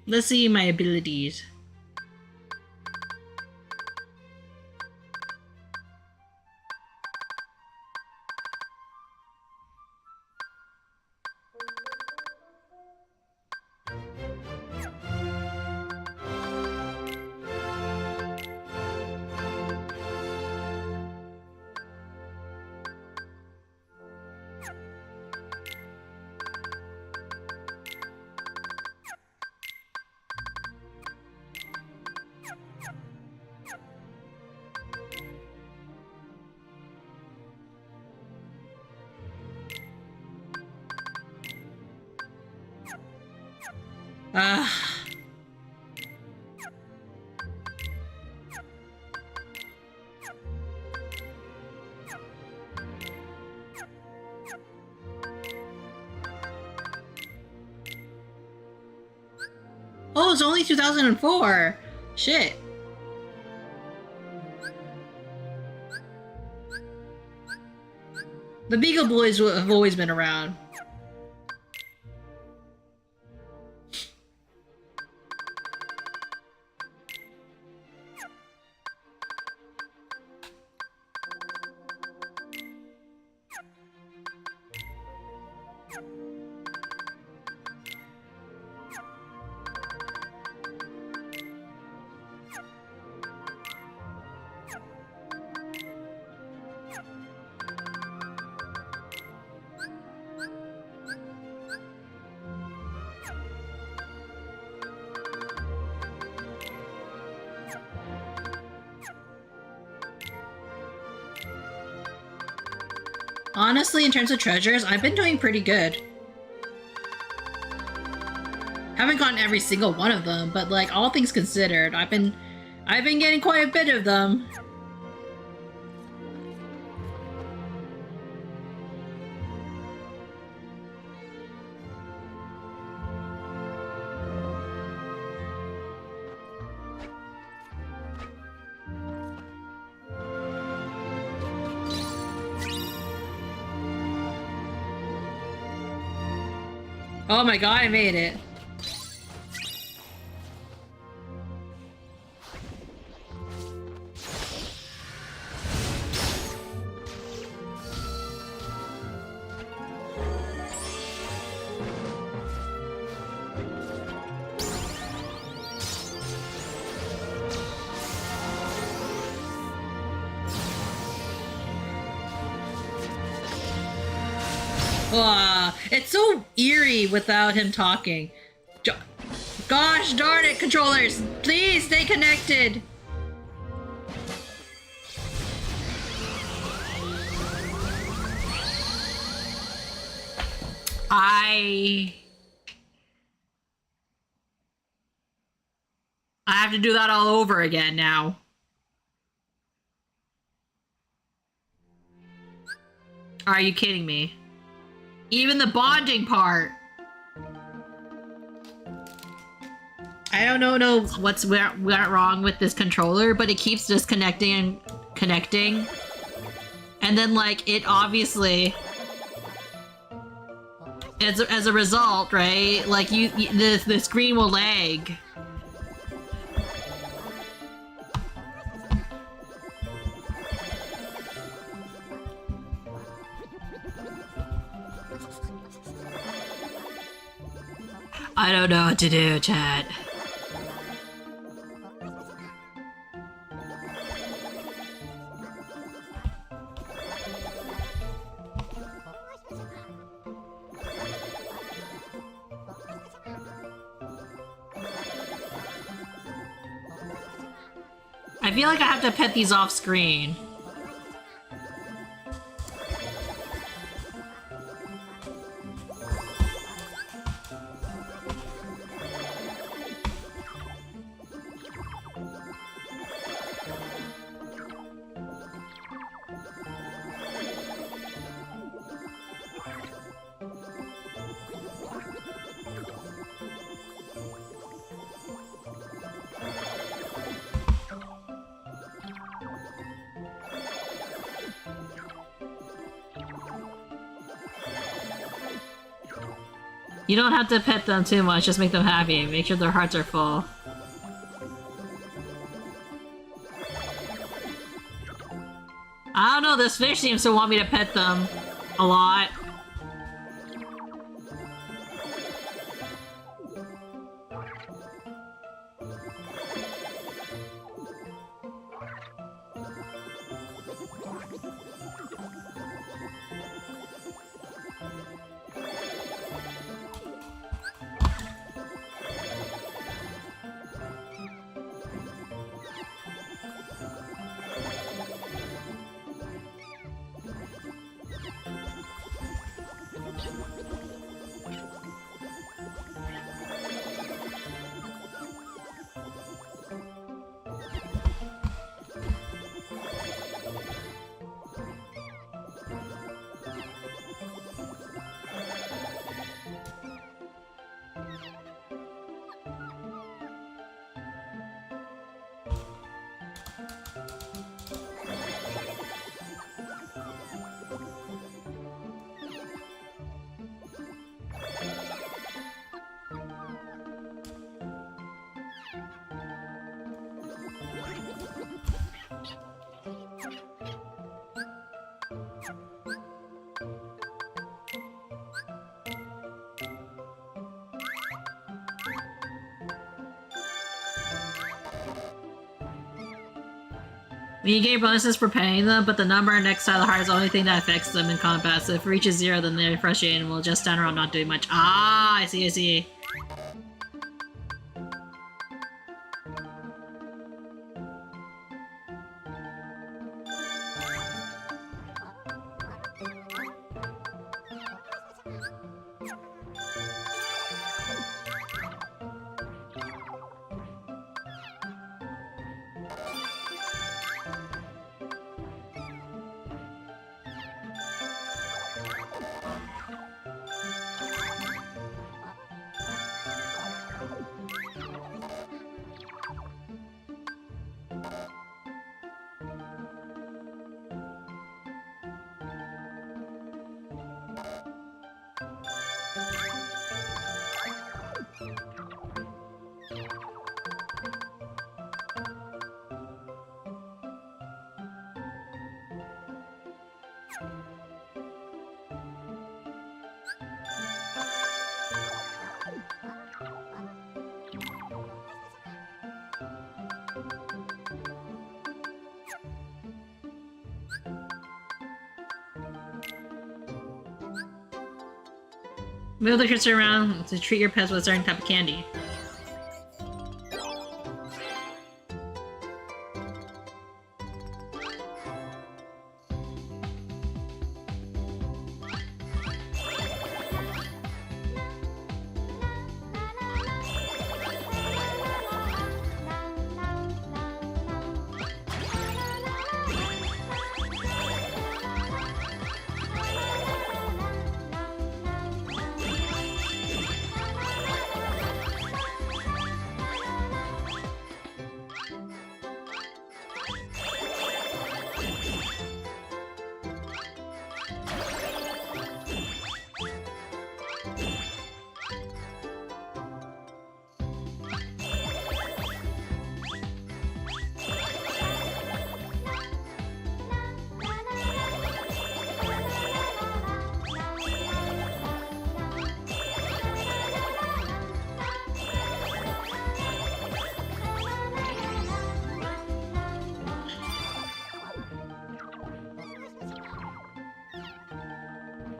Let's see my abilities. Oh, it's only 2004. Shit. The Beagle Boys have always been around. Honestly, in terms of treasures, I've been doing pretty good. Haven't gotten every single one of them, but like all things considered, I've been getting quite a bit of them. Oh my god, I made it. It's so eerie without him talking. Gosh darn it, controllers! Please stay connected! I have to do that all over again now. Are you kidding me? Even the bonding part. I don't know what's went wrong with this controller, but it keeps disconnecting and connecting. And then like it obviously as a result, right? Like the screen will lag. I don't know what to do, chat. I feel like I have to pet these off screen. You don't have to pet them too much, just make them happy. Make sure their hearts are full. I don't know, this fish seems to want me to pet them a lot. You gain bonuses for paying them, but the number next to the heart is the only thing that affects them in combat, so if it reaches 0, then they're frustrated and will just stand around not doing much. Ah, I see, I see. Move the cursor around to treat your pets with a certain type of candy.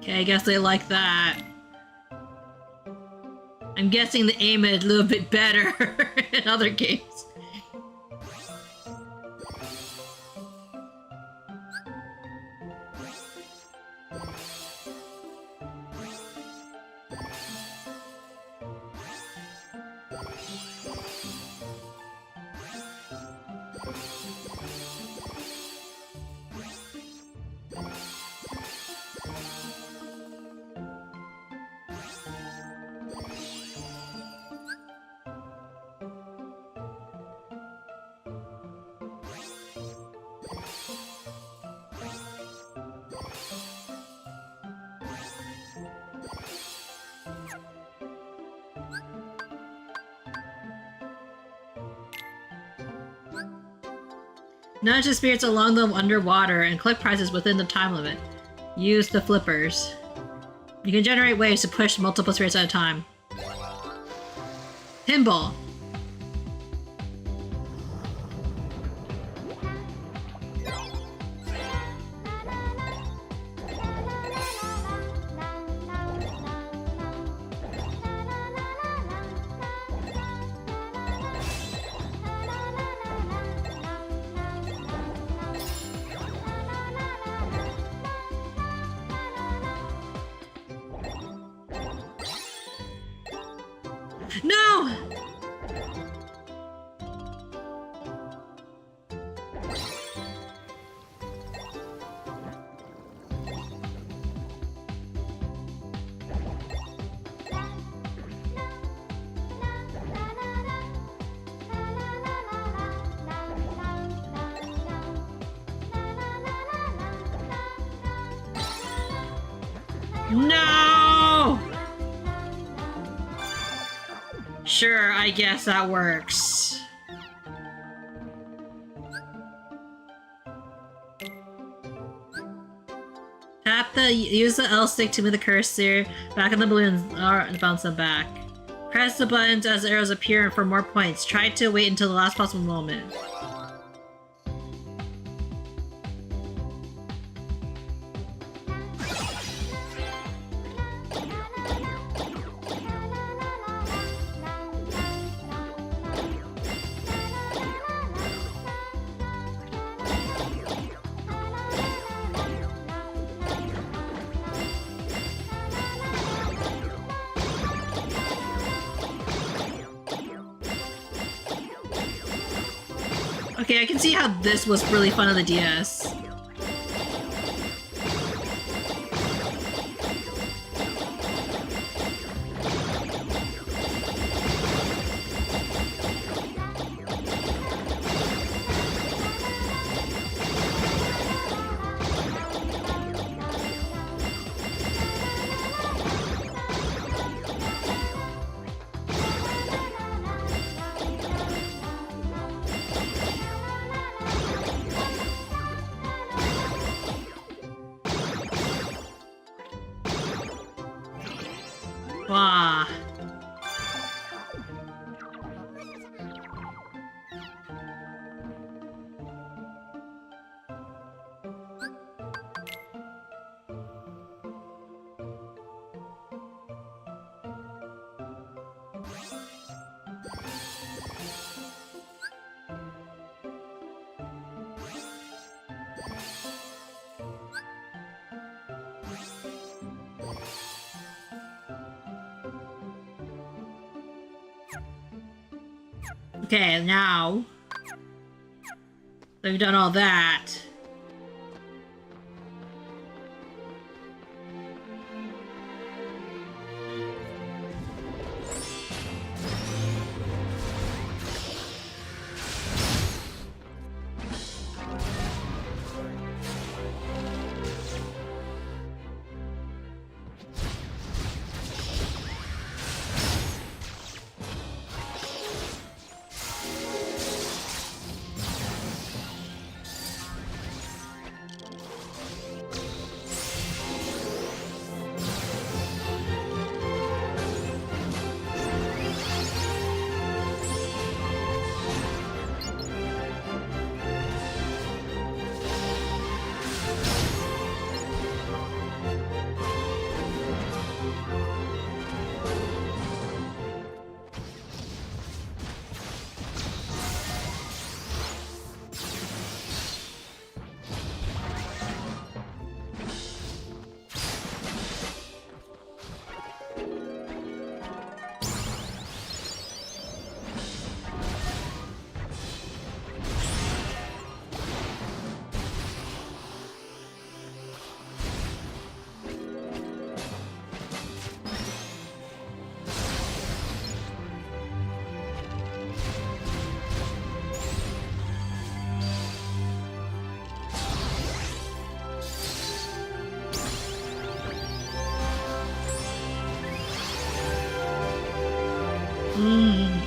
Okay, I guess they like that. I'm guessing the aim is a little bit better in other games. Nudge the spirits along them underwater and collect prizes within the time limit. Use the flippers. You can generate waves to push multiple spirits at a time. Pinball. No! No! Sure, I guess that works. Use the L stick to move the cursor back on the balloons and bounce them back. Press the buttons as arrows appear for more points. Try to wait until the last possible moment. Okay, I can see how this was really fun on the DS. Wow. Okay, now that we've done all that.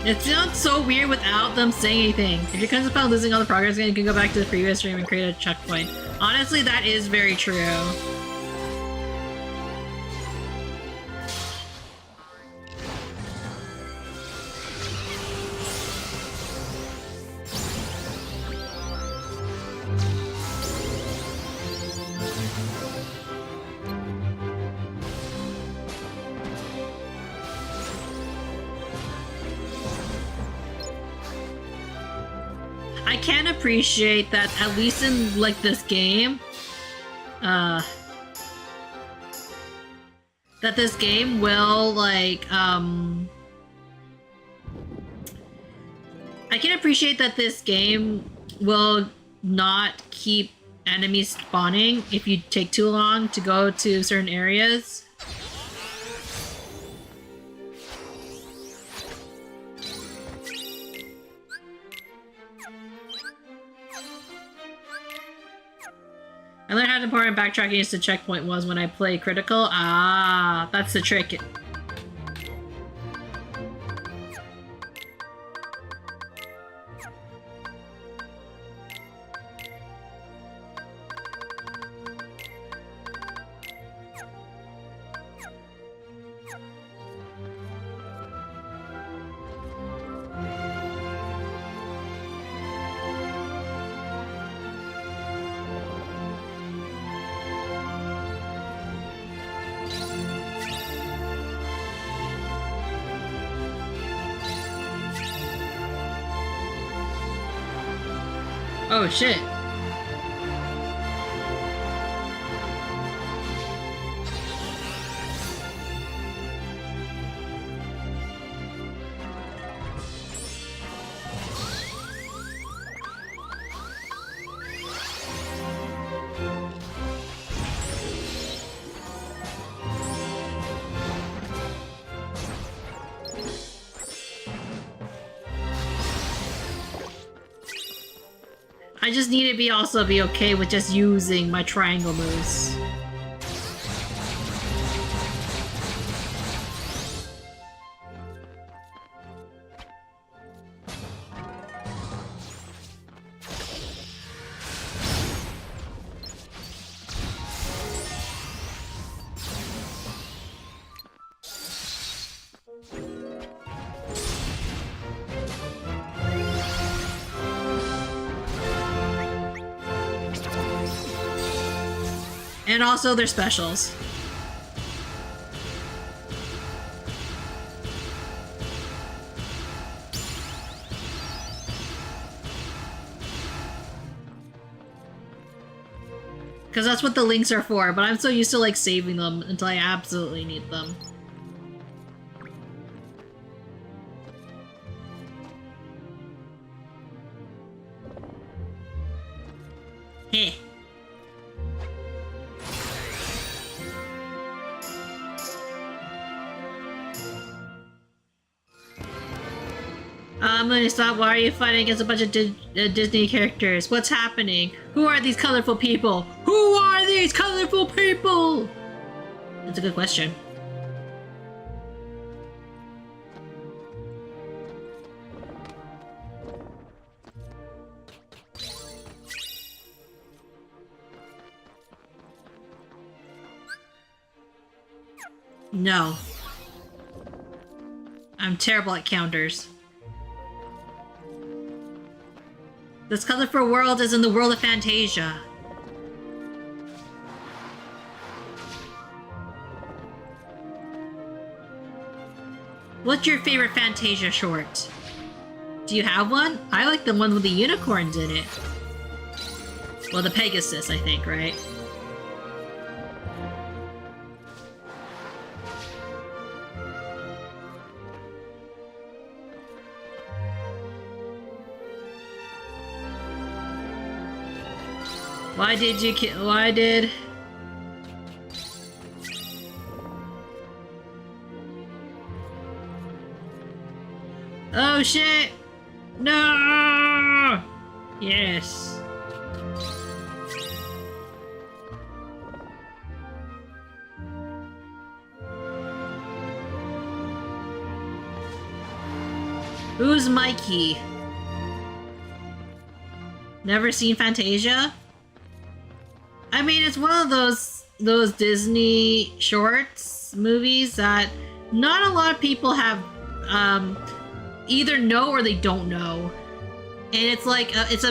It sounds so weird without them saying anything. If you're concerned about losing all the progress, you can go back to the previous stream and create a checkpoint. Honestly, that is very true. I can appreciate that, at least in like this game, that this game will like I can appreciate that this game will not keep enemies spawning if you take too long to go to certain areas. I learned how important backtracking is to checkpoint was when I played Critical. Ah, that's the trick. Oh shit. I just need to be okay with just using my triangle moves. And also their specials. Because that's what the links are for, but I'm so used to like saving them until I absolutely need them. Munii, stop. Why are you fighting against a bunch of Disney characters? What's happening? Who are these colorful people? Who are these colorful people? That's a good question. No. I'm terrible at counters. This colorful world is in the world of Fantasia. What's your favorite Fantasia short? Do you have one? I like the one with the unicorns in it. Well, the Pegasus, I think, right? Why did you kill? Why did? Oh shit! No! Yes. Who's Mikey? Never seen Fantasia? I mean, it's one of those Disney shorts movies that not a lot of people have either know or they don't know, and it's like it's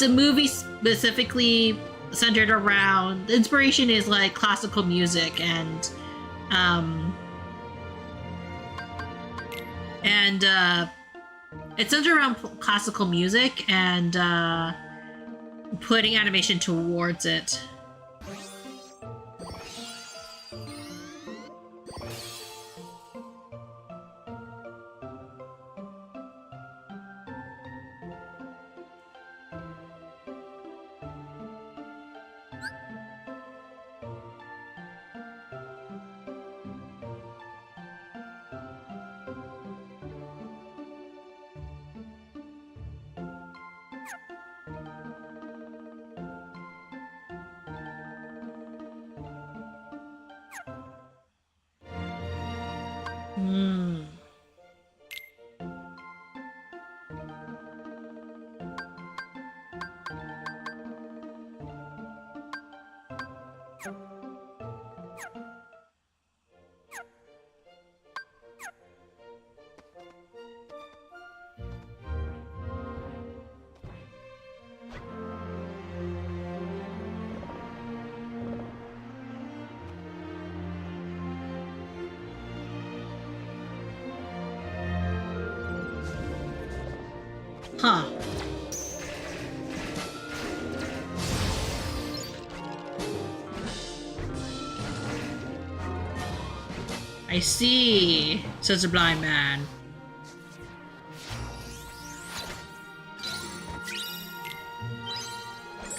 a movie specifically centered around, the inspiration is like classical music and it's centered around classical music and putting animation towards it. Huh. I see, says the blind man.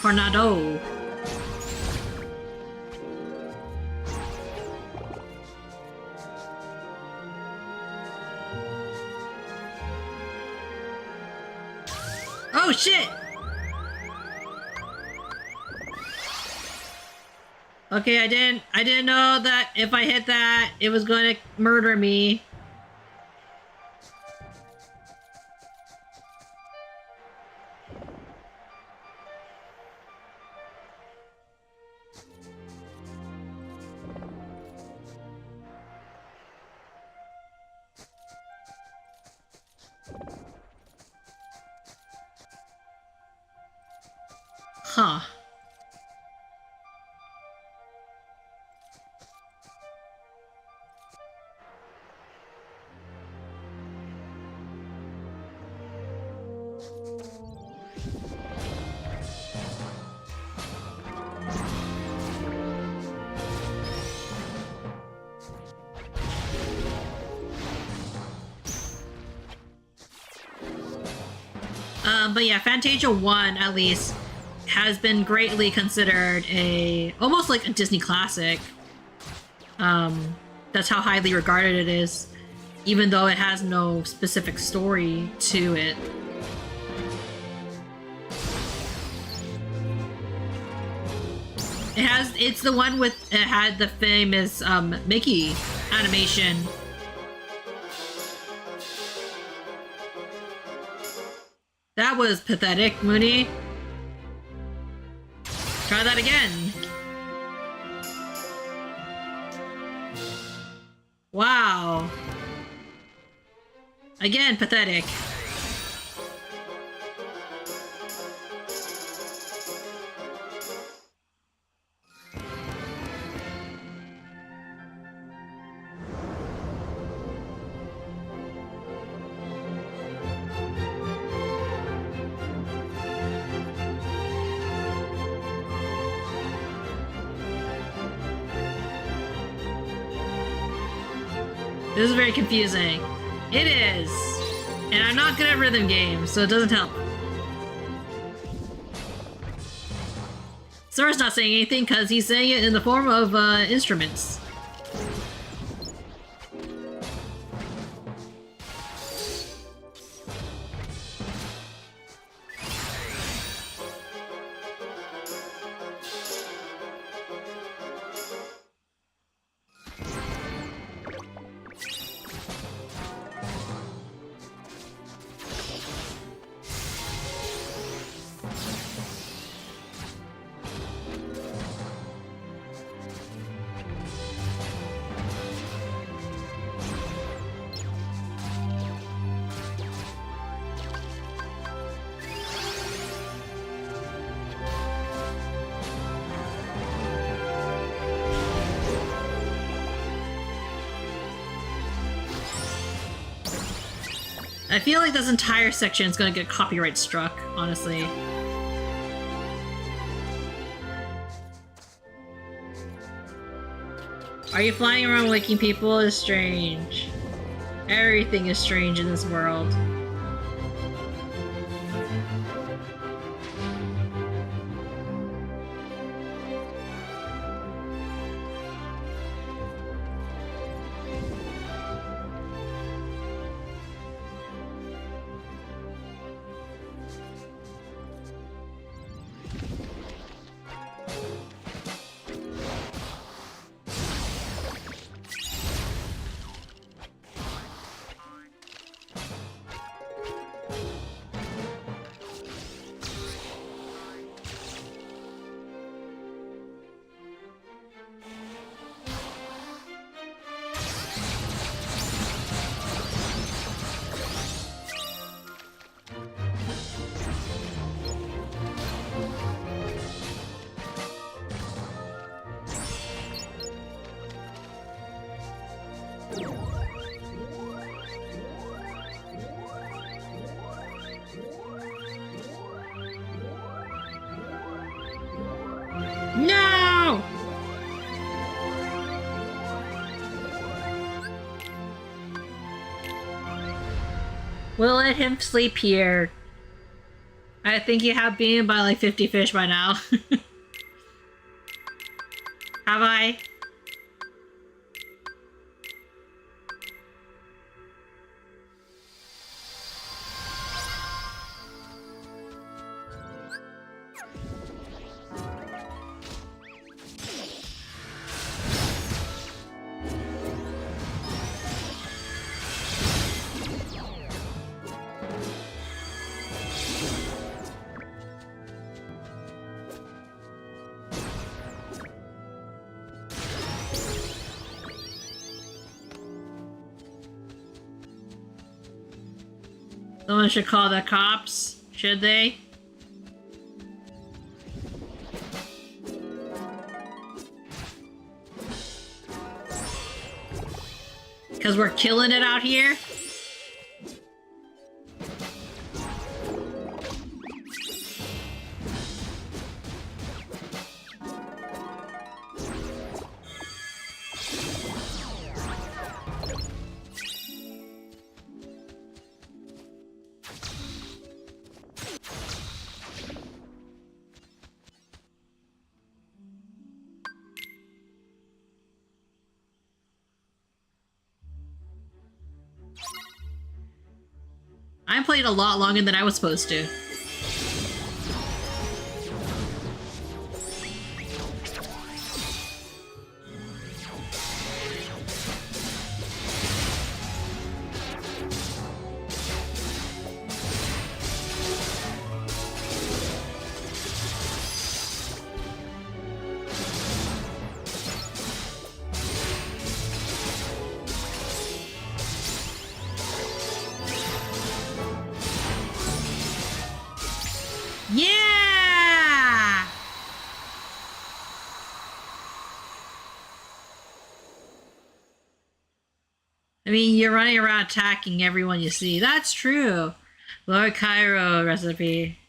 Tornado. Oh shit! Okay, I didn't know that if I hit that, it was going to murder me. Huh. But yeah, Fantasia 1, at least, has been greatly considered almost like a Disney classic. That's how highly regarded it is. even though it has no specific story to it. It's the one with, it had the famous Mickey animation. That was pathetic, Munii. Try that again. Wow. Again, pathetic. This is very confusing. It is. And I'm not good at rhythm games, so it doesn't help. Sora's not saying anything because he's saying it in the form of instruments. I feel like this entire section is gonna get copyright struck, honestly. Are you flying around waking people? Is strange. Everything is strange in this world. No! We'll let him sleep here. I think you have been by like 50 fish by now. Have I? Someone should call the cops, should they? Because we're killing it out here? I played a lot longer than I was supposed to. Yeah! I mean, you're running around attacking everyone you see. That's true. Lord Cairo recipe.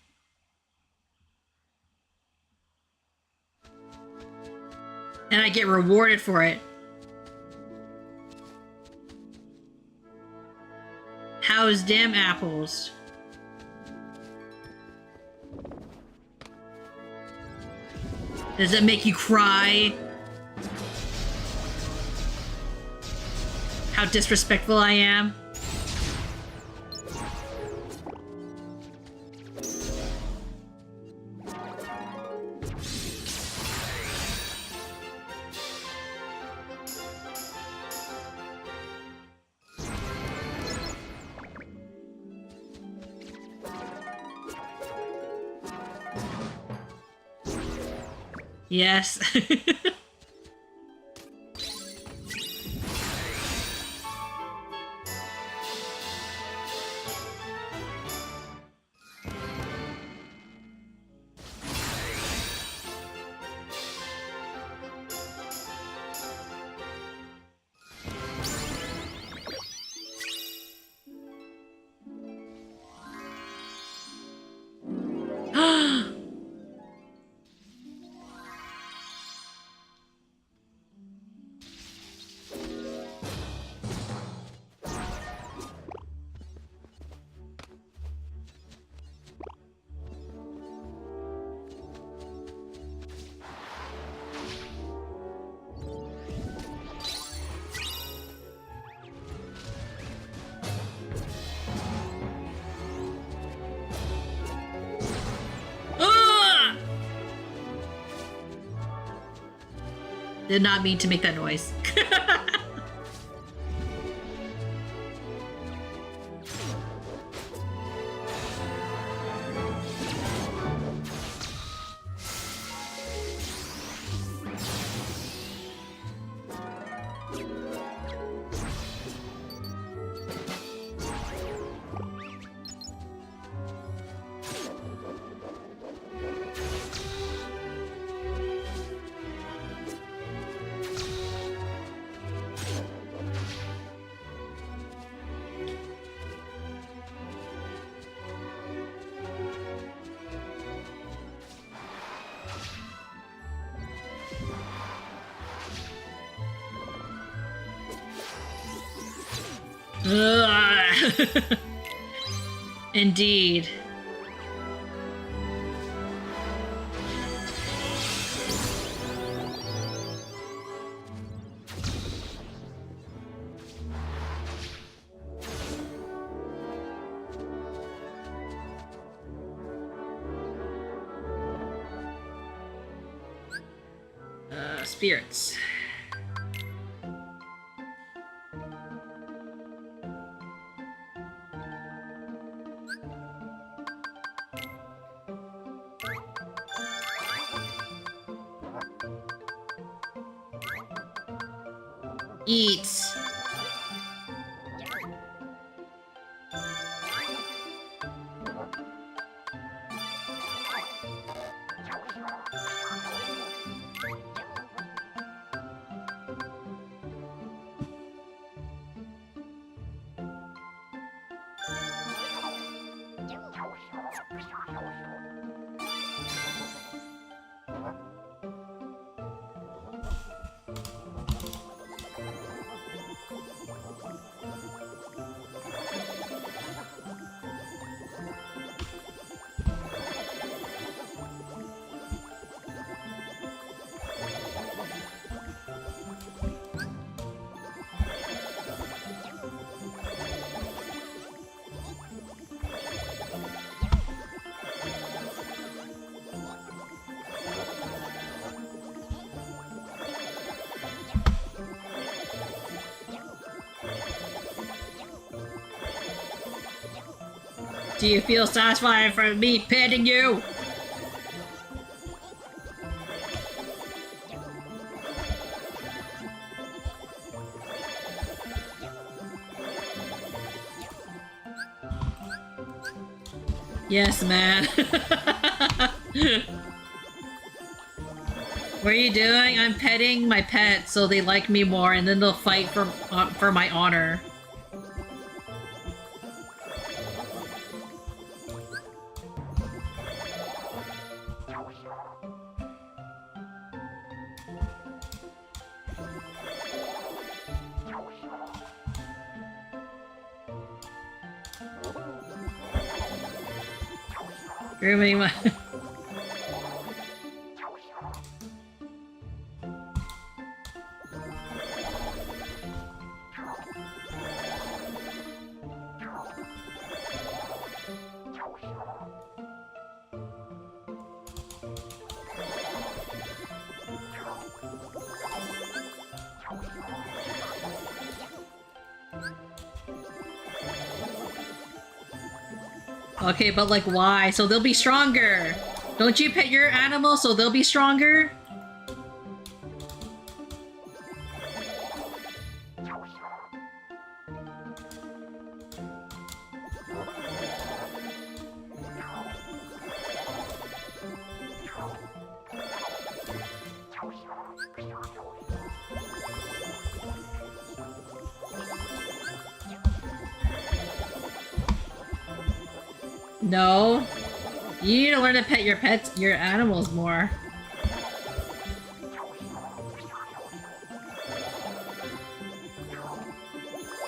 And I get rewarded for it. How's damn apples? Does it make you cry? How disrespectful I am? Yes. Did not mean to make that noise. Indeed. Spirits. Eat. Do you feel satisfied for me petting you? Yes, man. What are you doing? I'm petting my pet so they like me more and then they'll fight for my honor. Grooming my... Okay, but like why? So they'll be stronger. Don't you pet your animal so they'll be stronger? No. You need to learn to pet your animals more.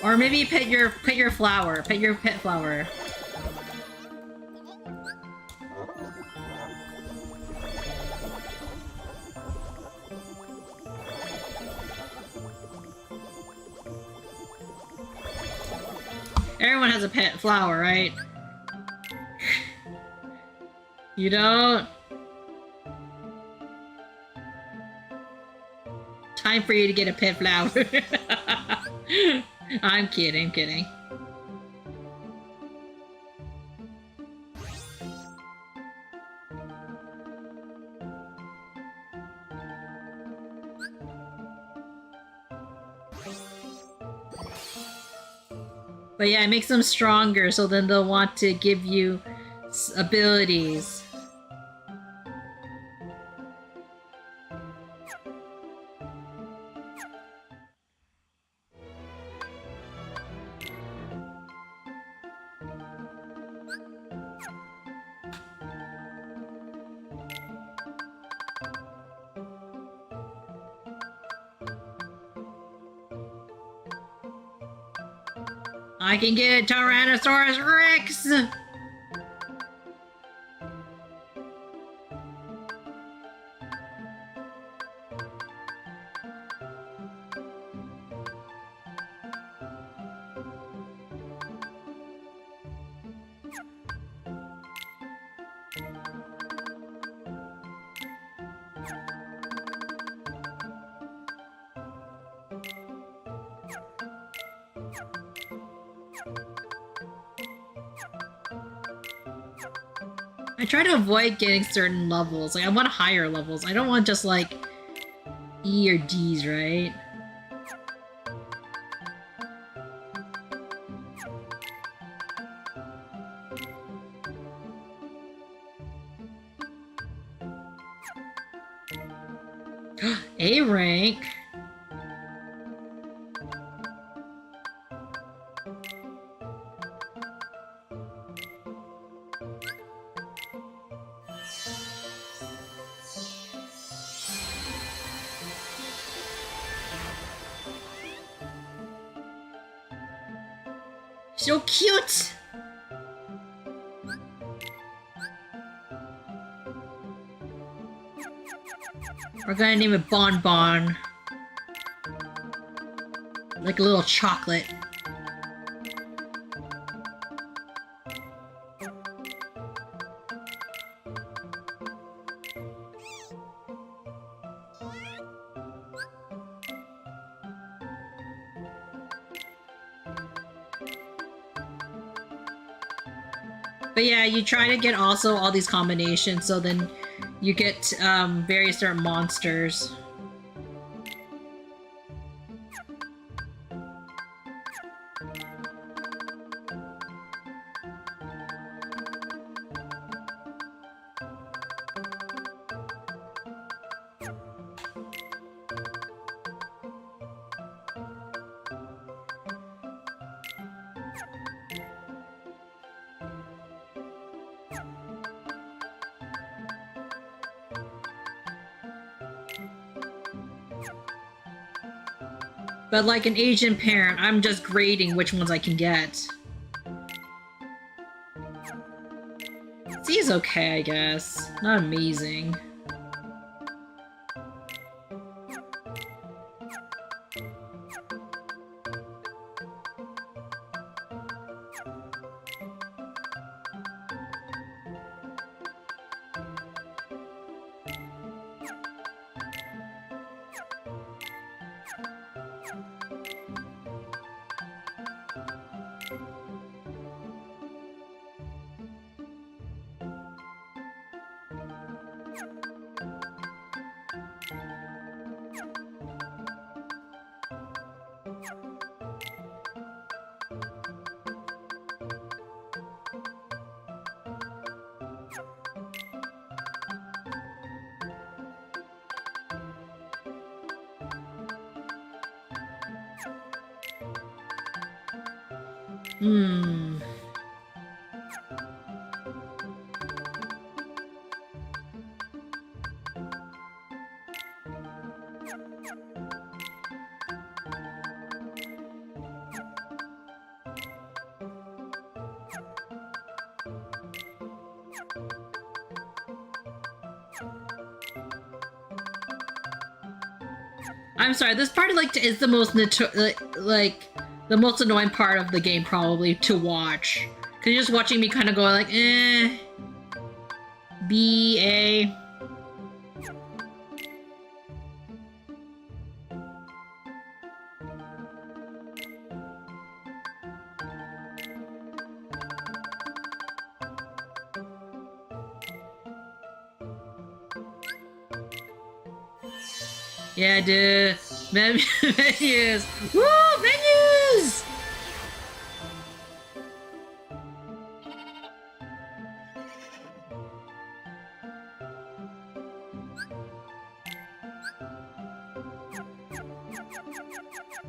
Or maybe pet your flower. Pet your pet flower. Everyone has a pet flower, right? You don't? Time for you to get a pet flower. I'm kidding. But yeah, it makes them stronger, so then they'll want to give you abilities. I can get a Tyrannosaurus Rex! I try to avoid getting certain levels. Like, I want higher levels. I don't want just, like, E or Ds, right? A rank? So cute! We're gonna name it Bon Bon. Like a little chocolate. But yeah, you try to get also all these combinations, so then you get various different monsters. But like an Asian parent, I'm just grading which ones I can get. C is okay, I guess. Not amazing. I'm sorry, this part like is the most like the most annoying part of the game probably to watch. Cause you're just watching me kind of go like, B, A. Yeah, dude. Menus. Woo, menus!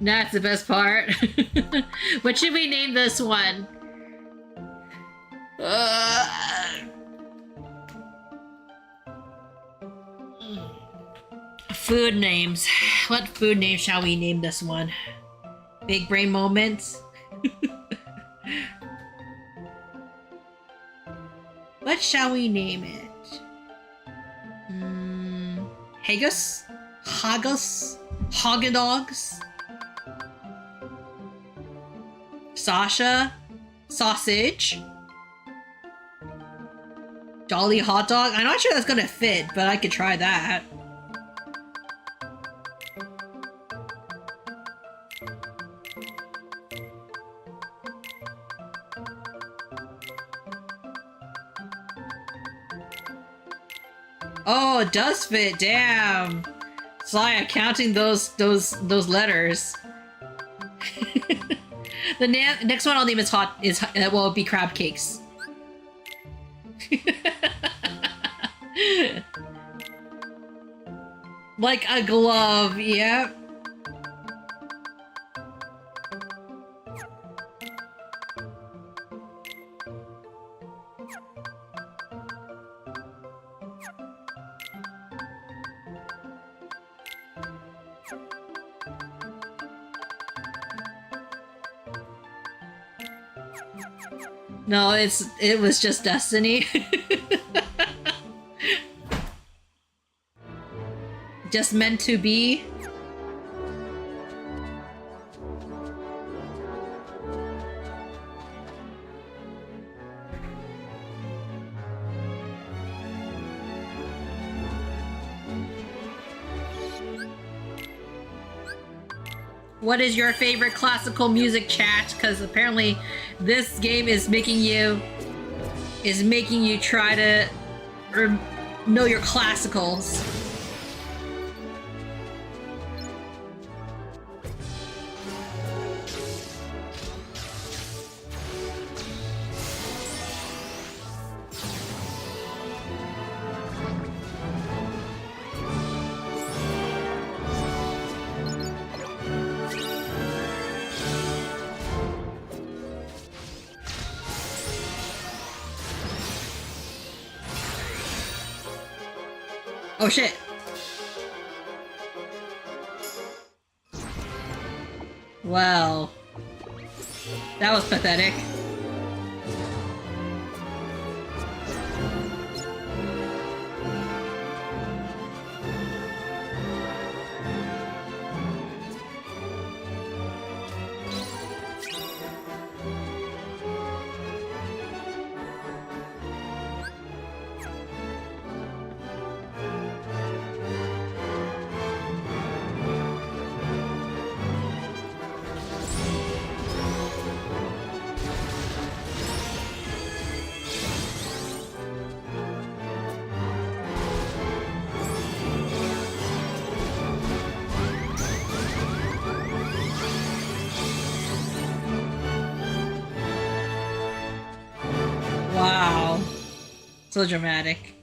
That's the best part. What should we name this one? Food names. What food name shall we name this one? Big brain moments? What shall we name it? Haggis? Haggis? Haagen-Dogs? Sasha? Sausage? Jolly hot dog? I'm not sure that's gonna fit, but I could try that. Oh, it does fit. Damn. Sly, I'm counting those letters. The next one I'll name will be crab cakes. Like a glove, yep. No, it was just destiny. Just meant to be. What is your favorite classical music, chat? Because apparently this game is making you is making you try to know your classicals. Oh shit. Well, that was pathetic. Wow. So dramatic.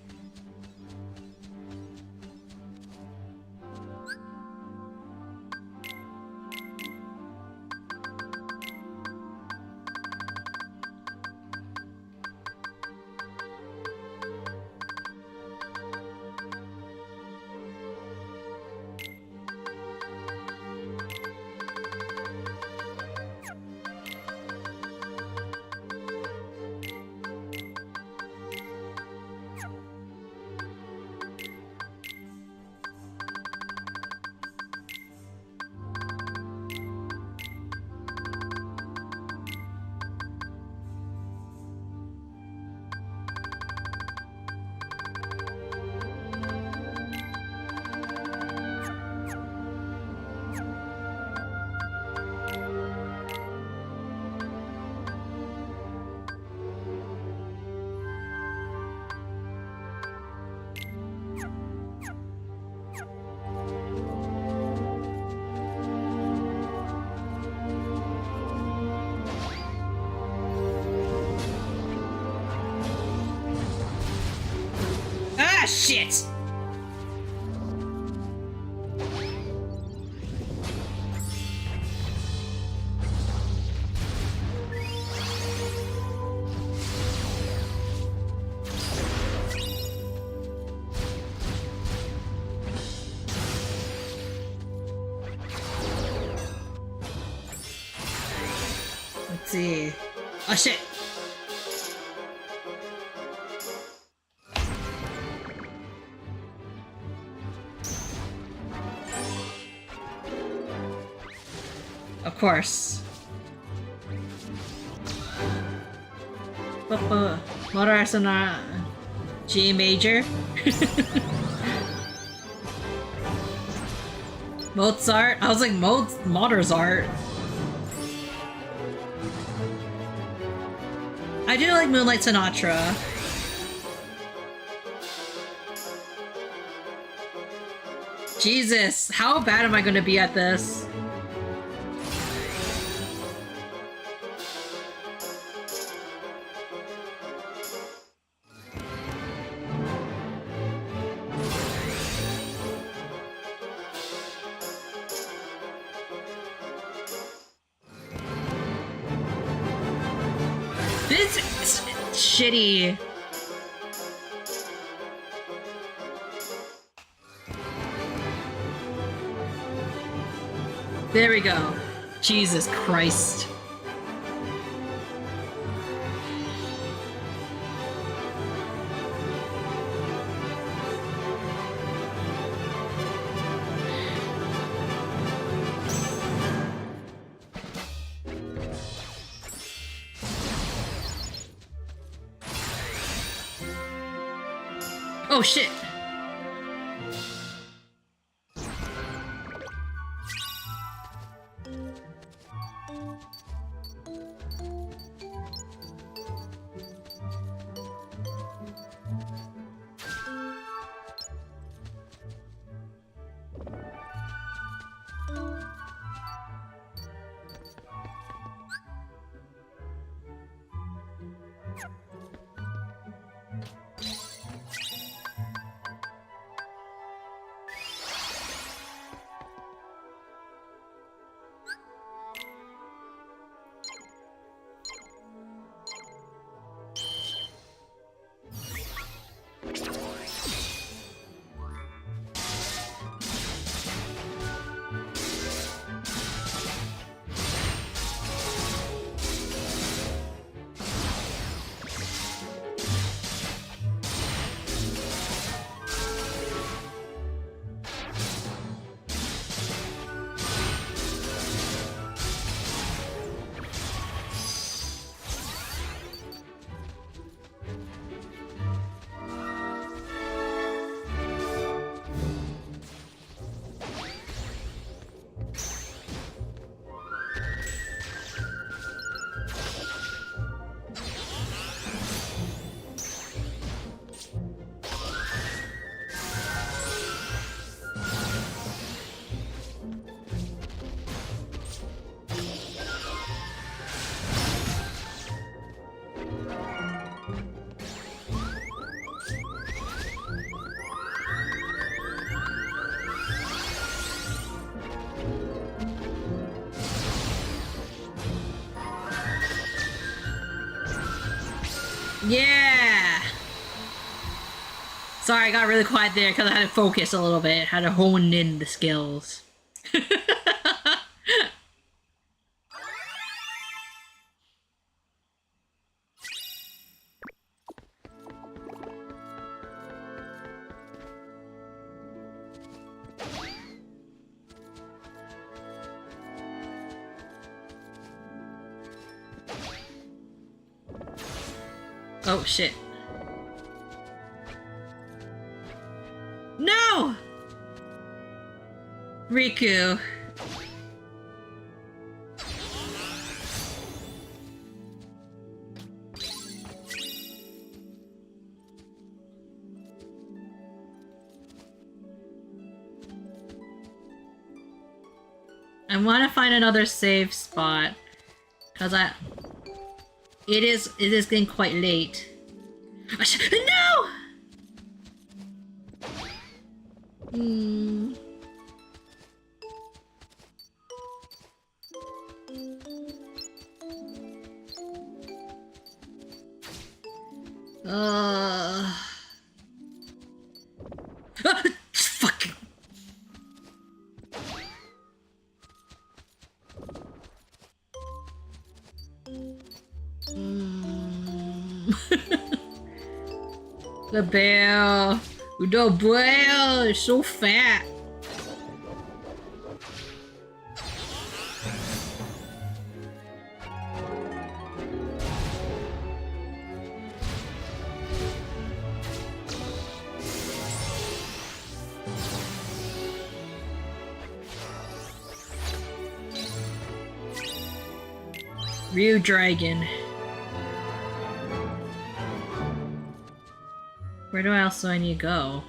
Ah, shit! Let's see. Oh, shit! Of course. Morasana G major. Mozart? I was like Mozart. I do like Moonlight Sinatra. Jesus, how bad am I gonna be at this? This is shitty. There we go. Jesus Christ. Oh shit. Yeah! Sorry, I got really quiet there because I had to focus a little bit. Had to hone in the skills. Oh shit. No! Riku. I want to find another save spot because it is getting quite late. No! Hmm. Fuck. The bear. The bear is so fat. Real dragon. Where else do I need to go?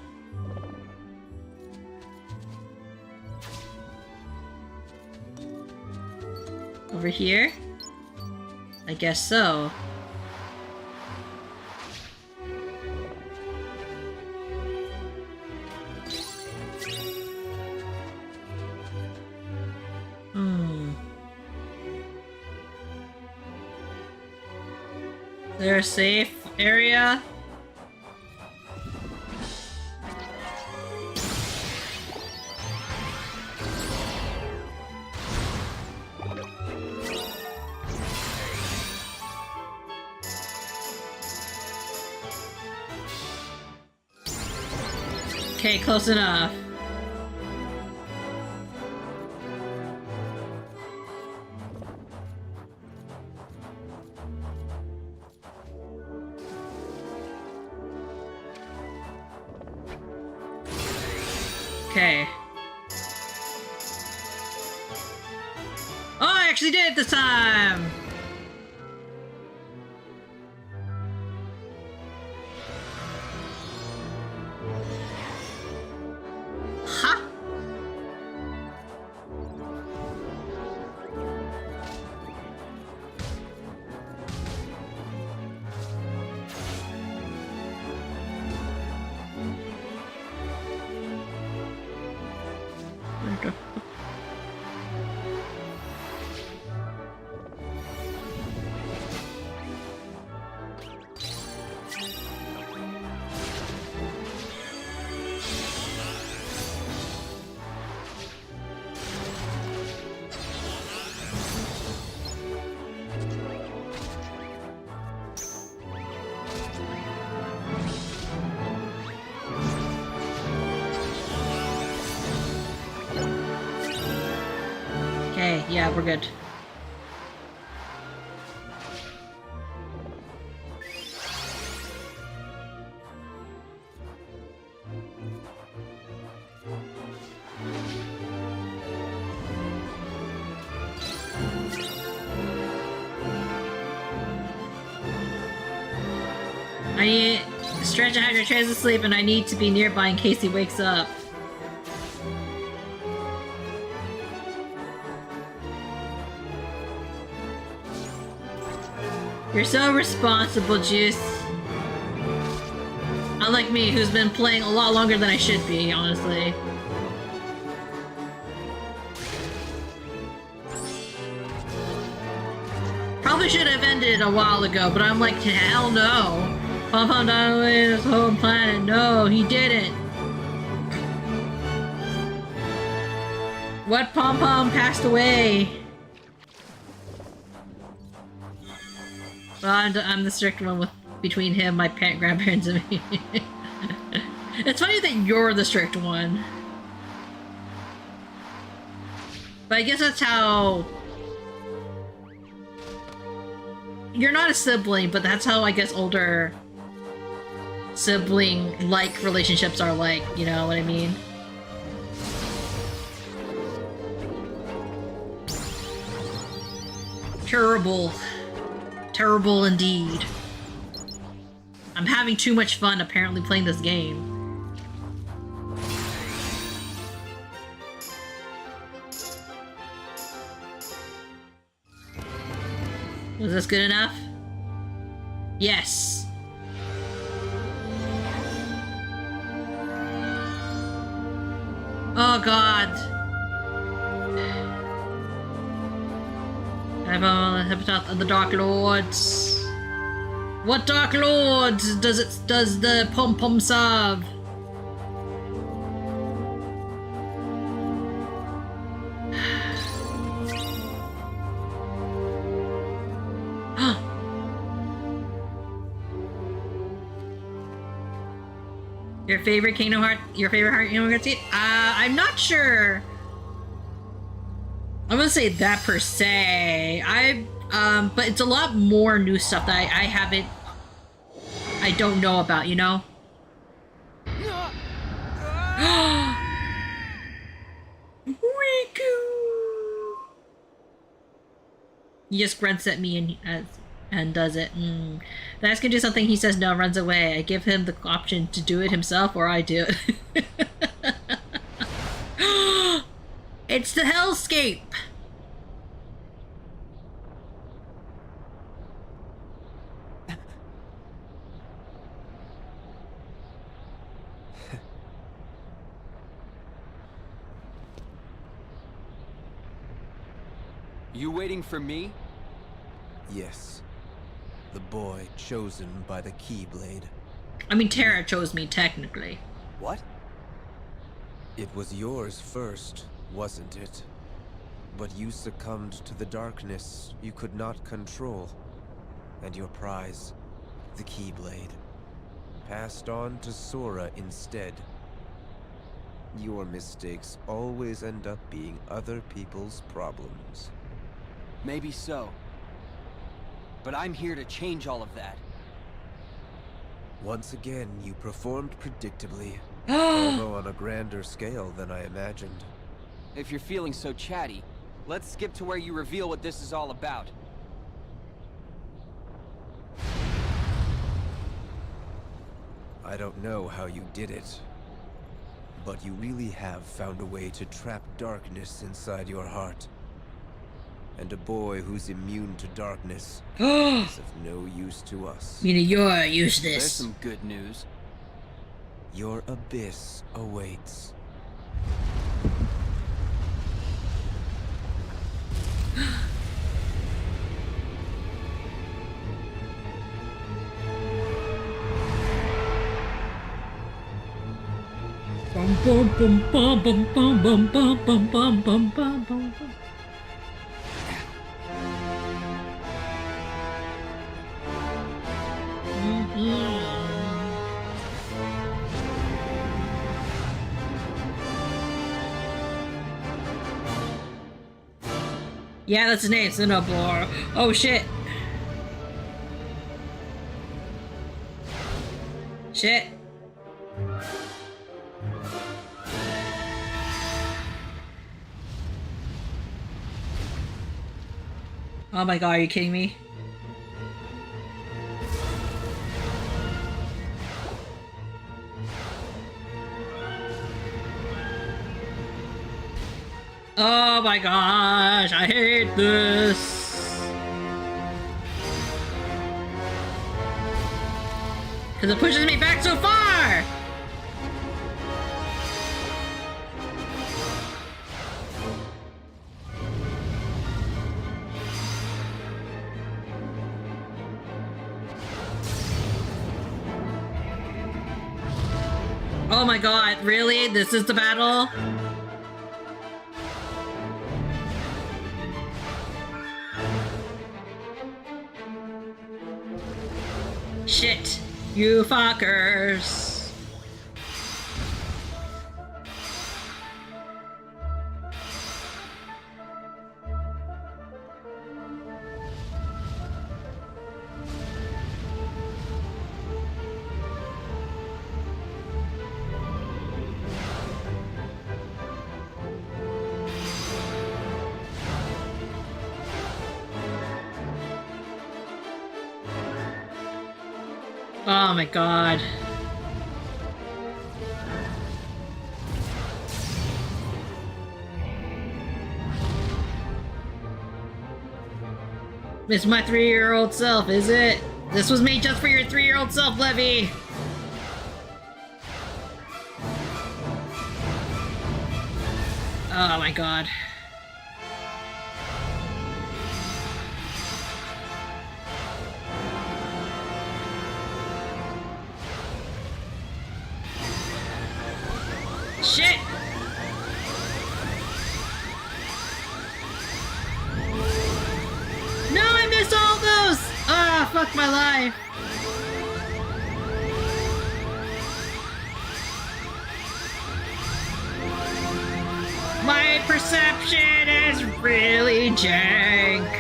Over here? I guess so. Is there a safe area? Okay, close enough. Okay. Oh, I actually did it this time! Ha! Okay, yeah, we're good. I need Stretch and Hydra tries to sleep and I need to be nearby in case he wakes up. You're so responsible, Juice. Unlike me, who's been playing a lot longer than I should be, honestly. probably should have ended a while ago, but I'm like, hell no. Pom Pom died away this whole planet. No, he didn't. What Pom Pom passed away? Well, I'm the strict one with between him, my grandparents, and me. It's funny that you're the strict one. But I guess that's how... You're not a sibling, but that's how I guess older sibling-like relationships are like, you know what I mean? Terrible. Terrible indeed. I'm having too much fun apparently playing this game. Was this good enough? Yes. Oh god. I've Epitaph of the Dark Lords. What Dark Lords does the Pom Pom serve? Your favorite Kingdom Hearts? Your favorite Kingdom Hearts? I'm not sure. I'm gonna say that per se. But it's a lot more new stuff that I don't know about, you know? Riku! He just grunts at me and does it. The ass can do something, he says no, runs away. I give him the option to do it himself or I do it. It's the Hellscape! You waiting for me? Yes. The boy chosen by the Keyblade. I mean, Terra chose me, technically. What? It was yours first, wasn't it? But you succumbed to the darkness you could not control. And your prize, the Keyblade, passed on to Sora instead. Your mistakes always end up being other people's problems. Maybe so. But I'm here to change all of that. Once again, you performed predictably, although on a grander scale than I imagined. If you're feeling so chatty, let's skip to where you reveal what this is all about. I don't know how you did it, but you really have found a way to trap darkness inside your heart. And a boy who's immune to darkness is of no use to us. Meaning you're useless. There's some good news. Your abyss awaits. Bum bum bum bum bum bum bum bum bum bum bum bum bum. Yeah, that's his name, Cinnabor. Oh shit. Shit. Oh my god, are you kidding me? Oh my gosh, I hate this. Because it pushes me back so far! Oh my god, really? This is the battle? Shit, you fuckers. Oh my god. It's my 3-year-old self, is it? This was made just for your 3-year-old self, Levy! Oh my god. Shit! No, I missed all those! Ah, fuck my life. My perception is really jank.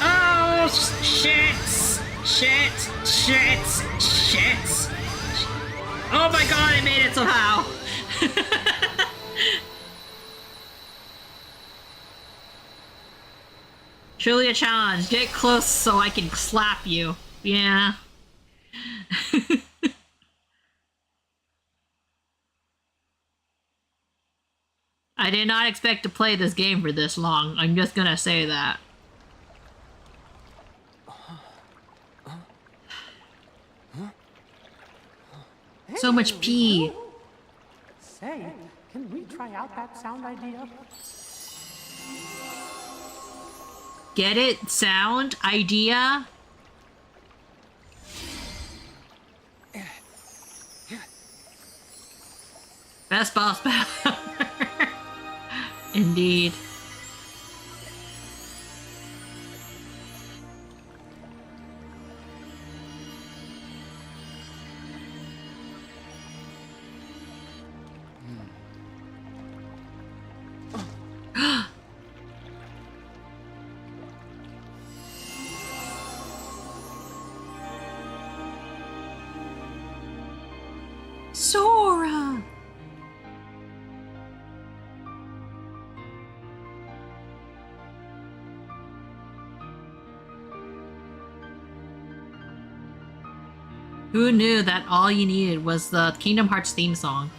Oh, shit! Shit! Shit! Shit! Oh my god, I made it somehow! Truly a challenge. Get close so I can slap you. Yeah. I did not expect to play this game for this long. I'm just gonna say that. So much pee. Say, can we try out that sound idea? Get it? Sound? Idea? Best boss battle. Indeed. Sora! Who knew that all you needed was the Kingdom Hearts theme song?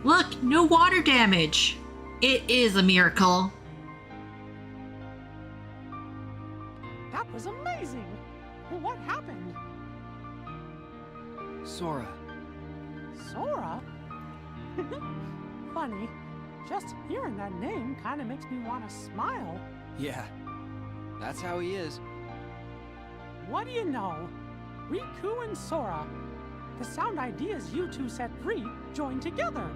Look, no water damage! It is a miracle. That was amazing! What happened? Sora. Sora? Funny. Just hearing that name kind of makes me want to smile. Yeah, that's how he is. What do you know? Riku and Sora. The sound ideas you two set free joined together.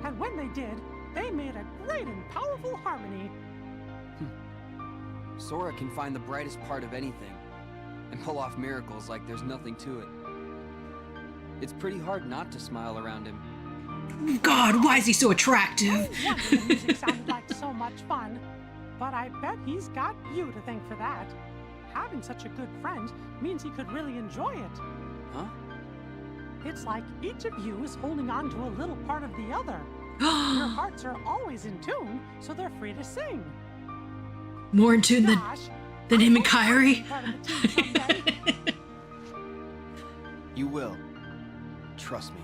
And when they did, they made a great and powerful harmony. Sora can find the brightest part of anything and pull off miracles like there's nothing to it. It's pretty hard not to smile around him. God, why is he so attractive? No wonder the music sounded like so much fun. But I bet he's got you to thank for that. Having such a good friend means he could really enjoy it. Huh? It's like each of you is holding on to a little part of the other. Your hearts are always in tune, so they're free to sing. More in tune than him and Kairi? You will. Trust me.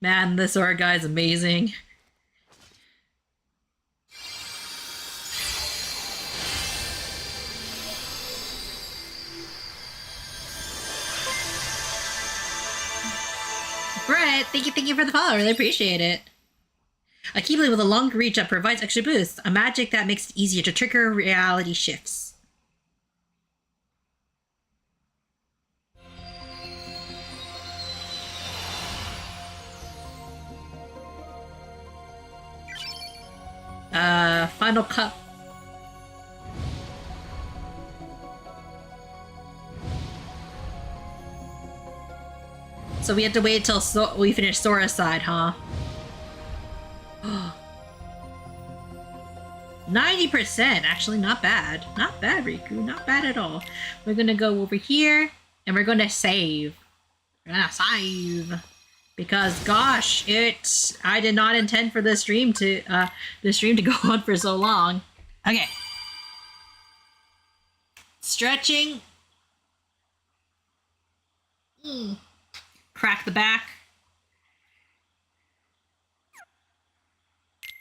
Man, this Sora guy is amazing. Brett, thank you for the follow. Really appreciate it. A Keyblade with a long reach that provides extra boost. A magic that makes it easier to trigger reality shifts. Final Cup. So we have to wait until we finish Sora's side, huh? 90%, actually not bad. Not bad, Riku, not bad at all. We're gonna go over here, and we're gonna save. We're gonna save. Because gosh, I did not intend for this stream to go on for so long. Okay. Stretching. Crack the back.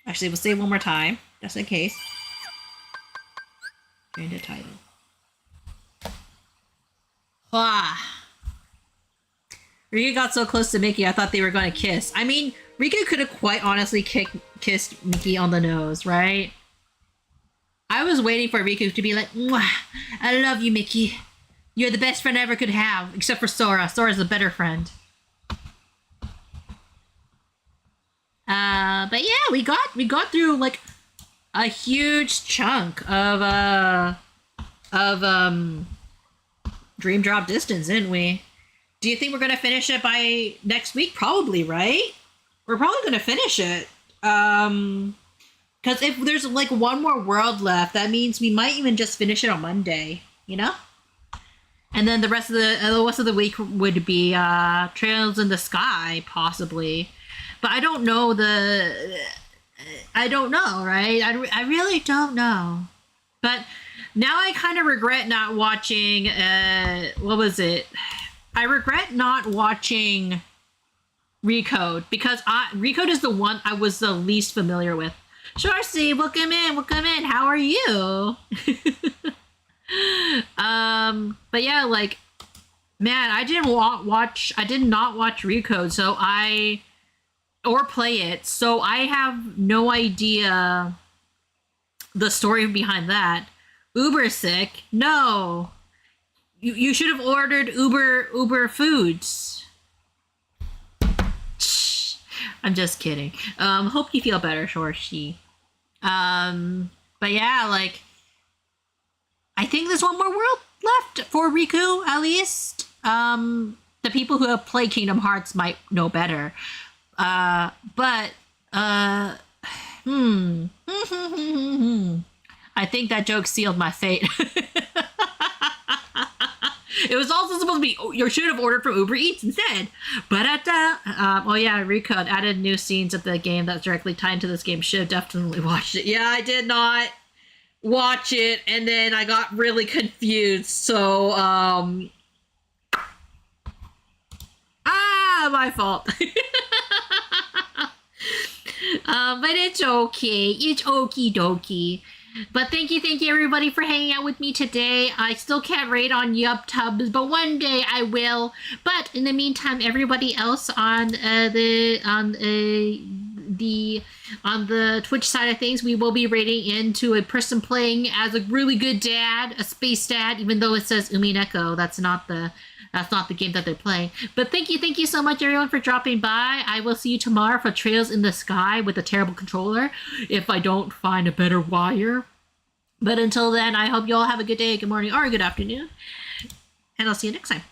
Actually, we'll say it one more time, just in case. Change the title. Ah. Riku got so close to Mickey, I thought they were going to kiss. I mean, Riku could have quite honestly kissed Mickey on the nose, right? I was waiting for Riku to be like, "Mwah, I love you, Mickey. You're the best friend I ever could have, except for Sora. Sora's a better friend." But yeah, we got through like a huge chunk of Dream Drop Distance, didn't we? Do you think we're gonna finish it by next week? Probably, right? We're probably gonna finish it. Because if there's like one more world left, that means we might even just finish it on Monday, you know? And then the rest of the week would be Trails in the Sky, possibly. But I don't know I don't know, right? I really don't know. But now I kind of regret not watching, what was it? I regret not watching Recode, because Recode is the one I was the least familiar with. Sharcy, welcome in, how are you? But yeah, like, man, I did not watch Recode, or play it, so I have no idea the story behind that. Uber sick? No. You should have ordered Uber foods. I'm just kidding. Hope you feel better, Shorshi. But yeah, like, I think there's one more world left for Riku, at least. The people who have played Kingdom Hearts might know better. I think that joke sealed my fate. It was also supposed to be, you should have ordered from Uber Eats instead. But oh yeah, Recode added new scenes of the game that's directly tied into this game. Should have definitely watched it. Yeah, I did not watch it, and then I got really confused. So, my fault. But it's okay. It's okie dokie. But thank you everybody for hanging out with me today. I still can't rate on YubTubs, but one day I will. But in the meantime, everybody else on the Twitch side of things, we will be rating into a person playing as a really good dad, a space dad, even though it says Umineko. That's not the game that they're playing. But thank you so much everyone for dropping by. I will see you tomorrow for Trails in the Sky with a terrible controller, if I don't find a better wire. But until then, I hope you all have a good day, good morning, or a good afternoon. And I'll see you next time.